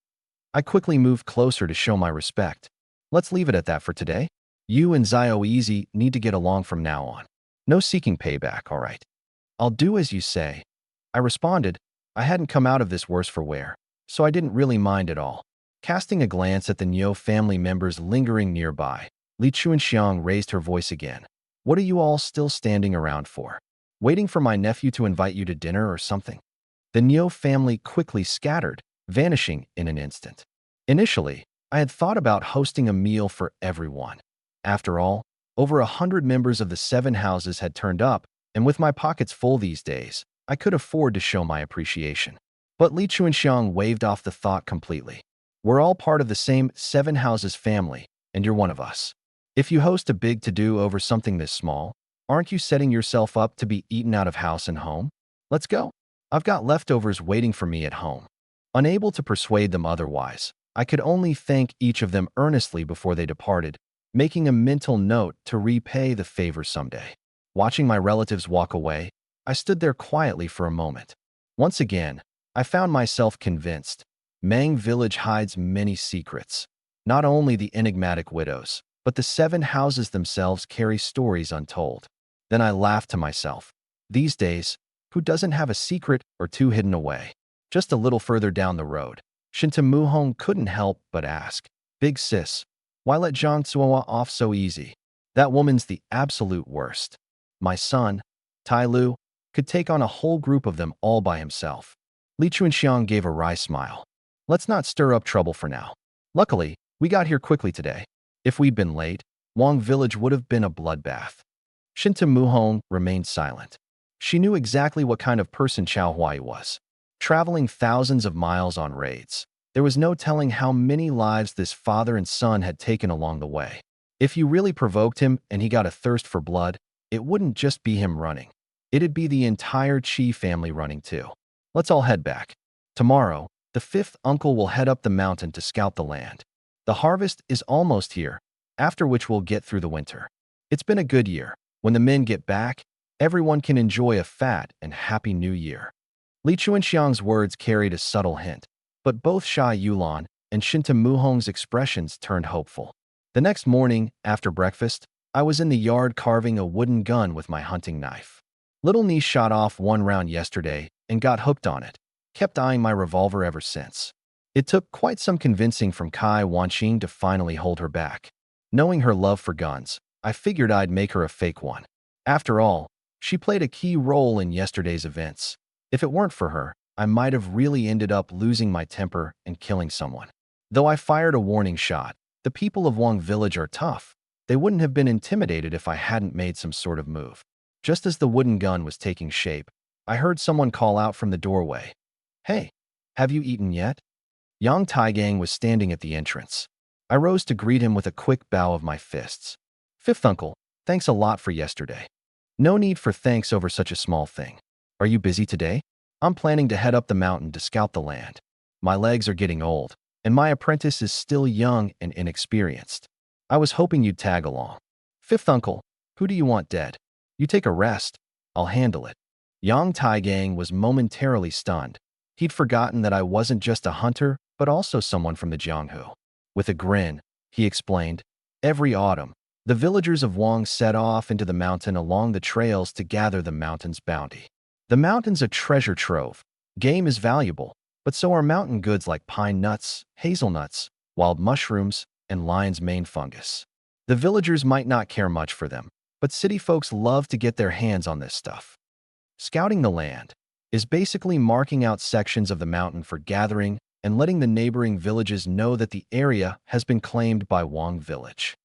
I quickly moved closer to show my respect. Let's leave it at that for today. You and Zio Easy need to get along from now on. No seeking payback, all right? I'll do as you say. I responded. I hadn't come out of this worse for wear, so I didn't really mind at all. Casting a glance at the Niu family members lingering nearby, Li Chuanxiang raised her voice again. What are you all still standing around for? Waiting for my nephew to invite you to dinner or something? The Niu family quickly scattered, vanishing in an instant. Initially, I had thought about hosting a meal for everyone. After all, over 100 members of the 7 houses had turned up, and with my pockets full these days, I could afford to show my appreciation. But Li Chuanxiang waved off the thought completely. We're all part of the same 7 houses family, and you're one of us. If you host a big to-do over something this small, aren't you setting yourself up to be eaten out of house and home? Let's go. I've got leftovers waiting for me at home. Unable to persuade them otherwise, I could only thank each of them earnestly before they departed, making a mental note to repay the favor someday. Watching my relatives walk away, I stood there quietly for a moment. Once again, I found myself convinced. Mang Village hides many secrets. Not only the enigmatic widows, but the 7 houses themselves carry stories untold. Then I laughed to myself. These days, who doesn't have a secret or 2 hidden away? Just a little further down the road, Shinta Muhong couldn't help but ask, Big sis, why let Zhang Tsuowa off so easy? That woman's the absolute worst. My son, Tai Lu, could take on a whole group of them all by himself. Li Chuanxiang gave a wry smile. Let's not stir up trouble for now. Luckily, we got here quickly today. If we'd been late, Wang Village would have been a bloodbath. Shinta Muhong remained silent. She knew exactly what kind of person Chao Huai was. Traveling thousands of miles on raids, there was no telling how many lives this father and son had taken along the way. If you really provoked him and he got a thirst for blood, it wouldn't just be him running. It'd be the entire Qi family running too. Let's all head back. Tomorrow, the 5th uncle will head up the mountain to scout the land. The harvest is almost here, after which we'll get through the winter. It's been a good year. When the men get back, everyone can enjoy a fat and happy new year. Li Chuanxiang's words carried a subtle hint, but both Sha Yulan and Shinta Muhong's expressions turned hopeful. The next morning, after breakfast, I was in the yard carving a wooden gun with my hunting knife. Little niece shot off 1 round yesterday and got hooked on it. Kept eyeing my revolver ever since. It took quite some convincing from Kai Wanqing to finally hold her back. Knowing her love for guns, I figured I'd make her a fake one. After all, she played a key role in yesterday's events. If it weren't for her, I might have really ended up losing my temper and killing someone. Though I fired a warning shot, the people of Wang Village are tough. They wouldn't have been intimidated if I hadn't made some sort of move. Just as the wooden gun was taking shape, I heard someone call out from the doorway. Hey, have you eaten yet? Yang Taigang was standing at the entrance. I rose to greet him with a quick bow of my fists. 5th uncle, thanks a lot for yesterday. No need for thanks over such a small thing. Are you busy today? I'm planning to head up the mountain to scout the land. My legs are getting old, and my apprentice is still young and inexperienced. I was hoping you'd tag along. Fifth uncle, who do you want dead? You take a rest. I'll handle it. Yang Taigang was momentarily stunned. He'd forgotten that I wasn't just a hunter, but also someone from the Jianghu. With a grin, he explained, every autumn, the villagers of Wang set off into the mountain along the trails to gather the mountain's bounty. The mountain's a treasure trove. Game is valuable, but so are mountain goods like pine nuts, hazelnuts, wild mushrooms, and lion's mane fungus. The villagers might not care much for them, but city folks love to get their hands on this stuff. Scouting the land is basically marking out sections of the mountain for gathering and letting the neighboring villages know that the area has been claimed by Wang Village.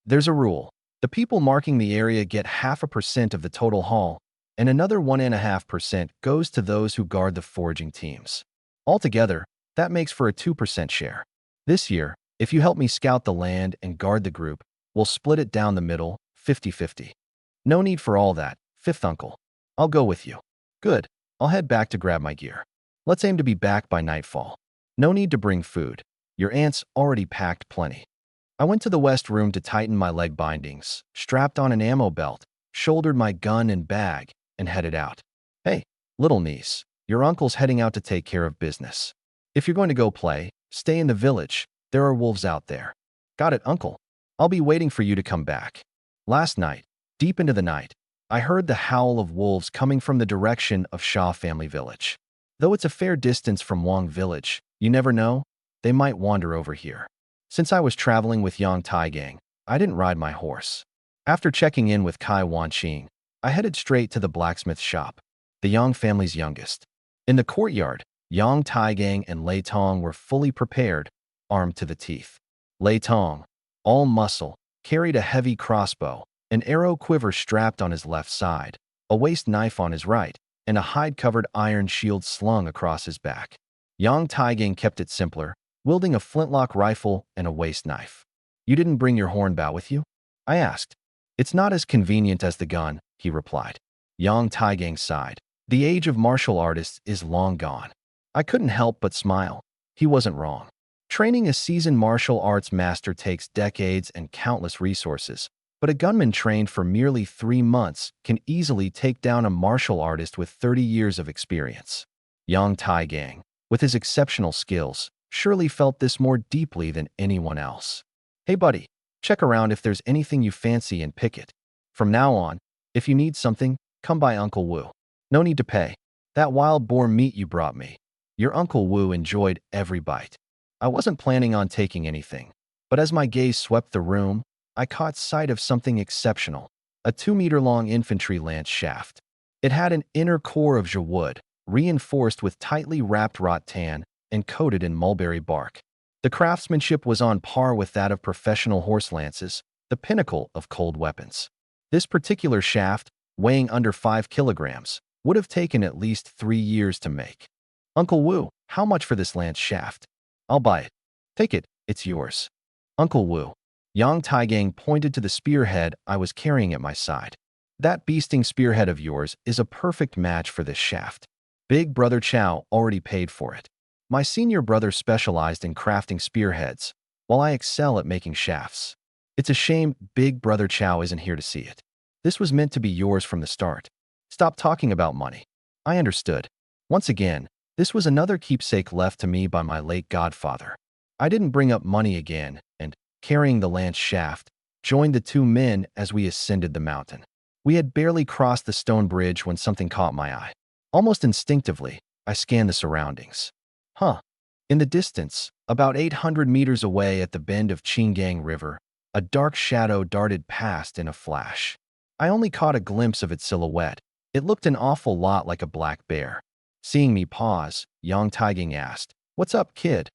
There's a rule. The people marking the area get 0.5% of the total haul, and another 1.5% goes to those who guard the foraging teams. Altogether, that makes for a 2% share. This year, if you help me scout the land and guard the group, we'll split it down the middle, 50-50. No need for all that, fifth uncle. I'll go with you. Good. I'll head back to grab my gear. Let's aim to be back by nightfall. No need to bring food. Your aunt's already packed plenty. I went to the west room to tighten my leg bindings, strapped on an ammo belt, shouldered my gun and bag, and headed out. Hey, little niece, your uncle's heading out to take care of business. If you're going to go play, stay in the village. There are wolves out there. Got it, uncle. I'll be waiting for you to come back. Last night, deep into the night, I heard the howl of wolves coming from the direction of Shaw family village. Though it's a fair distance from Wang village, you never know, they might wander over here. Since I was traveling with Yang Taigang, I didn't ride my horse. After checking in with Kai Wanqing, I headed straight to the blacksmith shop, the Yang family's youngest. In the courtyard, Yang Taigang and Lei Tong were fully prepared, armed to the teeth. Lei Tong, all muscle, carried a heavy crossbow, an arrow quiver strapped on his left side, a waist knife on his right, and a hide-covered iron shield slung across his back. Yang Taigang kept it simpler, wielding a flintlock rifle and a waist knife. You didn't bring your hornbow with you? I asked. It's not as convenient as the gun, he replied. Yang Taigang sighed. The age of martial artists is long gone. I couldn't help but smile. He wasn't wrong. Training a seasoned martial arts master takes decades and countless resources, but a gunman trained for merely 3 months can easily take down a martial artist with 30 years of experience. Yang Taigang, with his exceptional skills, surely felt this more deeply than anyone else. Hey buddy, check around if there's anything you fancy and pick it. From now on, if you need something, come by Uncle Wu. No need to pay. That wild boar meat you brought me. Your Uncle Wu enjoyed every bite. I wasn't planning on taking anything, but as my gaze swept the room, I caught sight of something exceptional, a 2-meter-long infantry lance shaft. It had an inner core of wood, reinforced with tightly wrapped rattan and coated in mulberry bark. The craftsmanship was on par with that of professional horse lances, the pinnacle of cold weapons. This particular shaft, weighing under 5 kilograms, would have taken at least 3 years to make. Uncle Wu, how much for this lance shaft? I'll buy it. Take it, it's yours. Uncle Wu. Yang Taigang pointed to the spearhead I was carrying at my side. That beasting spearhead of yours is a perfect match for this shaft. Big Brother Chow already paid for it. My senior brother specialized in crafting spearheads, while I excel at making shafts. It's a shame Big Brother Chow isn't here to see it. This was meant to be yours from the start. Stop talking about money. I understood. Once again, this was another keepsake left to me by my late godfather. I didn't bring up money again, and, carrying the lance shaft, joined the 2 men as we ascended the mountain. We had barely crossed the stone bridge when something caught my eye. Almost instinctively, I scanned the surroundings. In the distance, about 800 meters away at the bend of Qingang River, a dark shadow darted past in a flash. I only caught a glimpse of its silhouette. It looked an awful lot like a black bear. Seeing me pause, Yang Taigang asked, "What's up, kid?"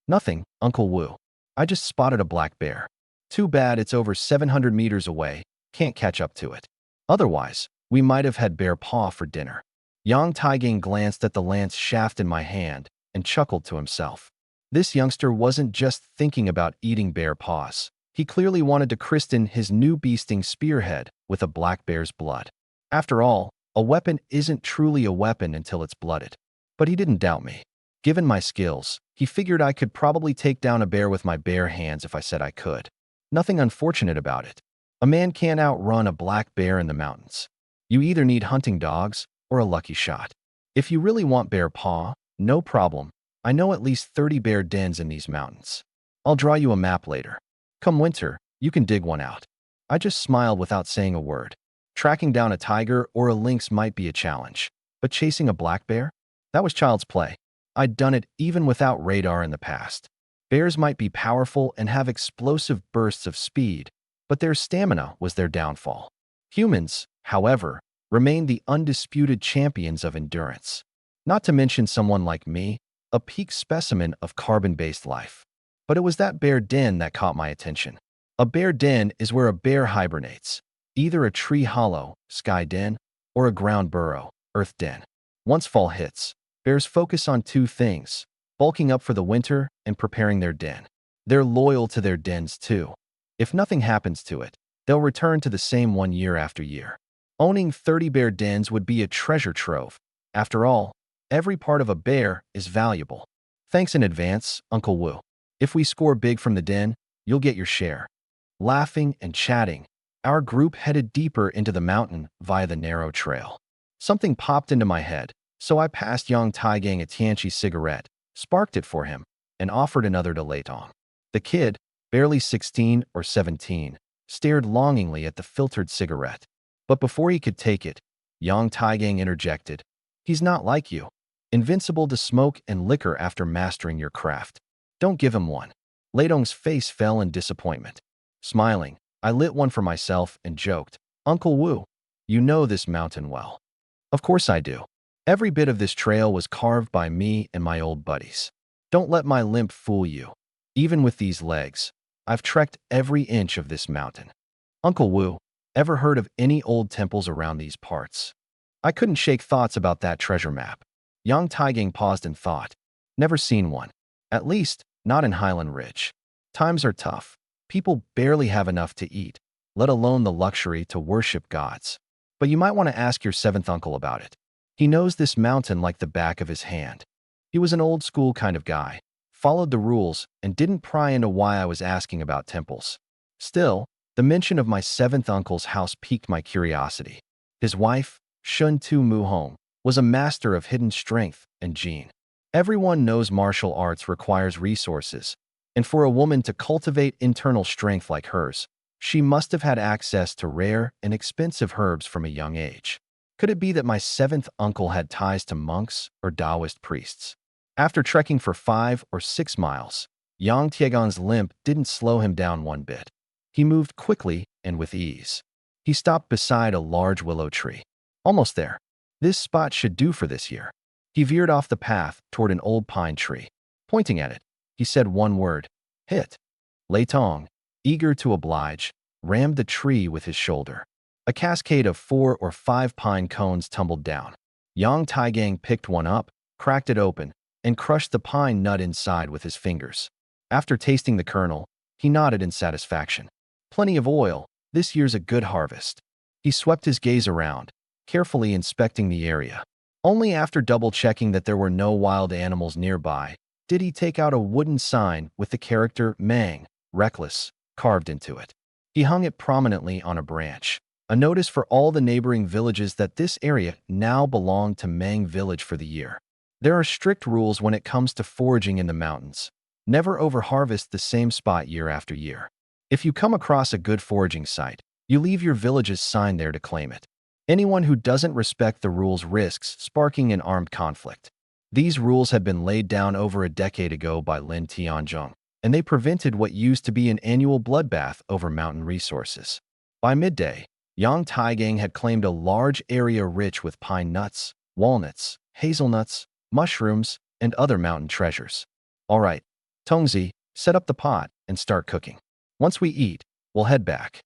"Nothing, Uncle Wu. I just spotted a black bear. Too bad it's over 700 meters away. Can't catch up to it. Otherwise, we might have had bear paw for dinner." Yang Taigang glanced at the lance shaft in my hand and chuckled to himself. This youngster wasn't just thinking about eating bear paws. He clearly wanted to christen his new beasting spearhead with a black bear's blood. After all, a weapon isn't truly a weapon until it's blooded. But he didn't doubt me. Given my skills, he figured I could probably take down a bear with my bare hands if I said I could. Nothing unfortunate about it. A man can't outrun a black bear in the mountains. You either need hunting dogs or a lucky shot. If you really want bear paw, no problem. I know at least 30 bear dens in these mountains. I'll draw you a map later. Come winter, you can dig one out. I just smiled without saying a word. Tracking down a tiger or a lynx might be a challenge, but chasing a black bear? That was child's play. I'd done it even without radar in the past. Bears might be powerful and have explosive bursts of speed, but their stamina was their downfall. Humans, however, remained the undisputed champions of endurance. Not to mention someone like me, a peak specimen of carbon-based life. But it was that bear den that caught my attention. A bear den is where a bear hibernates, either a tree hollow, sky den, or a ground burrow, earth den. Once fall hits, bears focus on two things: bulking up for the winter and preparing their den. They're loyal to their dens too. If nothing happens to it, they'll return to the same one year after year. Owning 30 bear dens would be a treasure trove. After all, every part of a bear is valuable. Thanks in advance, Uncle Wu. If we score big from the den, you'll get your share. Laughing and chatting, our group headed deeper into the mountain via the narrow trail. Something popped into my head, so I passed Yang Taigang a Tianchi cigarette, sparked it for him, and offered another to Lei Tong. The kid, barely 16 or 17, stared longingly at the filtered cigarette. But before he could take it, Yang Taigang interjected. He's not like you, invincible to smoke and liquor after mastering your craft. Don't give him one. Lei Tong's face fell in disappointment. Smiling, I lit one for myself and joked, Uncle Wu, you know this mountain well. Of course I do. Every bit of this trail was carved by me and my old buddies. Don't let my limp fool you. Even with these legs, I've trekked every inch of this mountain. Uncle Wu, ever heard of any old temples around these parts? I couldn't shake thoughts about that treasure map. Yang Taigang paused in thought. Never seen one. At least, not in Highland Ridge. Times are tough. People barely have enough to eat, let alone the luxury to worship gods. But you might want to ask your seventh uncle about it. He knows this mountain like the back of his hand. He was an old-school kind of guy, followed the rules, and didn't pry into why I was asking about temples. Still, the mention of my seventh uncle's house piqued my curiosity. His wife, Shun Tu Mu Hong, was a master of hidden strength and gene. Everyone knows martial arts requires resources, and for a woman to cultivate internal strength like hers, she must have had access to rare and expensive herbs from a young age. Could it be that my seventh uncle had ties to monks or Taoist priests? After trekking for 5 or 6 miles, Yang Tiegan's limp didn't slow him down one bit. He moved quickly and with ease. He stopped beside a large willow tree. Almost there. This spot should do for this year. He veered off the path toward an old pine tree. Pointing at it, he said one word, hit. Lei Tong, eager to oblige, rammed the tree with his shoulder. A cascade of 4 or 5 pine cones tumbled down. Yang Taigang picked one up, cracked it open, and crushed the pine nut inside with his fingers. After tasting the kernel, he nodded in satisfaction. Plenty of oil, this year's a good harvest. He swept his gaze around, carefully inspecting the area. Only after double-checking that there were no wild animals nearby did he take out a wooden sign with the character Mang, reckless, carved into it. He hung it prominently on a branch, a notice for all the neighboring villages that this area now belonged to Mang Village for the year. There are strict rules when it comes to foraging in the mountains. Never overharvest the same spot year after year. If you come across a good foraging site, you leave your village's sign there to claim it. Anyone who doesn't respect the rules risks sparking an armed conflict. These rules had been laid down over a decade ago by Lin Tianzhong, and they prevented what used to be an annual bloodbath over mountain resources. By midday, Yang Taigang had claimed a large area rich with pine nuts, walnuts, hazelnuts, mushrooms, and other mountain treasures. All right, Tongzi, set up the pot and start cooking. Once we eat, we'll head back.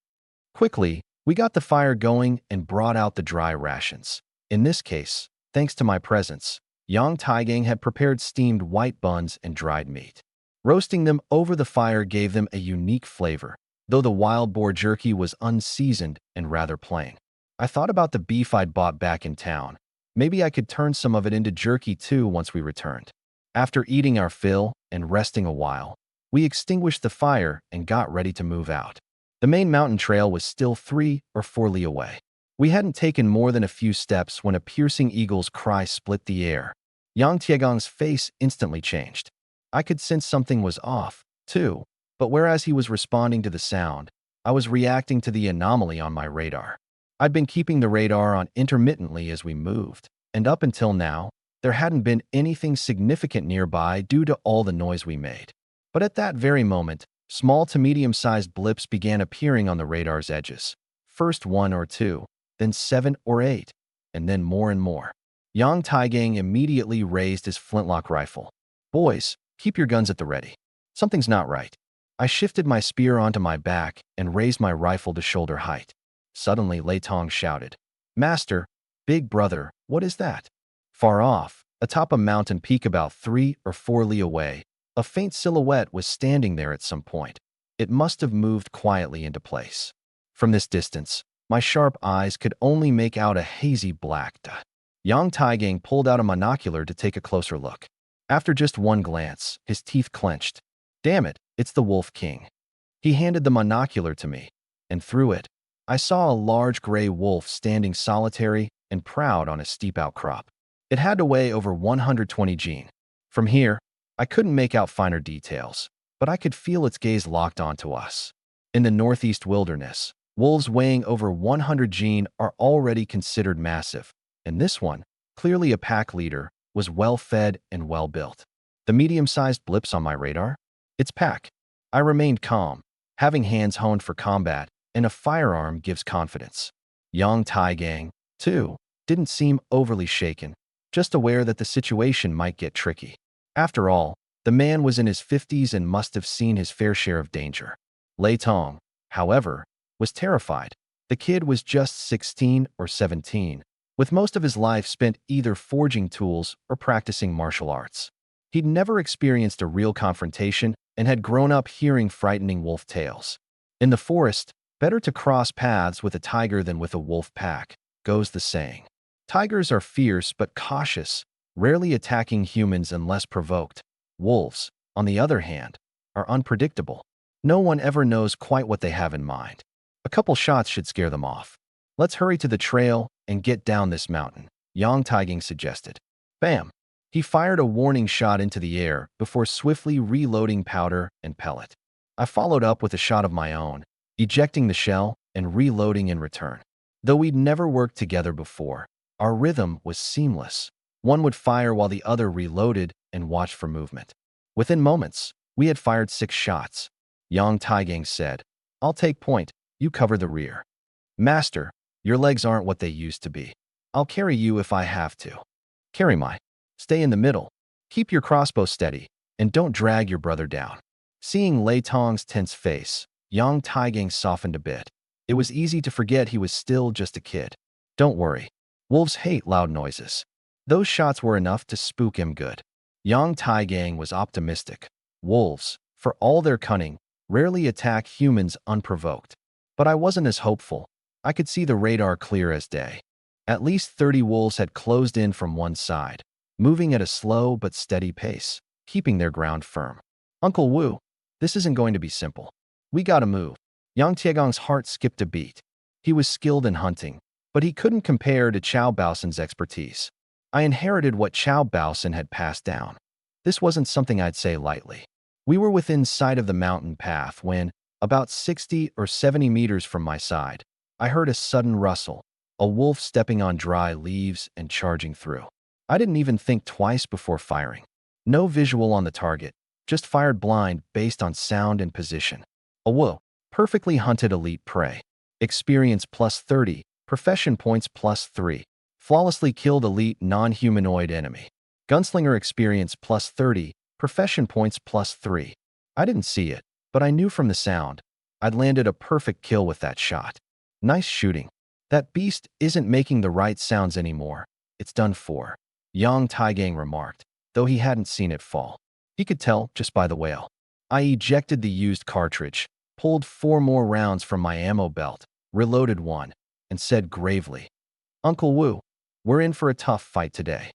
Quickly, we got the fire going and brought out the dry rations. In this case, thanks to my presence, Yang Taigang had prepared steamed white buns and dried meat. Roasting them over the fire gave them a unique flavor, though the wild boar jerky was unseasoned and rather plain. I thought about the beef I'd bought back in town. Maybe I could turn some of it into jerky too once we returned. After eating our fill and resting a while, We extinguished the fire and got ready to move out. The main mountain trail was still 3 or 4 li away. We hadn't taken more than a few steps when a piercing eagle's cry split the air. Yang Tiegong's face instantly changed. I could sense something was off, too, but whereas he was responding to the sound, I was reacting to the anomaly on my radar. I'd been keeping the radar on intermittently as we moved, and up until now, there hadn't been anything significant nearby due to all the noise we made. But at that very moment, small to medium-sized blips began appearing on the radar's edges. First 1 or 2, then 7 or 8, and then more and more. Yang Taigang immediately raised his flintlock rifle. "Boys, keep your guns at the ready. Something's not right." I shifted my spear onto my back and raised my rifle to shoulder height. Suddenly, Lei Tong shouted, "Master, big brother, what is that?" Far off, atop a mountain peak about 3 or 4 li away, a faint silhouette was standing there at some point. It must have moved quietly into place. From this distance, my sharp eyes could only make out a hazy black dot. Yang Taigang pulled out a monocular to take a closer look. After just one glance, his teeth clenched. "Damn it, it's the Wolf King." He handed the monocular to me, and through it, I saw a large gray wolf standing solitary and proud on a steep outcrop. It had to weigh over 120 jin. From here, I couldn't make out finer details, but I could feel its gaze locked onto us. In the northeast wilderness, wolves weighing over 100 jin are already considered massive, and this one, clearly a pack leader, was well-fed and well-built. The medium-sized blips on my radar? It's pack. I remained calm. Having hands honed for combat and a firearm gives confidence. Yang Taigang, too, didn't seem overly shaken, just aware that the situation might get tricky. After all, the man was in his 50s and must have seen his fair share of danger. Lei Tong, however, was terrified. The kid was just 16 or 17, with most of his life spent either forging tools or practicing martial arts. He'd never experienced a real confrontation and had grown up hearing frightening wolf tales. In the forest, better to cross paths with a tiger than with a wolf pack, goes the saying. Tigers are fierce but cautious, rarely attacking humans unless provoked. Wolves, on the other hand, are unpredictable. No one ever knows quite what they have in mind. A couple shots should scare them off. "Let's hurry to the trail and get down this mountain," Yang Taigang suggested. Bam! He fired a warning shot into the air before swiftly reloading powder and pellet. I followed up with a shot of my own, ejecting the shell and reloading in return. Though we'd never worked together before, our rhythm was seamless. One would fire while the other reloaded and watched for movement. Within moments, we had fired 6 shots. Yang Taigang said, "I'll take point, you cover the rear." "Master, your legs aren't what they used to be. I'll carry you if I have to." "Carry my. Stay in the middle. Keep your crossbow steady, and don't drag your brother down." Seeing Lei Tong's tense face, Yang Taigang softened a bit. It was easy to forget he was still just a kid. "Don't worry. Wolves hate loud noises." Those shots were enough to spook him good. Yang Taigang was optimistic. Wolves, for all their cunning, rarely attack humans unprovoked. But I wasn't as hopeful. I could see the radar clear as day. At least 30 wolves had closed in from one side, moving at a slow but steady pace, keeping their ground firm. "Uncle Wu, this isn't going to be simple. We gotta move." Yang Tiegong's heart skipped a beat. He was skilled in hunting, but he couldn't compare to Chao Baosan's expertise. I inherited what Chao Baosan had passed down. This wasn't something I'd say lightly. We were within sight of the mountain path when, about 60 or 70 meters from my side, I heard a sudden rustle, a wolf stepping on dry leaves and charging through. I didn't even think twice before firing. No visual on the target, just fired blind based on sound and position. A wolf, perfectly hunted elite prey. Experience +30, profession points +3. Flawlessly killed elite non-humanoid enemy. Gunslinger experience +30, profession points +3. I didn't see it, but I knew from the sound. I'd landed a perfect kill with that shot. Nice shooting. That beast isn't making the right sounds anymore. It's done for, Yang Taigang remarked, though he hadn't seen it fall. He could tell just by the wail. I ejected the used cartridge, pulled 4 more rounds from my ammo belt, reloaded one, and said gravely, "Uncle Wu, we're in for a tough fight today."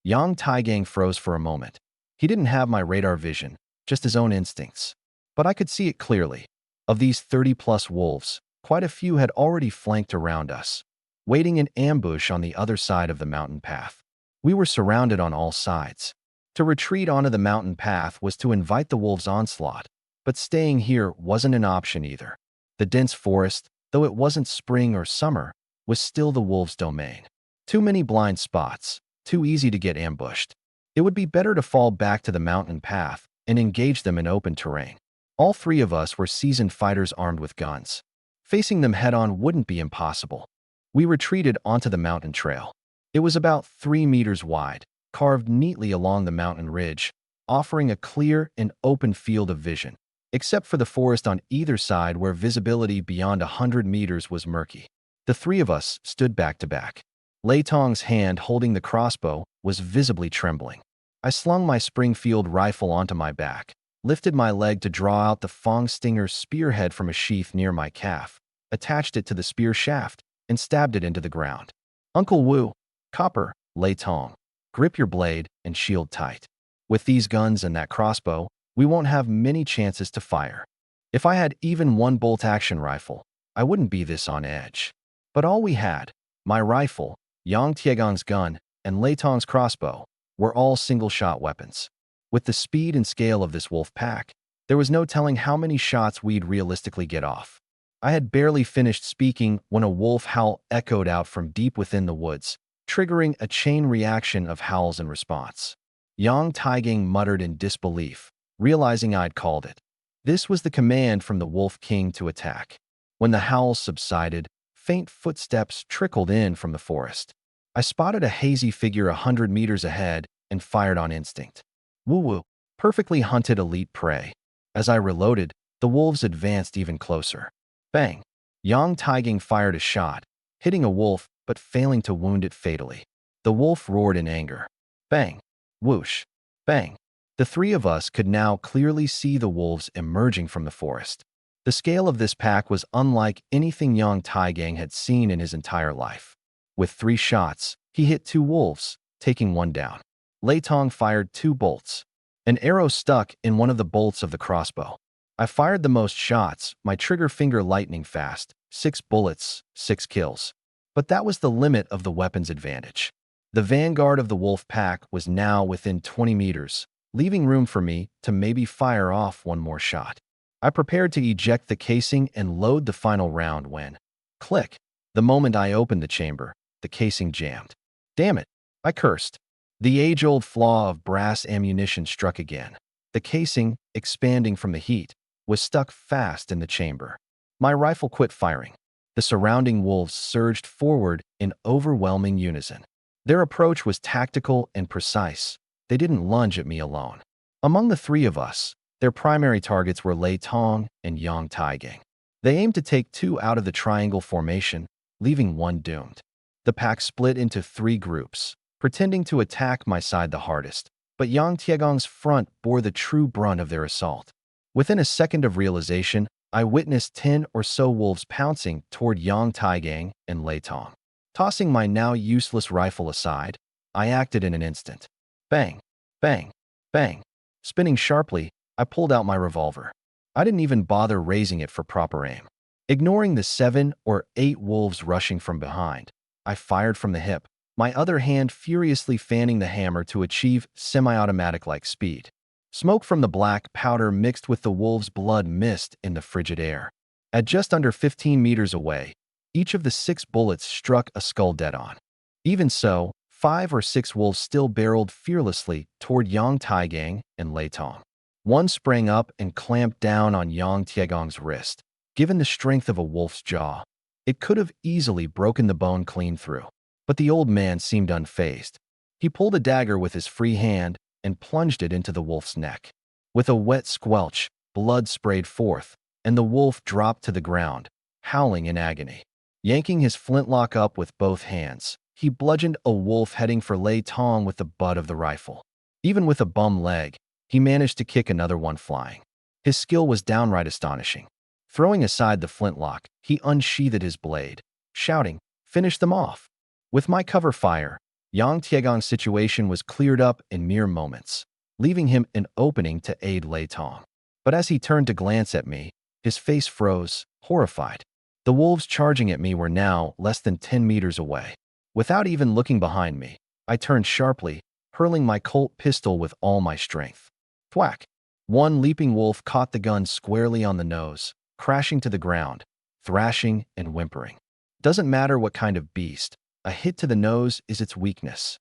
Yang Taigang froze for a moment. He didn't have my radar vision, just his own instincts. but I could see it clearly. Of these 30-plus wolves, quite a few had already flanked around us, waiting in ambush on the other side of the mountain path. We were surrounded on all sides. To retreat onto the mountain path was to invite the wolves' onslaught, but staying here wasn't an option either. The dense forest, though it wasn't spring or summer, was still the wolves' domain. Too many blind spots, too easy to get ambushed. It would be better to fall back to the mountain path and engage them in open terrain. All three of us were seasoned fighters armed with guns. Facing them head-on wouldn't be impossible. We retreated onto the mountain trail. It was about 3 meters wide, carved neatly along the mountain ridge, offering a clear and open field of vision, except for the forest on either side where visibility beyond 100 meters was murky. The three of us stood back to back. Lei Tong's hand holding the crossbow was visibly trembling. I slung my Springfield rifle onto my back, lifted my leg to draw out the Fong Stinger's spearhead from a sheath near my calf, attached it to the spear shaft, and stabbed it into the ground. Uncle Wu, Copper, Lei Tong, grip your blade and shield tight. With these guns and that crossbow, we won't have many chances to fire. If I had even one bolt-action rifle, I wouldn't be this on edge. But all we had, my rifle, Yang Tiegong's gun, and Lei Tong's crossbow, were all single-shot weapons. With the speed and scale of this wolf pack, there was no telling how many shots we'd realistically get off. I had barely finished speaking when a wolf howl echoed out from deep within the woods, triggering a chain reaction of howls in response. Yang Taigeng muttered in disbelief, realizing I'd called it. This was the command from the Wolf King to attack. When the howls subsided, faint footsteps trickled in from the forest. I spotted a hazy figure 100 meters ahead and fired on instinct. Woo-woo, perfectly hunted elite prey. As I reloaded, the wolves advanced even closer. Bang! Yang Taigeng fired a shot, hitting a wolf but failing to wound it fatally. The wolf roared in anger. Bang! Whoosh! Bang! The three of us could now clearly see the wolves emerging from the forest. The scale of this pack was unlike anything Yang Taigeng had seen in his entire life. With 3 shots, he hit 2 wolves, taking one down. Lei Tong fired 2 bolts. An arrow stuck in one of the bolts of the crossbow. I fired the most shots, my trigger finger lightning fast, 6 bullets, 6 kills. But that was the limit of the weapon's advantage. The vanguard of the wolf pack was now within 20 meters, leaving room for me to maybe fire off one more shot. I prepared to eject the casing and load the final round when, click, the moment I opened the chamber, the casing jammed. Damn it, I cursed. The age-old flaw of brass ammunition struck again. The casing, expanding from the heat, was stuck fast in the chamber. My rifle quit firing. The surrounding wolves surged forward in overwhelming unison. Their approach was tactical and precise. They didn't lunge at me alone. Among the three of us, their primary targets were Lei Tong and Yang Taigeng. They aimed to take 2 out of the triangle formation, leaving one doomed. The pack split into 3 groups, pretending to attack my side the hardest, but Yang Tiegong's front bore the true brunt of their assault. Within a second of realization, I witnessed 10 or so wolves pouncing toward Yang Taigeng and Lei Tong. Tossing my now useless rifle aside, I acted in an instant. Bang, bang, bang. Spinning sharply, I pulled out my revolver. I didn't even bother raising it for proper aim. Ignoring the 7 or 8 wolves rushing from behind, I fired from the hip, my other hand furiously fanning the hammer to achieve semi-automatic-like speed. Smoke from the black powder mixed with the wolves' blood mist in the frigid air. At just under 15 meters away, each of the 6 bullets struck a skull dead-on. Even so, 5 or 6 wolves still barreled fearlessly toward Yang Taigeng and Lei Tong. One sprang up and clamped down on Yang Tiegong's wrist. Given the strength of a wolf's jaw, it could have easily broken the bone clean through. But the old man seemed unfazed. He pulled a dagger with his free hand and plunged it into the wolf's neck. With a wet squelch, blood sprayed forth, and the wolf dropped to the ground, howling in agony. Yanking his flintlock up with both hands, he bludgeoned a wolf heading for Lei Tong with the butt of the rifle. Even with a bum leg, he managed to kick another one flying. His skill was downright astonishing. Throwing aside the flintlock, he unsheathed his blade, shouting, "Finish them off!" With my cover fire, Yang Tiegong's situation was cleared up in mere moments, leaving him an opening to aid Lei Tong. But as he turned to glance at me, his face froze, horrified. The wolves charging at me were now less than 10 meters away. Without even looking behind me, I turned sharply, hurling my Colt pistol with all my strength. Thwack! One leaping wolf caught the gun squarely on the nose, crashing to the ground, thrashing and whimpering. Doesn't matter what kind of beast, a hit to the nose is its weakness.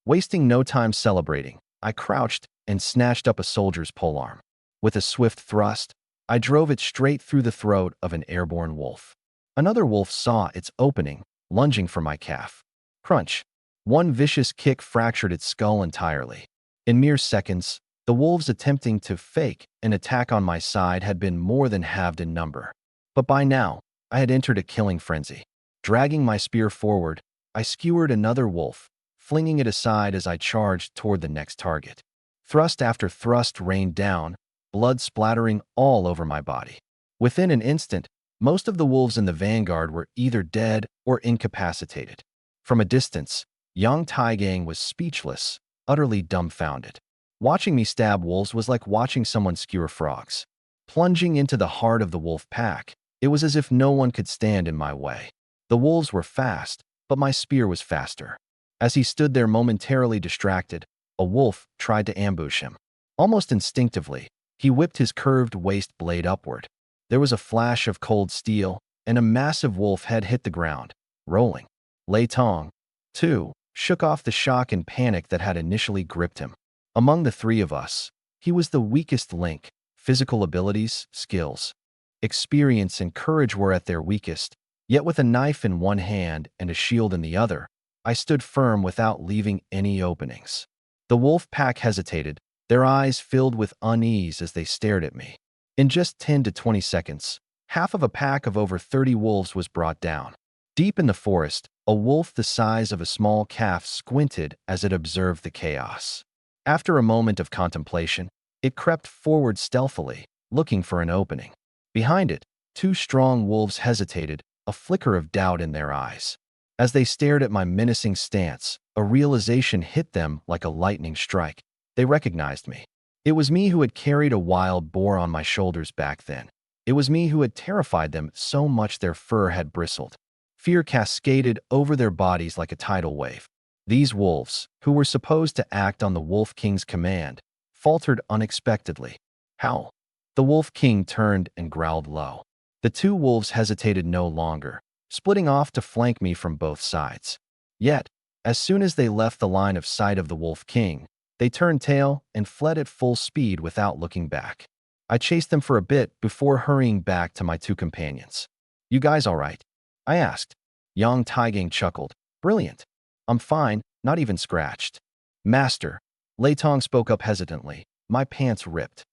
Wasting no time celebrating, I crouched and snatched up a soldier's polearm. With a swift thrust, I drove it straight through the throat of an airborne wolf. Another wolf saw its opening, lunging for my calf. Crunch! One vicious kick fractured its skull entirely. In mere seconds, the wolves attempting to fake an attack on my side had been more than halved in number. But by now, I had entered a killing frenzy. Dragging my spear forward, I skewered another wolf, flinging it aside as I charged toward the next target. Thrust after thrust rained down, blood splattering all over my body. Within an instant, most of the wolves in the vanguard were either dead or incapacitated. From a distance, Yang Taigang was speechless, utterly dumbfounded. Watching me stab wolves was like watching someone skewer frogs. Plunging into the heart of the wolf pack, it was as if no one could stand in my way. The wolves were fast, but my spear was faster. As he stood there momentarily distracted, a wolf tried to ambush him. Almost instinctively, he whipped his curved waist blade upward. There was a flash of cold steel, and a massive wolf head hit the ground, rolling. Lei Tong, too, shook off the shock and panic that had initially gripped him. Among the three of us, he was the weakest link. Physical abilities, skills, experience, and courage were at their weakest, yet with a knife in one hand and a shield in the other, I stood firm without leaving any openings. The wolf pack hesitated, their eyes filled with unease as they stared at me. In just 10 to 20 seconds, half of a pack of over 30 wolves was brought down. Deep in the forest, a wolf the size of a small calf squinted as it observed the chaos. After a moment of contemplation, it crept forward stealthily, looking for an opening. Behind it, two strong wolves hesitated, a flicker of doubt in their eyes. As they stared at my menacing stance, a realization hit them like a lightning strike. They recognized me. It was me who had carried a wild boar on my shoulders back then. It was me who had terrified them so much their fur had bristled. Fear cascaded over their bodies like a tidal wave. These wolves, who were supposed to act on the Wolf King's command, faltered unexpectedly. How? The Wolf King turned and growled low. The two wolves hesitated no longer, splitting off to flank me from both sides. Yet, as soon as they left the line of sight of the Wolf King, they turned tail and fled at full speed without looking back. I chased them for a bit before hurrying back to my two companions. "You guys all right?" I asked. Yang Taigang chuckled. "Brilliant. I'm fine, not even scratched." "Master," Lei Tong spoke up hesitantly, "my pants ripped."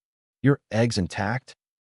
"Your eggs intact?"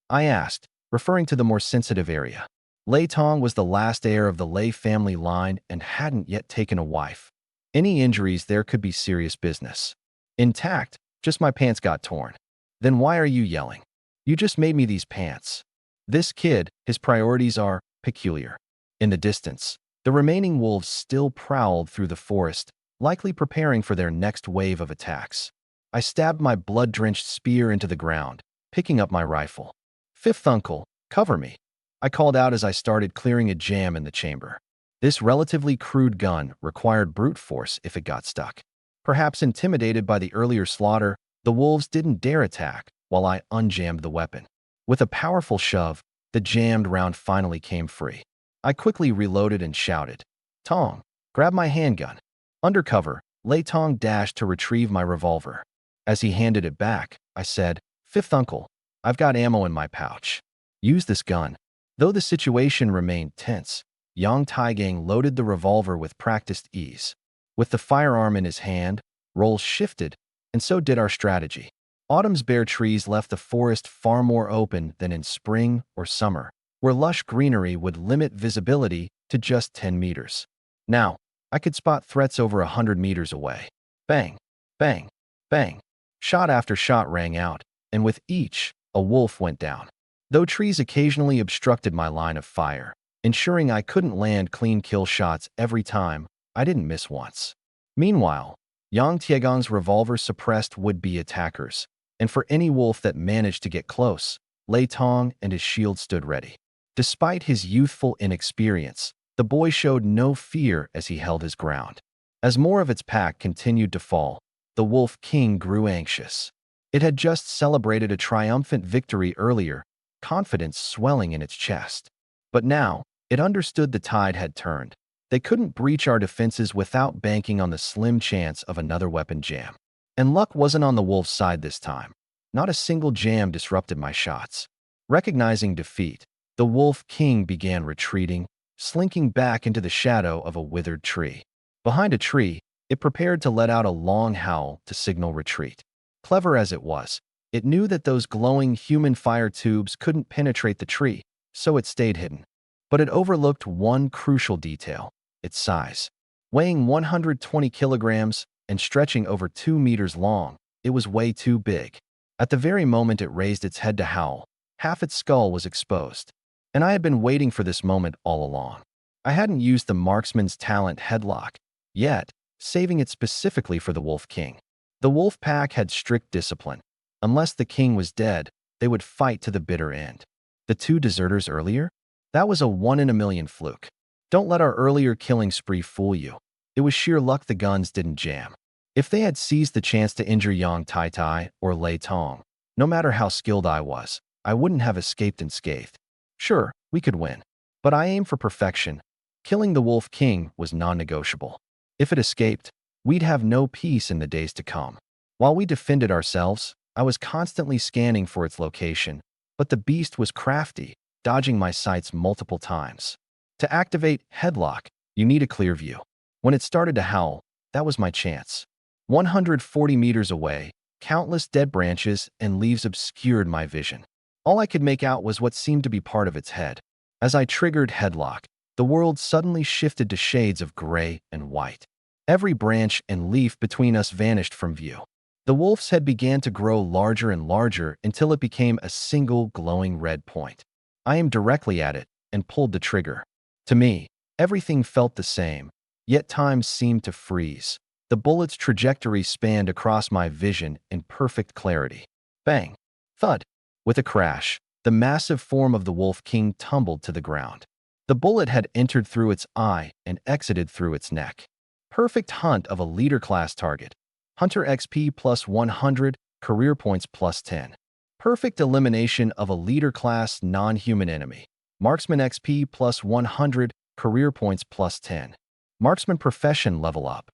I asked, referring to the more sensitive area. Lei Tong was the last heir of the Lei family line and hadn't yet taken a wife. Any injuries there could be serious business. "Intact, just my pants got torn." "Then why are you yelling? You just made me these pants." This kid, his priorities are peculiar. In the distance, the remaining wolves still prowled through the forest, likely preparing for their next wave of attacks. I stabbed my blood-drenched spear into the ground, picking up my rifle. "Fifth uncle, cover me," I called out as I started clearing a jam in the chamber. This relatively crude gun required brute force if it got stuck. Perhaps intimidated by the earlier slaughter, the wolves didn't dare attack while I unjammed the weapon. With a powerful shove, the jammed round finally came free. I quickly reloaded and shouted, "Tong, grab my handgun." Under cover, Lei Tong dashed to retrieve my revolver. As he handed it back, I said, "Fifth uncle, I've got ammo in my pouch. Use this gun." Though the situation remained tense, Yang Taigang loaded the revolver with practiced ease. With the firearm in his hand, roles shifted, and so did our strategy. Autumn's bare trees left the forest far more open than in spring or summer, where lush greenery would limit visibility to just 10 meters. Now, I could spot threats over 100 meters away. Bang, bang, bang. Shot after shot rang out, and with each, a wolf went down. Though trees occasionally obstructed my line of fire, ensuring I couldn't land clean kill shots every time, I didn't miss once. Meanwhile, Yang Tiegong's revolver suppressed would-be attackers, and for any wolf that managed to get close, Lei Tong and his shield stood ready. Despite his youthful inexperience, the boy showed no fear as he held his ground. As more of its pack continued to fall, the Wolf King grew anxious. It had just celebrated a triumphant victory earlier, confidence swelling in its chest. But now, it understood the tide had turned. They couldn't breach our defenses without banking on the slim chance of another weapon jam. And luck wasn't on the wolf's side this time. Not a single jam disrupted my shots. Recognizing defeat, the Wolf King began retreating, slinking back into the shadow of a withered tree. Behind a tree, it prepared to let out a long howl to signal retreat. Clever as it was, it knew that those glowing human fire tubes couldn't penetrate the tree, so it stayed hidden. But it overlooked one crucial detail: its size. Weighing 120 kilograms and stretching over 2 meters long, it was way too big. At the very moment it raised its head to howl, half its skull was exposed. And I had been waiting for this moment all along. I hadn't used the marksman's talent headlock yet, saving it specifically for the Wolf King. The wolf pack had strict discipline. Unless the king was dead, they would fight to the bitter end. The two deserters earlier? That was a 1 in a million fluke. Don't let our earlier killing spree fool you. It was sheer luck the guns didn't jam. If they had seized the chance to injure Yang Tai Tai or Lei Tong, no matter how skilled I was, I wouldn't have escaped unscathed. Sure, we could win, but I aimed for perfection. Killing the Wolf King was non-negotiable. If it escaped, we'd have no peace in the days to come. While we defended ourselves, I was constantly scanning for its location, but the beast was crafty, dodging my sights multiple times. To activate headlock, you need a clear view. When it started to howl, that was my chance. 140 meters away, countless dead branches and leaves obscured my vision. All I could make out was what seemed to be part of its head. As I triggered headlock, the world suddenly shifted to shades of gray and white. Every branch and leaf between us vanished from view. The wolf's head began to grow larger and larger until it became a single glowing red point. I aimed directly at it and pulled the trigger. To me, everything felt the same, yet time seemed to freeze. The bullet's trajectory spanned across my vision in perfect clarity. Bang! Thud! With a crash, the massive form of the Wolf King tumbled to the ground. The bullet had entered through its eye and exited through its neck. Perfect hunt of a leader-class target. Hunter XP plus 100, career points plus 10. Perfect elimination of a leader-class non-human enemy. Marksman XP plus 100, career points plus 10. Marksman profession level up.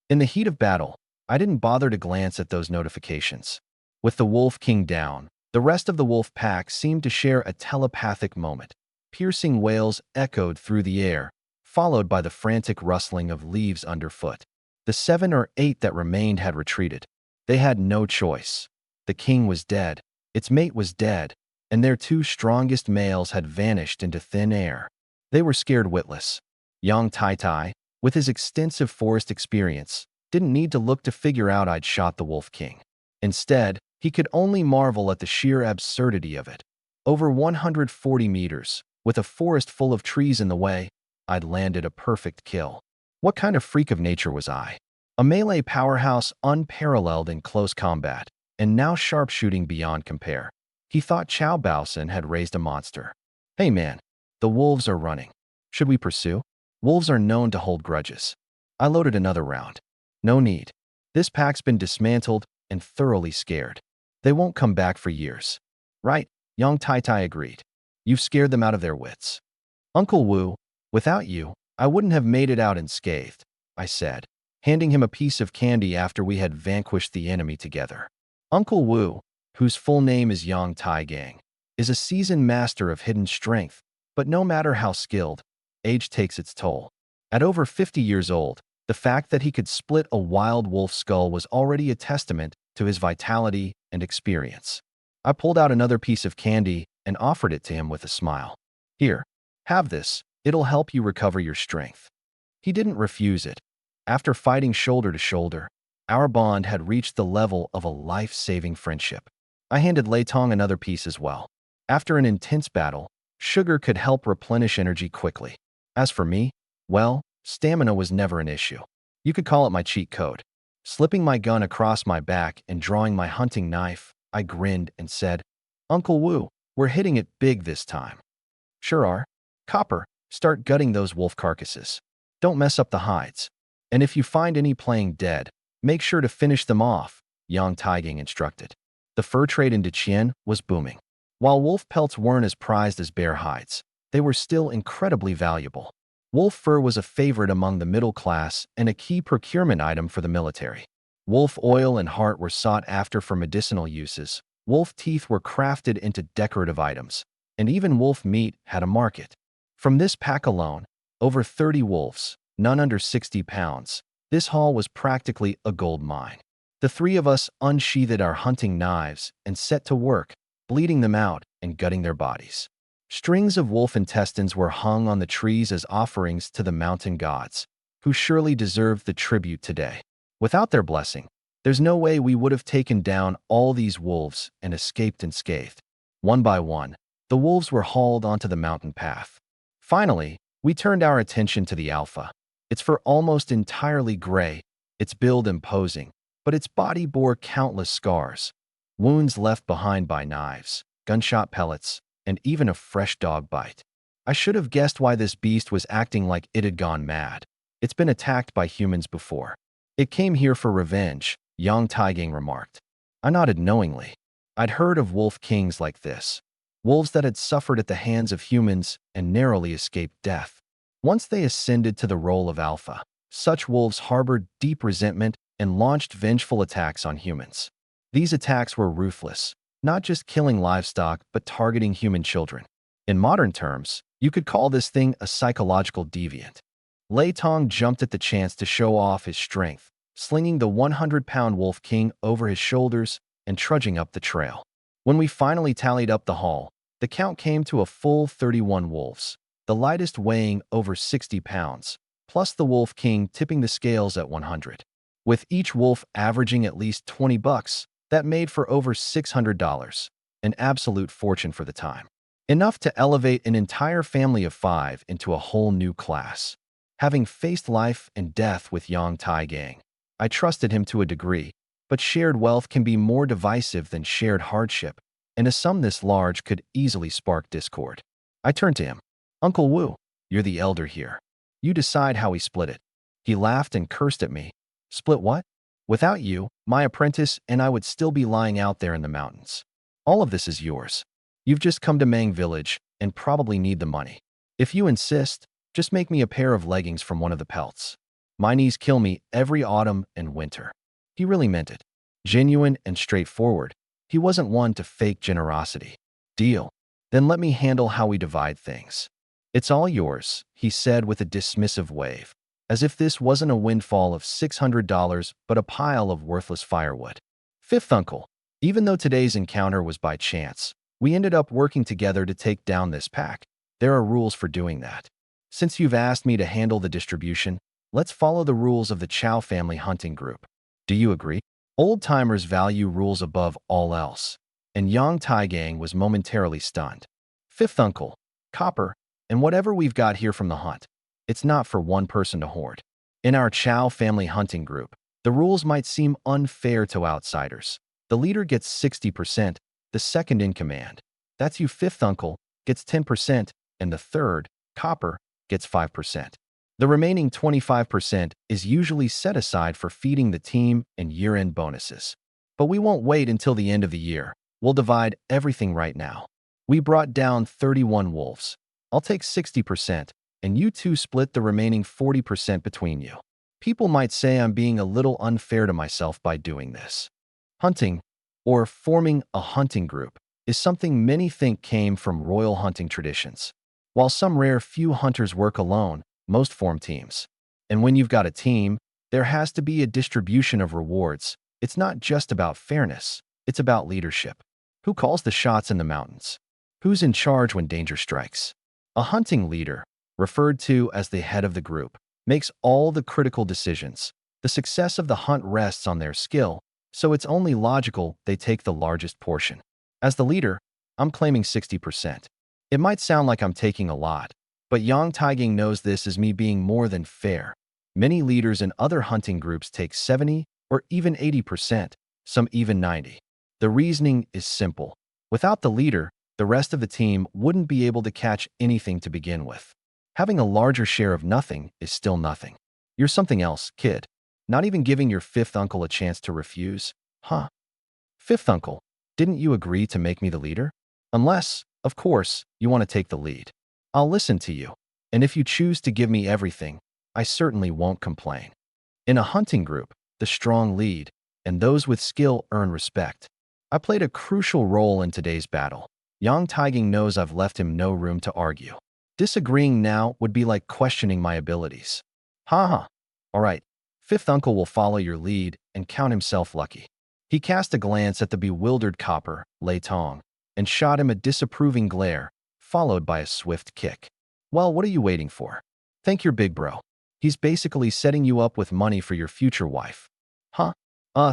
In the heat of battle, I didn't bother to glance at those notifications. With the Wolf King down, the rest of the wolf pack seemed to share a telepathic moment. Piercing wails echoed through the air, followed by the frantic rustling of leaves underfoot. The 7 or 8 that remained had retreated. They had no choice. The king was dead, its mate was dead, and their 2 strongest males had vanished into thin air. They were scared witless. Yang Tai Tai, with his extensive forest experience, didn't need to look to figure out I'd shot the Wolf King. Instead, he could only marvel at the sheer absurdity of it. Over 140 meters, with a forest full of trees in the way, I'd landed a perfect kill. What kind of freak of nature was I? A melee powerhouse unparalleled in close combat, and now sharpshooting beyond compare. He thought Chow Baosan had raised a monster. Hey man, the wolves are running. Should we pursue? Wolves are known to hold grudges. I loaded another round. No need. This pack's been dismantled and thoroughly scared. They won't come back for years. Right, Yang Tai Tai agreed. You've scared them out of their wits. Uncle Wu, without you, I wouldn't have made it out unscathed, I said, handing him a piece of candy after we had vanquished the enemy together. Uncle Wu, whose full name is Yang Tai Gang, is a seasoned master of hidden strength, but no matter how skilled, age takes its toll. At over 50 years old, the fact that he could split a wild wolf skull was already a testament to his vitality and experience. I pulled out another piece of candy and offered it to him with a smile. Here, have this. It'll help you recover your strength. He didn't refuse it. After fighting shoulder to shoulder, our bond had reached the level of a life-saving friendship. I handed Lei Tong another piece as well. After an intense battle, sugar could help replenish energy quickly. As for me, well, stamina was never an issue. You could call it my cheat code. Slipping my gun across my back and drawing my hunting knife, I grinned and said, "Uncle Wu, we're hitting it big this time." "Sure are. Copper, start gutting those wolf carcasses. Don't mess up the hides. And if you find any playing dead, make sure to finish them off," Yang Taigang instructed. The fur trade in Deqian was booming. While wolf pelts weren't as prized as bear hides, they were still incredibly valuable. Wolf fur was a favorite among the middle class and a key procurement item for the military. Wolf oil and heart were sought after for medicinal uses. Wolf teeth were crafted into decorative items, and even wolf meat had a market. From this pack alone, over 30 wolves, none under 60 pounds, this haul was practically a gold mine. The three of us unsheathed our hunting knives and set to work, bleeding them out and gutting their bodies. Strings of wolf intestines were hung on the trees as offerings to the mountain gods, who surely deserved the tribute today. Without their blessing, there's no way we would have taken down all these wolves and escaped unscathed. One by one, the wolves were hauled onto the mountain path. Finally, we turned our attention to the alpha. Its fur almost entirely gray, its build imposing, but its body bore countless scars, wounds left behind by knives, gunshot pellets, and even a fresh dog bite. I should have guessed why this beast was acting like it had gone mad. It's been attacked by humans before. It came here for revenge, Yang Taigang remarked. I nodded knowingly. I'd heard of wolf kings like this. Wolves that had suffered at the hands of humans and narrowly escaped death. Once they ascended to the role of alpha, such wolves harbored deep resentment and launched vengeful attacks on humans. These attacks were ruthless, not just killing livestock but targeting human children. In modern terms, you could call this thing a psychological deviant. Lei Tong jumped at the chance to show off his strength, slinging the 100-pound wolf king over his shoulders and trudging up the trail. When we finally tallied up the haul, the count came to a full 31 wolves, the lightest weighing over 60 pounds, plus the wolf king tipping the scales at 100. With each wolf averaging at least $20, that made for over $600, an absolute fortune for the time. Enough to elevate an entire family of 5 into a whole new class. Having faced life and death with Yang Taigang, I trusted him to a degree, but shared wealth can be more divisive than shared hardship, and a sum this large could easily spark discord. I turned to him. "Uncle Wu, you're the elder here. You decide how we split it." He laughed and cursed at me. "Split what? Without you, my apprentice and I would still be lying out there in the mountains. All of this is yours. You've just come to Mang Village and probably need the money. If you insist, just make me a pair of leggings from one of the pelts. My knees kill me every autumn and winter." He really meant it. Genuine and straightforward. He wasn't one to fake generosity. "Deal. Then let me handle how we divide things." "It's all yours," he said with a dismissive wave, as if this wasn't a windfall of $600 but a pile of worthless firewood. Fifth uncle, even though today's encounter was by chance, we ended up working together to take down this pack. There are rules for doing that. Since you've asked me to handle the distribution, let's follow the rules of the Chow family hunting group. Do you agree? Old-timers value rules above all else, and Yang Taigang was momentarily stunned. "Fifth uncle, Copper, and whatever we've got here from the hunt, it's not for one person to hoard. In our Chow family hunting group, the rules might seem unfair to outsiders. The leader gets 60%, the second in command, that's you fifth uncle, gets 10%, and the third, Copper, gets 5%. The remaining 25% is usually set aside for feeding the team and year-end bonuses. But we won't wait until the end of the year. We'll divide everything right now. We brought down 31 wolves. I'll take 60%, and you two split the remaining 40% between you. People might say I'm being a little unfair to myself by doing this." Hunting, or forming a hunting group, is something many think came from royal hunting traditions. While some rare few hunters work alone, most form teams. And when you've got a team, there has to be a distribution of rewards. It's not just about fairness, it's about leadership. Who calls the shots in the mountains? Who's in charge when danger strikes? A hunting leader, referred to as the head of the group, makes all the critical decisions. The success of the hunt rests on their skill, so it's only logical they take the largest portion. As the leader, I'm claiming 60%. It might sound like I'm taking a lot, but Yang Taigang knows this as me being more than fair. Many leaders in other hunting groups take 70 or even 80%, some even 90. The reasoning is simple. Without the leader, the rest of the team wouldn't be able to catch anything to begin with. Having a larger share of nothing is still nothing. You're something else, kid. Not even giving your fifth uncle a chance to refuse? Huh? Fifth uncle, didn't you agree to make me the leader? Unless, of course, you want to take the lead. I'll listen to you. And if you choose to give me everything, I certainly won't complain. In a hunting group, the strong lead, and those with skill earn respect. I played a crucial role in today's battle. Yang Taiging knows I've left him no room to argue. Disagreeing now would be like questioning my abilities. Ha. All right, fifth uncle will follow your lead and count himself lucky. He cast a glance at the bewildered copper, Lei Tong, and shot him a disapproving glare, followed by a swift kick. Well, what are you waiting for? Thank your big bro. He's basically setting you up with money for your future wife. Huh?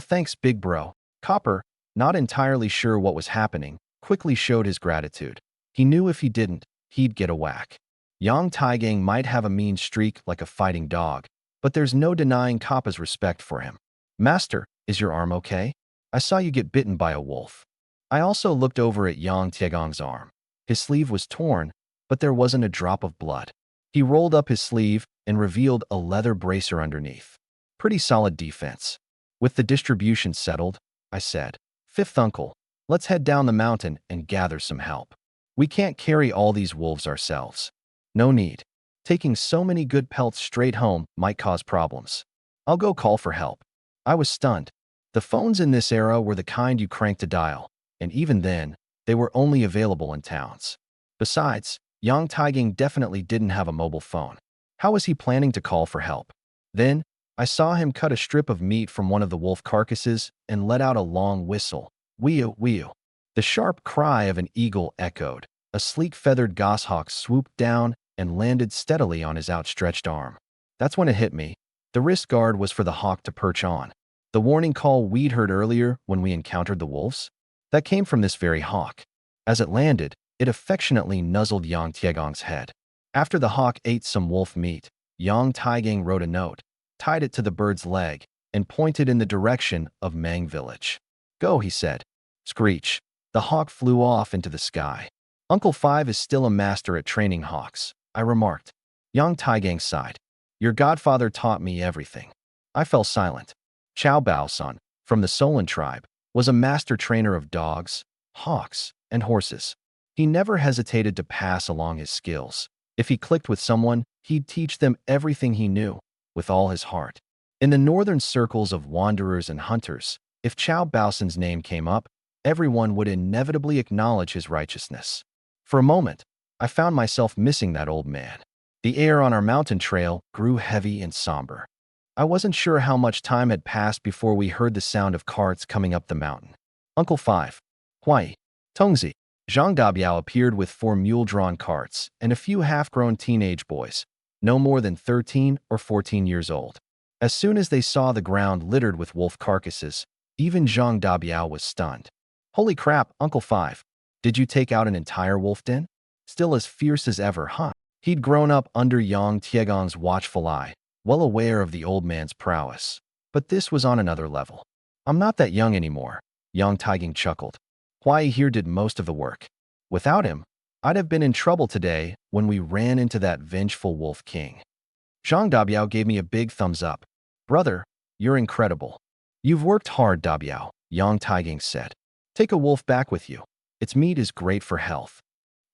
Thanks, big bro. Copper, not entirely sure what was happening, quickly showed his gratitude. He knew if he didn't, he'd get a whack. Yang Taigang might have a mean streak like a fighting dog, but there's no denying Kappa's respect for him. Master, is your arm okay? I saw you get bitten by a wolf. I also looked over at Yang Tiegong's arm. His sleeve was torn, but there wasn't a drop of blood. He rolled up his sleeve and revealed a leather bracer underneath. Pretty solid defense. With the distribution settled, I said, Fifth uncle, let's head down the mountain and gather some help. We can't carry all these wolves ourselves. No need. Taking so many good pelts straight home might cause problems. I'll go call for help. I was stunned. The phones in this era were the kind you cranked to dial, and even then, they were only available in towns. Besides, Yang Taiging definitely didn't have a mobile phone. How was he planning to call for help? Then, I saw him cut a strip of meat from one of the wolf carcasses and let out a long whistle. Wheel, wheel. The sharp cry of an eagle echoed. A sleek feathered goshawk swooped down and landed steadily on his outstretched arm. That's when it hit me. The wrist guard was for the hawk to perch on. The warning call we'd heard earlier when we encountered the wolves? That came from this very hawk. As it landed, it affectionately nuzzled Yang Tiegong's head. After the hawk ate some wolf meat, Yang Taiging wrote a note, tied it to the bird's leg, and pointed in the direction of Mang village. Go, he said. Screech. The hawk flew off into the sky. Uncle Five is still a master at training hawks, I remarked. Yang Taigang sighed. Your godfather taught me everything. I fell silent. Chow Bao-san, from the Solon tribe, was a master trainer of dogs, hawks, and horses. He never hesitated to pass along his skills. If he clicked with someone, he'd teach them everything he knew, with all his heart. In the northern circles of wanderers and hunters, if Chow Bao-san's name came up, everyone would inevitably acknowledge his righteousness. For a moment, I found myself missing that old man. The air on our mountain trail grew heavy and somber. I wasn't sure how much time had passed before we heard the sound of carts coming up the mountain. Uncle Five, Huai, Tongzi, Zhang Dabiao appeared with 4 mule-drawn carts and a few half-grown teenage boys, no more than 13 or 14 years old. As soon as they saw the ground littered with wolf carcasses, even Zhang Dabiao was stunned. Holy crap, Uncle Five, did you take out an entire wolf den? Still as fierce as ever, huh? He'd grown up under Yang Tiegong's watchful eye, well aware of the old man's prowess. But this was on another level. I'm not that young anymore, Yang Taiging chuckled. Huai here did most of the work. Without him, I'd have been in trouble today when we ran into that vengeful wolf king. Zhang Dabiao gave me a big thumbs up. Brother, you're incredible. You've worked hard, Dabiao, Yang Taiging said. Take a wolf back with you. Its meat is great for health.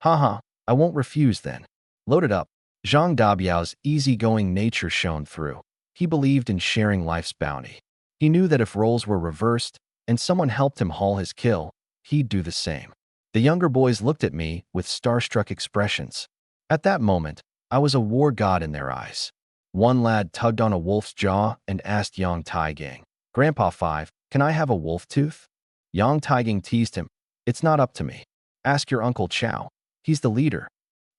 Haha, I won't refuse then. Load it up. Zhang Dabiao's easygoing nature shone through. He believed in sharing life's bounty. He knew that if roles were reversed and someone helped him haul his kill, he'd do the same. The younger boys looked at me with starstruck expressions. At that moment, I was a war god in their eyes. One lad tugged on a wolf's jaw and asked Yang Taigang, Grandpa Five, can I have a wolf tooth? Yang Taigang teased him. It's not up to me. Ask your Uncle Chow. He's the leader.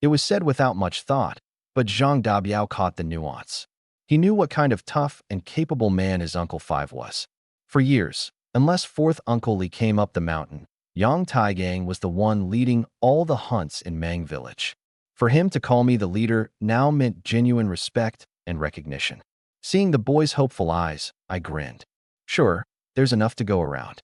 It was said without much thought, but Zhang Dabiao caught the nuance. He knew what kind of tough and capable man his Uncle Five was. For years, unless fourth Uncle Li came up the mountain, Yang Taigang was the one leading all the hunts in Mang village. For him to call me the leader now meant genuine respect and recognition. Seeing the boy's hopeful eyes, I grinned. Sure, there's enough to go around.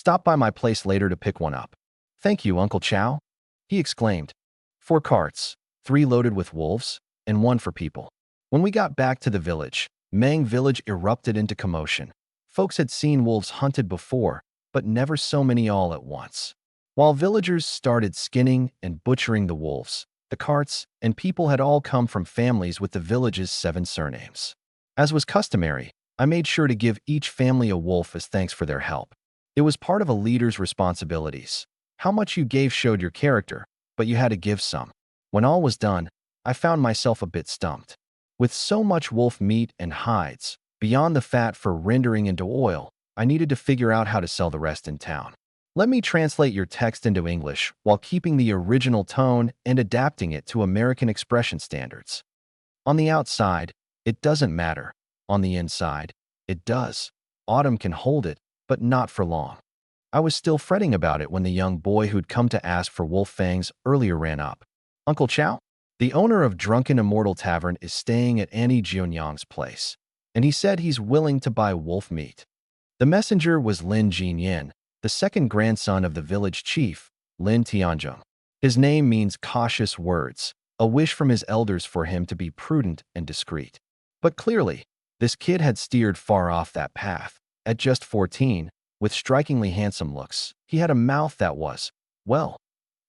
Stop by my place later to pick one up. Thank you, Uncle Chow, he exclaimed. 4 carts, 3 loaded with wolves, and 1 for people. When we got back to the village, Mang village erupted into commotion. Folks had seen wolves hunted before, but never so many all at once. While villagers started skinning and butchering the wolves, the carts and people had all come from families with the village's 7 surnames. As was customary, I made sure to give each family a wolf as thanks for their help. It was part of a leader's responsibilities. How much you gave showed your character, but you had to give some. When all was done, I found myself a bit stumped. With so much wolf meat and hides, beyond the fat for rendering into oil, I needed to figure out how to sell the rest in town. Let me translate your text into English while keeping the original tone and adapting it to American expression standards. On the outside, it doesn't matter. On the inside, it does. Autumn can hold it, but not for long. I was still fretting about it when the young boy who'd come to ask for wolf fangs earlier ran up. Uncle Chow? The owner of Drunken Immortal Tavern is staying at Annie Jianyang's place, and he said he's willing to buy wolf meat. The messenger was Lin Jinyan, the second grandson of the village chief, Lin Tianzhong. His name means cautious words, a wish from his elders for him to be prudent and discreet. But clearly, this kid had steered far off that path. At just 14, with strikingly handsome looks, he had a mouth that was, well,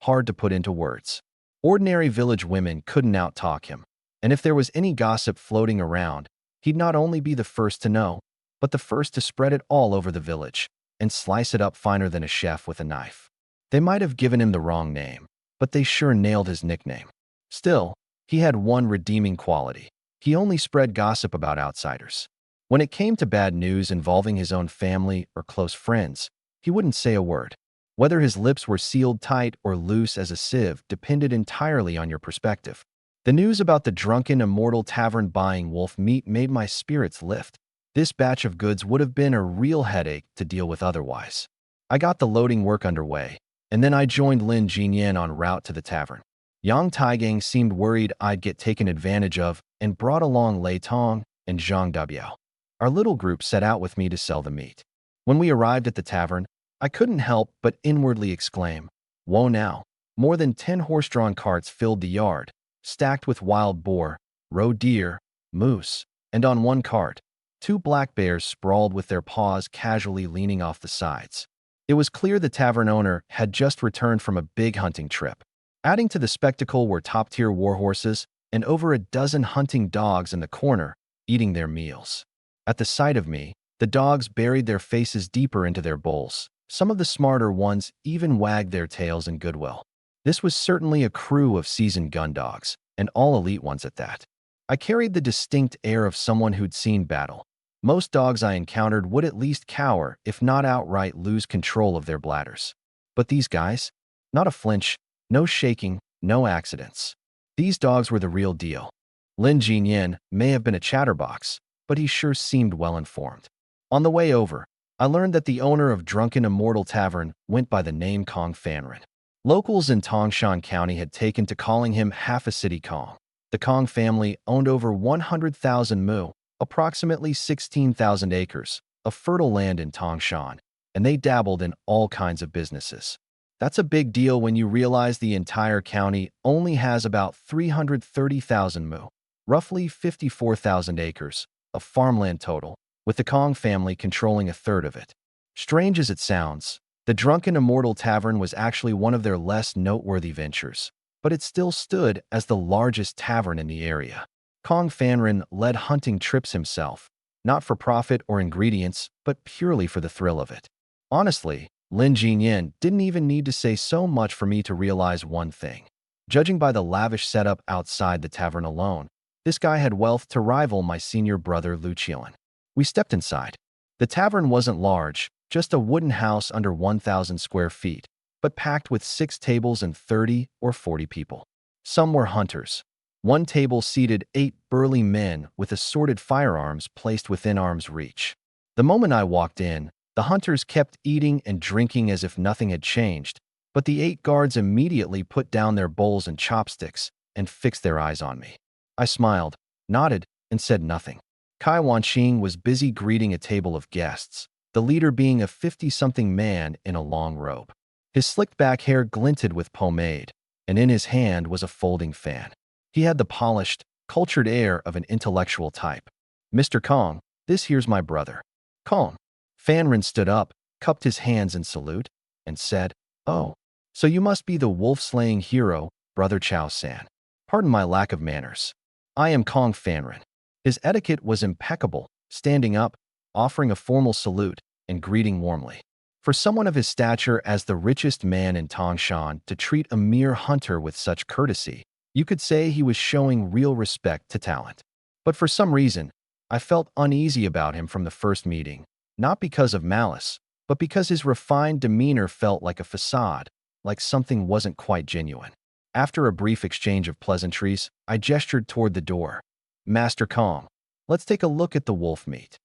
hard to put into words. Ordinary village women couldn't out-talk him, and if there was any gossip floating around, he'd not only be the first to know, but the first to spread it all over the village and slice it up finer than a chef with a knife. They might have given him the wrong name, but they sure nailed his nickname. Still, he had one redeeming quality. He only spread gossip about outsiders. When it came to bad news involving his own family or close friends, he wouldn't say a word. Whether his lips were sealed tight or loose as a sieve depended entirely on your perspective. The news about the Drunken Immortal Tavern buying wolf meat made my spirits lift. This batch of goods would have been a real headache to deal with otherwise. I got the loading work underway, and then I joined Lin Jinyan en route to the tavern. Yang Taigang seemed worried I'd get taken advantage of and brought along Lei Tong and Zhang Dabiao. Our little group set out with me to sell the meat. When we arrived at the tavern, I couldn't help but inwardly exclaim, "Whoa now!" More than 10 horse-drawn carts filled the yard, stacked with wild boar, roe deer, moose, and on one cart, 2 black bears sprawled with their paws casually leaning off the sides. It was clear the tavern owner had just returned from a big hunting trip. Adding to the spectacle were top-tier warhorses and over a dozen hunting dogs in the corner, eating their meals. At the sight of me, the dogs buried their faces deeper into their bowls. Some of the smarter ones even wagged their tails in goodwill. This was certainly a crew of seasoned gun dogs, and all elite ones at that. I carried the distinct air of someone who'd seen battle. Most dogs I encountered would at least cower, if not outright lose control of their bladders. But these guys? Not a flinch, no shaking, no accidents. These dogs were the real deal. Lin Jinyan may have been a chatterbox, but he sure seemed well-informed. On the way over, I learned that the owner of Drunken Immortal Tavern went by the name Kong Fanren. Locals in Tongshan County had taken to calling him half a city Kong. The Kong family owned over 100,000 mu, approximately 16,000 acres, of fertile land in Tongshan, and they dabbled in all kinds of businesses. That's a big deal when you realize the entire county only has about 330,000 mu, roughly 54,000 acres, of farmland total, with the Kong family controlling a third of it. Strange as it sounds, the Drunken Immortal Tavern was actually one of their less noteworthy ventures, but it still stood as the largest tavern in the area. Kong Fanren led hunting trips himself, not for profit or ingredients, but purely for the thrill of it. Honestly, Lin Jinyan didn't even need to say so much for me to realize one thing. Judging by the lavish setup outside the tavern alone, this guy had wealth to rival my senior brother Lu Qian. We stepped inside. The tavern wasn't large, just a wooden house under 1,000 square feet, but packed with 6 tables and 30 or 40 people. Some were hunters. One table seated 8 burly men with assorted firearms placed within arm's reach. The moment I walked in, the hunters kept eating and drinking as if nothing had changed, but the 8 guards immediately put down their bowls and chopsticks and fixed their eyes on me. I smiled, nodded, and said nothing. Kai Wanqing was busy greeting a table of guests. the leader being a 50-something man in a long robe. His slicked back hair glinted with pomade, and in his hand was a folding fan. He had the polished, cultured air of an intellectual type. "Mr. Kong, this here's my brother." Kong. Fanrin stood up, cupped his hands in salute, and said, "Oh, so you must be the wolf-slaying hero, Brother Chow-san. Pardon my lack of manners. I am Kong Fanrin." His etiquette was impeccable, standing up, offering a formal salute, and greeting warmly. For someone of his stature as the richest man in Tongshan to treat a mere hunter with such courtesy, you could say he was showing real respect to talent. But for some reason, I felt uneasy about him from the first meeting, not because of malice, but because his refined demeanor felt like a facade, like something wasn't quite genuine. After a brief exchange of pleasantries, I gestured toward the door. "Master Kong, let's take a look at the wolf meat."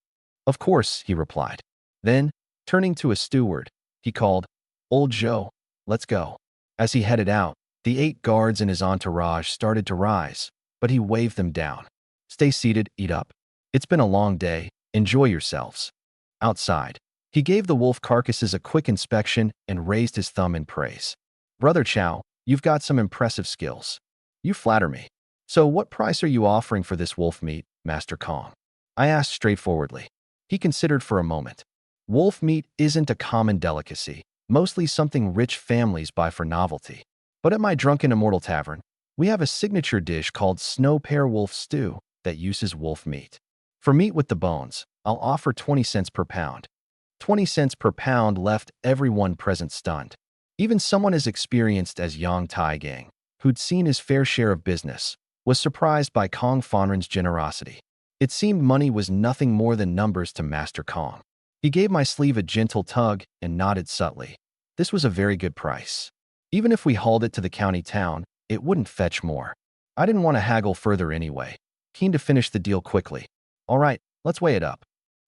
"Of course," he replied. Then, turning to a steward, he called, "Old Joe, let's go." As he headed out, the 8 guards in his entourage started to rise, but he waved them down. "Stay seated, eat up. It's been a long day, enjoy yourselves." Outside, he gave the wolf carcasses a quick inspection and raised his thumb in praise. "Brother Chow, you've got some impressive skills. You flatter me. So what price are you offering for this wolf meat, Master Kong?" I asked straightforwardly. He considered for a moment. "Wolf meat isn't a common delicacy, mostly something rich families buy for novelty. But at my Drunken Immortal Tavern, we have a signature dish called Snow Pear Wolf Stew that uses wolf meat. For meat with the bones, I'll offer 20 cents per pound." 20 cents per pound left everyone present stunned. Even someone as experienced as Yang Taigang, who'd seen his fair share of business, was surprised by Kong Fanrin's generosity. It seemed money was nothing more than numbers to Master Kong. He gave my sleeve a gentle tug and nodded subtly. This was a very good price. Even if we hauled it to the county town, it wouldn't fetch more. I didn't want to haggle further anyway, keen to finish the deal quickly. "All right, let's weigh it up."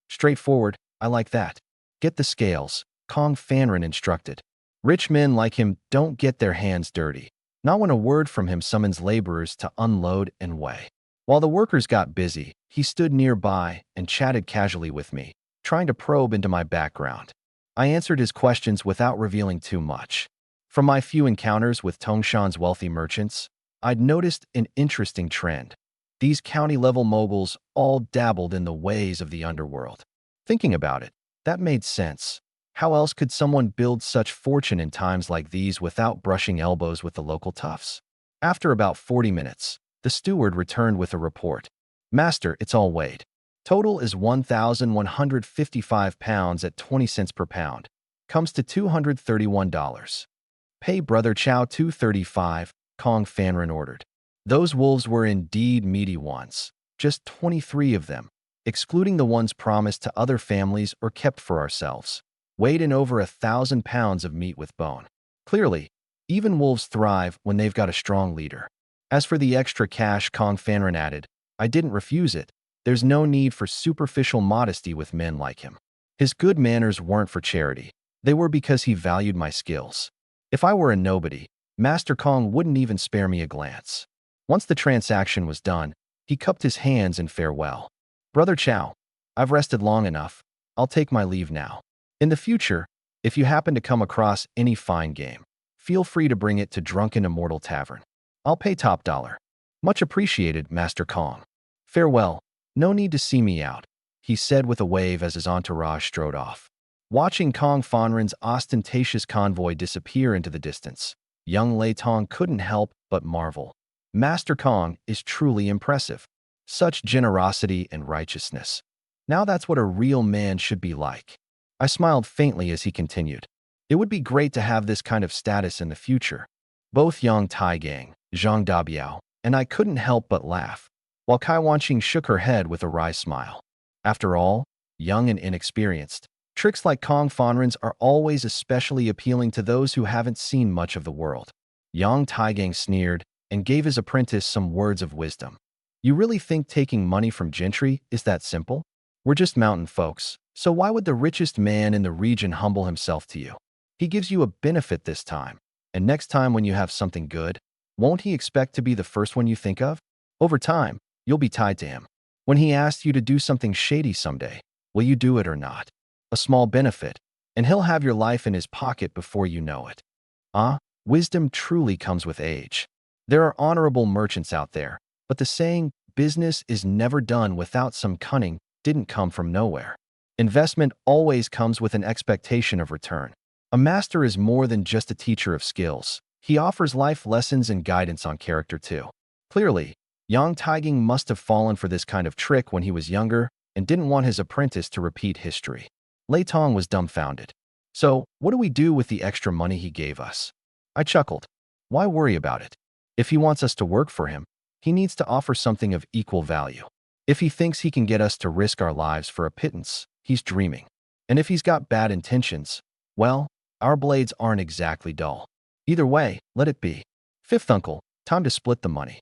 "Straightforward, I like that. Get the scales," Kong Fanrin instructed. Rich men like him don't get their hands dirty, not when a word from him summons laborers to unload and weigh. While the workers got busy, he stood nearby and chatted casually with me, trying to probe into my background. I answered his questions without revealing too much. From my few encounters with Tongshan's wealthy merchants, I'd noticed an interesting trend. These county-level moguls all dabbled in the ways of the underworld. Thinking about it, that made sense. How else could someone build such fortune in times like these without brushing elbows with the local toughs? After about 40 minutes, the steward returned with a report. "Master, it's all weighed. Total is 1,155 pounds at 20 cents per pound. Comes to $231. Pay Brother Chow $235, Kong Fanrin ordered. Those wolves were indeed meaty ones, just 23 of them, excluding the ones promised to other families or kept for ourselves, weighed in over 1,000 pounds of meat with bone. Clearly, even wolves thrive when they've got a strong leader. As for the extra cash, Kong Fanrin added, I didn't refuse it. There's no need for superficial modesty with men like him. His good manners weren't for charity. They were because he valued my skills. If I were a nobody, Master Kong wouldn't even spare me a glance. Once the transaction was done, he cupped his hands in farewell. Brother Chow, I've rested long enough. I'll take my leave now. In the future, if you happen to come across any fine game, feel free to bring it to Drunken Immortal Tavern. I'll pay top dollar. Much appreciated, Master Kong. Farewell. No need to see me out, he said with a wave as his entourage strode off. Watching Kong Fanrin's ostentatious convoy disappear into the distance, young Lei Tong couldn't help but marvel. Master Kong is truly impressive. Such generosity and righteousness. Now that's what a real man should be like. I smiled faintly as he continued. It would be great to have this kind of status in the future. Both Yang Taigang, Zhang Dabiao, and I couldn't help but laugh, while Kai Wanqing shook her head with a wry smile. After all, young and inexperienced, tricks like Kong Fanrin's are always especially appealing to those who haven't seen much of the world. Yang Taigang sneered and gave his apprentice some words of wisdom. You really think taking money from gentry is that simple? We're just mountain folks, so why would the richest man in the region humble himself to you? He gives you a benefit this time, and next time when you have something good, won't he expect to be the first one you think of? Over time, you'll be tied to him. When he asks you to do something shady someday, will you do it or not? a small benefit, and he'll have your life in his pocket before you know it. Wisdom truly comes with age. There are honorable merchants out there, but the saying, business is never done without some cunning, didn't come from nowhere. Investment always comes with an expectation of return. A master is more than just a teacher of skills. He offers life lessons and guidance on character too. Clearly, Yang Taiging must have fallen for this kind of trick when he was younger and didn't want his apprentice to repeat history. Lei Tong was dumbfounded. So, what do we do with the extra money he gave us? I chuckled. Why worry about it? If he wants us to work for him, he needs to offer something of equal value. If he thinks he can get us to risk our lives for a pittance, he's dreaming. And if he's got bad intentions, well, our blades aren't exactly dull. Either way, let it be. Fifth uncle, time to split the money.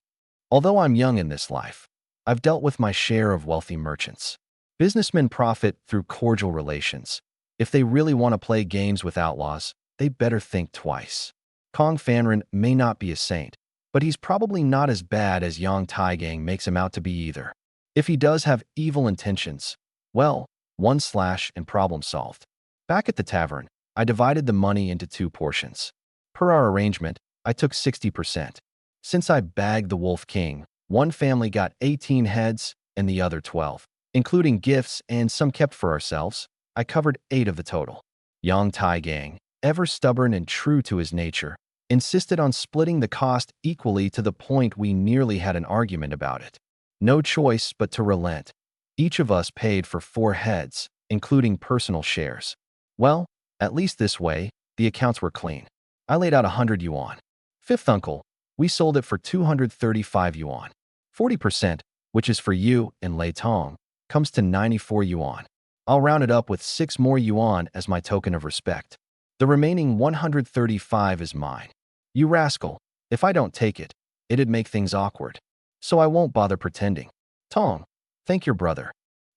Although I'm young in this life, I've dealt with my share of wealthy merchants. Businessmen profit through cordial relations. If they really want to play games with outlaws, they better think twice. Kong Fanren may not be a saint, but he's probably not as bad as Yang Taigang makes him out to be either. If he does have evil intentions, well, one slash and problem solved. Back at the tavern, I divided the money into 2 portions. Per our arrangement, I took 60%. Since I bagged the Wolf King, one family got 18 heads and the other 12. Including gifts and some kept for ourselves, I covered 8 of the total. Yang Taigang, ever stubborn and true to his nature, insisted on splitting the cost equally to the point we nearly had an argument about it. No choice but to relent. Each of us paid for 4 heads, including personal shares. Well, at least this way, the accounts were clean. I laid out 100 yuan. Fifth uncle, we sold it for 235 yuan. 40%, which is for you and Lei Tong, comes to 94 yuan. I'll round it up with 6 more yuan as my token of respect. The remaining 135 is mine. You rascal, if I don't take it, it'd make things awkward. So I won't bother pretending. Tong, thank your brother.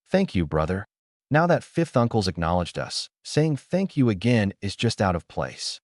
Thank you, brother. Now that fifth uncle's acknowledged us, saying thank you again is just out of place.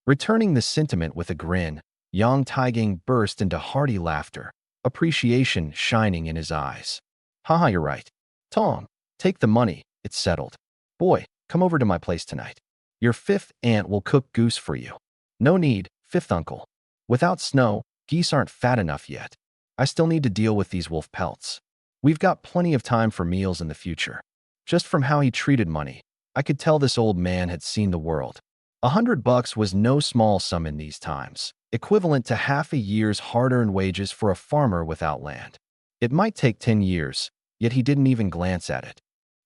Returning the sentiment with a grin, Yang Taigang burst into hearty laughter, appreciation shining in his eyes. Haha, you're right. Tong, take the money, it's settled. Boy, come over to my place tonight. Your fifth aunt will cook goose for you. No need, fifth uncle. Without snow, geese aren't fat enough yet. I still need to deal with these wolf pelts. We've got plenty of time for meals in the future. Just from how he treated money, I could tell this old man had seen the world. $100 was no small sum in these times, equivalent to half a year's hard-earned wages for a farmer without land. It might take 10 years, yet he didn't even glance at it.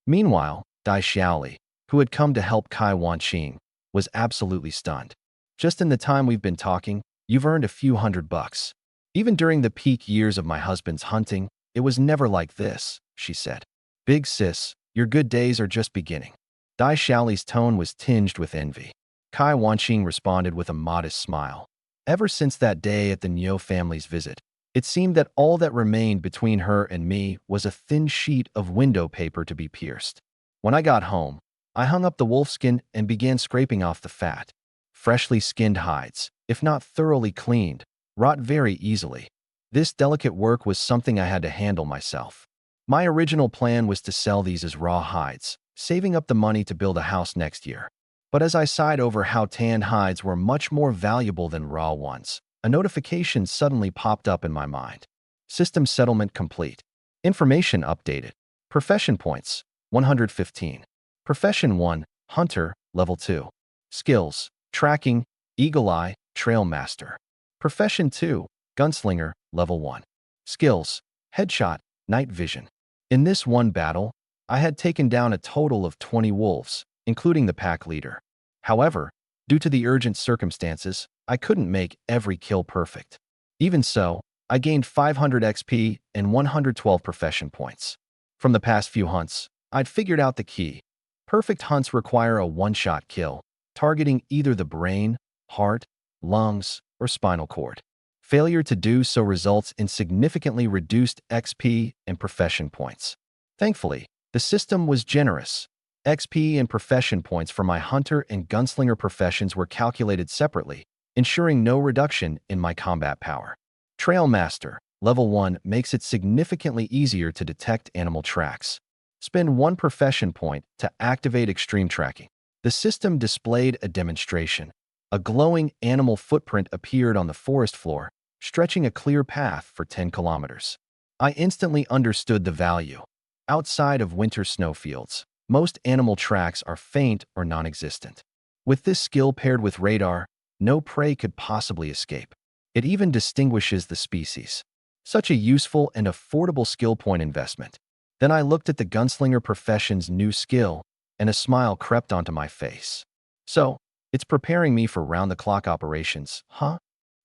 Meanwhile, Dai Xiaoli, who had come to help Kai Wanqing, was absolutely stunned. Just in the time we've been talking, you've earned a few $100. Even during the peak years of my husband's hunting, it was never like this, she said. Big sis, your good days are just beginning. Dai Xiaoli's tone was tinged with envy. Kai Wanqing responded with a modest smile. Ever since that day at the Niu family's visit, it seemed that all that remained between her and me was a thin sheet of window paper to be pierced. When I got home, I hung up the wolfskin and began scraping off the fat. Freshly skinned hides, if not thoroughly cleaned, rot very easily. This delicate work was something I had to handle myself. My original plan was to sell these as raw hides, saving up the money to build a house next year. But as I sighed over how tanned hides were much more valuable than raw ones, a notification suddenly popped up in my mind. System settlement complete. Information updated. Profession points, 115. Profession 1, Hunter, Level 2. Skills, Tracking, Eagle Eye, Trail Master. Profession 2, Gunslinger, Level 1. Skills, Headshot, Night Vision. In this one battle, I had taken down a total of 20 wolves, including the pack leader. However, due to the urgent circumstances, I couldn't make every kill perfect. Even so, I gained 500 XP and 112 profession points. From the past few hunts, I'd figured out the key. Perfect hunts require a one-shot kill, targeting either the brain, heart, lungs, or spinal cord. Failure to do so results in significantly reduced XP and profession points. Thankfully, the system was generous. XP and profession points for my hunter and gunslinger professions were calculated separately, ensuring no reduction in my combat power. Trail Master, Level 1 makes it significantly easier to detect animal tracks. Spend 1 profession point to activate extreme tracking. The system displayed a demonstration. A glowing animal footprint appeared on the forest floor, stretching a clear path for 10 kilometers. I instantly understood the value. Outside of winter snowfields, most animal tracks are faint or non-existent. With this skill paired with radar, no prey could possibly escape. It even distinguishes the species. Such a useful and affordable skill point investment. Then I looked at the gunslinger profession's new skill, and a smile crept onto my face. So, it's preparing me for round-the-clock operations, huh?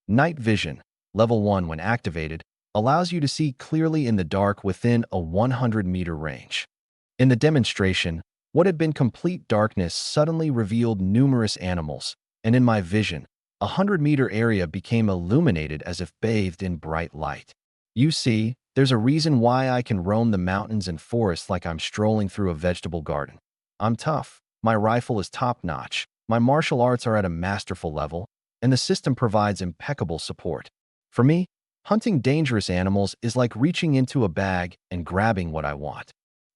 Night vision, level 1 when activated, allows you to see clearly in the dark within a 100-meter range. In the demonstration, what had been complete darkness suddenly revealed numerous animals, and in my vision, a 100-meter area became illuminated as if bathed in bright light. You see, there's a reason why I can roam the mountains and forests like I'm strolling through a vegetable garden. I'm tough, my rifle is top-notch, my martial arts are at a masterful level, and the system provides impeccable support. For me, hunting dangerous animals is like reaching into a bag and grabbing what I want.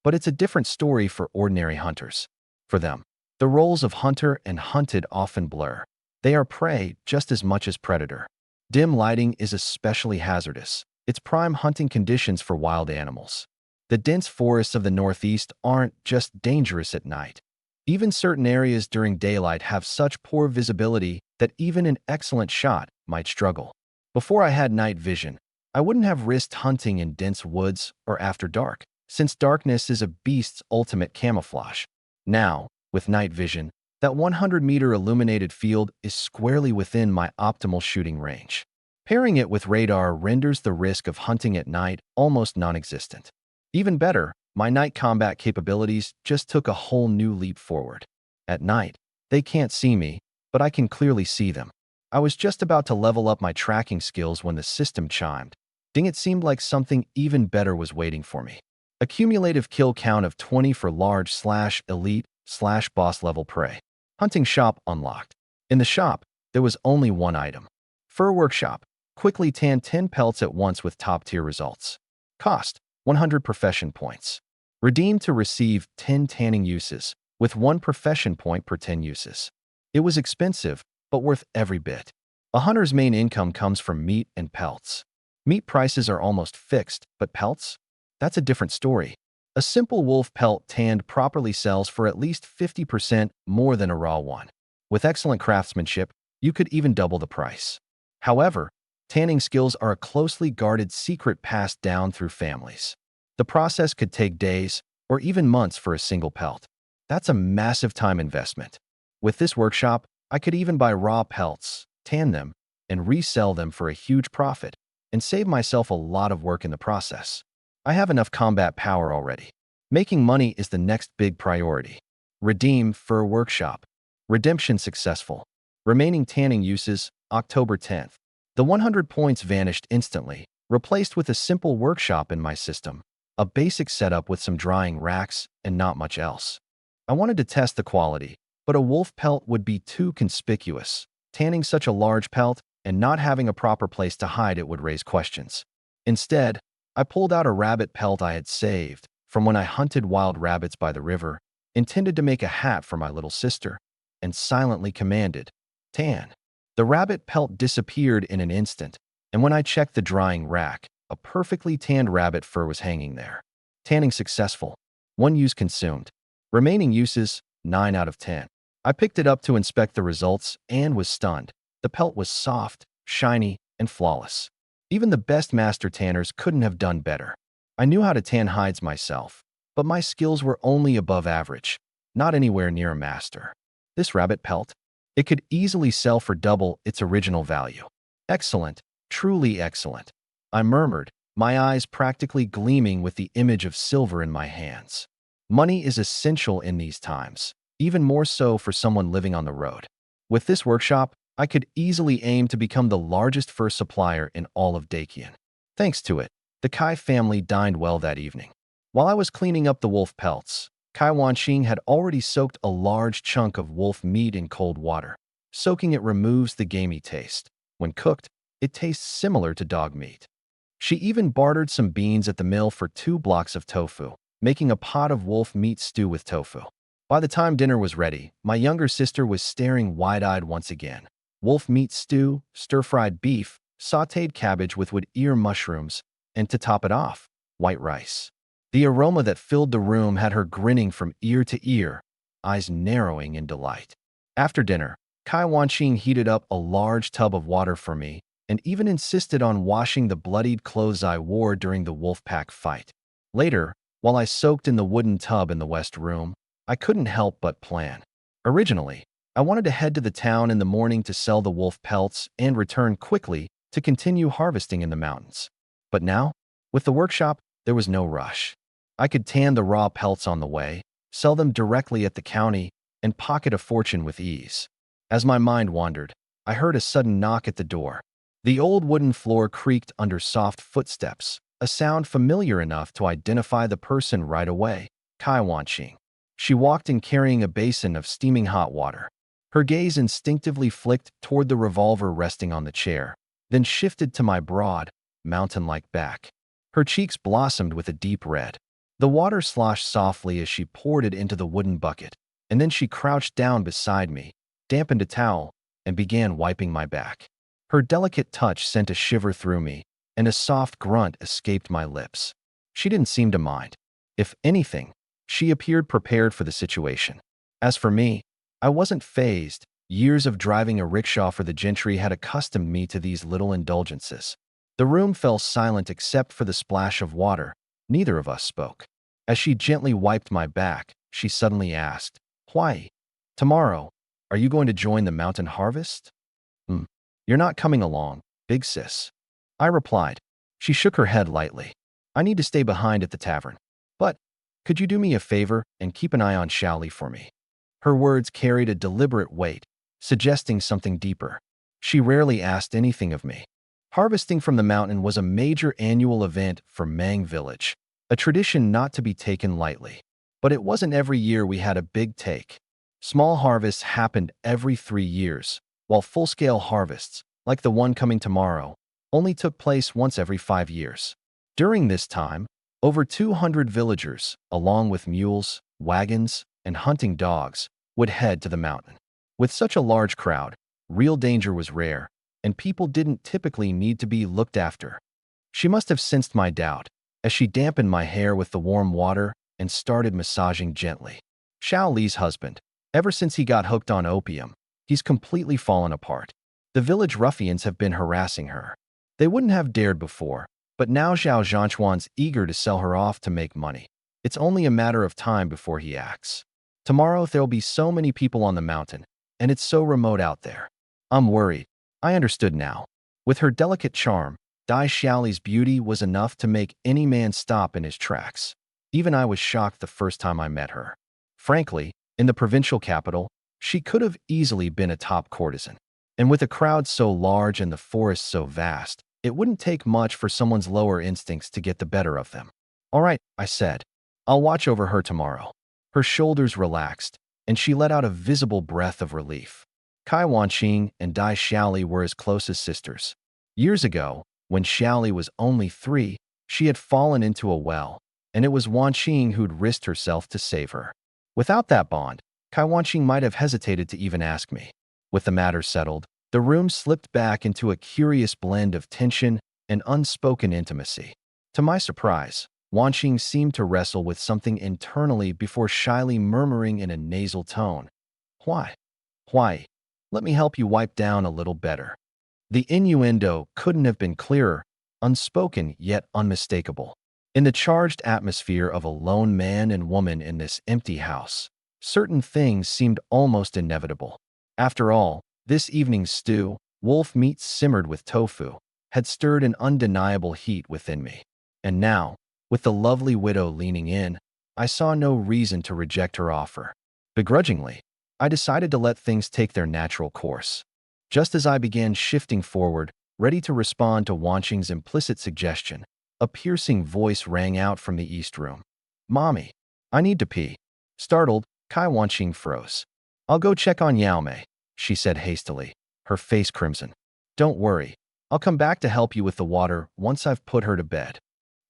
But it's a different story for ordinary hunters. For them, the roles of hunter and hunted often blur. They are prey just as much as predator. Dim lighting is especially hazardous. It's prime hunting conditions for wild animals. The dense forests of the Northeast aren't just dangerous at night. Even certain areas during daylight have such poor visibility that even an excellent shot might struggle. Before I had night vision, I wouldn't have risked hunting in dense woods or after dark, since darkness is a beast's ultimate camouflage. Now, with night vision, that 100-meter illuminated field is squarely within my optimal shooting range. Pairing it with radar renders the risk of hunting at night almost non-existent. Even better, my night combat capabilities just took a whole new leap forward. At night, they can't see me, but I can clearly see them. I was just about to level up my tracking skills when the system chimed. Ding, it seemed like something even better was waiting for me. A cumulative kill count of 20 for large/elite/boss level prey. Hunting shop unlocked. In the shop, there was only one item. Fur workshop. Quickly tan 10 pelts at once with top-tier results. Cost, 100 profession points. Redeem to receive 10 tanning uses, with 1 profession point per 10 uses. It was expensive, but worth every bit. A hunter's main income comes from meat and pelts. Meat prices are almost fixed, but pelts? That's a different story. A simple wolf pelt tanned properly sells for at least 50% more than a raw one. With excellent craftsmanship, you could even double the price. However, tanning skills are a closely guarded secret passed down through families. The process could take days or even months for a single pelt. That's a massive time investment. With this workshop, I could even buy raw pelts, tan them, and resell them for a huge profit, and save myself a lot of work in the process. I have enough combat power already. Making money is the next big priority. Redeem Fur Workshop. Redemption successful. Remaining tanning uses, October 10th. The 100 points vanished instantly, replaced with a simple workshop in my system. A basic setup with some drying racks and not much else. I wanted to test the quality, but a wolf pelt would be too conspicuous. Tanning such a large pelt and not having a proper place to hide it would raise questions. Instead, I pulled out a rabbit pelt I had saved from when I hunted wild rabbits by the river, intended to make a hat for my little sister, and silently commanded, "Tan." The rabbit pelt disappeared in an instant, and when I checked the drying rack, a perfectly tanned rabbit fur was hanging there. Tanning successful. 1 use consumed. Remaining uses, 9 out of 10. I picked it up to inspect the results and was stunned. The pelt was soft, shiny, and flawless. Even the best master tanners couldn't have done better. I knew how to tan hides myself, but my skills were only above average, not anywhere near a master. This rabbit pelt? It could easily sell for double its original value. Excellent, truly excellent. I murmured, my eyes practically gleaming with the image of silver in my hands. Money is essential in these times, even more so for someone living on the road. With this workshop, I could easily aim to become the largest fur supplier in all of Dakian. Thanks to it, the Kai family dined well that evening. While I was cleaning up the wolf pelts, Kai Wanqing had already soaked a large chunk of wolf meat in cold water. Soaking it removes the gamey taste. When cooked, it tastes similar to dog meat. She even bartered some beans at the mill for 2 blocks of tofu. making a pot of wolf meat stew with tofu. By the time dinner was ready, my younger sister was staring wide-eyed once again. Wolf meat stew, stir-fried beef, sautéed cabbage with wood ear mushrooms, and to top it off, white rice. The aroma that filled the room had her grinning from ear to ear, eyes narrowing in delight. After dinner, Kai Wanqing heated up a large tub of water for me and even insisted on washing the bloodied clothes I wore during the Wolfpack fight. Later, while I soaked in the wooden tub in the West Room, I couldn't help but plan. Originally, I wanted to head to the town in the morning to sell the wolf pelts and return quickly to continue harvesting in the mountains. But now, with the workshop, there was no rush. I could tan the raw pelts on the way, sell them directly at the county, and pocket a fortune with ease. As my mind wandered, I heard a sudden knock at the door. The old wooden floor creaked under soft footsteps, a sound familiar enough to identify the person right away, Kai Wanqing. She walked in carrying a basin of steaming hot water. Her gaze instinctively flicked toward the revolver resting on the chair, then shifted to my broad, mountain-like back. Her cheeks blossomed with a deep red. The water sloshed softly as she poured it into the wooden bucket, and then she crouched down beside me, dampened a towel, and began wiping my back. Her delicate touch sent a shiver through me, and a soft grunt escaped my lips. She didn't seem to mind. If anything, she appeared prepared for the situation. As for me, I wasn't fazed. Years of driving a rickshaw for the gentry had accustomed me to these little indulgences. The room fell silent except for the splash of water. Neither of us spoke. As she gently wiped my back, she suddenly asked, "Why? Tomorrow, are you going to join the mountain harvest?" You're not coming along, big sis." I replied. She shook her head lightly. "I need to stay behind at the tavern. But, could you do me a favor and keep an eye on Xiaoli for me?" Her words carried a deliberate weight, suggesting something deeper. She rarely asked anything of me. Harvesting from the mountain was a major annual event for Mang Village, a tradition not to be taken lightly. But it wasn't every year we had a big take. Small harvests happened every 3 years, while full-scale harvests, like the one coming tomorrow, only took place once every 5 years. During this time, over 200 villagers, along with mules, wagons, and hunting dogs, would head to the mountain. With such a large crowd, real danger was rare, and people didn't typically need to be looked after. She must have sensed my doubt, as she dampened my hair with the warm water and started massaging gently. Xiao Li's husband, ever since he got hooked on opium, he's completely fallen apart. The village ruffians have been harassing her. They wouldn't have dared before, but now Zhao Zhanchuan's eager to sell her off to make money. It's only a matter of time before he acts. Tomorrow there'll be so many people on the mountain, and it's so remote out there. I'm worried. I understood now. With her delicate charm, Dai Xiaoli's beauty was enough to make any man stop in his tracks. Even I was shocked the first time I met her. Frankly, in the provincial capital, she could have easily been a top courtesan. And with a crowd so large and the forest so vast, it wouldn't take much for someone's lower instincts to get the better of them. "All right," I said. "I'll watch over her tomorrow." Her shoulders relaxed, and she let out a visible breath of relief. Kai Wanqing and Dai Xiaoli were as close as sisters. Years ago, when Xiaoli was only 3, she had fallen into a well, and it was Wanqing who'd risked herself to save her. Without that bond, Kai Wanqing might have hesitated to even ask me. With the matter settled, the room slipped back into a curious blend of tension and unspoken intimacy. To my surprise, Wanqing seemed to wrestle with something internally before shyly murmuring in a nasal tone, "Why? Why? Let me help you wipe down a little better." The innuendo couldn't have been clearer, unspoken yet unmistakable. In the charged atmosphere of a lone man and woman in this empty house, certain things seemed almost inevitable. After all, this evening's stew, wolf meat simmered with tofu, had stirred an undeniable heat within me. And now, with the lovely widow leaning in, I saw no reason to reject her offer. Begrudgingly, I decided to let things take their natural course. Just as I began shifting forward, ready to respond to Wanqing's implicit suggestion, a piercing voice rang out from the east room. "Mommy, I need to pee." Startled, Kai Wanqing froze. "I'll go check on Yao Mei," she said hastily, her face crimson. "Don't worry, I'll come back to help you with the water once I've put her to bed."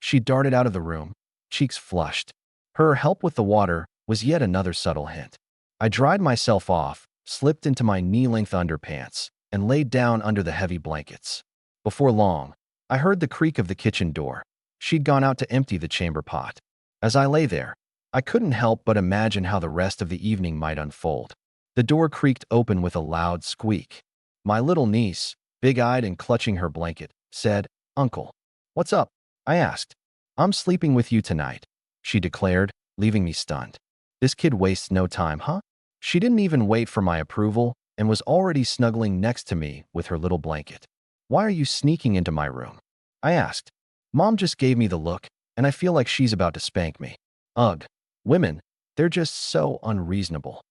She darted out of the room, cheeks flushed. Her help with the water was yet another subtle hint. I dried myself off, slipped into my knee-length underpants, and laid down under the heavy blankets. Before long, I heard the creak of the kitchen door. She'd gone out to empty the chamber pot. As I lay there, I couldn't help but imagine how the rest of the evening might unfold. The door creaked open with a loud squeak. My little niece, big-eyed and clutching her blanket, said, "Uncle, what's up?" I asked. "I'm sleeping with you tonight," she declared, leaving me stunned. This kid wastes no time, huh? She didn't even wait for my approval and was already snuggling next to me with her little blanket. "Why are you sneaking into my room?" I asked. Mom just gave me the look, and I feel like she's about to spank me. Ugh, women, they're just so unreasonable.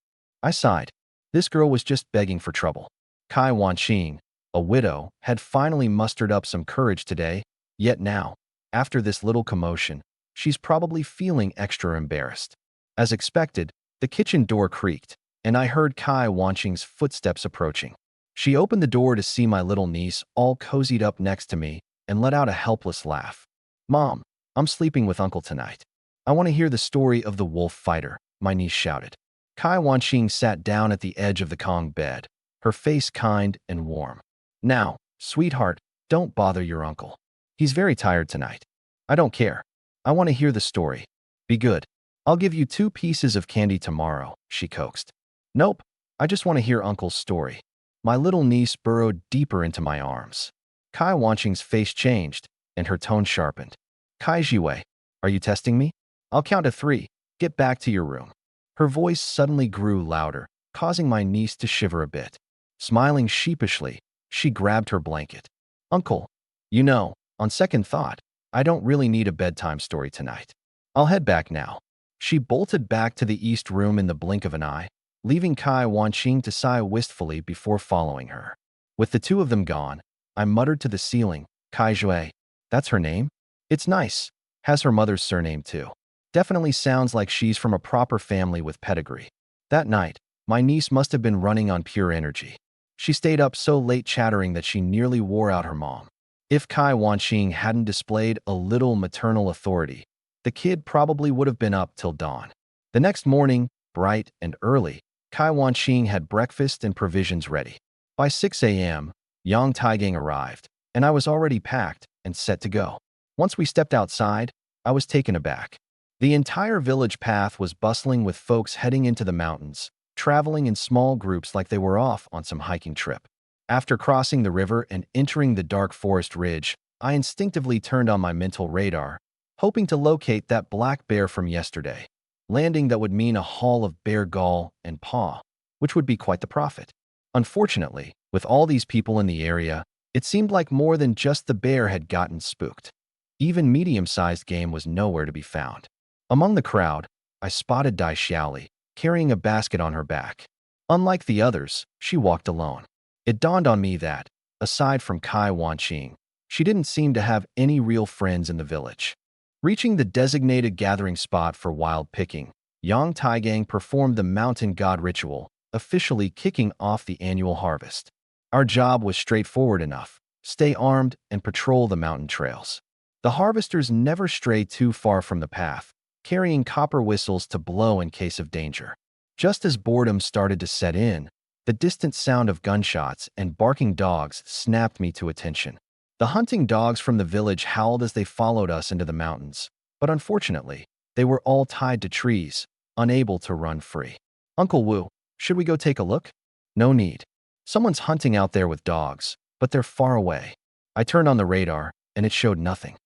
I sighed. This girl was just begging for trouble. Kai Wanqing, a widow, had finally mustered up some courage today, yet now, after this little commotion, she's probably feeling extra embarrassed. As expected, the kitchen door creaked, and I heard Kai Wanqing's footsteps approaching. She opened the door to see my little niece all cozied up next to me and let out a helpless laugh. "Mom, I'm sleeping with Uncle tonight. I want to hear the story of the wolf fighter," my niece shouted. Kai Wanqing sat down at the edge of the Kong bed, her face kind and warm. "Now, sweetheart, don't bother your uncle. He's very tired tonight." "I don't care. I want to hear the story." "Be good. I'll give you 2 pieces of candy tomorrow," she coaxed. "Nope, I just want to hear Uncle's story." My little niece burrowed deeper into my arms. Kai Wanqing's face changed, and her tone sharpened. "Kai Jiwei, are you testing me? I'll count to 3. Get back to your room." Her voice suddenly grew louder, causing my niece to shiver a bit. Smiling sheepishly, she grabbed her blanket. "Uncle, you know, on second thought, I don't really need a bedtime story tonight. I'll head back now." She bolted back to the east room in the blink of an eye, leaving Kai Wanqing to sigh wistfully before following her. With the 2 of them gone, I muttered to the ceiling, "Kai Jue, that's her name? It's nice. Has her mother's surname too. Definitely sounds like she's from a proper family with pedigree." That night, my niece must have been running on pure energy. She stayed up so late chattering that she nearly wore out her mom. If Kai Wanqing hadn't displayed a little maternal authority, the kid probably would have been up till dawn. The next morning, bright and early, Kai Wanqing had breakfast and provisions ready. By 6 a.m., Yang Taigang arrived, and I was already packed and set to go. Once we stepped outside, I was taken aback. The entire village path was bustling with folks heading into the mountains, traveling in small groups like they were off on some hiking trip. After crossing the river and entering the dark forest ridge, I instinctively turned on my mental radar, hoping to locate that black bear from yesterday. Landing that would mean a haul of bear gall and paw, which would be quite the profit. Unfortunately, with all these people in the area, it seemed like more than just the bear had gotten spooked. Even medium-sized game was nowhere to be found. Among the crowd, I spotted Dai Xiaoli, carrying a basket on her back. Unlike the others, she walked alone. It dawned on me that, aside from Kai Wanqing, she didn't seem to have any real friends in the village. Reaching the designated gathering spot for wild picking, Yang Taigang performed the mountain god ritual, officially kicking off the annual harvest. Our job was straightforward enough: stay armed and patrol the mountain trails. The harvesters never stray too far from the path, carrying copper whistles to blow in case of danger. Just as boredom started to set in, the distant sound of gunshots and barking dogs snapped me to attention. The hunting dogs from the village howled as they followed us into the mountains, but unfortunately, they were all tied to trees, unable to run free. "Uncle Wu, should we go take a look?" "No need. Someone's hunting out there with dogs, but they're far away." I turned on the radar, and it showed nothing.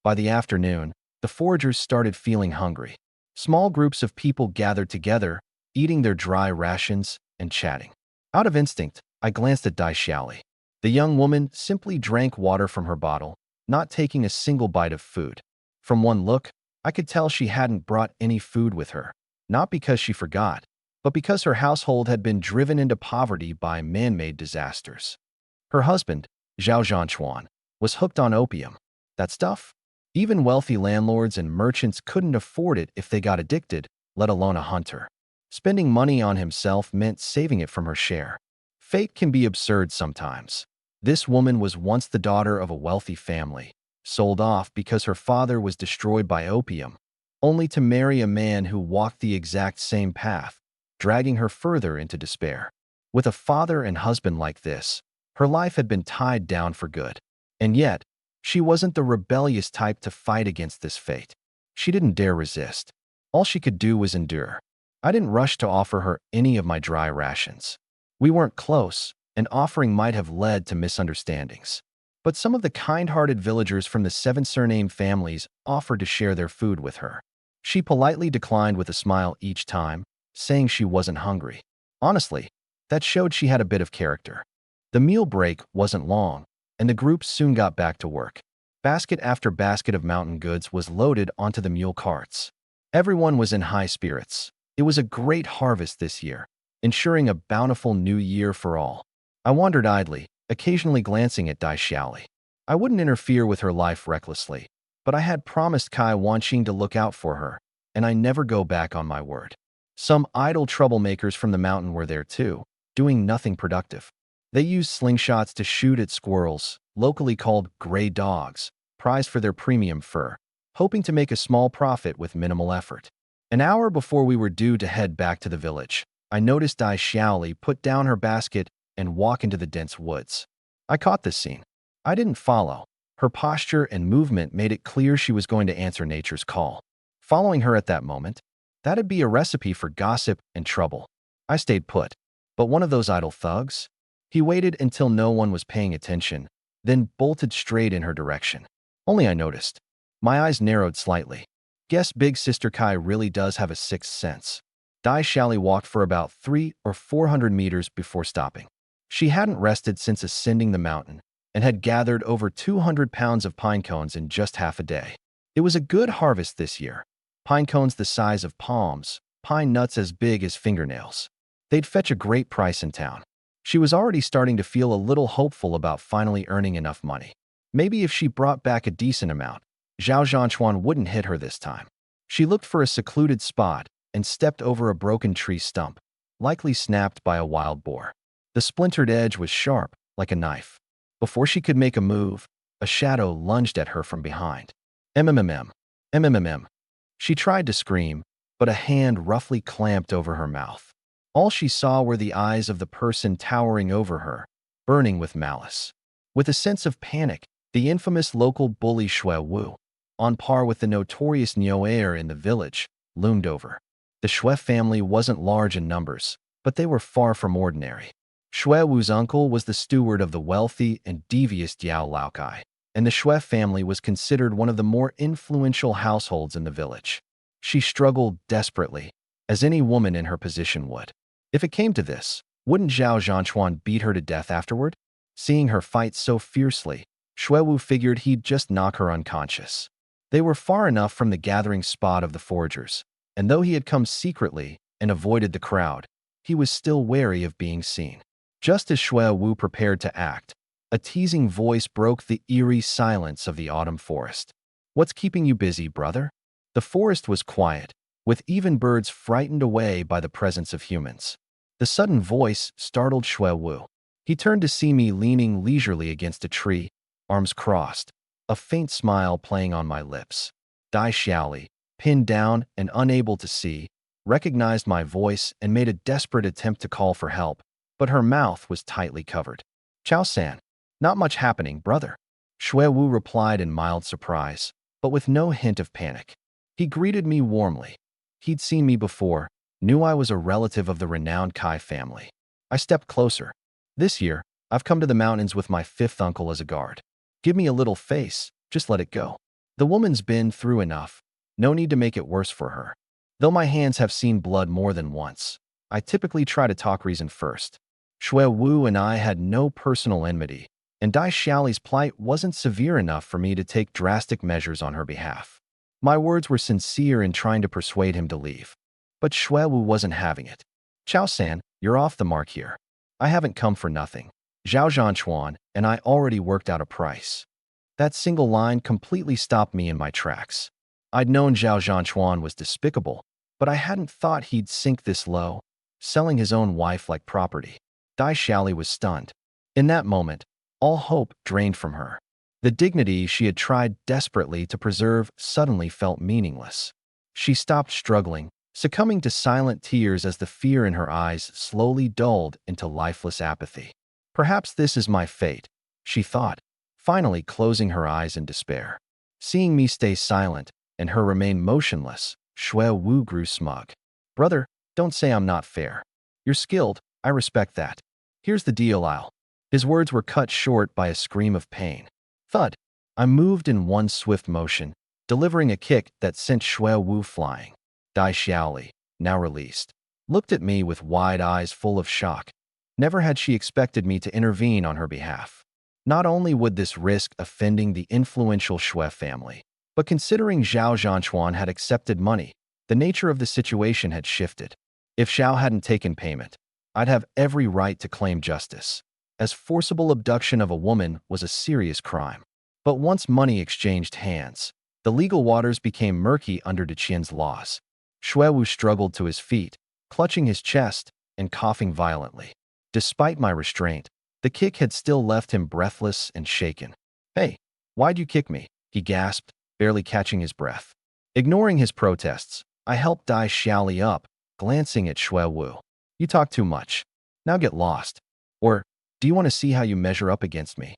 By the afternoon, the foragers started feeling hungry. Small groups of people gathered together, eating their dry rations and chatting. Out of instinct, I glanced at Dai Xiaoli. The young woman simply drank water from her bottle, not taking a single bite of food. From one look, I could tell she hadn't brought any food with her, not because she forgot, but because her household had been driven into poverty by man-made disasters. Her husband, Zhao Zhanchuan, was hooked on opium. That stuff? Even wealthy landlords and merchants couldn't afford it if they got addicted, let alone a hunter. Spending money on himself meant saving it from her share. Fate can be absurd sometimes. This woman was once the daughter of a wealthy family, sold off because her father was destroyed by opium, only to marry a man who walked the exact same path, dragging her further into despair. With a father and husband like this, her life had been tied down for good. And yet, she wasn't the rebellious type to fight against this fate. She didn't dare resist. All she could do was endure. I didn't rush to offer her any of my dry rations. We weren't close, and offering might have led to misunderstandings. But some of the kind-hearted villagers from the 7 surname families offered to share their food with her. She politely declined with a smile each time, saying she wasn't hungry. Honestly, that showed she had a bit of character. The meal break wasn't long, and the group soon got back to work. Basket after basket of mountain goods was loaded onto the mule carts. Everyone was in high spirits. It was a great harvest this year, ensuring a bountiful new year for all. I wandered idly, occasionally glancing at Dai Xiaoli. I wouldn't interfere with her life recklessly, but I had promised Kai Wanqing to look out for her, and I never go back on my word. Some idle troublemakers from the mountain were there too, doing nothing productive. They used slingshots to shoot at squirrels, locally called gray dogs, prized for their premium fur, hoping to make a small profit with minimal effort. An hour before we were due to head back to the village, I noticed Dai Xiaoli put down her basket and walk into the dense woods. I caught this scene. I didn't follow. Her posture and movement made it clear she was going to answer nature's call. Following her at that moment, that'd be a recipe for gossip and trouble. I stayed put. But one of those idle thugs? He waited until no one was paying attention, then bolted straight in her direction. Only I noticed. My eyes narrowed slightly. Guess big sister Kai really does have a sixth sense. Dai Xiaoli walked for about 300 or 400 meters before stopping. She hadn't rested since ascending the mountain and had gathered over 200 pounds of pine cones in just half a day. It was a good harvest this year. Pine cones the size of palms, pine nuts as big as fingernails. They'd fetch a great price in town. She was already starting to feel a little hopeful about finally earning enough money. Maybe if she brought back a decent amount, Zhao Zhanchuan wouldn't hit her this time. She looked for a secluded spot and stepped over a broken tree stump, likely snapped by a wild boar. The splintered edge was sharp, like a knife. Before she could make a move, a shadow lunged at her from behind. MMMM. MMMM. She tried to scream, but a hand roughly clamped over her mouth. All she saw were the eyes of the person towering over her, burning with malice. With a sense of panic, the infamous local bully Shui Wu, on par with the notorious Niuer in the village, loomed over. The Shui family wasn't large in numbers, but they were far from ordinary. Shui Wu's uncle was the steward of the wealthy and devious Diao Laokai, and the Shui family was considered one of the more influential households in the village. She struggled desperately, as any woman in her position would. If it came to this, wouldn't Zhao Zhanchuan beat her to death afterward? Seeing her fight so fiercely, Shui Wu figured he'd just knock her unconscious. They were far enough from the gathering spot of the foragers, and though he had come secretly and avoided the crowd, he was still wary of being seen. Just as Shui Wu prepared to act, a teasing voice broke the eerie silence of the autumn forest. "What's keeping you busy, brother?" The forest was quiet, with even birds frightened away by the presence of humans. The sudden voice startled Shui Wu. He turned to see me leaning leisurely against a tree, arms crossed, a faint smile playing on my lips. Dai Xiaoli, pinned down and unable to see, recognized my voice and made a desperate attempt to call for help, but her mouth was tightly covered. "Chao-san, not much happening, brother." Shui Wu replied in mild surprise, but with no hint of panic. He greeted me warmly. He'd seen me before, knew I was a relative of the renowned Kai family. I stepped closer. "This year, I've come to the mountains with my 5th uncle as a guard. Give me a little face, just let it go. The woman's been through enough. No need to make it worse for her. Though my hands have seen blood more than once, I typically try to talk reason first." Shui Wu and I had no personal enmity, and Dai Xiaoli's plight wasn't severe enough for me to take drastic measures on her behalf. My words were sincere in trying to persuade him to leave. But Shui Wu wasn't having it. "Chao-san, you're off the mark here. I haven't come for nothing. Zhao Zhanchuan and I already worked out a price." That single line completely stopped me in my tracks. I'd known Zhao Zhanchuan was despicable, but I hadn't thought he'd sink this low, selling his own wife like property. Dai Xiaoli was stunned. In that moment, all hope drained from her. The dignity she had tried desperately to preserve suddenly felt meaningless. She stopped struggling, succumbing to silent tears as the fear in her eyes slowly dulled into lifeless apathy. Perhaps this is my fate, she thought, finally closing her eyes in despair. Seeing me stay silent and her remain motionless, Xue Wu grew smug. Brother, don't say I'm not fair. You're skilled, I respect that. Here's the deal, I'll. His words were cut short by a scream of pain. Thud. I moved in one swift motion, delivering a kick that sent Xue Wu flying. Dai Xiaoli, now released, looked at me with wide eyes full of shock. Never had she expected me to intervene on her behalf. Not only would this risk offending the influential Xue family, but considering Zhao Zhanchuan had accepted money, the nature of the situation had shifted. If Zhao hadn't taken payment, I'd have every right to claim justice, as forcible abduction of a woman was a serious crime. But once money exchanged hands, the legal waters became murky under Deqian's laws. Xue Wu struggled to his feet, clutching his chest and coughing violently. Despite my restraint, the kick had still left him breathless and shaken. Hey, why'd you kick me? He gasped, barely catching his breath. Ignoring his protests, I helped Dai Xiaoli up, glancing at Xue Wu. You talk too much. Now get lost. Or, do you want to see how you measure up against me?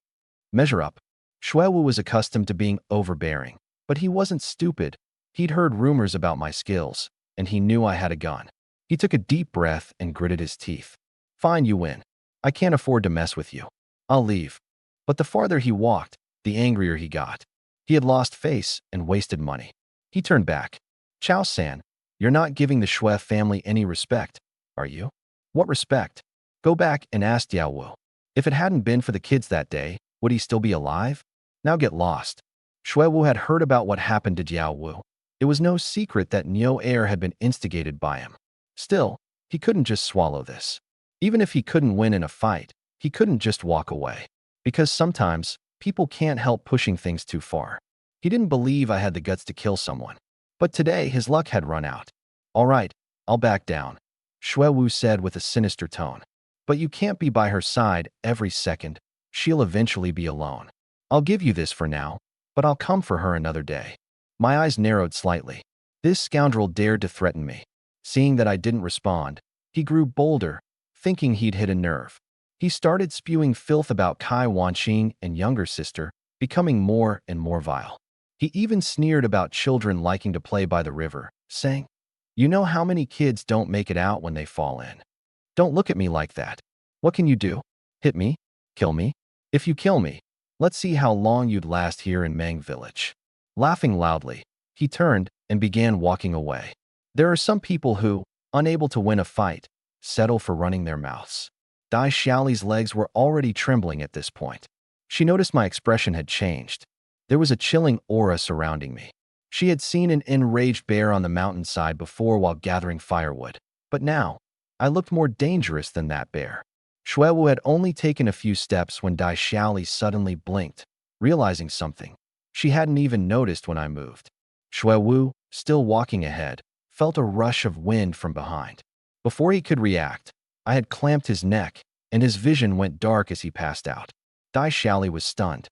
Measure up. Xue Wu was accustomed to being overbearing, but he wasn't stupid. He'd heard rumors about my skills, and he knew I had a gun. He took a deep breath and gritted his teeth. Fine, you win. I can't afford to mess with you. I'll leave. But the farther he walked, the angrier he got. He had lost face and wasted money. He turned back. Chao-san, you're not giving the Xue family any respect, are you? What respect? Go back and ask Diao Wu. If it hadn't been for the kids that day, would he still be alive? Now get lost. Xue Wu had heard about what happened to Diao Wu. It was no secret that Niu Air had been instigated by him. Still, he couldn't just swallow this. Even if he couldn't win in a fight, he couldn't just walk away. Because sometimes, people can't help pushing things too far. He didn't believe I had the guts to kill someone. But today, his luck had run out. All right, I'll back down, Xue Wu said with a sinister tone. But you can't be by her side every second. She'll eventually be alone. I'll give you this for now, but I'll come for her another day. My eyes narrowed slightly. This scoundrel dared to threaten me. Seeing that I didn't respond, he grew bolder, thinking he'd hit a nerve. He started spewing filth about Kai Wanqing and younger sister, becoming more and more vile. He even sneered about children liking to play by the river, saying, "You know how many kids don't make it out when they fall in? Don't look at me like that. What can you do? Hit me? Kill me? If you kill me, let's see how long you'd last here in Mang Village." Laughing loudly, he turned and began walking away. There are some people who, unable to win a fight, settle for running their mouths. Dai Xiaoli's legs were already trembling at this point. She noticed my expression had changed. There was a chilling aura surrounding me. She had seen an enraged bear on the mountainside before while gathering firewood. But now, I looked more dangerous than that bear. Xue Wu had only taken a few steps when Dai Xiaoli suddenly blinked, realizing something. She hadn't even noticed when I moved. Xue Wu, still walking ahead, felt a rush of wind from behind. Before he could react, I had clamped his neck, and his vision went dark as he passed out. Dai Xiaoli was stunned.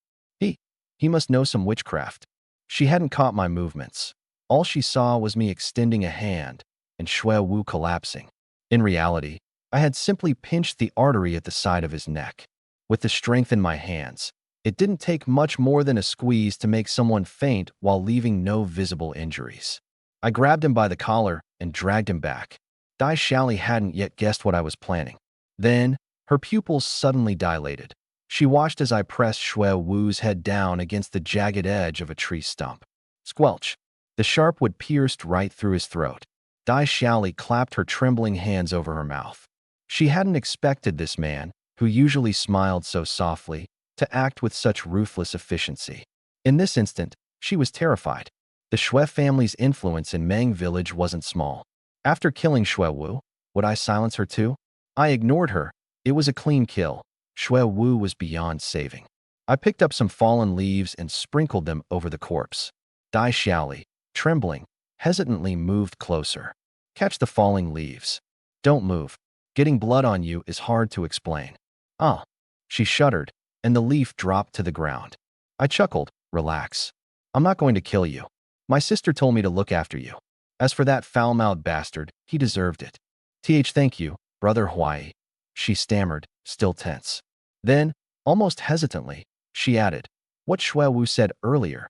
He must know some witchcraft. She hadn't caught my movements. All she saw was me extending a hand and Xue Wu collapsing. In reality, I had simply pinched the artery at the side of his neck. With the strength in my hands, it didn't take much more than a squeeze to make someone faint while leaving no visible injuries. I grabbed him by the collar and dragged him back. Dai Xiaoli hadn't yet guessed what I was planning. Then, her pupils suddenly dilated. She watched as I pressed Xue Wu's head down against the jagged edge of a tree stump. Squelch! The sharp wood pierced right through his throat. Dai Xiaoli clapped her trembling hands over her mouth. She hadn't expected this man, who usually smiled so softly, to act with such ruthless efficiency. In this instant, she was terrified. The Xue family's influence in Mang Village wasn't small. After killing Xue Wu, would I silence her too? I ignored her. It was a clean kill. Xue Wu was beyond saving. I picked up some fallen leaves and sprinkled them over the corpse. Dai Xiaoli, trembling, hesitantly moved closer. Catch the falling leaves. Don't move. Getting blood on you is hard to explain. Ah. She shuddered, and the leaf dropped to the ground. I chuckled. Relax. I'm not going to kill you. My sister told me to look after you. As for that foul-mouthed bastard, he deserved it. Thank you, Brother Huai, she stammered, still tense. Then, almost hesitantly, she added, what Shui Wu said earlier.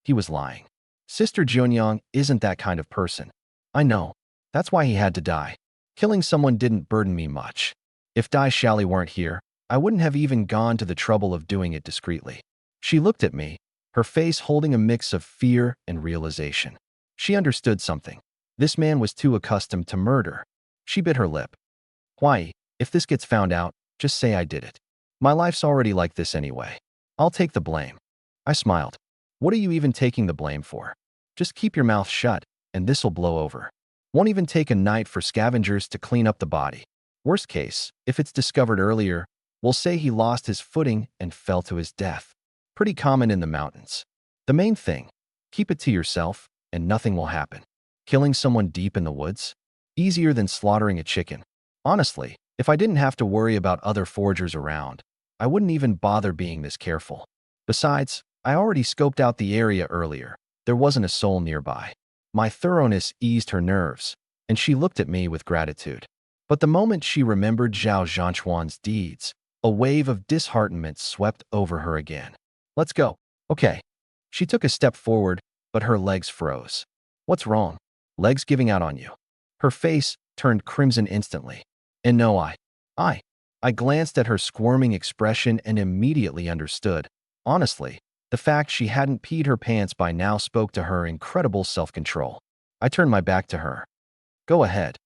He was lying. Sister Jianyang isn't that kind of person. I know. That's why he had to die. Killing someone didn't burden me much. If Dai Shally weren't here, I wouldn't have even gone to the trouble of doing it discreetly. She looked at me, her face holding a mix of fear and realization. She understood something. This man was too accustomed to murder. She bit her lip. Why, if this gets found out, just say I did it. My life's already like this anyway. I'll take the blame. I smiled. What are you even taking the blame for? Just keep your mouth shut, and this'll blow over. Won't even take a night for scavengers to clean up the body. Worst case, if it's discovered earlier, we'll say he lost his footing and fell to his death. Pretty common in the mountains. The main thing, keep it to yourself, and nothing will happen. Killing someone deep in the woods? Easier than slaughtering a chicken. Honestly, if I didn't have to worry about other foragers around, I wouldn't even bother being this careful. Besides, I already scoped out the area earlier. There wasn't a soul nearby. My thoroughness eased her nerves, and she looked at me with gratitude. But the moment she remembered Zhao Zhanchuan's deeds, a wave of disheartenment swept over her again. Let's go. Okay. She took a step forward, but her legs froze. What's wrong? Legs giving out on you. Her face turned crimson instantly. And no, I glanced at her squirming expression and immediately understood. Honestly, the fact she hadn't peed her pants by now spoke to her incredible self-control. I turned my back to her. Go ahead.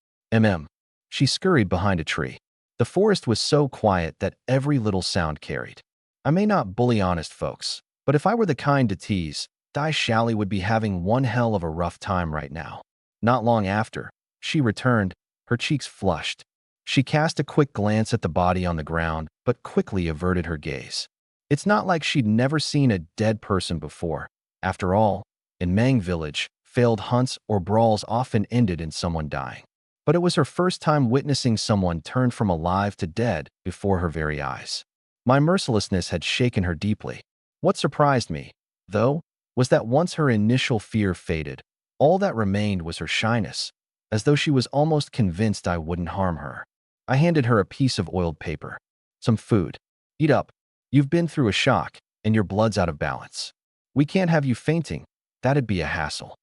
She scurried behind a tree. The forest was so quiet that every little sound carried. I may not bully honest folks, but if I were the kind to tease, Dai Shally would be having one hell of a rough time right now. Not long after, she returned, her cheeks flushed. She cast a quick glance at the body on the ground, but quickly averted her gaze. It's not like she'd never seen a dead person before. After all, in Mang Village, failed hunts or brawls often ended in someone dying. But it was her first time witnessing someone turn from alive to dead before her very eyes. My mercilessness had shaken her deeply. What surprised me, though, was that once her initial fear faded, all that remained was her shyness, as though she was almost convinced I wouldn't harm her. I handed her a piece of oiled paper. Some food. Eat up. You've been through a shock, and your blood's out of balance. We can't have you fainting. That'd be a hassle.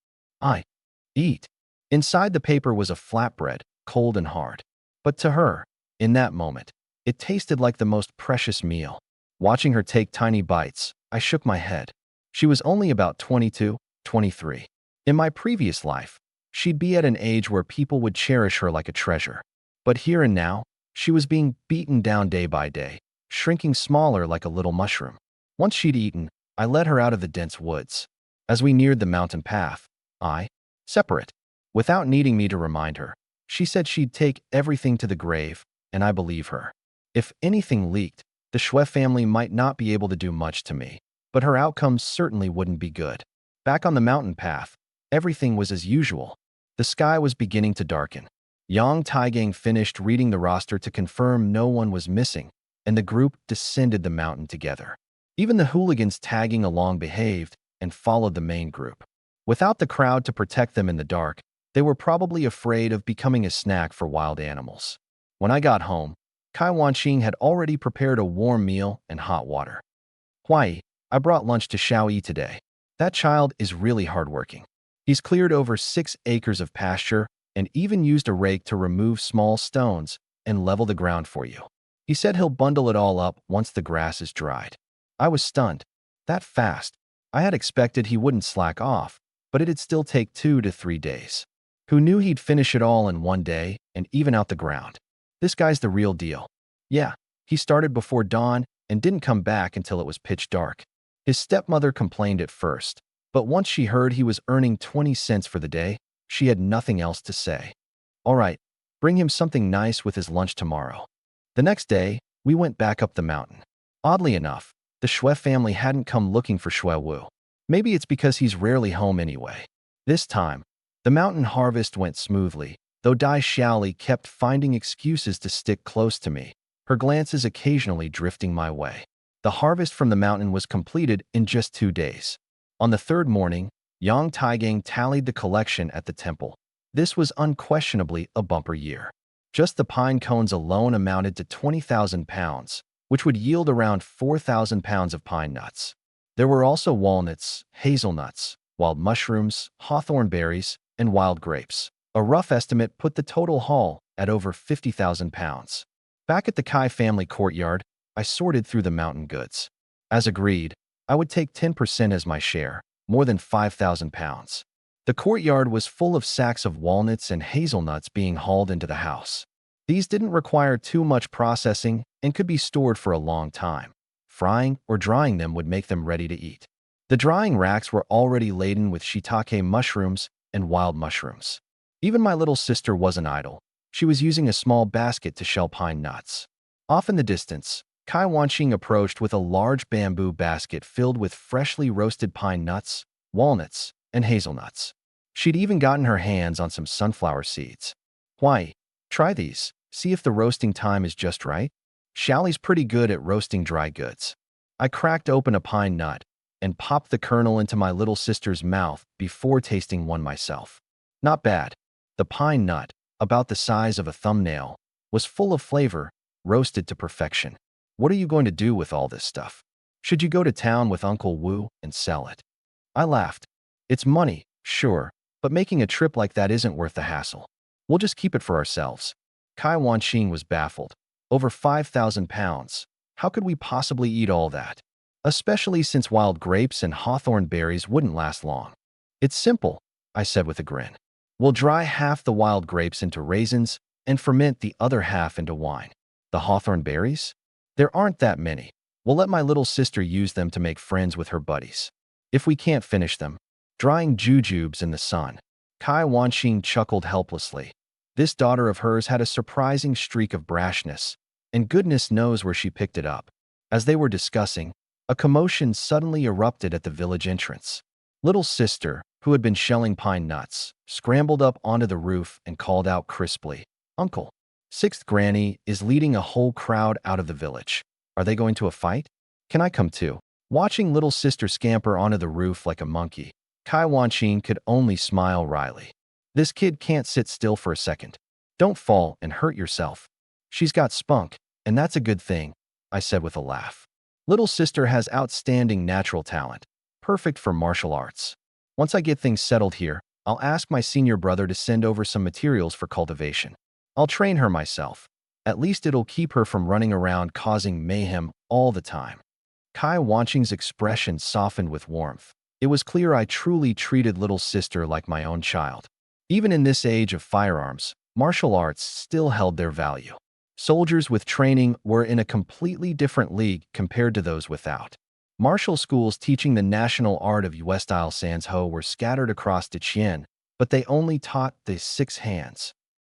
Eat. Inside the paper was a flatbread, cold and hard. But to her, in that moment, it tasted like the most precious meal. Watching her take tiny bites, I shook my head. She was only about 22, 23. In my previous life, she'd be at an age where people would cherish her like a treasure. But here and now, she was being beaten down day by day, shrinking smaller like a little mushroom. Once she'd eaten, I led her out of the dense woods. As we neared the mountain path, separate. Without needing me to remind her, she said she'd take everything to the grave, and I believe her. If anything leaked, the Shui family might not be able to do much to me, but her outcome certainly wouldn't be good. Back on the mountain path, everything was as usual. The sky was beginning to darken. Yang Taigang finished reading the roster to confirm no one was missing, and the group descended the mountain together. Even the hooligans tagging along behaved and followed the main group. Without the crowd to protect them in the dark, they were probably afraid of becoming a snack for wild animals. When I got home, Kai Wanqing had already prepared a warm meal and hot water. Huai, I brought lunch to Xiaoyi today. That child is really hardworking. He's cleared over 6 acres of pasture and even used a rake to remove small stones and level the ground for you. He said he'll bundle it all up once the grass is dried. I was stunned. That fast. I had expected he wouldn't slack off, but it'd still take 2 to 3 days. Who knew he'd finish it all in one day and even out the ground? This guy's the real deal. Yeah, he started before dawn and didn't come back until it was pitch dark. His stepmother complained at first, but once she heard he was earning 20 cents for the day, she had nothing else to say. All right, bring him something nice with his lunch tomorrow. The next day, we went back up the mountain. Oddly enough, the Shui family hadn't come looking for Shui Wu. Maybe it's because he's rarely home anyway. This time, the mountain harvest went smoothly, though Dai Xiaoli kept finding excuses to stick close to me, her glances occasionally drifting my way. The harvest from the mountain was completed in just 2 days. On the third morning, Yang Taigang tallied the collection at the temple. This was unquestionably a bumper year. Just the pine cones alone amounted to 20,000 pounds, which would yield around 4,000 pounds of pine nuts. There were also walnuts, hazelnuts, wild mushrooms, hawthorn berries, and wild grapes. A rough estimate put the total haul at over 50,000 pounds. Back at the Kai family courtyard, I sorted through the mountain goods. As agreed, I would take 10% as my share, more than 5,000 pounds. The courtyard was full of sacks of walnuts and hazelnuts being hauled into the house. These didn't require too much processing and could be stored for a long time. Frying or drying them would make them ready to eat. The drying racks were already laden with shiitake mushrooms and wild mushrooms. Even my little sister wasn't idle. She was using a small basket to shell pine nuts. Off in the distance, Kai Wanqing approached with a large bamboo basket filled with freshly roasted pine nuts, walnuts, and hazelnuts. She'd even gotten her hands on some sunflower seeds. "Why, try these, see if the roasting time is just right." Shally's pretty good at roasting dry goods. I cracked open a pine nut and popped the kernel into my little sister's mouth before tasting one myself. Not bad. The pine nut, about the size of a thumbnail, was full of flavor, roasted to perfection. "What are you going to do with all this stuff? Should you go to town with Uncle Wu and sell it?" I laughed. "It's money, sure, but making a trip like that isn't worth the hassle. We'll just keep it for ourselves." Kai Wanqing was baffled. Over 5,000 pounds. How could we possibly eat all that? Especially since wild grapes and hawthorn berries wouldn't last long. "It's simple," I said with a grin. "We'll dry half the wild grapes into raisins and ferment the other half into wine. The hawthorn berries? There aren't that many. We'll let my little sister use them to make friends with her buddies. If we can't finish them, drying jujubes in the sun." Kai Wanqing chuckled helplessly. This daughter of hers had a surprising streak of brashness, and goodness knows where she picked it up. As they were discussing, a commotion suddenly erupted at the village entrance. Little sister, who had been shelling pine nuts, scrambled up onto the roof and called out crisply, "Uncle, Sixth Granny is leading a whole crowd out of the village. Are they going to a fight? Can I come too?" Watching little sister scamper onto the roof like a monkey, Kai Wanqing could only smile wryly. "This kid can't sit still for a second. Don't fall and hurt yourself. She's got spunk, and that's a good thing," I said with a laugh. "Little sister has outstanding natural talent, perfect for martial arts. Once I get things settled here, I'll ask my senior brother to send over some materials for cultivation. I'll train her myself. At least it'll keep her from running around causing mayhem all the time." Kai Wanqing's expression softened with warmth. It was clear I truly treated little sister like my own child. Even in this age of firearms, martial arts still held their value. Soldiers with training were in a completely different league compared to those without. Martial schools teaching the national art of Yue-style Sanzhou were scattered across Deqian, but they only taught the 6 hands.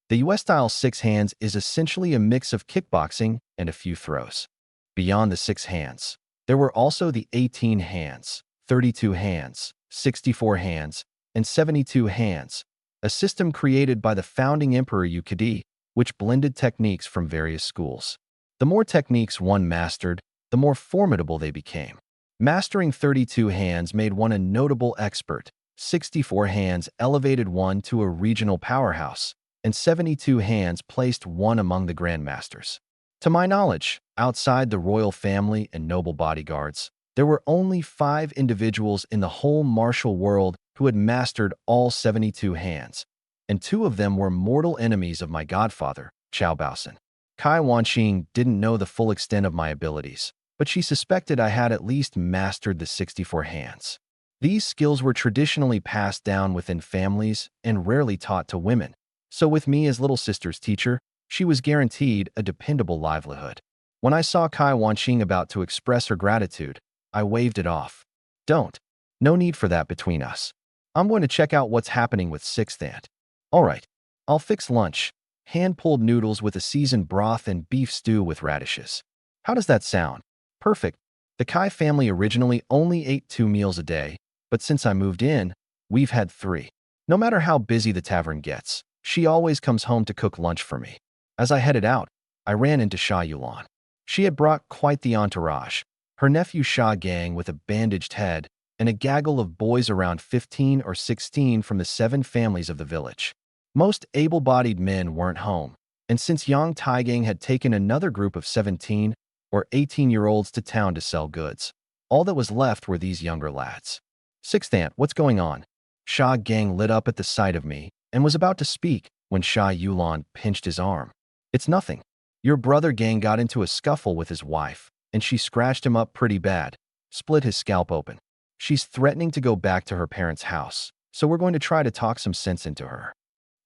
The Yue-style 6 hands is essentially a mix of kickboxing and a few throws. Beyond the 6 hands, there were also the 18 hands, 32 hands, 64 hands, and 72 hands, a system created by the founding Emperor Yukidi, which blended techniques from various schools. The more techniques one mastered, the more formidable they became. Mastering 32 hands made one a notable expert, 64 hands elevated one to a regional powerhouse, and 72 hands placed one among the grandmasters. To my knowledge, outside the royal family and noble bodyguards, there were only 5 individuals in the whole martial world who had mastered all 72 hands, and 2 of them were mortal enemies of my godfather, Qiao Baosan. Kai Wanqing didn't know the full extent of my abilities, but she suspected I had at least mastered the 64 hands. These skills were traditionally passed down within families and rarely taught to women, so with me as little sister's teacher, she was guaranteed a dependable livelihood. When I saw Kai Wanqing about to express her gratitude, I waved it off. "Don't. No need for that between us. I'm going to check out what's happening with 6th Ant. All right, I'll fix lunch. Hand-pulled noodles with a seasoned broth and beef stew with radishes. How does that sound?" "Perfect." The Kai family originally only ate 2 meals a day, but since I moved in, we've had 3. No matter how busy the tavern gets, she always comes home to cook lunch for me. As I headed out, I ran into Sha Yulan. She had brought quite the entourage. Her nephew Sha Gang with a bandaged head, and a gaggle of boys around 15 or 16 from the 7 families of the village. Most able-bodied men weren't home, and since Yang Taigang had taken another group of 17 or 18-year-olds to town to sell goods, all that was left were these younger lads. Sixth Aunt, what's going on? Sha Gang lit up at the sight of me and was about to speak when Sha Yulan pinched his arm. It's nothing. Your brother Gang got into a scuffle with his wife, and she scratched him up pretty bad, split his scalp open. She's threatening to go back to her parents' house, so we're going to try to talk some sense into her.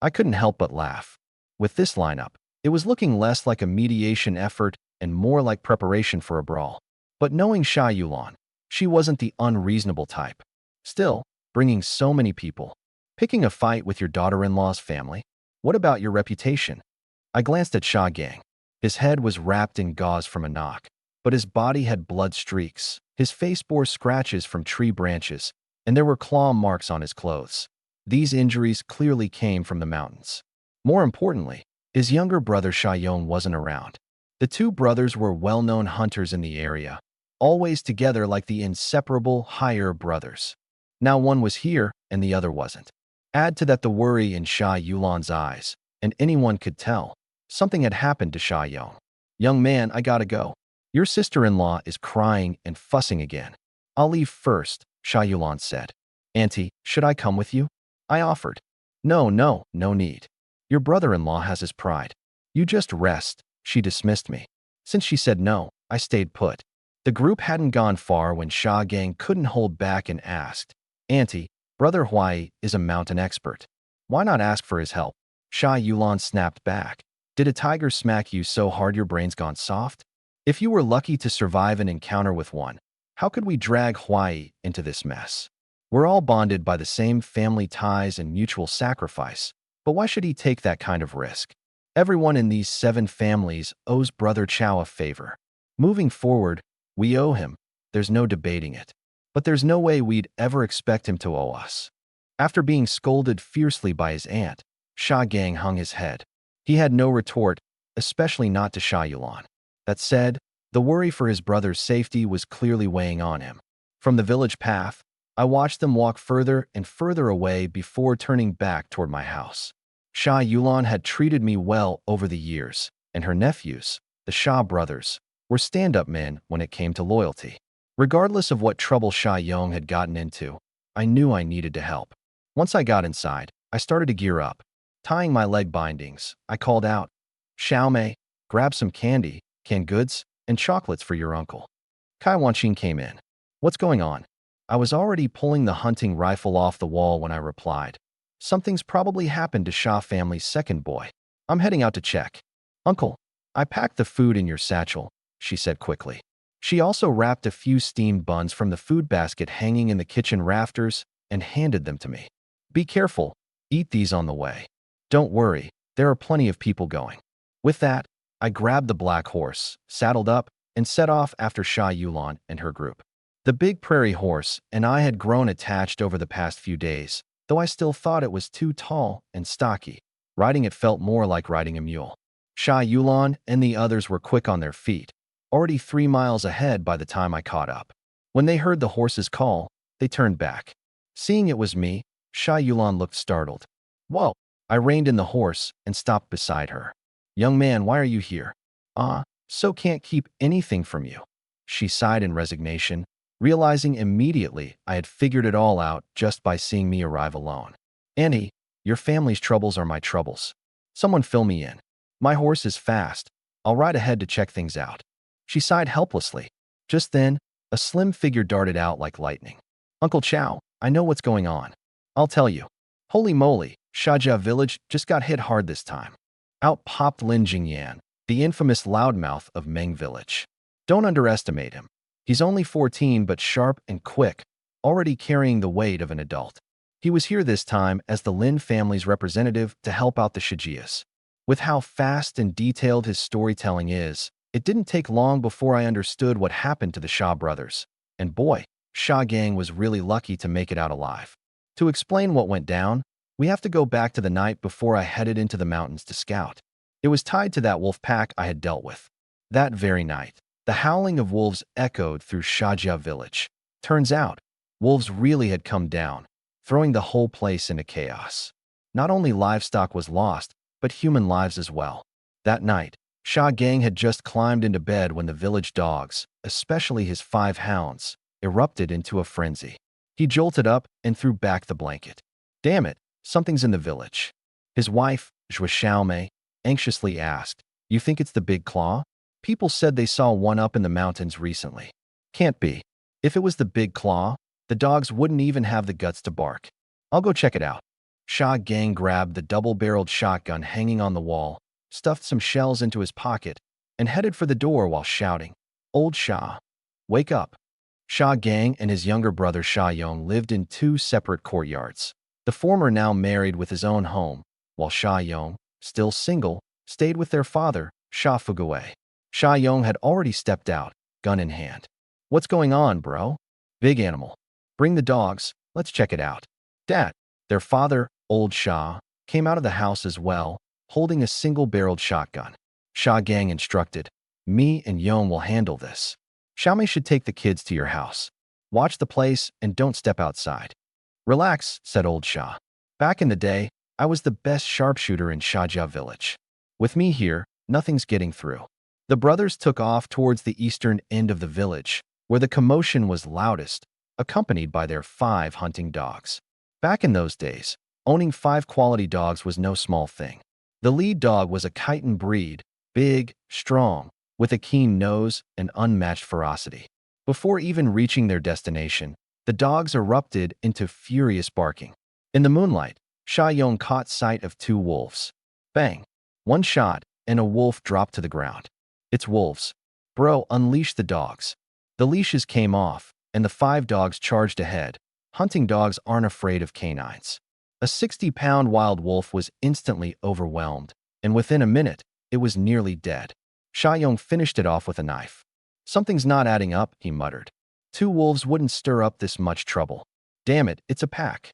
I couldn't help but laugh. With this lineup, it was looking less like a mediation effort and more like preparation for a brawl. But knowing Sha Yulan, she wasn't the unreasonable type. Still, bringing so many people, picking a fight with your daughter-in-law's family, what about your reputation? I glanced at Sha Gang. His head was wrapped in gauze from a knock, but his body had blood streaks. His face bore scratches from tree branches, and there were claw marks on his clothes. These injuries clearly came from the mountains. More importantly, his younger brother Sha Yong wasn't around. The two brothers were well-known hunters in the area, always together like the inseparable Higher brothers. Now one was here and the other wasn't. Add to that the worry in Sha Yulan's eyes, and anyone could tell something had happened to Sha Yong. Young man, I gotta go. Your sister-in-law is crying and fussing again. I'll leave first, Sha Yulan said. Auntie, should I come with you? I offered. No need. Your brother-in-law has his pride. You just rest. She dismissed me. Since she said no, I stayed put. The group hadn't gone far when Sha Gang couldn't hold back and asked, Auntie, Brother Huai is a mountain expert. Why not ask for his help? Sha Yulan snapped back. Did a tiger smack you so hard your brain's gone soft? If you were lucky to survive an encounter with one, how could we drag Huai into this mess? We're all bonded by the same family ties and mutual sacrifice, but why should he take that kind of risk? Everyone in these 7 families owes Brother Chow a favor. Moving forward, we owe him. There's no debating it. But there's no way we'd ever expect him to owe us. After being scolded fiercely by his aunt, Sha Gang hung his head. He had no retort, especially not to Sha Yulan. That said, the worry for his brother's safety was clearly weighing on him. From the village path, I watched them walk further and further away before turning back toward my house. Sha Yulan had treated me well over the years, and her nephews, the Sha brothers, were stand-up men when it came to loyalty. Regardless of what trouble Sha Yong had gotten into, I knew I needed to help. Once I got inside, I started to gear up. Tying my leg bindings, I called out, Xiaomei, grab some candy, canned goods, and chocolates for your uncle. Kai Wanqing came in. What's going on? I was already pulling the hunting rifle off the wall when I replied. Something's probably happened to Sha family's second boy. I'm heading out to check. Uncle, I packed the food in your satchel, she said quickly. She also wrapped a few steamed buns from the food basket hanging in the kitchen rafters and handed them to me. Be careful, eat these on the way. Don't worry, there are plenty of people going. With that, I grabbed the black horse, saddled up, and set off after Sha Yulan and her group. The big prairie horse and I had grown attached over the past few days, though I still thought it was too tall and stocky. Riding it felt more like riding a mule. Sha Yulan and the others were quick on their feet, already 3 miles ahead by the time I caught up. When they heard the horse's call, they turned back. Seeing it was me, Sha Yulan looked startled. Whoa! I reined in the horse and stopped beside her. Young man, why are you here? So can't keep anything from you. She sighed in resignation, realizing immediately I had figured it all out just by seeing me arrive alone. Annie, your family's troubles are my troubles. Someone fill me in. My horse is fast. I'll ride ahead to check things out. She sighed helplessly. Just then, a slim figure darted out like lightning. Uncle Chow, I know what's going on. I'll tell you. Holy moly, Shajia village just got hit hard this time. Out popped Lin Jingyan, the infamous loudmouth of Meng village. Don't underestimate him. He's only 14 but sharp and quick, already carrying the weight of an adult. He was here this time as the Lin family's representative to help out the Shijias. With how fast and detailed his storytelling is, it didn't take long before I understood what happened to the Sha brothers. And boy, Sha Gang was really lucky to make it out alive. To explain what went down, we have to go back to the night before I headed into the mountains to scout. It was tied to that wolf pack I had dealt with. That very night, the howling of wolves echoed through Shajia village. Turns out, wolves really had come down, throwing the whole place into chaos. Not only livestock was lost, but human lives as well. That night, Shah Gang had just climbed into bed when the village dogs, especially his 5 hounds, erupted into a frenzy. He jolted up and threw back the blanket. Damn it, something's in the village. His wife, Zhua Xiaomei, anxiously asked, "You think it's the big claw? People said they saw one up in the mountains recently." Can't be. If it was the big claw, the dogs wouldn't even have the guts to bark. I'll go check it out. Shah Gang grabbed the double-barreled shotgun hanging on the wall, stuffed some shells into his pocket, and headed for the door while shouting, "Old Shah, wake up." Shah Gang and his younger brother Shah Yong lived in 2 separate courtyards. The former now married with his own home, while Shah Yong, still single, stayed with their father, Shah Fugaway. Shah Yong had already stepped out, gun in hand. "What's going on, bro?" "Big animal. Bring the dogs, let's check it out." "Dad." Their father, Old Shah, came out of the house as well, holding a single-barreled shotgun. Shah Gang instructed, "Me and Yong will handle this. Xiaomei should take the kids to your house. Watch the place and don't step outside." "Relax," said Old Shah. "Back in the day, I was the best sharpshooter in Shajia village. With me here, nothing's getting through." The brothers took off towards the eastern end of the village, where the commotion was loudest, accompanied by their 5 hunting dogs. Back in those days, owning 5 quality dogs was no small thing. The lead dog was a Khitan breed, big, strong, with a keen nose and unmatched ferocity. Before even reaching their destination, the dogs erupted into furious barking. In the moonlight, Shah Yong caught sight of 2 wolves. Bang! One shot, and a wolf dropped to the ground. "It's wolves. Bro, unleash the dogs." The leashes came off, and the 5 dogs charged ahead. Hunting dogs aren't afraid of canines. A 60-pound wild wolf was instantly overwhelmed, and within a minute, it was nearly dead. Shah Yong finished it off with a knife. "Something's not adding up," he muttered. 2 wolves wouldn't stir up this much trouble. Damn it, it's a pack.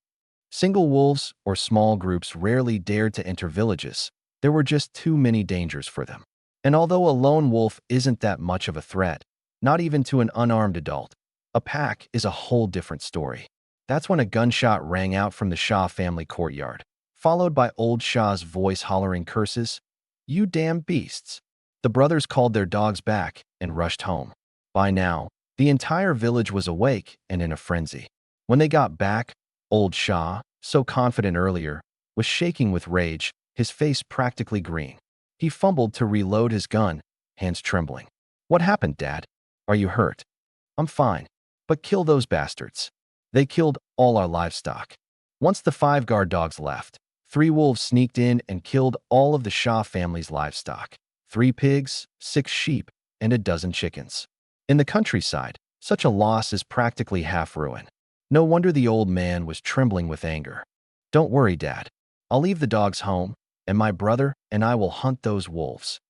Single wolves or small groups rarely dared to enter villages. There were just too many dangers for them. And although a lone wolf isn't that much of a threat, not even to an unarmed adult, a pack is a whole different story. That's when a gunshot rang out from the Shah family courtyard, followed by Old Shah's voice hollering curses, "You damn beasts." The brothers called their dogs back and rushed home. By now, the entire village was awake and in a frenzy. When they got back, Old Shah, so confident earlier, was shaking with rage, his face practically green. He fumbled to reload his gun, hands trembling. "What happened, Dad? Are you hurt?" "I'm fine. But kill those bastards. They killed all our livestock." Once the 5 guard dogs left, 3 wolves sneaked in and killed all of the Shah family's livestock. 3 pigs, 6 sheep, and a dozen chickens. In the countryside, such a loss is practically half ruin. No wonder the old man was trembling with anger. "Don't worry, Dad. I'll leave the dogs home, and my brother and I will hunt those wolves."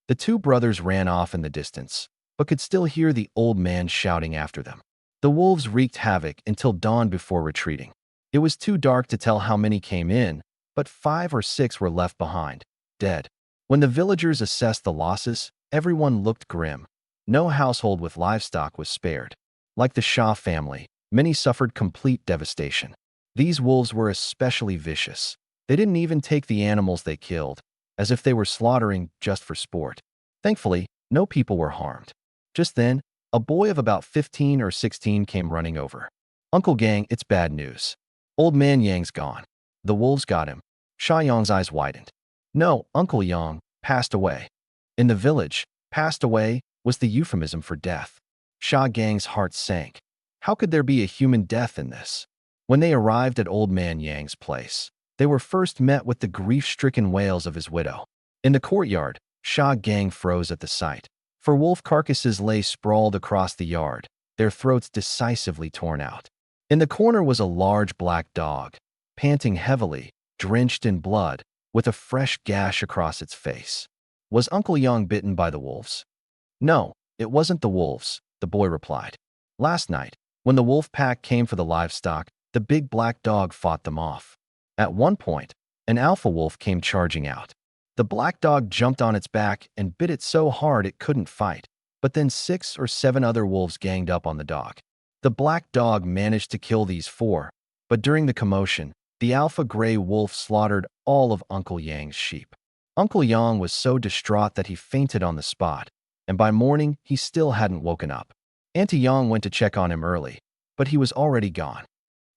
The 2 brothers ran off in the distance, but could still hear the old man shouting after them. The wolves wreaked havoc until dawn before retreating. It was too dark to tell how many came in, but 5 or 6 were left behind, dead. When the villagers assessed the losses, everyone looked grim. No household with livestock was spared. Like the Shah family, many suffered complete devastation. These wolves were especially vicious. They didn't even take the animals they killed, as if they were slaughtering just for sport. Thankfully, no people were harmed. Just then, a boy of about 15 or 16 came running over. "Uncle Gang, it's bad news. Old man Yang's gone. The wolves got him." Shah Yong's eyes widened. "No, Uncle Yang passed away." In the village, "passed away" was the euphemism for death. Shah Gang's heart sank. How could there be a human death in this? When they arrived at Old Man Yang's place, they were first met with the grief-stricken wails of his widow. In the courtyard, Shah Gang froze at the sight. For wolf carcasses lay sprawled across the yard, their throats decisively torn out. In the corner was a large black dog, panting heavily, drenched in blood, with a fresh gash across its face. Was Uncle Yang bitten by the wolves? "No, it wasn't the wolves," the boy replied. "Last night, when the wolf pack came for the livestock, the big black dog fought them off. At one point, an alpha wolf came charging out. The black dog jumped on its back and bit it so hard it couldn't fight, but then 6 or 7 other wolves ganged up on the dog. The black dog managed to kill these 4, but during the commotion, the alpha gray wolf slaughtered all of Uncle Yang's sheep. Uncle Yang was so distraught that he fainted on the spot, and by morning he still hadn't woken up. Auntie Yang went to check on him early, but he was already gone.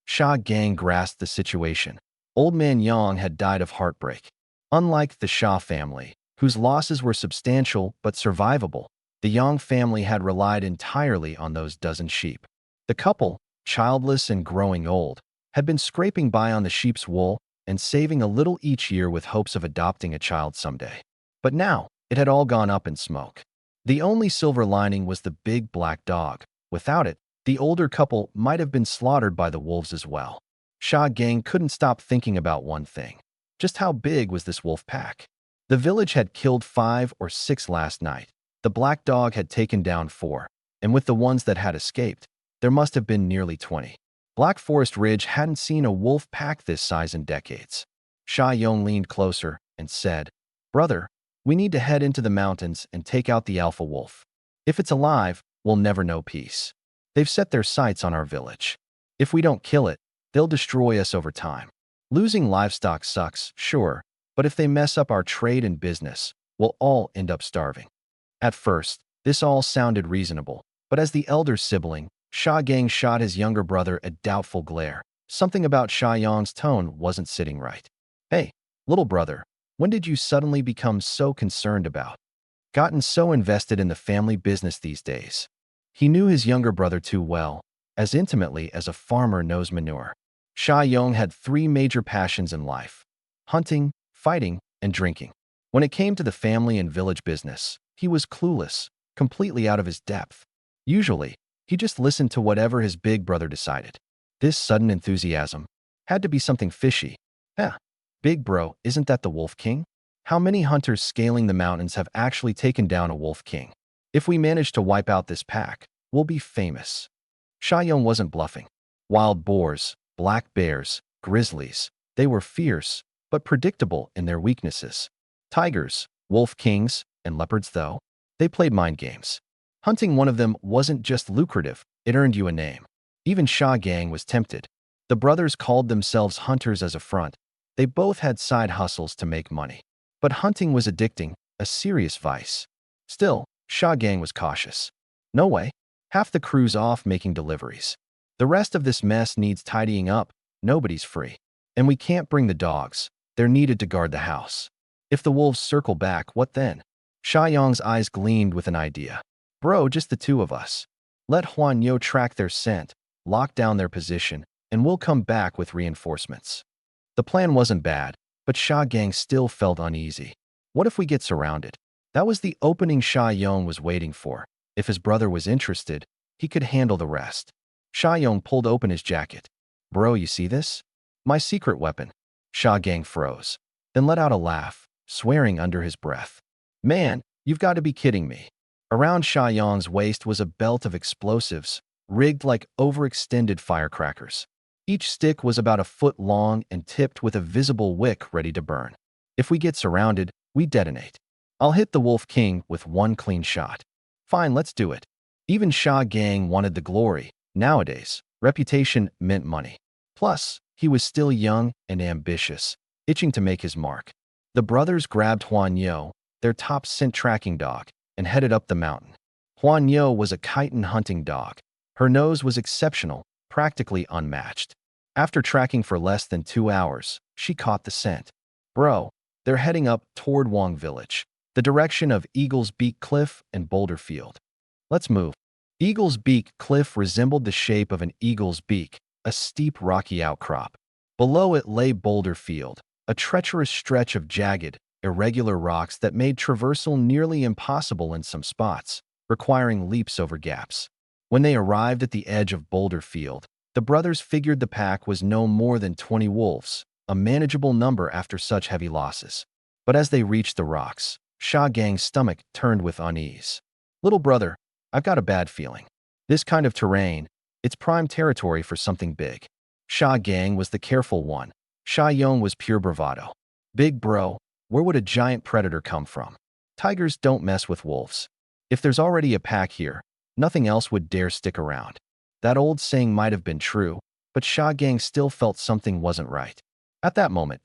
Sha Gang grasped the situation. Old man Yang had died of heartbreak. Unlike the Sha family, whose losses were substantial but survivable, the Yang family had relied entirely on those dozen sheep. The couple, childless and growing old, had been scraping by on the sheep's wool and saving a little each year with hopes of adopting a child someday. But now, it had all gone up in smoke. The only silver lining was the big black dog. Without it, the older couple might have been slaughtered by the wolves as well. Sha Gang couldn't stop thinking about one thing. Just how big was this wolf pack? The village had killed 5 or 6 last night. The black dog had taken down 4, and with the ones that had escaped, there must have been nearly 20. Black Forest Ridge hadn't seen a wolf pack this size in decades. Sha Yong leaned closer and said, "Brother, we need to head into the mountains and take out the alpha wolf. If it's alive, we'll never know peace. They've set their sights on our village. If we don't kill it, they'll destroy us over time. Losing livestock sucks, sure, but if they mess up our trade and business, we'll all end up starving." At first, this all sounded reasonable, but as the elder sibling, Sha Gang shot his younger brother a doubtful glare. Something about Sha Yong's tone wasn't sitting right. "Hey, little brother, when did you suddenly become so concerned about? Gotten so invested in the family business these days?" He knew his younger brother too well, as intimately as a farmer knows manure. Sha Yong had 3 major passions in life: hunting, fighting, and drinking. When it came to the family and village business, he was clueless, completely out of his depth. Usually, he just listened to whatever his big brother decided. This sudden enthusiasm had to be something fishy. Big bro, isn't that the Wolf King? How many hunters scaling the mountains have actually taken down a Wolf King? If we manage to wipe out this pack, we'll be famous. Sha Yong wasn't bluffing. Wild boars, black bears, grizzlies, they were fierce, but predictable in their weaknesses. Tigers, wolf kings, and leopards, though, they played mind games. Hunting one of them wasn't just lucrative, it earned you a name. Even Sha Gang was tempted. The brothers called themselves hunters as a front. They both had side hustles to make money. But hunting was addicting, a serious vice. Still, Sha Gang was cautious. No way. Half the crew's off making deliveries. The rest of this mess needs tidying up. Nobody's free. And we can't bring the dogs. They're needed to guard the house. If the wolves circle back, what then? Sha Yong's eyes gleamed with an idea. "Bro, just the 2 of us. Let Huan Yo track their scent, lock down their position, and we'll come back with reinforcements." The plan wasn't bad, but Sha Gang still felt uneasy. What if we get surrounded? That was the opening Sha Yong was waiting for. If his brother was interested, he could handle the rest. Sha Yong pulled open his jacket. "Bro, you see this? My secret weapon." Sha Gang froze, then let out a laugh, swearing under his breath. "Man, you've got to be kidding me." Around Sha Yong's waist was a belt of explosives, rigged like overextended firecrackers. Each stick was about a foot long and tipped with a visible wick ready to burn. "If we get surrounded, we detonate. I'll hit the Wolf King with 1 clean shot." "Fine, let's do it." Even Sha Gang wanted the glory. Nowadays, reputation meant money. Plus, he was still young and ambitious, itching to make his mark. The brothers grabbed Huan Yo, their top scent tracking dog, and headed up the mountain. Huan Yo was a chitin hunting dog. Her nose was exceptional, practically unmatched. After tracking for less than 2 hours, she caught the scent. "Bro, they're heading up toward Wong Village, the direction of Eagle's Beak Cliff and Boulder Field. Let's move." Eagle's Beak Cliff resembled the shape of an eagle's beak, a steep rocky outcrop. Below it lay Boulder Field, a treacherous stretch of jagged, irregular rocks that made traversal nearly impossible in some spots, requiring leaps over gaps. When they arrived at the edge of Boulder Field, the brothers figured the pack was no more than 20 wolves, a manageable number after such heavy losses. But as they reached the rocks, Sha Gang's stomach turned with unease. "Little brother, I've got a bad feeling. This kind of terrain, it's prime territory for something big." Sha Gang was the careful one. Sha Yong was pure bravado. "Big bro, where would a giant predator come from? Tigers don't mess with wolves. If there's already a pack here, nothing else would dare stick around." That old saying might have been true, but Sha Gang still felt something wasn't right. At that moment,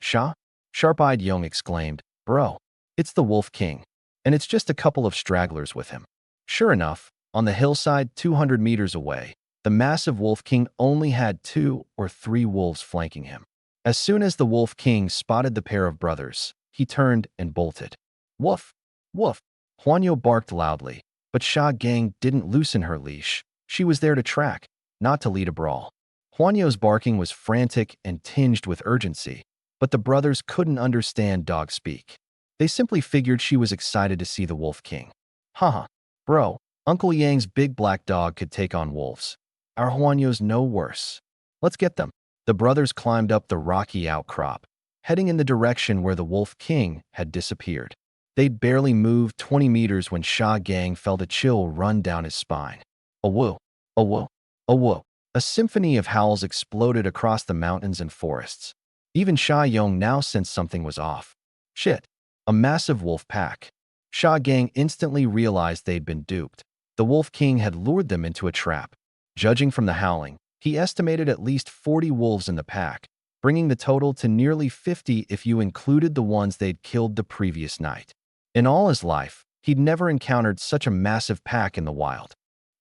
Sharp-eyed Young exclaimed, "Bro, it's the Wolf King, and it's just a couple of stragglers with him." Sure enough, on the hillside 200 meters away, the massive Wolf King only had 2 or 3 wolves flanking him. As soon as the Wolf King spotted the pair of brothers, he turned and bolted. "Woof! Woof!" Huanyo barked loudly, but Sha Gang didn't loosen her leash. She was there to track, not to lead a brawl. Huanyo's barking was frantic and tinged with urgency, but the brothers couldn't understand dog speak. They simply figured she was excited to see the Wolf King. Haha, bro, Uncle Yang's big black dog could take on wolves. Our Huanyo's no worse. Let's get them. The brothers climbed up the rocky outcrop, heading in the direction where the Wolf King had disappeared. They'd barely moved 20 meters when Sha Gang felt a chill run down his spine. A woo, a woo, a woo. A symphony of howls exploded across the mountains and forests. Even Sha Yong now sensed something was off. Shit, a massive wolf pack. Sha Gang instantly realized they'd been duped. The Wolf King had lured them into a trap. Judging from the howling, he estimated at least 40 wolves in the pack, bringing the total to nearly 50 if you included the ones they'd killed the previous night. In all his life, he'd never encountered such a massive pack in the wild.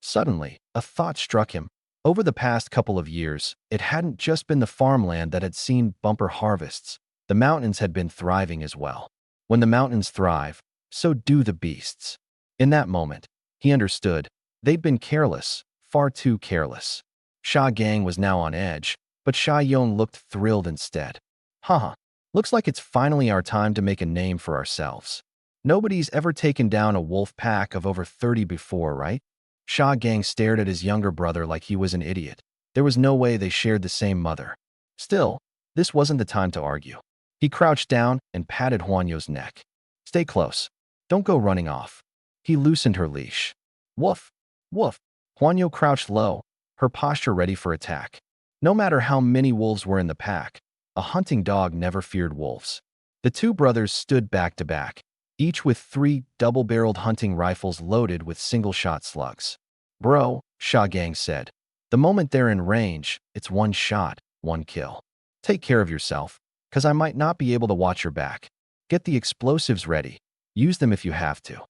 Suddenly, a thought struck him. Over the past couple of years, it hadn't just been the farmland that had seen bumper harvests. The mountains had been thriving as well. When the mountains thrive, so do the beasts. In that moment, he understood. They'd been careless, far too careless. Sha Gang was now on edge, but Sha Yong looked thrilled instead. Haha, looks like it's finally our time to make a name for ourselves. Nobody's ever taken down a wolf pack of over 30 before, right? Sha Gang stared at his younger brother like he was an idiot. There was no way they shared the same mother. Still, this wasn't the time to argue. He crouched down and patted Huanyo's neck. Stay close. Don't go running off. He loosened her leash. Woof! Woof! Huanyo crouched low, her posture ready for attack. No matter how many wolves were in the pack, a hunting dog never feared wolves. The two brothers stood back to back, each with 3 double-barreled hunting rifles loaded with single-shot slugs. Bro, Sha Gang said, the moment they're in range, it's 1 shot, 1 kill. Take care of yourself, cause I might not be able to watch your back. Get the explosives ready. Use them if you have to.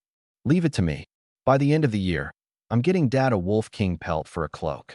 Leave it to me. By the end of the year, I'm getting Dad a Wolf King pelt for a cloak.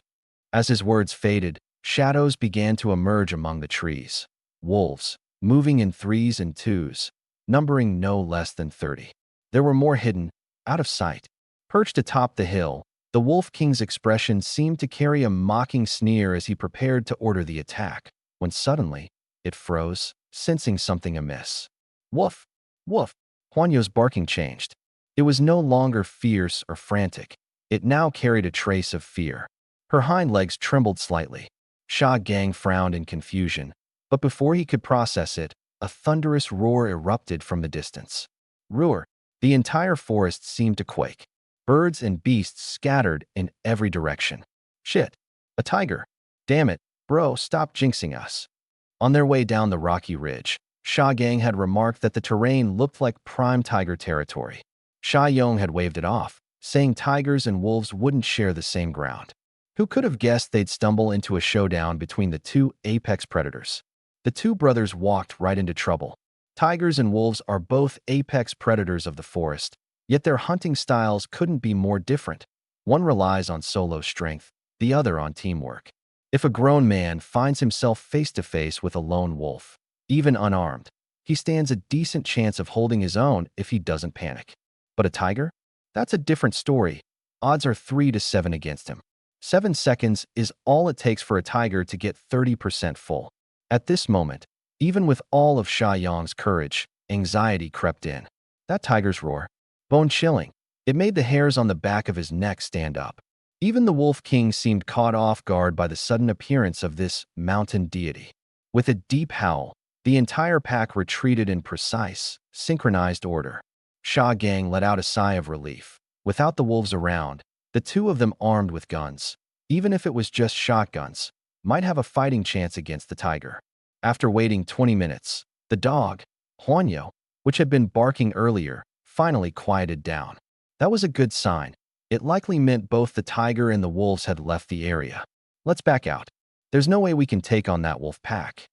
As his words faded, shadows began to emerge among the trees. Wolves, moving in 3s and 2s, numbering no less than 30. There were more hidden, out of sight. Perched atop the hill, the Wolf King's expression seemed to carry a mocking sneer as he prepared to order the attack, when suddenly, it froze, sensing something amiss. Woof! Woof! Huanyo's barking changed. It was no longer fierce or frantic. It now carried a trace of fear. Her hind legs trembled slightly. Sha Gang frowned in confusion, but before he could process it, a thunderous roar erupted from the distance. Roar! The entire forest seemed to quake. Birds and beasts scattered in every direction. Shit! A tiger! Damn it, bro, stop jinxing us. On their way down the rocky ridge, Sha Gang had remarked that the terrain looked like prime tiger territory. Sha Yong had waved it off, saying tigers and wolves wouldn't share the same ground. Who could have guessed they'd stumble into a showdown between the 2 apex predators? The 2 brothers walked right into trouble. Tigers and wolves are both apex predators of the forest, yet their hunting styles couldn't be more different. One relies on solo strength, the other on teamwork. If a grown man finds himself face-to-face with a lone wolf, even unarmed, he stands a decent chance of holding his own if he doesn't panic. But a tiger? That's a different story. Odds are 3 to 7 against him. 7 seconds is all it takes for a tiger to get 30% full. At this moment, even with all of Sha Yong's courage, anxiety crept in. That tiger's roar, bone-chilling. It made the hairs on the back of his neck stand up. Even the Wolf King seemed caught off guard by the sudden appearance of this mountain deity. With a deep howl, the entire pack retreated in precise, synchronized order. Sha Gang let out a sigh of relief. Without the wolves around, the 2 of them armed with guns, even if it was just shotguns, might have a fighting chance against the tiger. After waiting 20 minutes, the dog, Huanyo, which had been barking earlier, finally quieted down. That was a good sign. It likely meant both the tiger and the wolves had left the area. Let's back out. There's no way we can take on that wolf pack.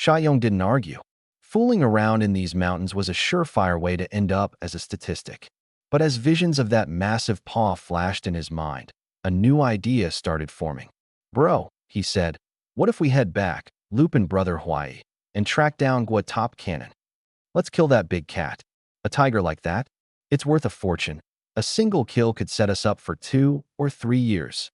Yong didn't argue. Fooling around in these mountains was a surefire way to end up as a statistic. But as visions of that massive paw flashed in his mind, a new idea started forming. Bro, he said, what if we head back, loop in Brother Hawaii, and track down Gua Top Cannon? Let's kill that big cat. A tiger like that? It's worth a fortune. A single kill could set us up for 2 or 3 years.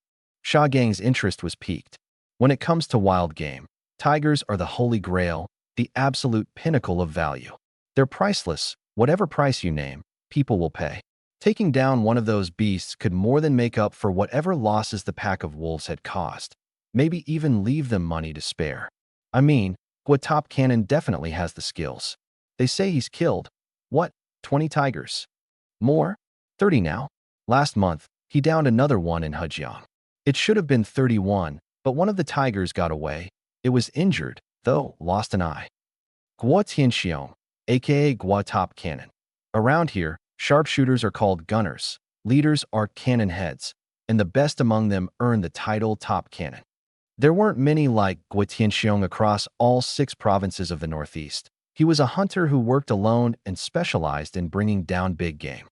Gang's interest was piqued. When it comes to wild game, tigers are the holy grail, the absolute pinnacle of value. They're priceless. Whatever price you name, people will pay. Taking down one of those beasts could more than make up for whatever losses the pack of wolves had caused. Maybe even leave them money to spare. I mean, Gua Top Cannon definitely has the skills. They say he's killed, what, 20 tigers? More? 30 now. Last month, he downed another one in Hejiang. It should have been 31, but one of the tigers got away. It was injured, though lost an eye. Gua Tianxiong, aka Gua Top Cannon. Around here, sharpshooters are called gunners, leaders are cannon heads, and the best among them earn the title Top Cannon. There weren't many like Gua Tianxiong across all 6 provinces of the Northeast. He was a hunter who worked alone and specialized in bringing down big game.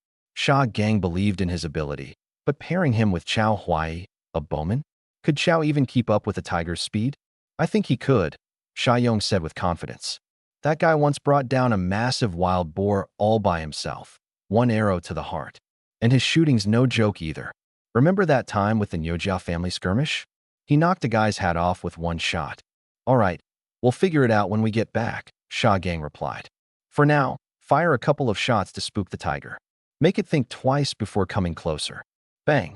Gang believed in his ability, but pairing him with Chao Huai, a bowman? Could Chao even keep up with the tiger's speed? I think he could, Yong said with confidence. That guy once brought down a massive wild boar all by himself, 1 arrow to the heart. And his shooting's no joke either. Remember that time with the Nyojia family skirmish? He knocked a guy's hat off with 1 shot. All right, we'll figure it out when we get back, Gang replied. For now, fire a couple of shots to spook the tiger. Make it think twice before coming closer. Bang!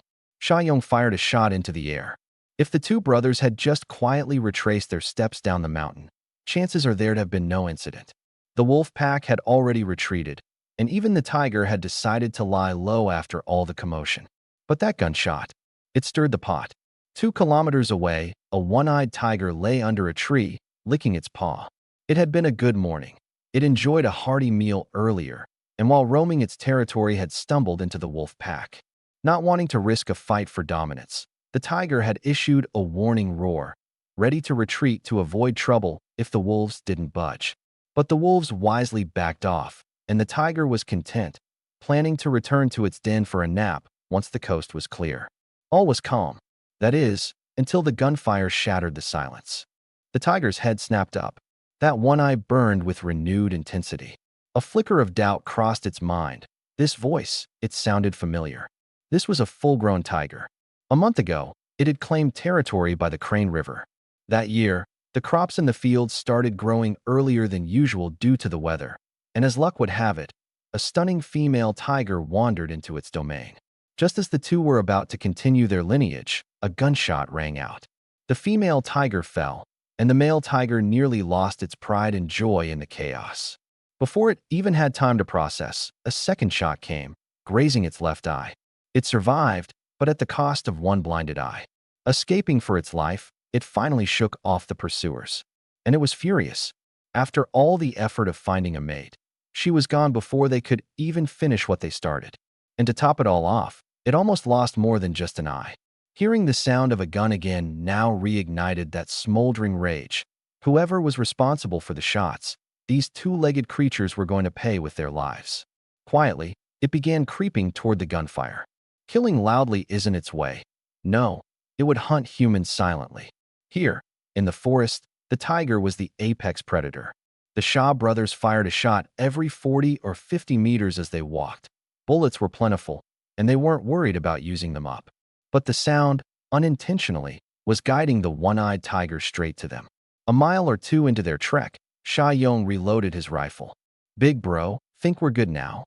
Yong fired a shot into the air. If the 2 brothers had just quietly retraced their steps down the mountain, chances are there'd have been no incident. The wolf pack had already retreated, and even the tiger had decided to lie low after all the commotion. But that gunshot, it stirred the pot. 2 kilometers away, a one-eyed tiger lay under a tree, licking its paw. It had been a good morning. It enjoyed a hearty meal earlier, and while roaming its territory had stumbled into the wolf pack. Not wanting to risk a fight for dominance, the tiger had issued a warning roar, ready to retreat to avoid trouble if the wolves didn't budge. But the wolves wisely backed off, and the tiger was content, planning to return to its den for a nap once the coast was clear. All was calm. That is, until the gunfire shattered the silence. The tiger's head snapped up. That one eye burned with renewed intensity. A flicker of doubt crossed its mind. This voice, it sounded familiar. This was a full-grown tiger. A month ago, it had claimed territory by the Crane River. That year, the crops in the fields started growing earlier than usual due to the weather, and as luck would have it, a stunning female tiger wandered into its domain. Just as the 2 were about to continue their lineage, a gunshot rang out. The female tiger fell, and the male tiger nearly lost its pride and joy in the chaos. Before it even had time to process, a second shot came, grazing its left eye. It survived, but at the cost of 1 blinded eye. Escaping for its life, it finally shook off the pursuers. And it was furious. After all the effort of finding a mate, she was gone before they could even finish what they started. And to top it all off, it almost lost more than just an eye. Hearing the sound of a gun again now reignited that smoldering rage. Whoever was responsible for the shots, these 2-legged creatures were going to pay with their lives. Quietly, it began creeping toward the gunfire. Killing loudly isn't its way. No, it would hunt humans silently. Here, in the forest, the tiger was the apex predator. The Shaw brothers fired a shot every 40 or 50 meters as they walked. Bullets were plentiful, and they weren't worried about using them up. But the sound, unintentionally, was guiding the one-eyed tiger straight to them. A mile or 2 into their trek, Yong reloaded his rifle. Big bro, think we're good now?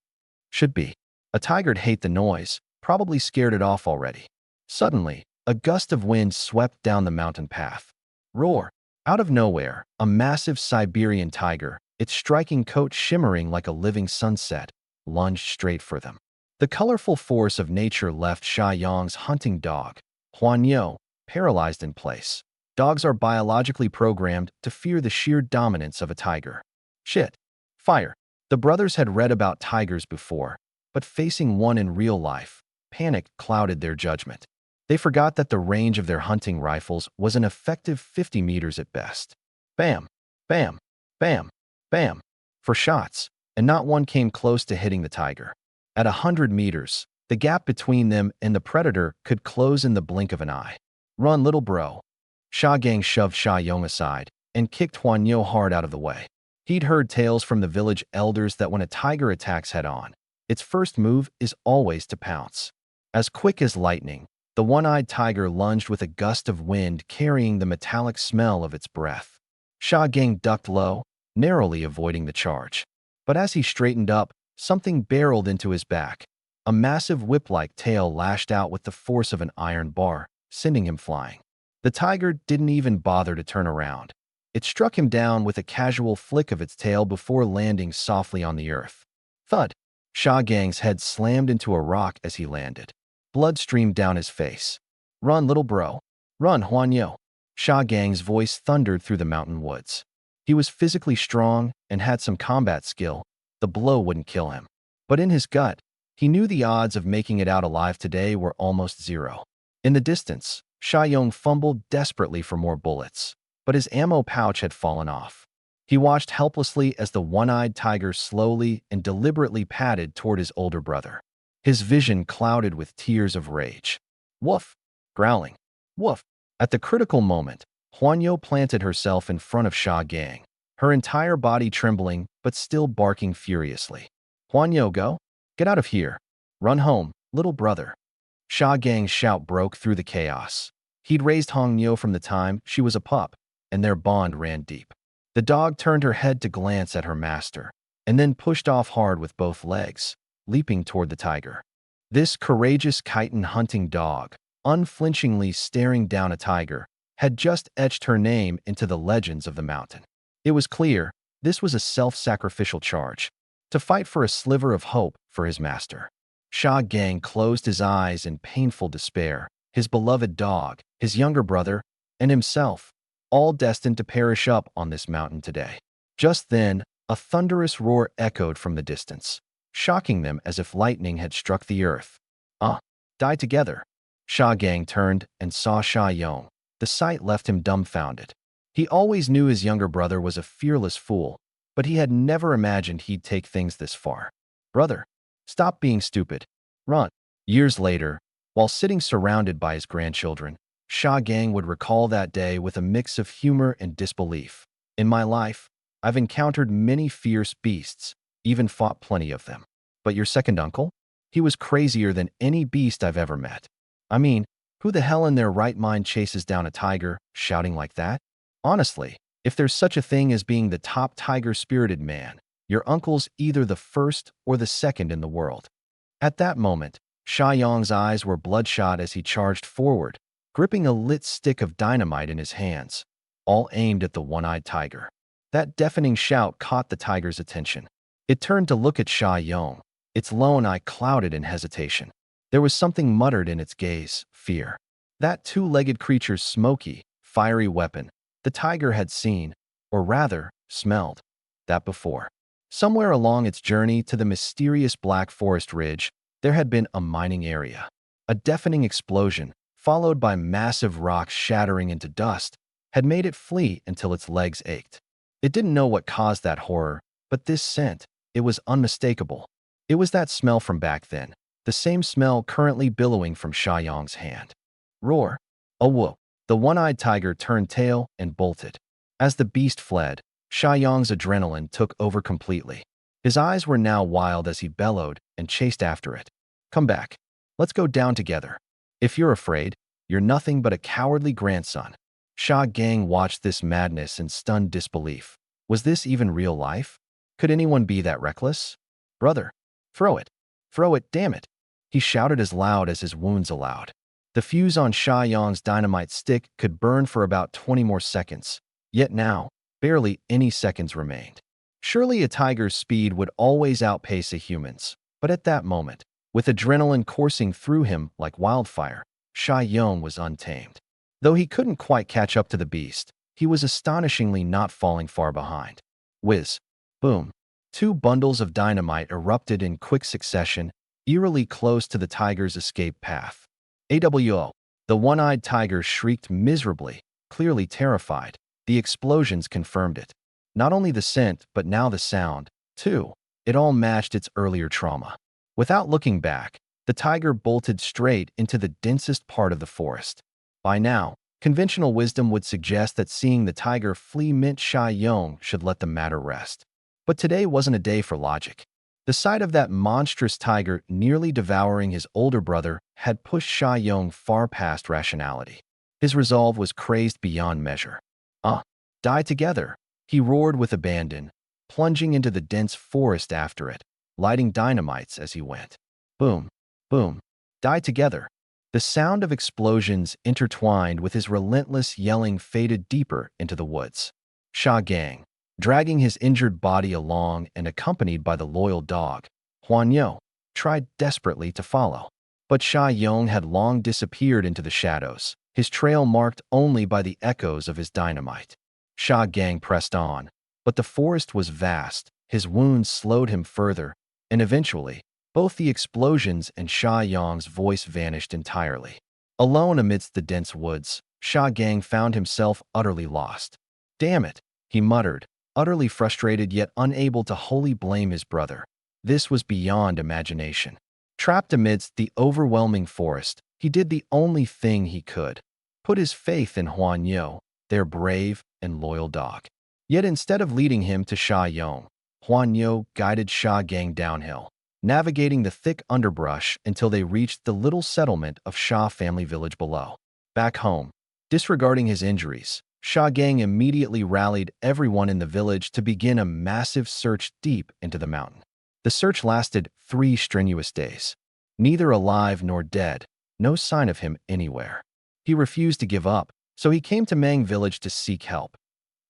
Should be. A tiger'd hate the noise, probably scared it off already. Suddenly, a gust of wind swept down the mountain path. Roar! Out of nowhere, a massive Siberian tiger, its striking coat shimmering like a living sunset, lunged straight for them. The colorful force of nature left Yong's hunting dog, Huanyo, paralyzed in place. Dogs are biologically programmed to fear the sheer dominance of a tiger. Shit. Fire. The brothers had read about tigers before, but facing one in real life, panic clouded their judgment. They forgot that the range of their hunting rifles was an effective 50 meters at best. Bam! Bam! Bam! Bam! For shots, and not one came close to hitting the tiger. At 100 meters, the gap between them and the predator could close in the blink of an eye. Run, little bro. Sha Gang shoved Sha Yong aside and kicked Huan Yo hard out of the way. He'd heard tales from the village elders that when a tiger attacks head-on, its first move is always to pounce. As quick as lightning, the one-eyed tiger lunged with a gust of wind carrying the metallic smell of its breath. Sha Gang ducked low, narrowly avoiding the charge. But as he straightened up, something barreled into his back. A massive whip-like tail lashed out with the force of an iron bar, sending him flying. The tiger didn't even bother to turn around. It struck him down with a casual flick of its tail before landing softly on the earth. Thud! Sha Gang's head slammed into a rock as he landed. Blood streamed down his face. Run, little bro. Run, Huan Yo. Sha Gang's voice thundered through the mountain woods. He was physically strong and had some combat skill. The blow wouldn't kill him. But in his gut, he knew the odds of making it out alive today were almost zero. In the distance, Sha Yong fumbled desperately for more bullets, but his ammo pouch had fallen off. He watched helplessly as the one-eyed tiger slowly and deliberately padded toward his older brother. His vision clouded with tears of rage. Woof! Growling. Woof! At the critical moment, Huan Yo planted herself in front of Sha Gang, her entire body trembling but still barking furiously. Huan Yo, go! Get out of here! Run home, little brother! Sha Gang's shout broke through the chaos. He'd raised Huan Yo from the time she was a pup, and their bond ran deep. The dog turned her head to glance at her master, and then pushed off hard with both legs, leaping toward the tiger. This courageous chitin hunting dog, unflinchingly staring down a tiger, had just etched her name into the legends of the mountain. It was clear this was a self-sacrificial charge, to fight for a sliver of hope for his master. Sha Gang closed his eyes in painful despair, his beloved dog, his younger brother, and himself, all destined to perish up on this mountain today. Just then, a thunderous roar echoed from the distance, shocking them as if lightning had struck the earth. Die together. Sha Gang turned and saw Sha Yong. The sight left him dumbfounded. He always knew his younger brother was a fearless fool, but he had never imagined he'd take things this far. Brother, stop being stupid. Run. Years later, while sitting surrounded by his grandchildren, Sha Gang would recall that day with a mix of humor and disbelief. In my life, I've encountered many fierce beasts, even fought plenty of them. But your second uncle? He was crazier than any beast I've ever met. I mean, who the hell in their right mind chases down a tiger, shouting like that? Honestly, if there's such a thing as being the top tiger-spirited man, your uncle's either the first or the second in the world. At that moment, Sha Yong's eyes were bloodshot as he charged forward, gripping a lit stick of dynamite in his hands, all aimed at the one-eyed tiger. That deafening shout caught the tiger's attention. It turned to look at Sha Yong, its lone eye clouded in hesitation. There was something muttered in its gaze, fear. That two-legged creature's smoky, fiery weapon, the tiger had seen, or rather, smelled, that before. Somewhere along its journey to the mysterious Black Forest Ridge, there had been a mining area. A deafening explosion, followed by massive rocks shattering into dust, had made it flee until its legs ached. It didn't know what caused that horror, but this scent, it was unmistakable. It was that smell from back then, the same smell currently billowing from Sha Yong's hand. Roar! A whoop! The one-eyed tiger turned tail and bolted. As the beast fled, Sha Yong's adrenaline took over completely. His eyes were now wild as he bellowed and chased after it. Come back. Let's go down together. If you're afraid, you're nothing but a cowardly grandson. Sha Gang watched this madness in stunned disbelief. Was this even real life? Could anyone be that reckless? Brother, throw it. Throw it, damn it. He shouted as loud as his wounds allowed. The fuse on Sha Yong's dynamite stick could burn for about 20 more seconds, yet now, barely any seconds remained. Surely a tiger's speed would always outpace a human's, but at that moment, with adrenaline coursing through him like wildfire, Sha Yong was untamed. Though he couldn't quite catch up to the beast, he was astonishingly not falling far behind. Whiz! Boom! Two bundles of dynamite erupted in quick succession, eerily close to the tiger's escape path. AWO! The one-eyed tiger shrieked miserably, clearly terrified. The explosions confirmed it. Not only the scent, but now the sound, too. It all matched its earlier trauma. Without looking back, the tiger bolted straight into the densest part of the forest. By now, conventional wisdom would suggest that seeing the tiger flee meant Sha Yong should let the matter rest. But today wasn't a day for logic. The sight of that monstrous tiger nearly devouring his older brother had pushed Sha Yong far past rationality. His resolve was crazed beyond measure. Die together, he roared with abandon, plunging into the dense forest after it, lighting dynamites as he went. Boom, boom, die together. The sound of explosions intertwined with his relentless yelling faded deeper into the woods. Sha Gang, dragging his injured body along and accompanied by the loyal dog, Huan Yo, tried desperately to follow. But Sha Yong had long disappeared into the shadows, his trail marked only by the echoes of his dynamite. Sha Gang pressed on, but the forest was vast, his wounds slowed him further, and eventually, both the explosions and Sha Yong's voice vanished entirely. Alone amidst the dense woods, Sha Gang found himself utterly lost. Damn it, he muttered, utterly frustrated yet unable to wholly blame his brother. This was beyond imagination. Trapped amidst the overwhelming forest, he did the only thing he could: put his faith in Huan Yo, their brave and loyal dog. Yet instead of leading him to Sha Yong, Huan Yo guided Sha Gang downhill, navigating the thick underbrush until they reached the little settlement of Sha family village below. Back home, disregarding his injuries, Sha Gang immediately rallied everyone in the village to begin a massive search deep into the mountain. The search lasted 3 strenuous days. Neither alive nor dead, no sign of him anywhere. He refused to give up, so he came to Mang village to seek help.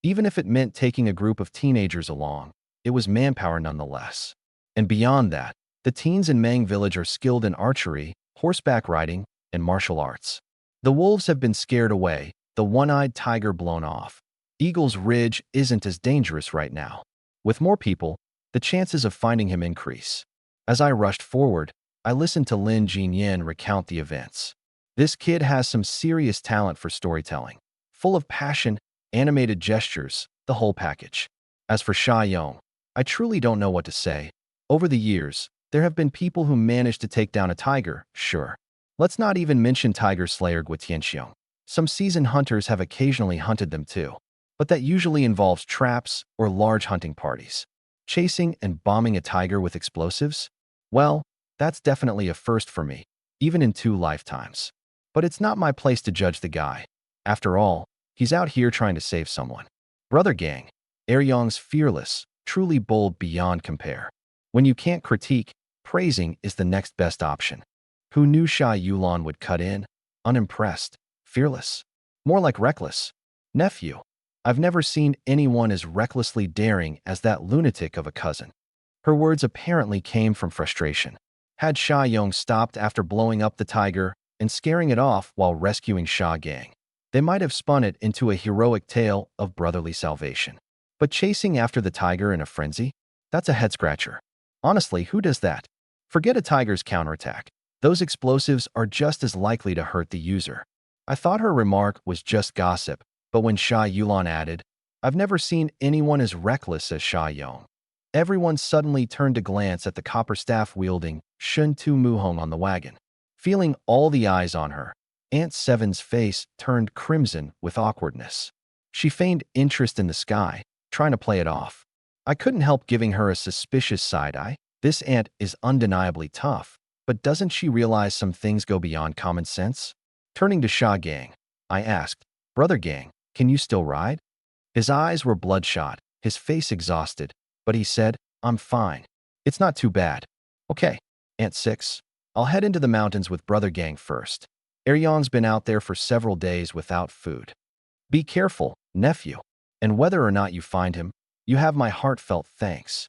Even if it meant taking a group of teenagers along, it was manpower nonetheless. And beyond that, the teens in Mang village are skilled in archery, horseback riding, and martial arts. The wolves have been scared away, the one-eyed tiger blown off. Eagle's Ridge isn't as dangerous right now. With more people, the chances of finding him increase. As I rushed forward, I listened to Lin Jinyan recount the events. This kid has some serious talent for storytelling. Full of passion, animated gestures, the whole package. As for Sha Yong, I truly don't know what to say. Over the years, there have been people who managed to take down a tiger, sure. Let's not even mention tiger slayer Guitianxiong. Some seasoned hunters have occasionally hunted them too. But that usually involves traps or large hunting parties. Chasing and bombing a tiger with explosives? Well, that's definitely a first for me, even in 2 lifetimes. But it's not my place to judge the guy. After all, he's out here trying to save someone. Brother Gang, Yong's fearless, truly bold beyond compare. When you can't critique, praising is the next best option. Who knew Sha Yulan would cut in? Unimpressed, fearless, more like reckless. Nephew, I've never seen anyone as recklessly daring as that lunatic of a cousin. Her words apparently came from frustration. Had Sha Yong stopped after blowing up the tiger and scaring it off while rescuing Sha Gang, they might have spun it into a heroic tale of brotherly salvation. But chasing after the tiger in a frenzy? That's a head-scratcher. Honestly, who does that? Forget a tiger's counterattack. Those explosives are just as likely to hurt the user. I thought her remark was just gossip, but when Sha Yulan added, I've never seen anyone as reckless as Sha Yong, everyone suddenly turned to glance at the copper staff-wielding Shun Tu Muhong on the wagon. Feeling all the eyes on her, Aunt Seven's face turned crimson with awkwardness. She feigned interest in the sky, trying to play it off. I couldn't help giving her a suspicious side-eye. This aunt is undeniably tough, but doesn't she realize some things go beyond common sense? Turning to Sha Gang, I asked, Brother Gang, can you still ride? His eyes were bloodshot, his face exhausted, but he said, I'm fine. It's not too bad. Okay, Aunt Six, I'll head into the mountains with Brother Gang first. Yong's been out there for several days without food. Be careful, nephew. And whether or not you find him, you have my heartfelt thanks.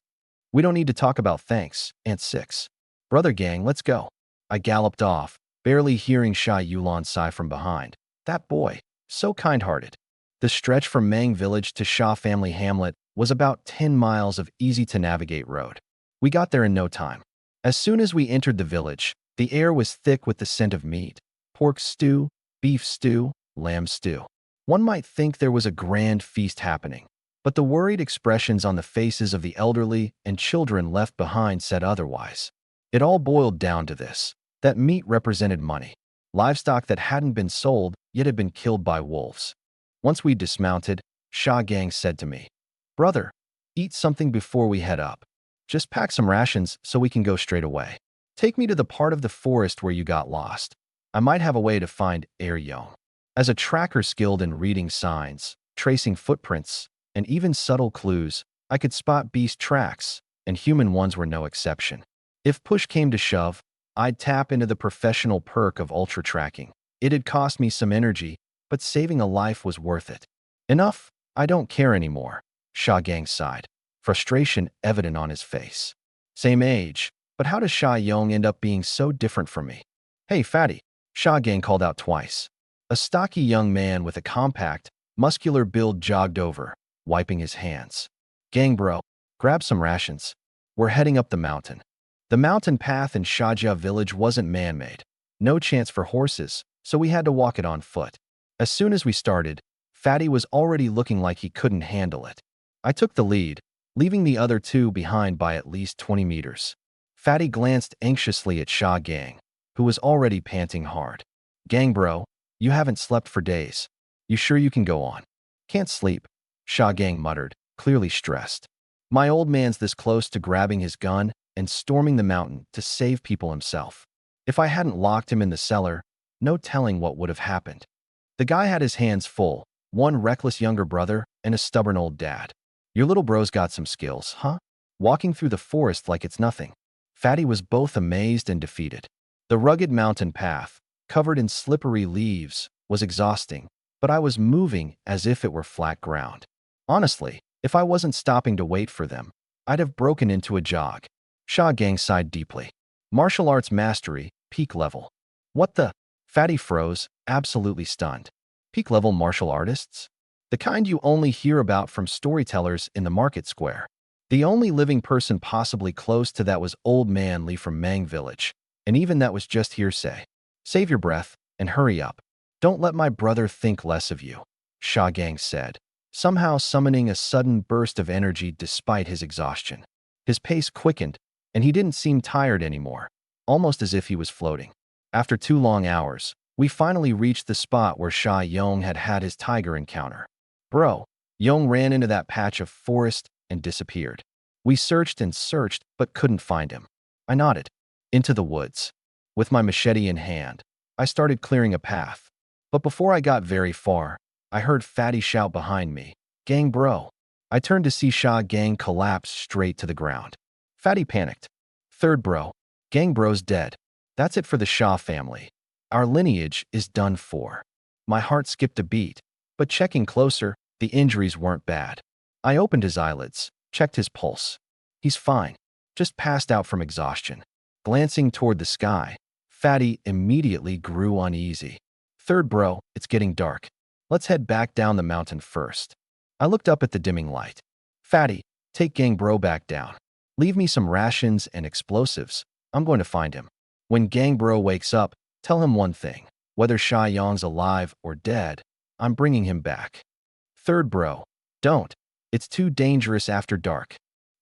We don't need to talk about thanks, Aunt Six. Brother Gang, let's go. I galloped off, barely hearing Sha Yulan sigh from behind. That boy, so kind-hearted. The stretch from Mang village to Sha family hamlet was about 10 miles of easy-to-navigate road. We got there in no time. As soon as we entered the village, the air was thick with the scent of meat. Pork stew, beef stew, lamb stew. One might think there was a grand feast happening. but the worried expressions on the faces of the elderly and children left behind said otherwise. It all boiled down to this: that meat represented money, livestock that hadn't been sold yet had been killed by wolves. Once we dismounted, Sha Gang said to me, "Brother, eat something before we head up. Just pack some rations so we can go straight away. Take me to the part of the forest where you got lost. I might have a way to find Yong." As a tracker skilled in reading signs, tracing footprints, and even subtle clues, I could spot beast tracks, and human ones were no exception. If push came to shove, I'd tap into the professional perk of ultra tracking. It had cost me some energy, but saving a life was worth it. "Enough, I don't care anymore," Sha Gang sighed, frustration evident on his face. Same age, but how does Sha Yong end up being so different from me? "Hey, fatty," Sha Gang called out twice. A stocky young man with a compact, muscular build jogged over, wiping his hands. "Gang bro, grab some rations. We're heading up the mountain." The mountain path in Shajia village wasn't man-made. No chance for horses, so we had to walk it on foot. As soon as we started, Fatty was already looking like he couldn't handle it. I took the lead, leaving the other two behind by at least 20 meters. Fatty glanced anxiously at Sha Gang, who was already panting hard. "Gang bro, you haven't slept for days. You sure you can go on?" "Can't sleep," Sha Gang muttered, clearly stressed. My old man's this close to grabbing his gun and storming the mountain to save people himself. If I hadn't locked him in the cellar, no telling what would have happened. The guy had his hands full, one reckless younger brother and a stubborn old dad. "Your little bro's got some skills, huh? Walking through the forest like it's nothing." Fatty was both amazed and defeated. The rugged mountain path, covered in slippery leaves, was exhausting, but I was moving as if it were flat ground. Honestly, if I wasn't stopping to wait for them, I'd have broken into a jog. Sha Gang sighed deeply. "Martial arts mastery, peak level." "What the?" Fatty froze, absolutely stunned. "Peak level martial artists? The kind you only hear about from storytellers in the market square." The only living person possibly close to that was Old Man Lee from Mang Village, and even that was just hearsay. "Save your breath and hurry up. Don't let my brother think less of you," Sha Gang said, somehow summoning a sudden burst of energy despite his exhaustion. His pace quickened, and he didn't seem tired anymore, almost as if he was floating. After 2 long hours, we finally reached the spot where Sha Yong had had his tiger encounter. "Bro," Yong ran into that patch of forest and disappeared. We searched and searched, but couldn't find him. I nodded. "Into the woods." With my machete in hand, I started clearing a path. But before I got very far, I heard Fatty shout behind me, "Gang bro." I turned to see Sha Gang collapse straight to the ground. Fatty panicked. "Third bro, Gang bro's dead. That's it for the Sha family. Our lineage is done for." My heart skipped a beat, but checking closer, the injuries weren't bad. I opened his eyelids, checked his pulse. "He's fine, just passed out from exhaustion." Glancing toward the sky, Fatty immediately grew uneasy. "Third bro, it's getting dark. Let's head back down the mountain first." I looked up at the dimming light. "Fatty, take Gang bro back down. Leave me some rations and explosives. I'm going to find him. When Gang bro wakes up, tell him one thing. Whether Sha Yong's alive or dead, I'm bringing him back." "Third bro, don't. It's too dangerous after dark."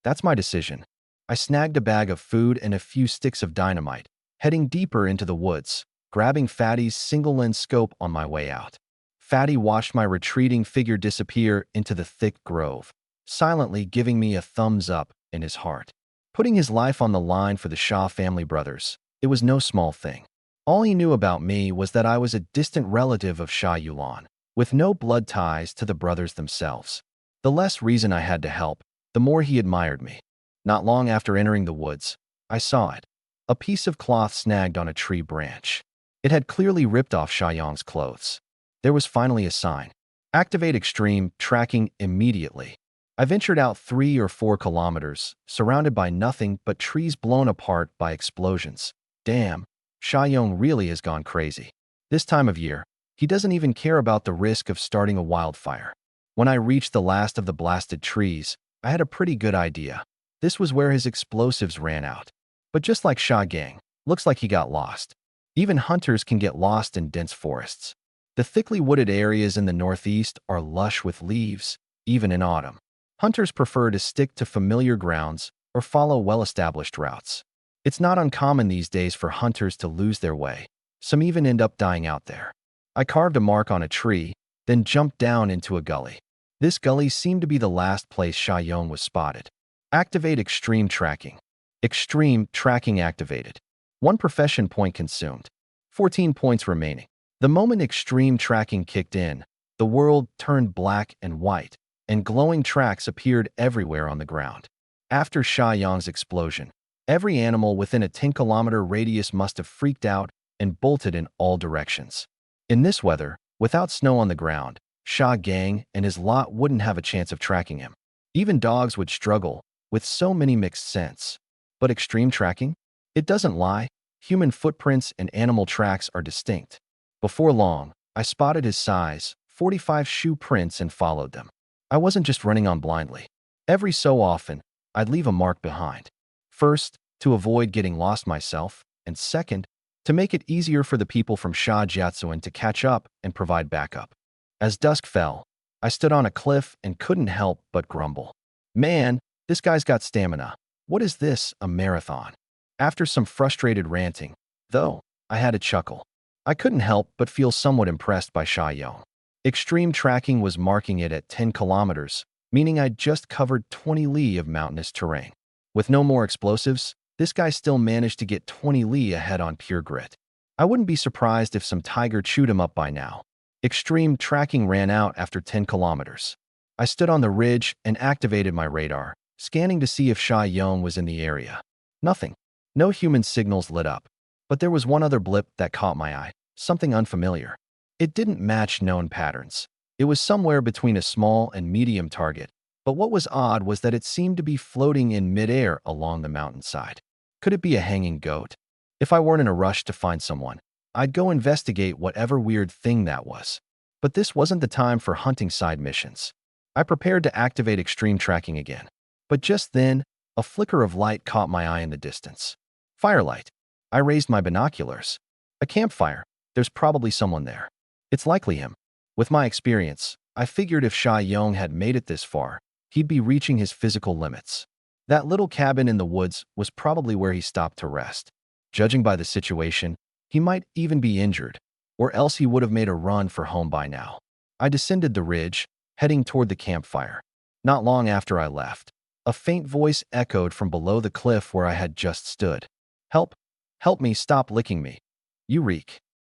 "That's my decision." I snagged a bag of food and a few sticks of dynamite, heading deeper into the woods, grabbing Fatty's single-lens scope on my way out. Fatty watched my retreating figure disappear into the thick grove, silently giving me a thumbs up in his heart. Putting his life on the line for the Sha family brothers, it was no small thing. All he knew about me was that I was a distant relative of Sha Yulan, with no blood ties to the brothers themselves. The less reason I had to help, the more he admired me. Not long after entering the woods, I saw it. A piece of cloth snagged on a tree branch. It had clearly ripped off Sha Yong's clothes. There was finally a sign. "Activate extreme tracking immediately." I ventured out 3 or 4 kilometers, surrounded by nothing but trees blown apart by explosions. Damn, Sha Yong really has gone crazy. This time of year, he doesn't even care about the risk of starting a wildfire. When I reached the last of the blasted trees, I had a pretty good idea. This was where his explosives ran out. But just like Sha Gang, looks like he got lost. Even hunters can get lost in dense forests. The thickly wooded areas in the northeast are lush with leaves, even in autumn. Hunters prefer to stick to familiar grounds or follow well-established routes. It's not uncommon these days for hunters to lose their way. Some even end up dying out there. I carved a mark on a tree, then jumped down into a gully. This gully seemed to be the last place Sha Yong was spotted. Activate extreme tracking. Extreme tracking activated. 1 profession point consumed. 14 points remaining. The moment extreme tracking kicked in, the world turned black and white, and glowing tracks appeared everywhere on the ground. After Sha Yong's explosion, every animal within a 10-kilometer radius must have freaked out and bolted in all directions. In this weather, without snow on the ground, Sha Gang and his lot wouldn't have a chance of tracking him. Even dogs would struggle, with so many mixed scents. But extreme tracking? It doesn't lie. Human footprints and animal tracks are distinct. Before long, I spotted his size, 45 shoe prints and followed them. I wasn't just running on blindly. Every so often, I'd leave a mark behind. First, to avoid getting lost myself, and second, to make it easier for the people from Sha Jiatsuan to catch up and provide backup. As dusk fell, I stood on a cliff and couldn't help but grumble. Man, this guy's got stamina. What is this, a marathon? After some frustrated ranting, though, I had a chuckle. I couldn't help but feel somewhat impressed by Sha Yong. Extreme tracking was marking it at 10 kilometers, meaning I'd just covered 20 li of mountainous terrain. With no more explosives, this guy still managed to get 20 li ahead on pure grit. I wouldn't be surprised if some tiger chewed him up by now. Extreme tracking ran out after 10 kilometers. I stood on the ridge and activated my radar, scanning to see if Sha Yong was in the area. Nothing. No human signals lit up. But there was one other blip that caught my eye, something unfamiliar. It didn't match known patterns. It was somewhere between a small and medium target, but what was odd was that it seemed to be floating in midair along the mountainside. Could it be a hanging goat? If I weren't in a rush to find someone, I'd go investigate whatever weird thing that was. But this wasn't the time for hunting side missions. I prepared to activate extreme tracking again. But just then, a flicker of light caught my eye in the distance. Firelight. I raised my binoculars. A campfire. There's probably someone there. It's likely him. With my experience, I figured if Sha Yong had made it this far, he'd be reaching his physical limits. That little cabin in the woods was probably where he stopped to rest. Judging by the situation, he might even be injured, or else he would have made a run for home by now. I descended the ridge, heading toward the campfire. Not long after I left, a faint voice echoed from below the cliff where I had just stood. Help! Help me, stop licking me. You reek.